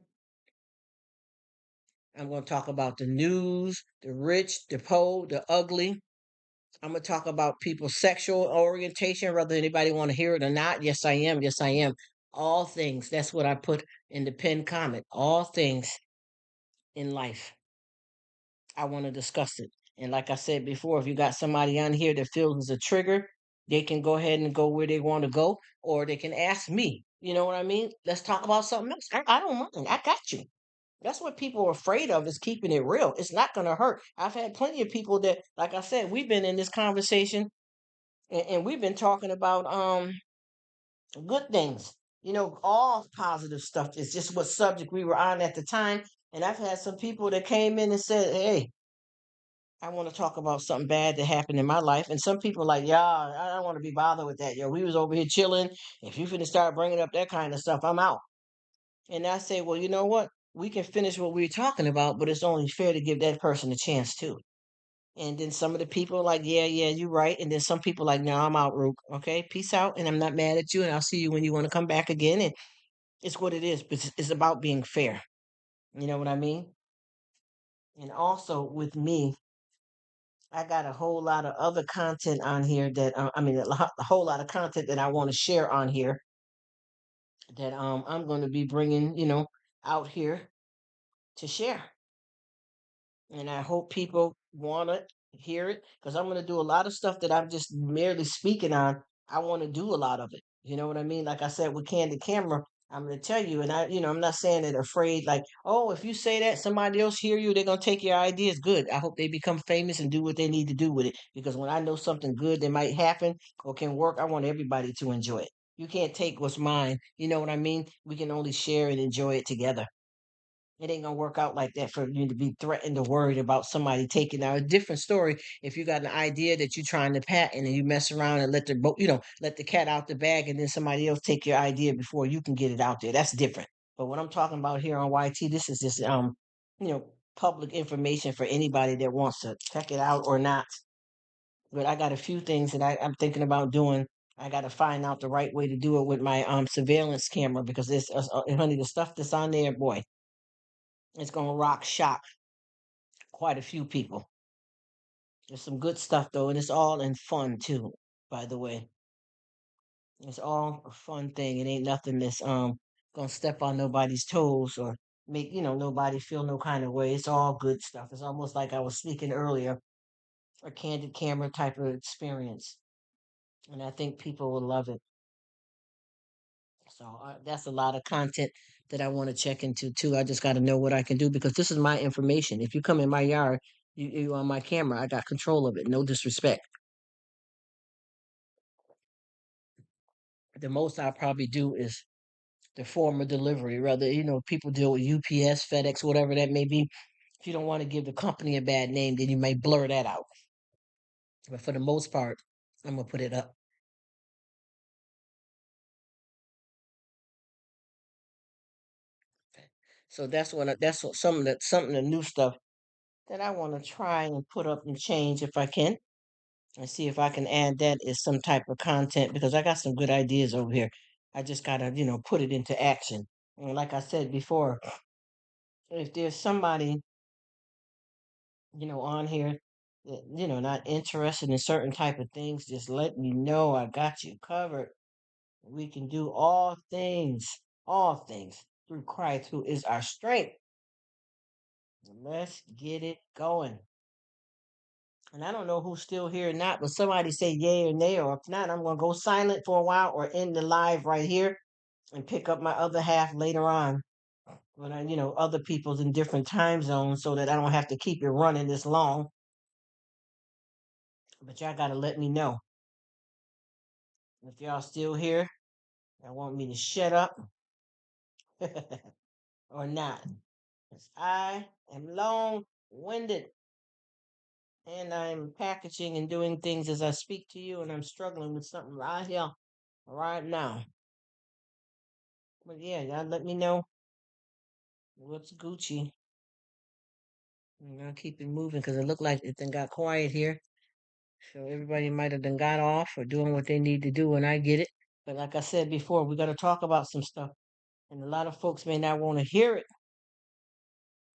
I'm going to talk about the news, the rich, the poor, the ugly. I'm gonna talk about people's sexual orientation, whether anybody want to hear it or not. Yes, I am. Yes, I am. All things. That's what I put in the pinned comment. All things in life. I want to discuss it. And like I said before, if you got somebody on here that feels it's a trigger, they can go ahead and go where they want to go, or they can ask me. You know what I mean? Let's talk about something else. I don't mind. I got you. That's what people are afraid of is keeping it real. It's not going to hurt. I've had plenty of people that, like I said, we've been in this conversation and we've been talking about good things. You know, all positive stuff. It's just what subject we were on at the time. And I've had some people that came in and said, "Hey, I want to talk about something bad that happened in my life." And some people like, "Yeah, I don't want to be bothered with that. Yo, we was over here chilling. If you finna start bringing up that kind of stuff, I'm out." And I say, "Well, you know what? We can finish what we are talking about, but it's only fair to give that person a chance too." And then some of the people like, "Yeah, yeah, you're right." And then some people like, "No, I'm out, Rook. Okay, peace out. And I'm not mad at you. And I'll see you when you want to come back again." And it's what it is. But it's about being fair. You know what I mean? And also with me, I got a whole lot of other content on here that a whole lot of content that I want to share on here that I'm going to be bringing, out here to share. And I hope people want to hear it because I'm going to do a lot of stuff that I'm just merely speaking on. I want to do a lot of it. You know what I mean? Like I said with Candid Camera, I'm going to tell you, and I'm not saying it afraid. Like, oh, if you say that, somebody else hear you, they're going to take your ideas. Good. I hope they become famous and do what they need to do with it. Because when I know something good that might happen or can work, I want everybody to enjoy it. You can't take what's mine. You know what I mean? We can only share and enjoy it together. It ain't gonna work out like that for you to be threatened or worried about somebody taking. Now a different story if you got an idea that you're trying to patent and you mess around and let the let the cat out the bag and then somebody else take your idea before you can get it out there. That's different. But what I'm talking about here on YT, this is just public information for anybody that wants to check it out or not. But I got a few things that I'm thinking about doing. I got to find out the right way to do it with my surveillance camera because this honey, the stuff that's on there, boy, it's gonna rock shock quite a few people. There's some good stuff though, and it's all in fun too. By the way, it's all a fun thing. It ain't nothing that's gonna step on nobody's toes or make nobody feel no kind of way. It's all good stuff. It's almost like I was speaking earlier, a candid camera type of experience, and I think people will love it. So that's a lot of content that I want to check into too. I just got to know what I can do because this is my information. If you come in my yard, you on my camera, I got control of it. No disrespect. The most I'll probably do is the form of delivery. Rather, people deal with UPS, FedEx, whatever that may be. If you don't want to give the company a bad name, then you may blur that out. But for the most part, I'm gonna put it up. So something of the new stuff that I want to try and put up and change if I can, and see if I can add that as some type of content because I got some good ideas over here. I just gotta, put it into action. And like I said before, if there's somebody, on here that, not interested in certain type of things, just let me know. I got you covered. We can do all things through Christ who is our strength. Let's get it going. And I don't know who's still here or not, but somebody say yay or nay, or if not, I'm gonna go silent for a while or end the live right here and pick up my other half later on when other people's in different time zones so that I don't have to keep it running this long. But y'all gotta let me know if y'all still here and want me to shut up or not. 'Cause I am long winded and I'm packaging and doing things as I speak to you, and I'm struggling with something right here, right now. But yeah, y'all let me know what's Gucci. And I'll keep it moving because it looked like it then got quiet here. So everybody might have done got off or doing what they need to do, and I get it. But like I said before, we got to talk about some stuff, and a lot of folks may not want to hear it.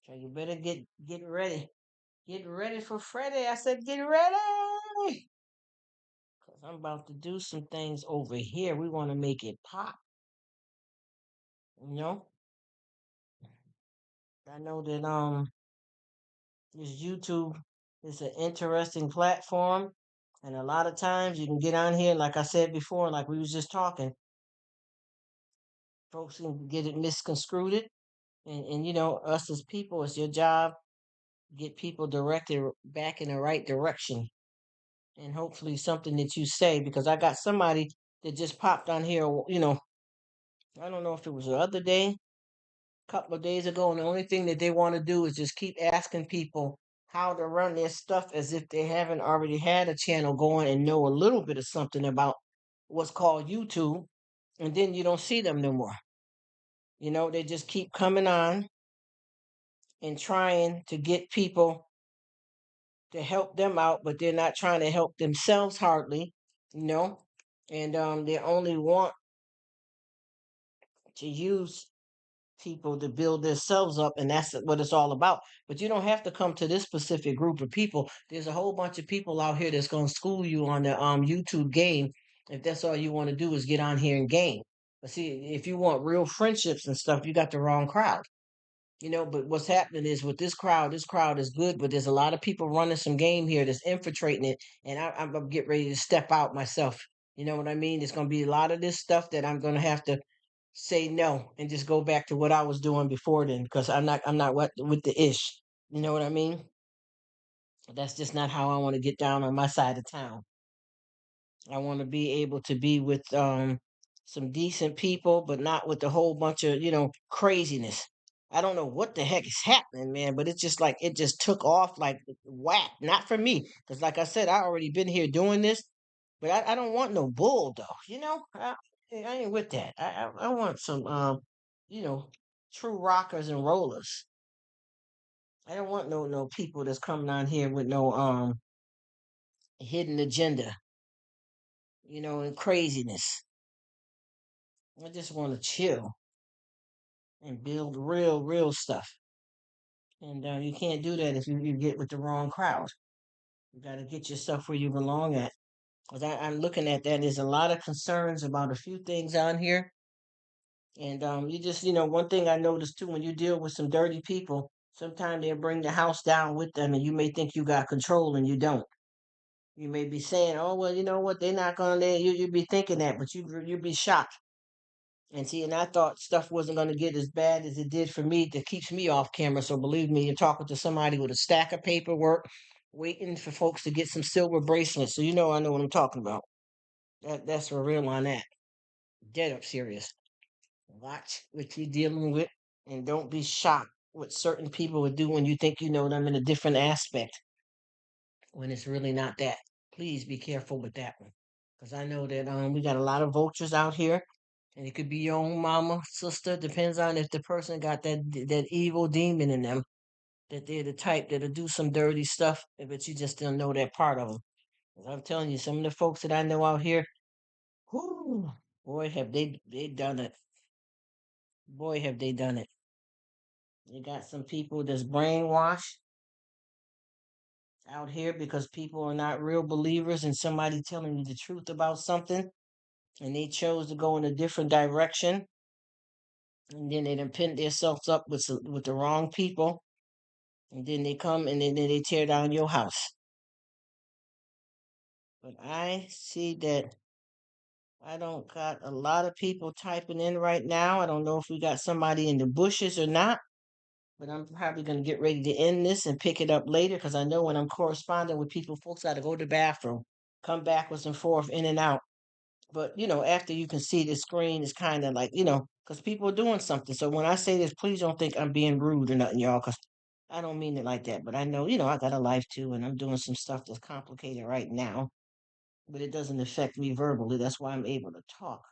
So you better get ready. Get ready for Friday. I said get ready. Because I'm about to do some things over here. We want to make it pop. You know? I know that this YouTube is an interesting platform. And a lot of times you can get on here, like I said before, like we was just talking, folks can get it misconstrued. And us as people, it's your job get people directed back in the right direction. And hopefully something that you say, because I got somebody that just popped on here, I don't know if it was the other day, couple of days ago, and the only thing that they want to do is just keep asking people how to run their stuff as if they haven't already had a channel going and know a little bit of something about what's called YouTube, and then you don't see them no more. They just keep coming on and trying to get people to help them out, but they're not trying to help themselves hardly, you know, and they only want to use people to build themselves up, and that's what it's all about. But you don't have to come to this specific group of people. There's a whole bunch of people out here that's going to school you on the YouTube game if that's all you want to do is get on here and game. But see, if you want real friendships and stuff, you got the wrong crowd. But what's happening is with this crowd is good, but there's a lot of people running some game here that's infiltrating it, and I'm gonna get ready to step out myself. You know what I mean? There's gonna be a lot of this stuff that I'm gonna have to say no and just go back to what I was doing before then, because I'm not what with the ish. You know what I mean? That's just not how I want to get down on my side of town. I want to be able to be with some decent people, but not with a whole bunch of craziness. I don't know what the heck is happening, man, but it's just like it just took off like whack. Not for me, because like I said, I already been here doing this, but I don't want no bull though. I ain't with that. I want some you know true rockers and rollers. I don't want no people that's coming on here with no hidden agenda, and craziness. I just want to chill and build real stuff. And you can't do that if you get with the wrong crowd. You got to get yourself where you belong at. Because I'm looking at that. There's a lot of concerns about a few things on here. And you just, one thing I noticed too, when you deal with some dirty people, sometimes they'll bring the house down with them and you may think you got control and you don't. You may be saying, oh, well, you know what? They're not going to let you. You'd be thinking that, but you'd be shocked. And see, and I thought stuff wasn't going to get as bad as it did for me that keeps me off camera. So believe me, you're talking to somebody with a stack of paperwork, waiting for folks to get some silver bracelets. So I know what I'm talking about. That's for real on that. Dead up serious. Watch what you're dealing with, and don't be shocked what certain people would do when you think you know them in a different aspect when it's really not that. Please be careful with that one, because I know that we got a lot of vultures out here, and it could be your own mama, sister. Depends on if the person got that evil demon in them. That they're the type that'll do some dirty stuff, but you just don't know that part of them. I'm telling you, some of the folks that I know out here, whoo, Boy, have they done it. Boy, have they done it. They got some people that's brainwashed out here because people are not real believers and somebody telling you the truth about something and they chose to go in a different direction and then they done pinned themselves up with with the wrong people and then they come and then they tear down your house. But I see that I don't got a lot of people typing in right now. I don't know if we got somebody in the bushes or not, but I'm probably going to get ready to end this and pick it up later because I know when I'm corresponding with people, folks got to go to the bathroom, come backwards and forth, in and out. But, after you can see the screen, it's kind of like, because people are doing something. So when I say this, please don't think I'm being rude or nothing, y'all, because I don't mean it like that. But I know, I got a life too, and I'm doing some stuff that's complicated right now, but it doesn't affect me verbally. That's why I'm able to talk.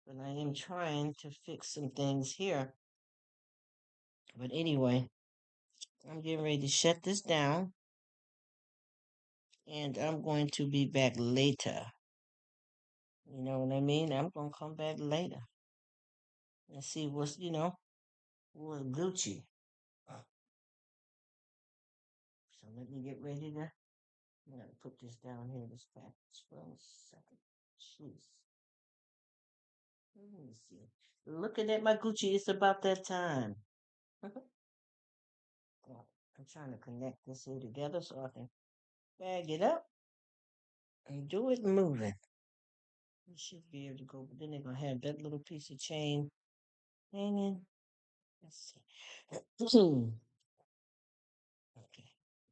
But I am trying to fix some things here. But anyway, I'm getting ready to shut this down and I'm going to be back later. You know what I mean? I'm going to come back later and see what's Gucci. So let me get ready to. I'm going to put this down here, this back for a second. Jeez. Let me see. Looking at my Gucci, it's about that time. Well, I'm trying to connect this here together so I can bag it up and do it moving. You should be able to go, but then they're gonna have that little piece of chain hanging. Let's see. Okay,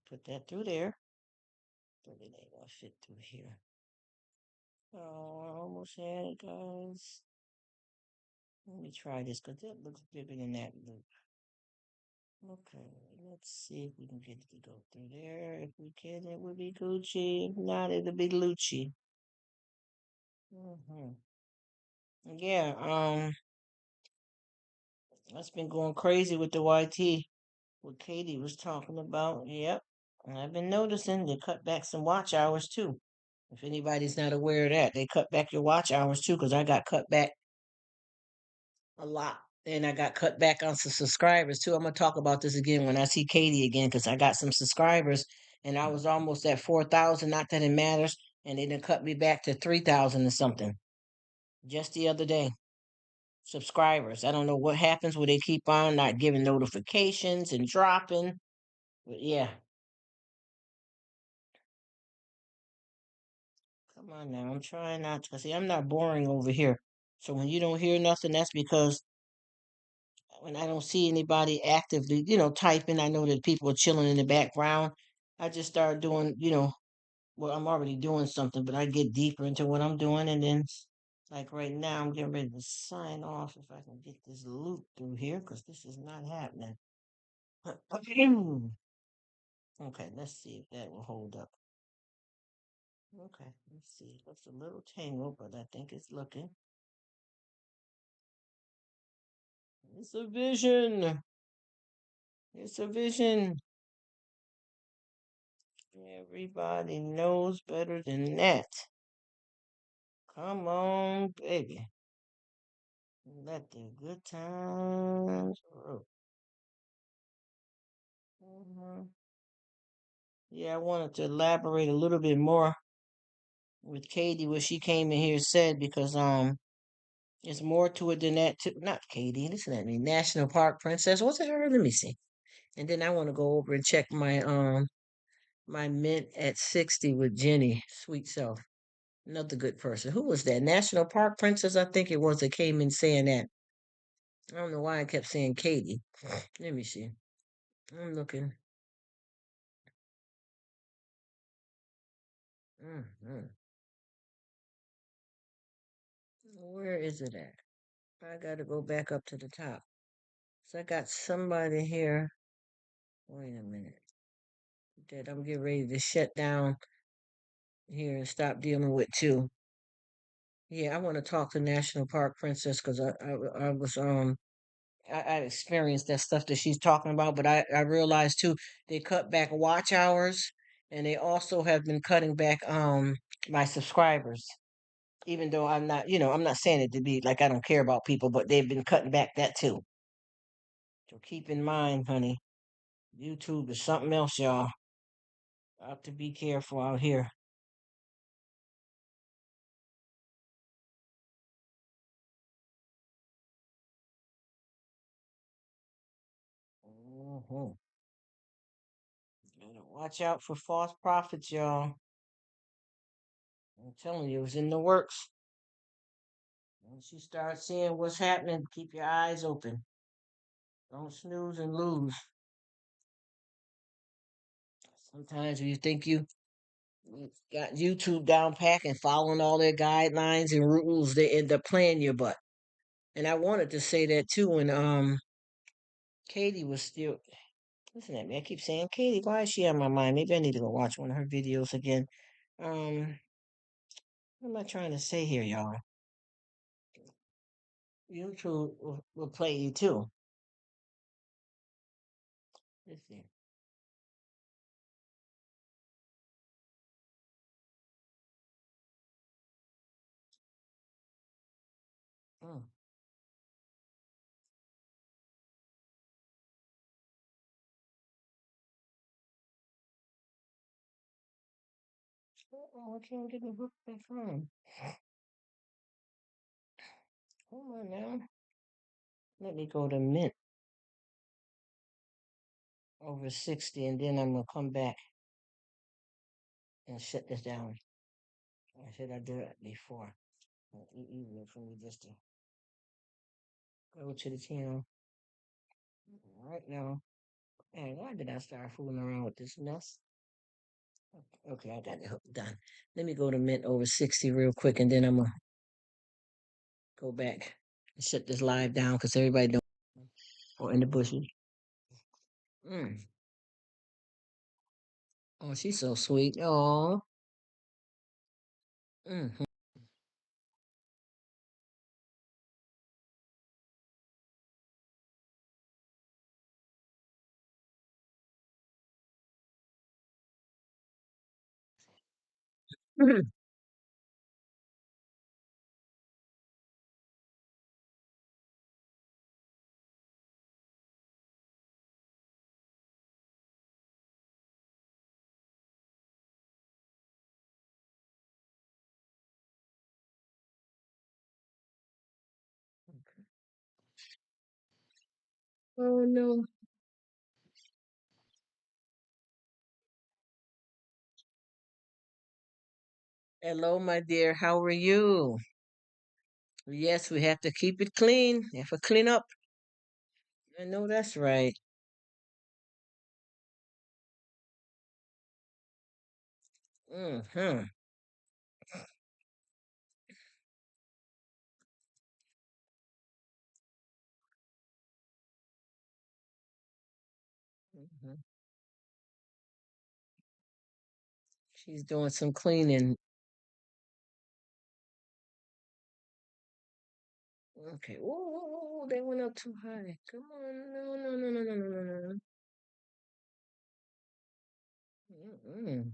put that through there. But it ain't gonna fit through here. Oh, I almost had it, guys. Let me try this because that looks bigger than that loop. Okay, let's see if we can get it to go through there. If we can, it would be Gucci. If not, it'll be Lucci. hmm Yeah, that's been going crazy with the YT. What Katie was talking about. Yep. And I've been noticing they cut back some watch hours too. If anybody's not aware of that, they cut back your watch hours too, because I got cut back a lot. And I got cut back on some subscribers too. I'm gonna talk about this again when I see Katie again, because I got some subscribers and I was almost at 4,000. Not that it matters, and they done cut me back to 3,000 or something just the other day. Subscribers. I don't know what happens where they keep on not giving notifications and dropping. But yeah, come on now. I'm trying not to. See, I'm not boring over here. So when you don't hear nothing, that's because when I don't see anybody actively, typing, I know that people are chilling in the background. I just start doing, well, I'm already doing something, but I get deeper into what I'm doing. And then, like right now, I'm getting ready to sign off if I can get this loop through here because this is not happening. Okay, let's see if that will hold up. Okay, let's see. It looks a little tangled, but I think it's looking. It's a vision. It's a vision. Everybody knows better than that. Come on, baby. Let the good times roll. Mhm. Yeah, I wanted to elaborate a little bit more with Katie what she came in here and said because it's more to it than that. Not Katie, listen at me. National Park Princess. What's it her? Let me see. And then I want to go over and check my mint at 60 with Jenny, sweet self. Another good person. Who was that? National Park Princess, I think it was that came in saying that. I don't know why I kept saying Katie. Let me see. I'm looking. Mm-hmm. Where is it at? I gotta go back up to the top. So I got somebody here. Wait a minute. That I'm getting ready to shut down here and stop dealing with too. Yeah, I want to talk to National Park Princess because I was I experienced that stuff that she's talking about, but I realized too they cut back watch hours and they also have been cutting back my subscribers. Even though I'm not, I'm not saying it to be like I don't care about people, but they've been cutting back that too. So keep in mind, honey, YouTube is something else, y'all. Got to be careful out here. Hmm. Gotta watch out for false prophets, y'all. I'm telling you, it was in the works. Once you start seeing what's happening, keep your eyes open. Don't snooze and lose. Sometimes when you think you got YouTube down pat and following all their guidelines and rules, they end up playing your butt. And I wanted to say that too when Katie was still listen at me. I keep saying Katie, why is she on my mind? Maybe I need to go watch one of her videos again. Um, what am I trying to say here, y'all? YouTube will play you too. Let's see. Mm. Oh, I can't get the book back on. Hold on now. Let me go to Mint over 60 and then I'm gonna come back and shut this down. I said I did it before. Easier for me just to go to the channel right now. And why did I start fooling around with this mess? Okay, I got it done. Let me go to Mint over 60 real quick and then I'm gonna go back and shut this live down because everybody don't or in the bushes. Mm. Oh, she's so sweet. Oh. Mm-hmm. Oh no. Hello, my dear. How are you? Yes, we have to keep it clean. We have to clean up. I know that's right. Mm-hmm. Hmm. She's doing some cleaning. Okay. Oh, they went up too high. Come on. No, no, no, no, no, no, no, no. Mm-mm.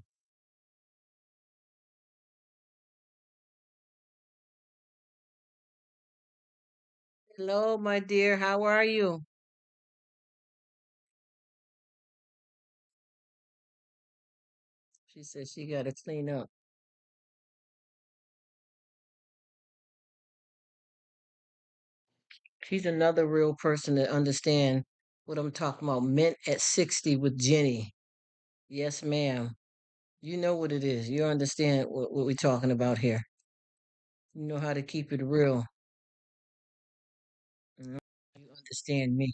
Hello, my dear. How are you? She said she got to clean up. She's another real person that understand what I'm talking about. Mint at 60 with Jenny. Yes, ma'am. You know what it is. You understand what we're talking about here. You know how to keep it real. Mm. You understand me.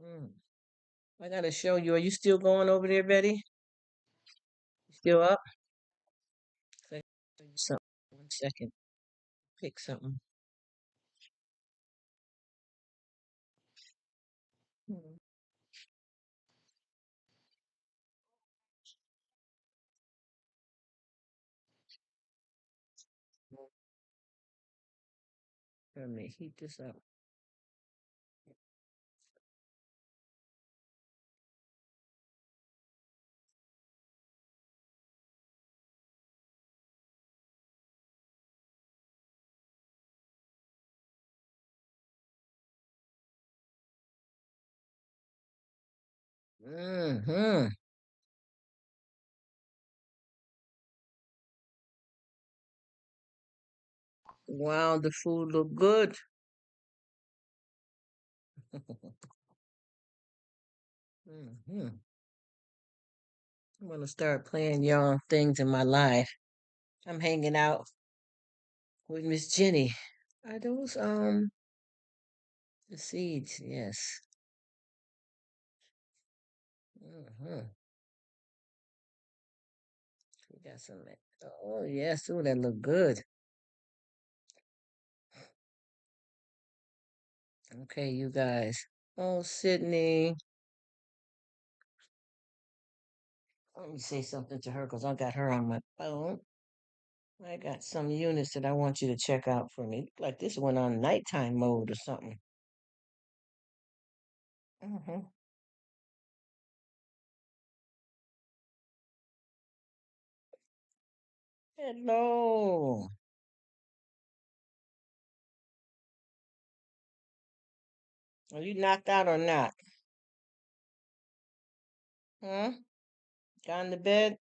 Mm. I gotta show you. Are you still going over there, Betty? Still up? So I can show you something. 1 second. Pick something. Mm. Let me heat this up. Mm-hmm. Wow, the food look good. Mm-hmm. I'm gonna start playing y'all things in my life. I'm hanging out with Miss Jenny. Are those the seeds? Yes. Mm-hmm. We got some. Oh yes, oh that look good. Okay, you guys. Oh, Sydney. Let me say something to her because I got her on my phone. I got some units that I want you to check out for me. Look like this one on nighttime mode or something. Mm-hmm. Hello. Are you knocked out or not? Huh? Gone to bed?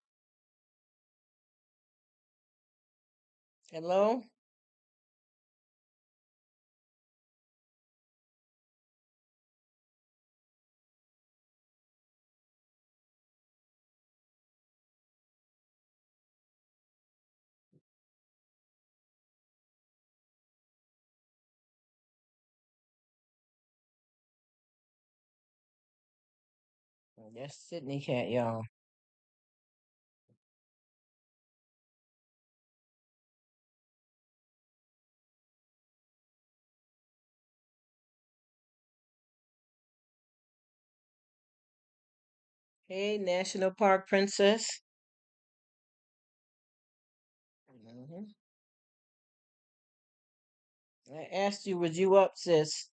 Hello? That's Sydney cat, y'all. Hey, National Park Princess. Hmm. I asked you, was you up, sis?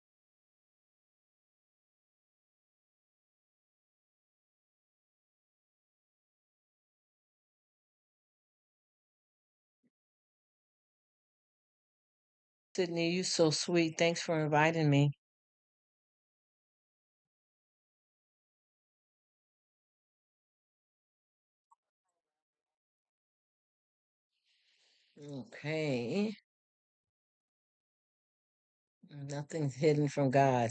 Sydney, you so sweet. Thanks for inviting me. Okay. Nothing's hidden from God.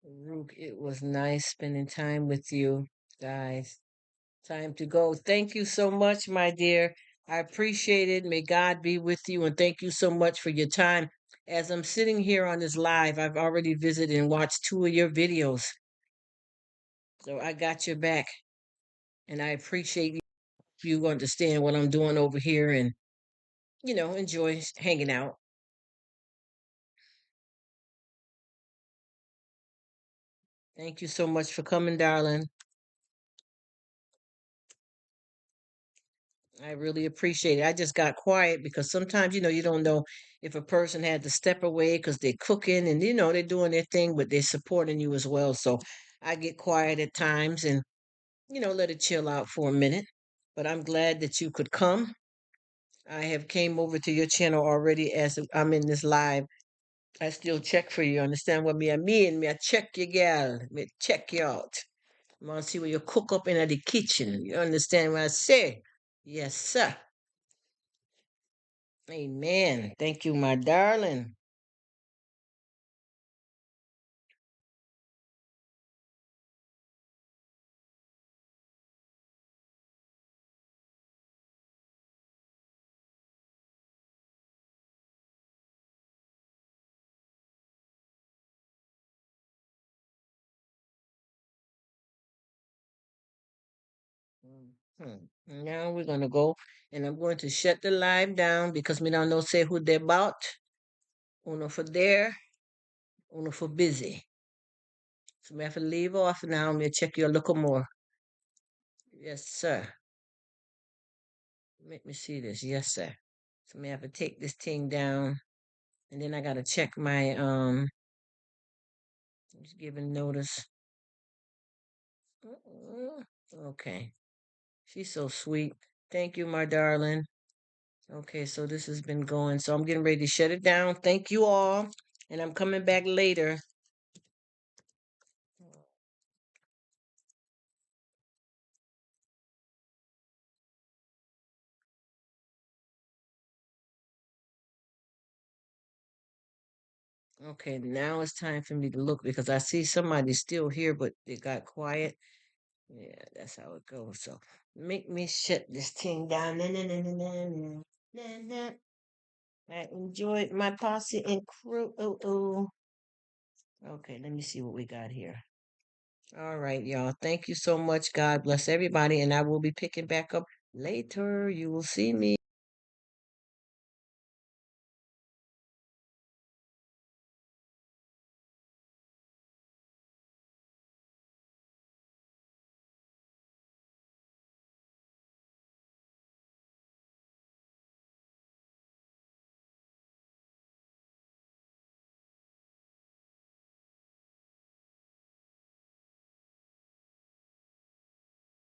Rruk, it was nice spending time with you guys. Time to go. Thank you so much, my dear. I appreciate it. May God be with you, and thank you so much for your time. As I'm sitting here on this live, I've already visited and watched two of your videos. So I got your back, and I appreciate you understand what I'm doing over here and, enjoy hanging out. Thank you so much for coming, darling. I really appreciate it. I just got quiet because sometimes, you don't know if a person had to step away because they're cooking and, they're doing their thing, but they're supporting you as well. So I get quiet at times and, let it chill out for a minute. But I'm glad that you could come. I have came over to your channel already as I'm in this live. I still check for you. Understand what me I mean? Me I check you, gal. Me check you out. I want to see what you cook up in the kitchen. You understand what I say? Yes, sir. Amen. Thank you, my darling. Mhm. Now we're gonna go, and I'm going to shut the live down because me don't know say who they about. Uno for there, uno for busy. So me have to leave off now. Me check your little more. Yes, sir. Make me see this. Yes, sir. So me have to take this thing down. And then I gotta check my just giving notice. Okay. She's so sweet. Thank you, my darling. Okay, so this has been going. So I'm getting ready to shut it down. Thank you all. And I'm coming back later. Okay, now it's time for me to look because I see somebody's still here, but it got quiet. Yeah, that's how it goes. So make me shut this thing down. Na, na, na, na, na, na, na, na. I enjoyed my posse and crew. Oh, oh. Okay, let me see what we got here. All right, y'all. Thank you so much. God bless everybody. And I will be picking back up later. You will see me.